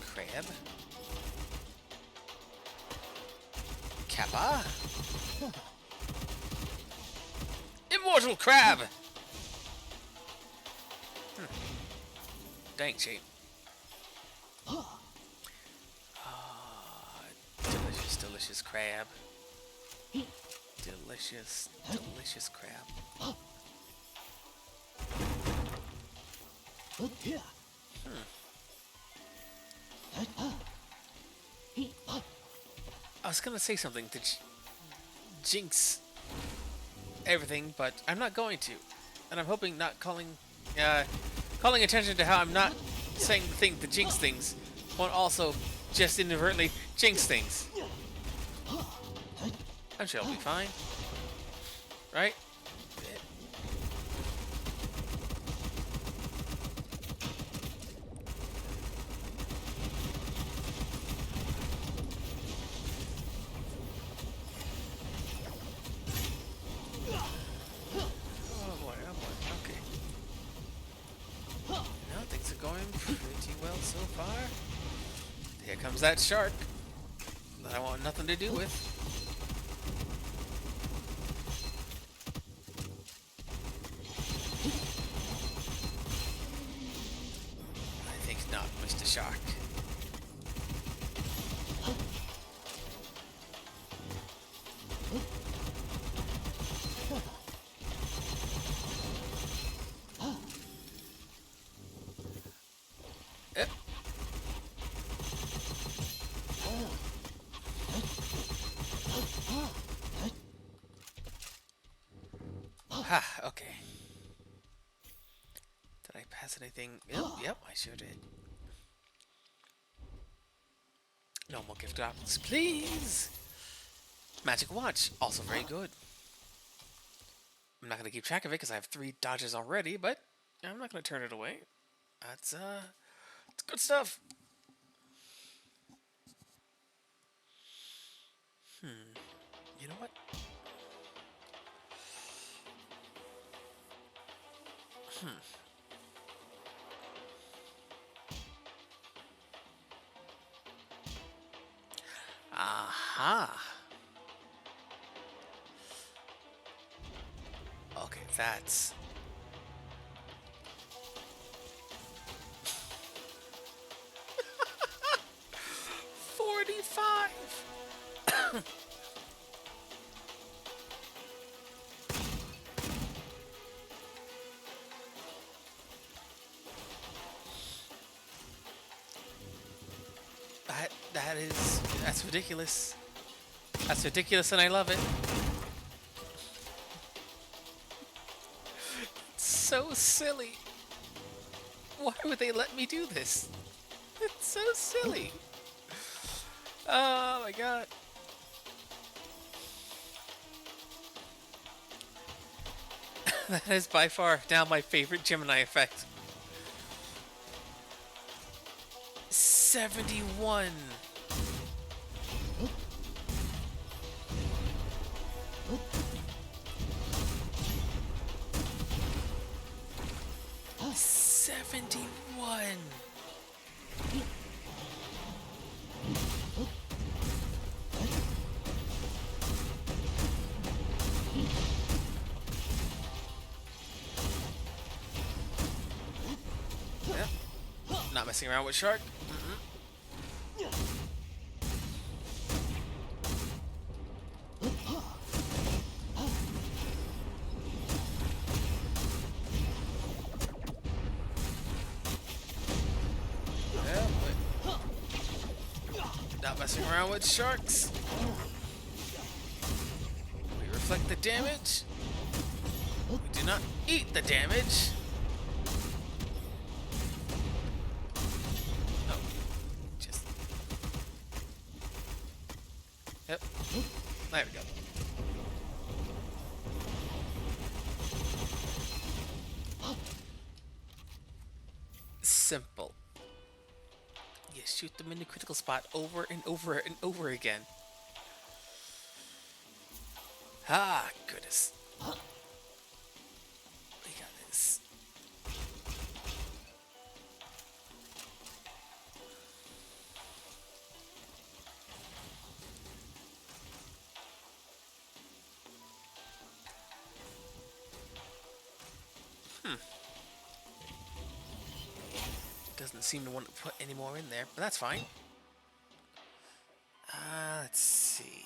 Speaker 1: Crab. Kappa. Immortal Crab! Dang shape. Delicious, delicious crab. Delicious, delicious crab. I was gonna say something to jinx everything, but I'm not going to. And I'm hoping not calling attention to how I'm not saying the thing to jinx things won't also just inadvertently jinx things. I'm sure I'll be fine. Right? Oh boy, okay. Now things are going pretty well so far. Here comes that shark that I want nothing to do with. I think not, Mr. Shark. Ha, okay. Did I pass anything? Yep, I sure did. No more gift drops, please! Magic watch, also very good. I'm not going to keep track of it because I have 3 dodges already, but I'm not going to turn it away. That's it's good stuff. You know what? Aha. Okay, that's... $45! That's ridiculous. That's ridiculous and I love it. It's so silly. Why would they let me do this? It's so silly. Oh my god. That is by far now my favorite Gemini effect. 71. messing around with shark. Yeah, but not messing around with sharks. We reflect the damage. We do not eat the damage. No, just. Yep. There we go. Simple. You shoot them in the critical spot over and over and over again. Ah, goodness. We got this. Doesn't seem to want to put any more in there, but that's fine. Let's see.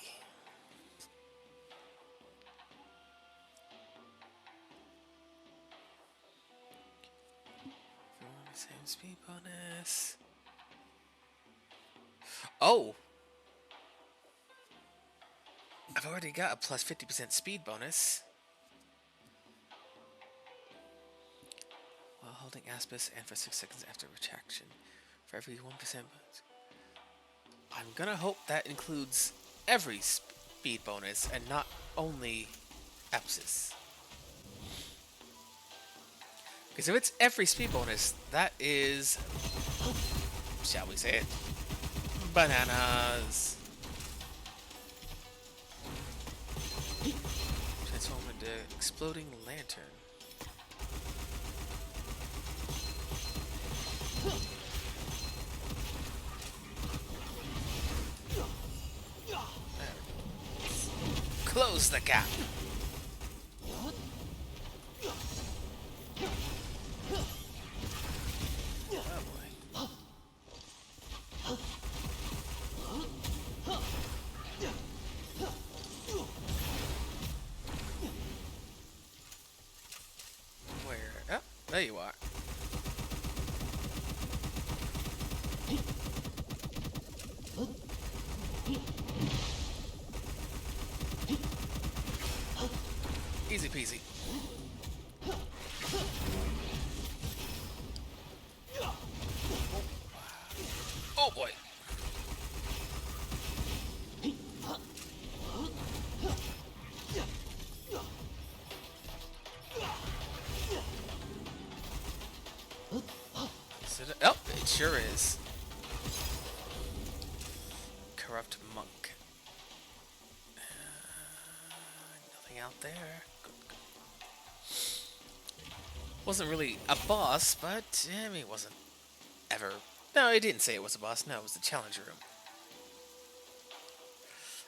Speaker 1: Same speed bonus. Oh! I've already got a plus 50% speed bonus. While holding Aspis and for 6 seconds after retraction. For every 1% bonus. I'm gonna hope that includes every speed bonus and not only Apsis. Because if it's every speed bonus, that is, shall we say it, bananas. Transform into exploding lantern. Close the gap. Oh boy. Where? Oh, there you are. Easy peasy. Oh boy. Is it? Oh, it sure is. Corrupt monk. Nothing out there. Good. Wasn't really a boss, but I mean, it wasn't ever. No, it didn't say it was a boss. No, it was the challenge room.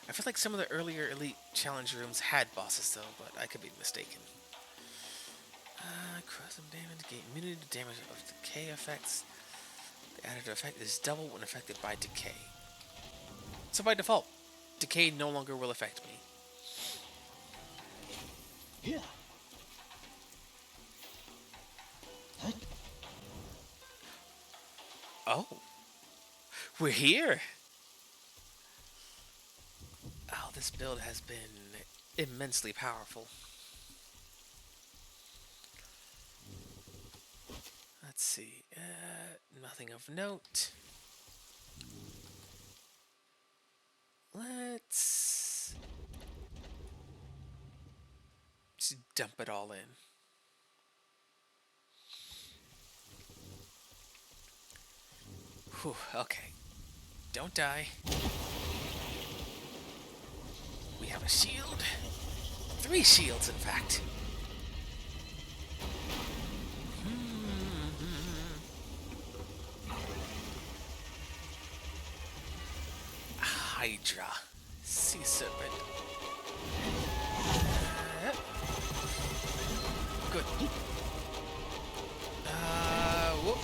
Speaker 1: I feel like some of the earlier elite challenge rooms had bosses though, but I could be mistaken. Crush some damage, gain immunity to damage of decay effects. The added effect is double when affected by decay. So by default, decay no longer will affect me.
Speaker 2: Yeah.
Speaker 1: Oh, we're here. Oh, this build has been immensely powerful. Let's see. Nothing of note. Let's just dump it all in. Whew, okay. Don't die. We have a shield. 3 shields, in fact. Hydra. Sea serpent. Good. Whoop.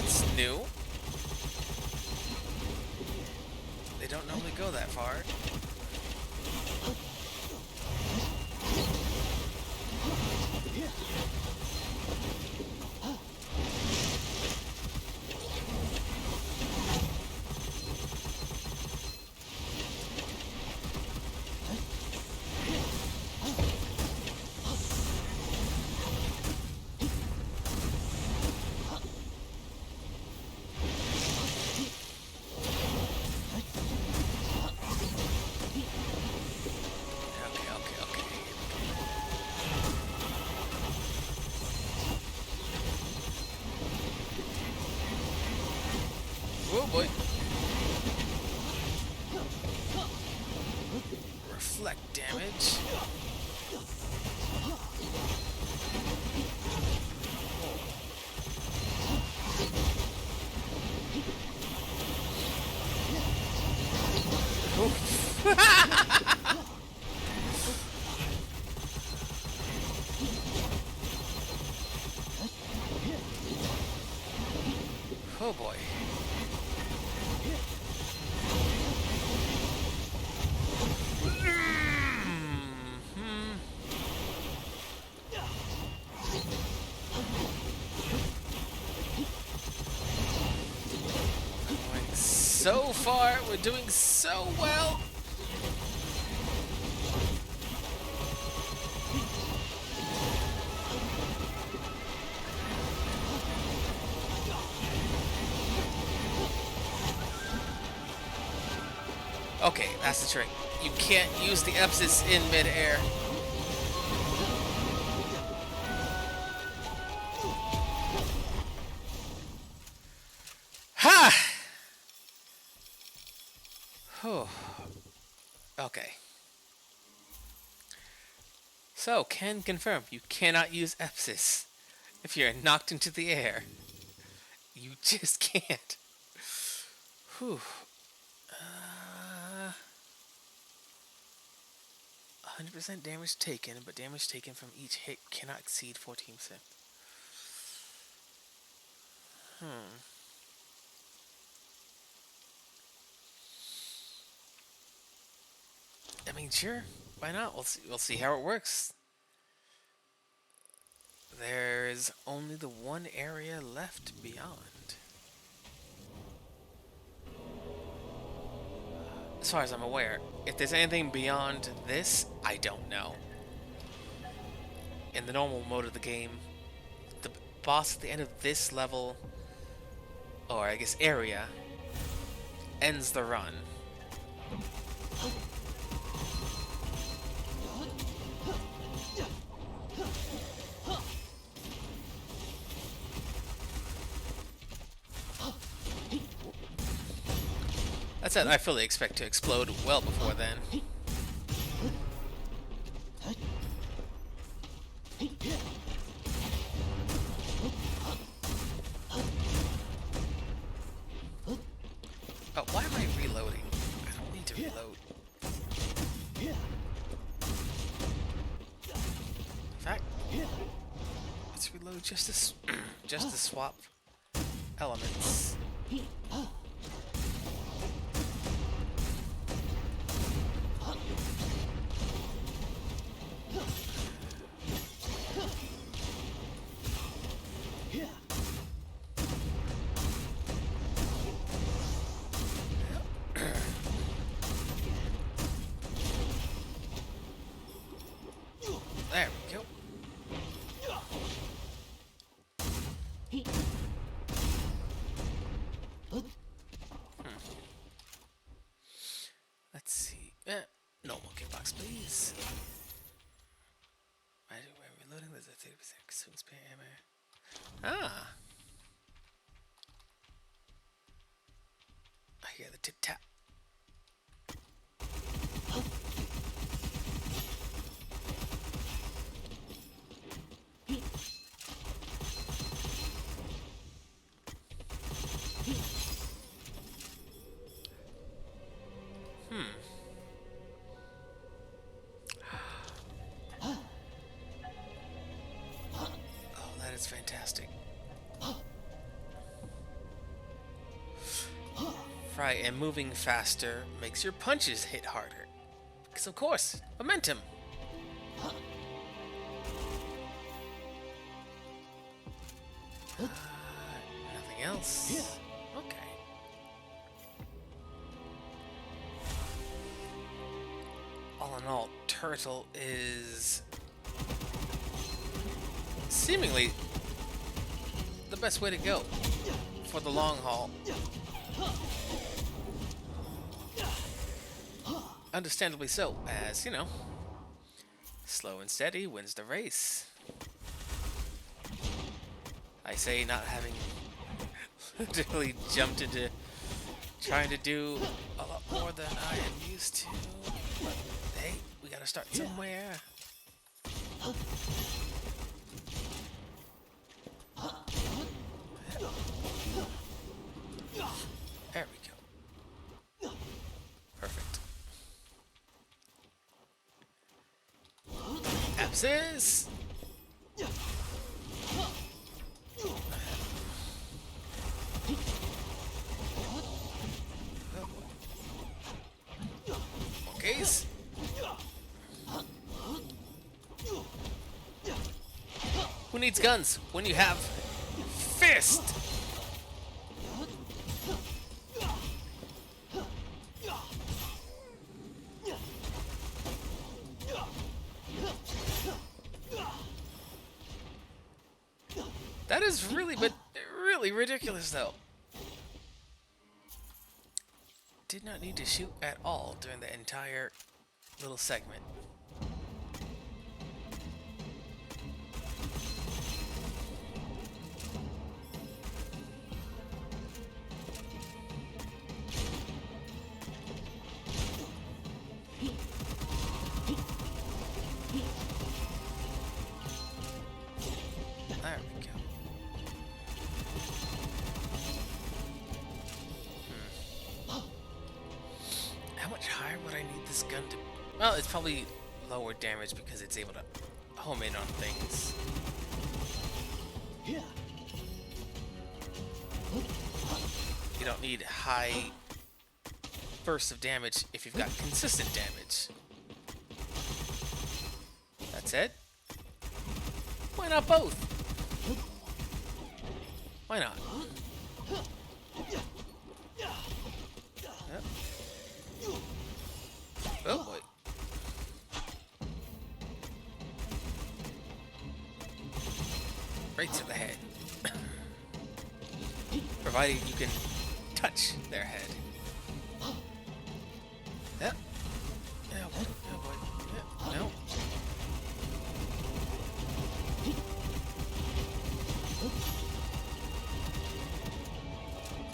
Speaker 1: that's new. They don't normally go that far. Okay, okay, okay. Oh boy. Reflect damage. Oh boy. Mhm. Going so far, we're doing so well. Okay, that's the trick. You can't use the Epsis in midair. Ha! Whew. Okay. So, can confirm you cannot use Epsis if you're knocked into the air. You just can't. Whew. 100% damage taken, but damage taken from each hit cannot exceed 14%. Hmm. I mean, sure. Why not? We'll see how it works. There's only the one area left beyond. As far as I'm aware, if there's anything beyond this, I don't know. In the normal mode of the game, the boss at the end of this level, or I guess area, ends the run. That said, I fully expect to explode well before then. Oh, why am I reloading? I don't need to reload. In fact, let's reload just to just to swap elements. There we go. Let's see. No more kitbox, please. Why do I reloading? There's a 30% consume spare ammo. Ah. I hear the tip tap. Oh, that is fantastic. high and moving faster makes your punches hit harder. Because of course, momentum. Nothing else. Okay. All in all, Turtle is seemingly the best way to go for the long haul. Understandably so, as, you know, slow and steady wins the race. I say not having literally jumped into trying to do a lot more than I am used to. But hey, we gotta start somewhere. There we go. Perfect. Abscess! Okays. Who needs guns when you have fist? That is really, but really ridiculous, though. Did not need to shoot at all during the entire little segment. There we go. How much higher would I need this gun to... Well, it's probably lower damage because it's able to home in on things. You don't need high bursts of damage if you've got consistent damage. That's it. Why not both? Why not? Yep. Oh boy. Right to the head. Provided you can touch their head. Yep. Oh boy. Oh boy. Yep. No.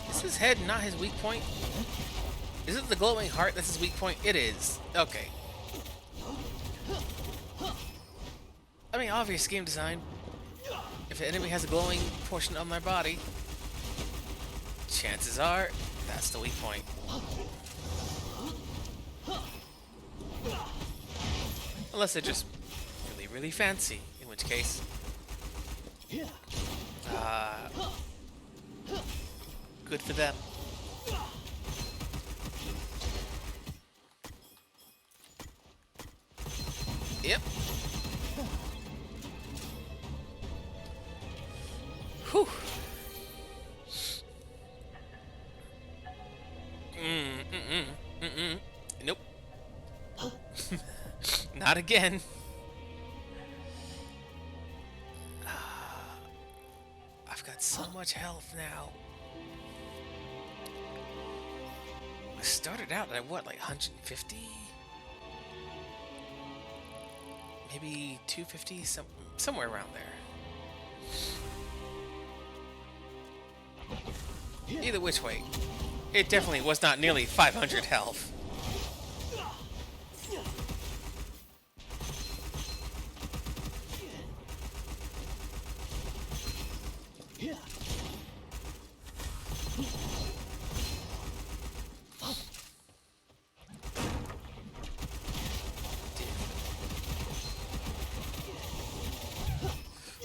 Speaker 1: Is his head not his weak point? Is it the glowing heart that's his weak point? It is. Okay. I mean, obvious game design. If an enemy has a glowing portion of my body, chances are that's the weak point. Unless they're just really, really fancy, in which case... good for them. Yep. Whew. Nope. Not again. I've got so much health now. I started out at what, like 150? Maybe 250, somewhere around there. Either which way, it definitely was not nearly 500 health.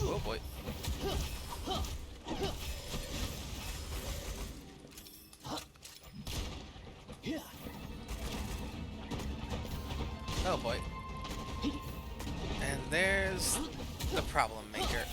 Speaker 1: Oh boy.
Speaker 2: Yeah.
Speaker 1: Oh boy. And there's the problem maker.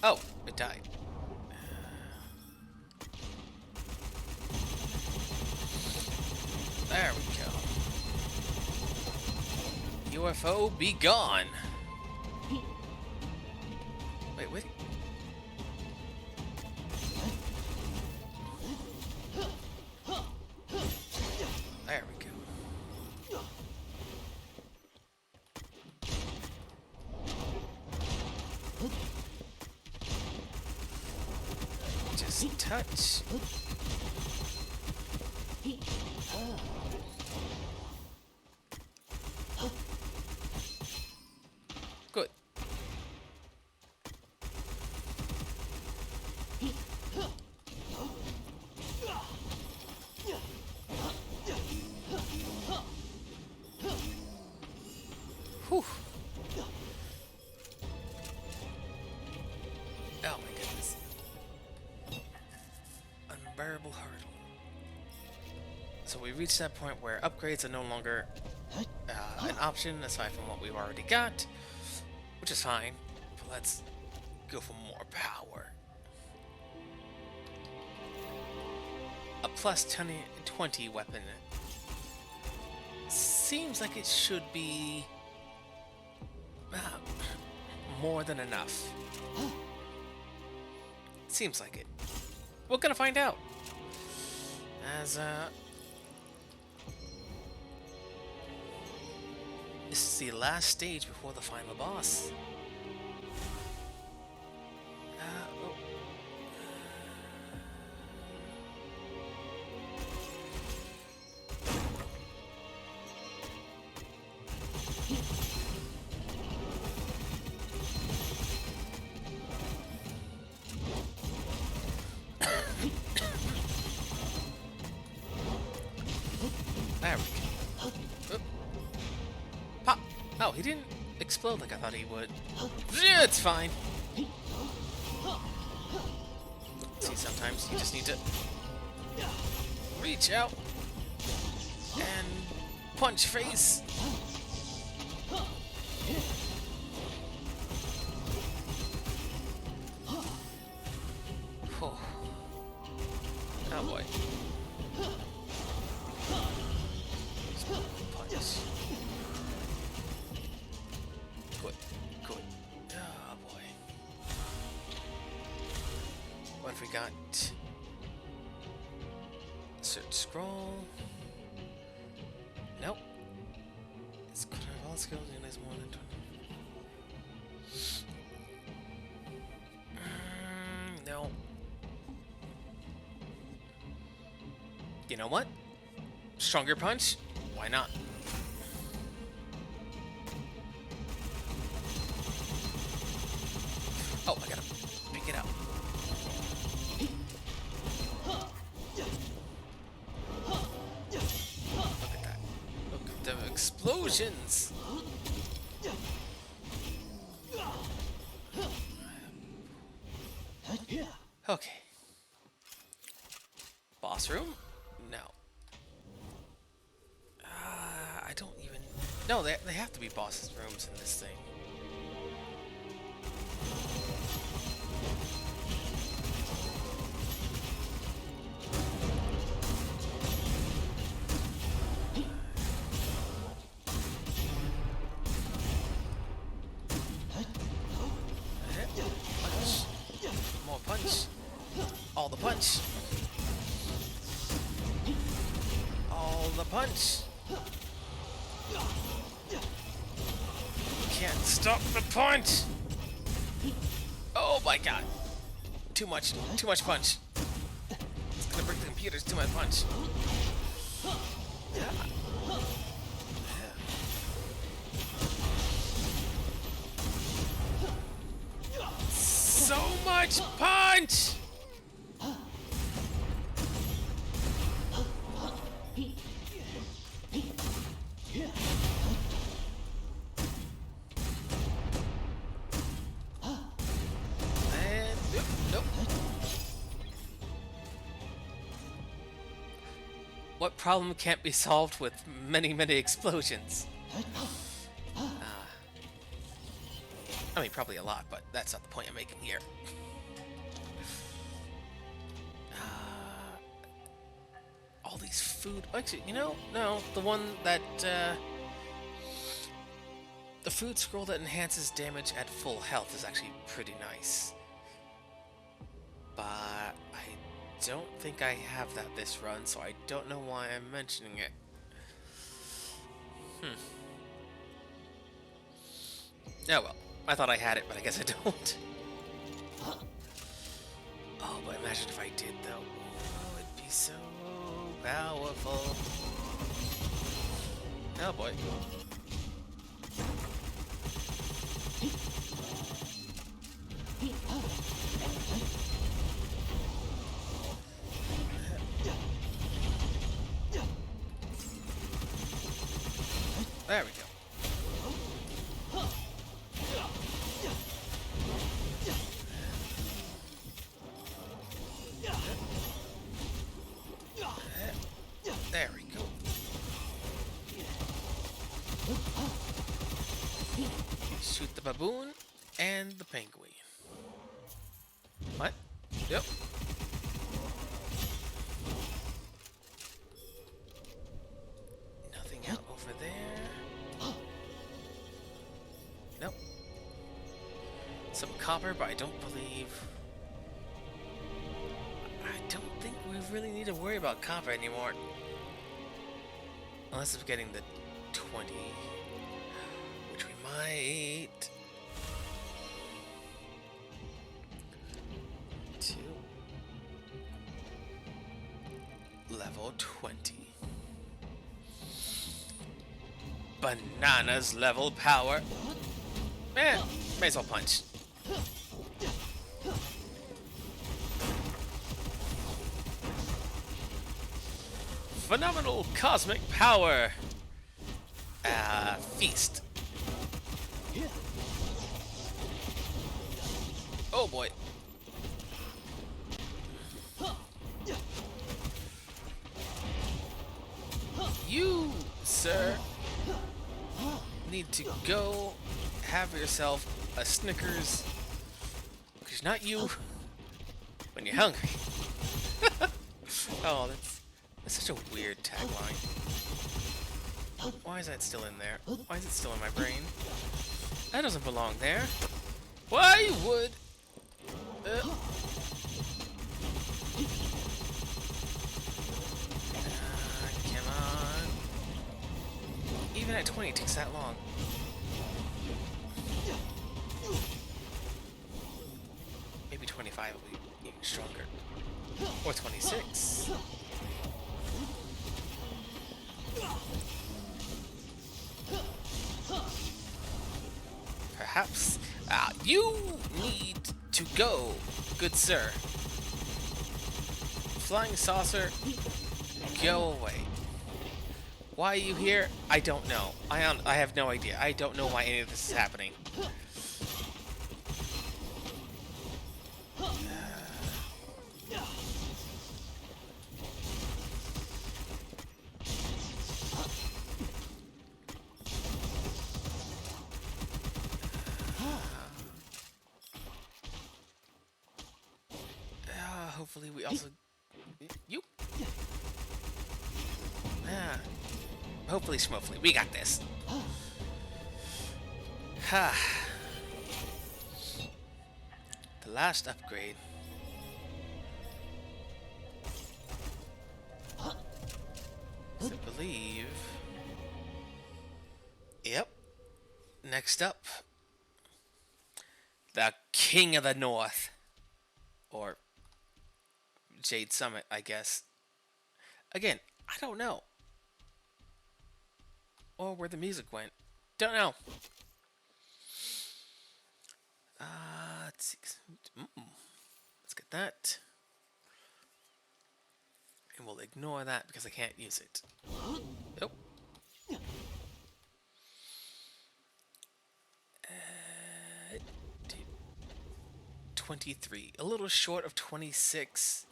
Speaker 1: Oh, it died. There we go. UFO be gone. Wait, wait. There we go. Just touch. Good. Whew. Oh my goodness. Unbearable hurdle. So we reached that point where upgrades are no longer an option aside from what we've already got, which is fine. But let's go for more power. A plus 20 weapon seems like it should be more than enough. Seems like it. We're gonna find out. As this is the last stage before the final boss. Oh. There we go. Oop. Pop! Oh, he didn't explode like I thought he would. Yeah, it's fine. See, sometimes you just need to reach out and punch face. Oh, oh boy. Punch. Good, good. Oh boy. What have we got? Search scroll. Nope. It's good. All skills realize more than 20. No. You know what? Stronger punch? Why not? Oh, I gotta pick it up. Look at that. Look at the explosions. Okay. Boss room? No. I don't even... No, they have to be boss rooms in this thing. Punch. More punch. All the punch. All the punch. Stop the punch! Oh my god. Too much punch. It's gonna break the computers, too much punch. Yeah. So much punch! And nope. What problem can't be solved with many, many explosions? I mean, probably a lot, but that's not the point I'm making here. All these food... Actually, you know, no, the one that... the food scroll that enhances damage at full health is actually pretty nice. But I don't think I have that this run, so I don't know why I'm mentioning it. Oh well, I thought I had it, but I guess I don't. Oh, but imagine if I did, though. Oh, it'd be so powerful. Oh boy. There we go. There we go. Shoot the baboon and the penguin. What? Yep. Nothing out over there. Nope. Some copper, but I don't believe... I don't think we really need to worry about copper anymore. Unless it's getting the 20. Which we might... To... Level 20. Bananas level power. Man, may as well punch. Phenomenal cosmic power. Feast. Oh boy. You, sir, need to go have yourself a Snickers. Because not you when you're hungry. Oh, that's such a weird tagline. Why is that still in there? Why is it still in my brain? That doesn't belong there. Why would... come on. Even at 20 it takes that long. Maybe 25 will be even stronger. Or 26. Perhaps. You need to go, good sir. Flying saucer, go away. Why are you here? I don't know. I have no idea. I don't know why any of this is happening. Hopefully we also... You? Hopefully, schmopefully. We got this. The last upgrade. I believe... Yep. Next up King of the North, or Jade Summit, I guess. Again, I don't know, or where the music went. Don't know. Let's see. Let's get that, and we'll ignore that because I can't use it. Oh. 23. A little short of 26.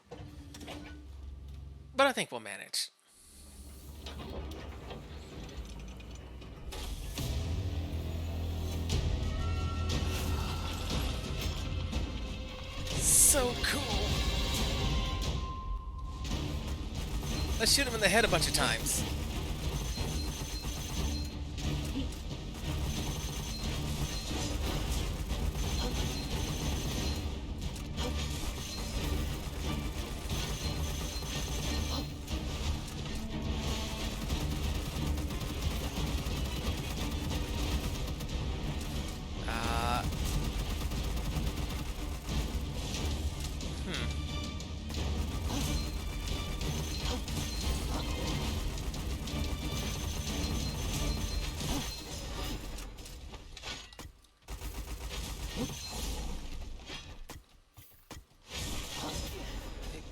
Speaker 1: But I think we'll manage. So cool. Let's shoot him in the head a bunch of times. Uh,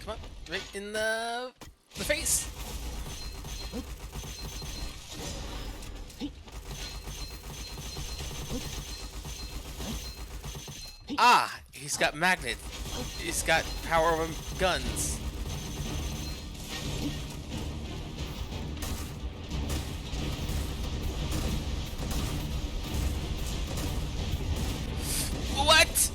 Speaker 1: come on, right in the face. Ah, he's got magnet. He's got power over guns. What?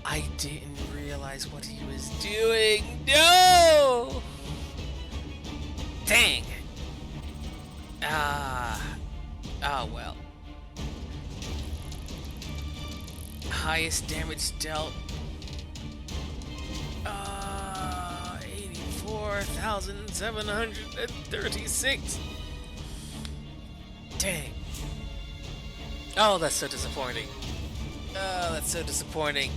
Speaker 1: I didn't realize what he was doing. No! Dang. Well. Highest damage dealt. 84,736. Dang. Oh, that's so disappointing. Oh, that's so disappointing.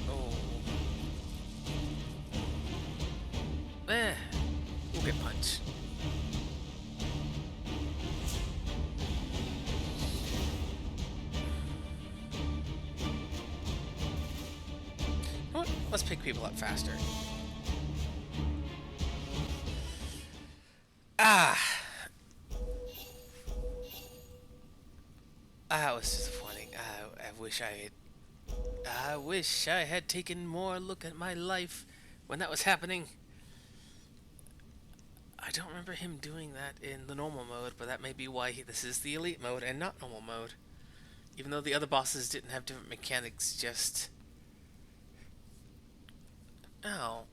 Speaker 1: Oh. We'll get punched. You know what? Let's pick people up faster. Ah! That was disappointing. I wish I had taken more look at my life when that was happening. I don't remember him doing that in the normal mode, but that may be why this is the elite mode and not normal mode. Even though the other bosses didn't have different mechanics, just... Oh.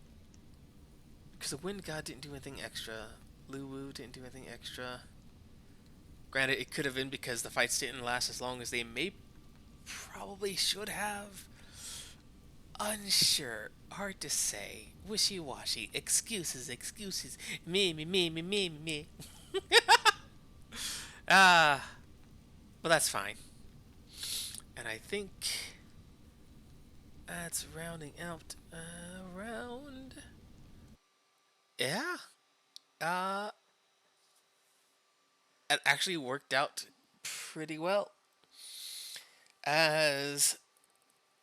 Speaker 1: Because the Wind God didn't do anything extra. Luwu didn't do anything extra. Granted, it could have been because the fights didn't last as long as they probably should have. Unsure. Hard to say. Wishy-washy. Excuses, excuses. Me. Ah, but that's fine. And I think that's rounding out around. Yeah. Uh, it actually worked out pretty well. As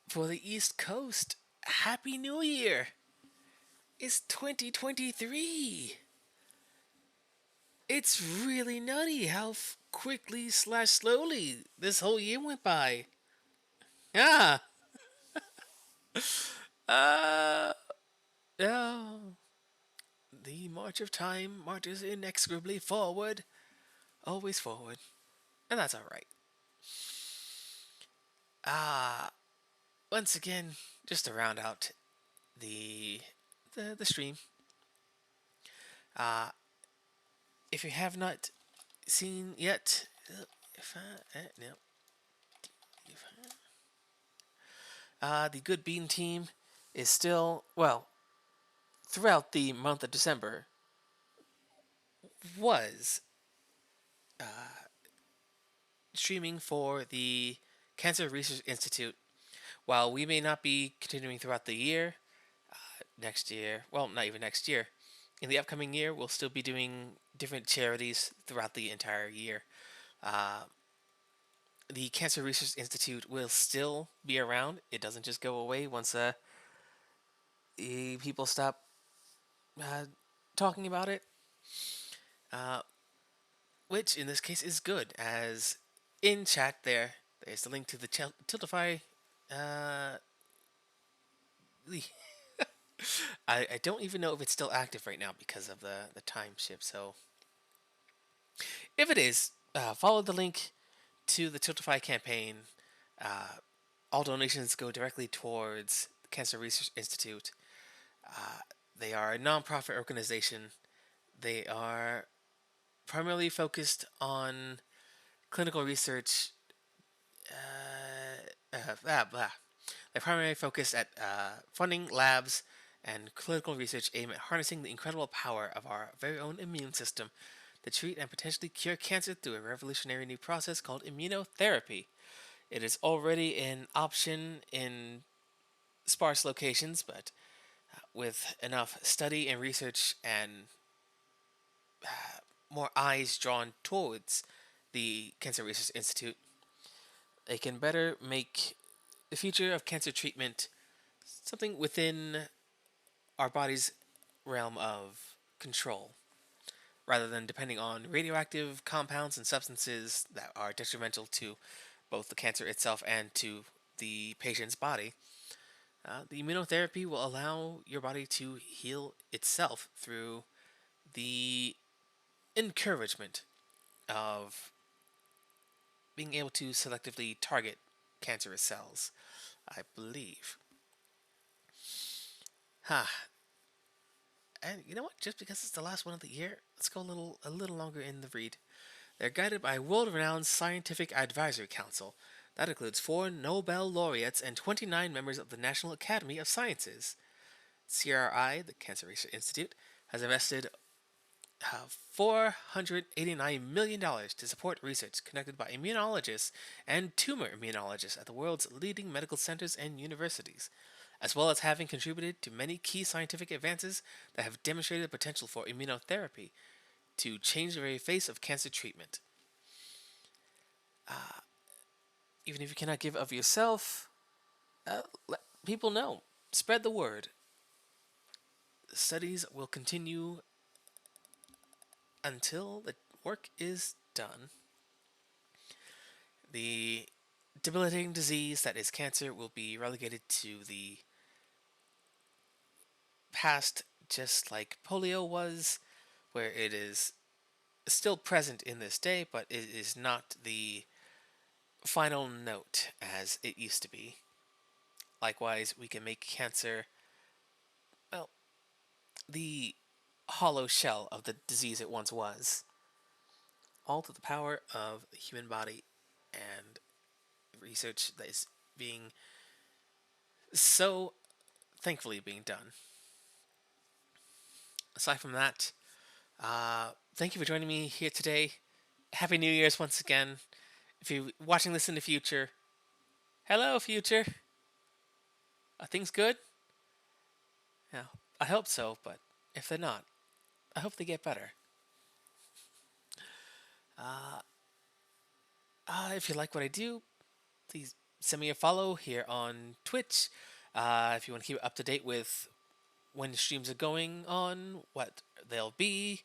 Speaker 1: for the East Coast, Happy New Year! It's 2023. It's really nutty how quickly slash slowly this whole year went by. Yeah. Uh, yeah. The march of time marches inexorably forward, always forward, and that's all right. Ah, once again, just to round out the the stream. Uh, if you have not seen yet, no. The Good Bean team is still, well, throughout the month of December, was streaming for the Cancer Research Institute. While we may not be continuing throughout the year, next year, well, not even next year, in the upcoming year, we'll still be doing different charities throughout the entire year. Uh, the Cancer Research Institute will still be around. It doesn't just go away once people stop uh, talking about it, uh, which in this case is good, as in chat there's the link to the Tiltify. Uh, I don't even know if it's still active right now because of the time shift. So if it is, follow the link to the Tiltify campaign. Uh, all donations go directly towards the Cancer Research Institute. Uh, they are a nonprofit organization. They are primarily focused on clinical research. Blah. They primarily focus at funding labs and clinical research aimed at harnessing the incredible power of our very own immune system to treat and potentially cure cancer through a revolutionary new process called immunotherapy. It is already an option in sparse locations, but with enough study and research and more eyes drawn towards the Cancer Research Institute, they can better make the future of cancer treatment something within our body's realm of control, rather than depending on radioactive compounds and substances that are detrimental to both the cancer itself and to the patient's body. The immunotherapy will allow your body to heal itself through the encouragement of being able to selectively target cancerous cells, I believe. Huh. And you know what? Just because it's the last one of the year, let's go a little longer in the read. They're guided by a world-renowned scientific advisory council that includes 4 Nobel laureates and 29 members of the National Academy of Sciences. CRI, the Cancer Research Institute, has invested $489 million to support research conducted by immunologists and tumor immunologists at the world's leading medical centers and universities, as well as having contributed to many key scientific advances that have demonstrated the potential for immunotherapy to change the very face of cancer treatment. Even if you cannot give of yourself, let people know. Spread the word. Studies will continue until the work is done. The debilitating disease that is cancer will be relegated to the past, just like polio was, where it is still present in this day, but it is not the final note as it used to be. Likewise, we can make cancer, well, the hollow shell of the disease it once was, all to the power of the human body and research that is being so thankfully being done. Aside from that, thank you for joining me here today. Happy New Year's once again. If you're watching this in the future, hello, future. Are things good? Yeah, I hope so, but if they're not, I hope they get better. If you like what I do, please send me a follow here on Twitch. If you want to keep up to date with when the streams are going on, what they'll be,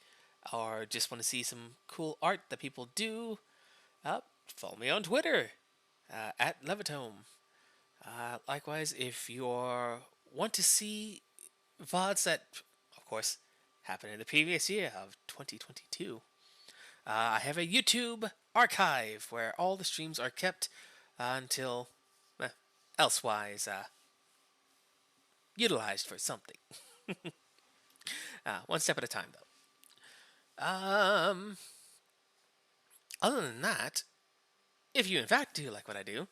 Speaker 1: or just want to see some cool art that people do, follow me on Twitter at Levitome. Likewise, if you want to see VODs that, of course, happened in the previous year of 2022, I have a YouTube archive where all the streams are kept until elsewise utilized for something. One step at a time, though. Other than that, if you in fact do like what I do,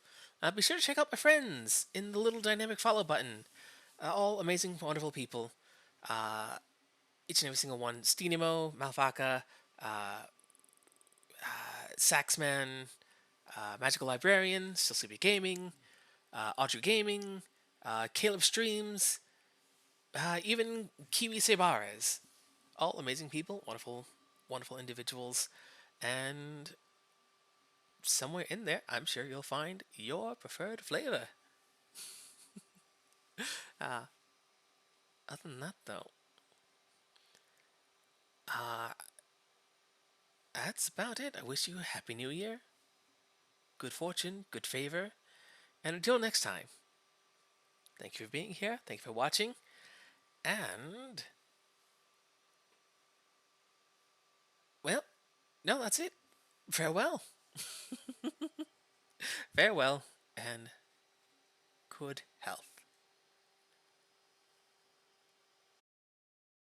Speaker 1: Be sure to check out my friends in the little dynamic follow button. All amazing, wonderful people. Uh, each and every single one. Steenimo, Malfaka, Saxman, Magical Librarian, Still Sleepy Gaming, Audrey Gaming, Caleb Streams, even Kiwi Sebares. All amazing people, wonderful, wonderful individuals, and somewhere in there, I'm sure you'll find your preferred flavor. Other than that, though, uh, that's about it. I wish you a happy new year, good fortune, good favor, and until next time, thank you for being here, thank you for watching, and, well, no, that's it. Farewell. Farewell, and good health.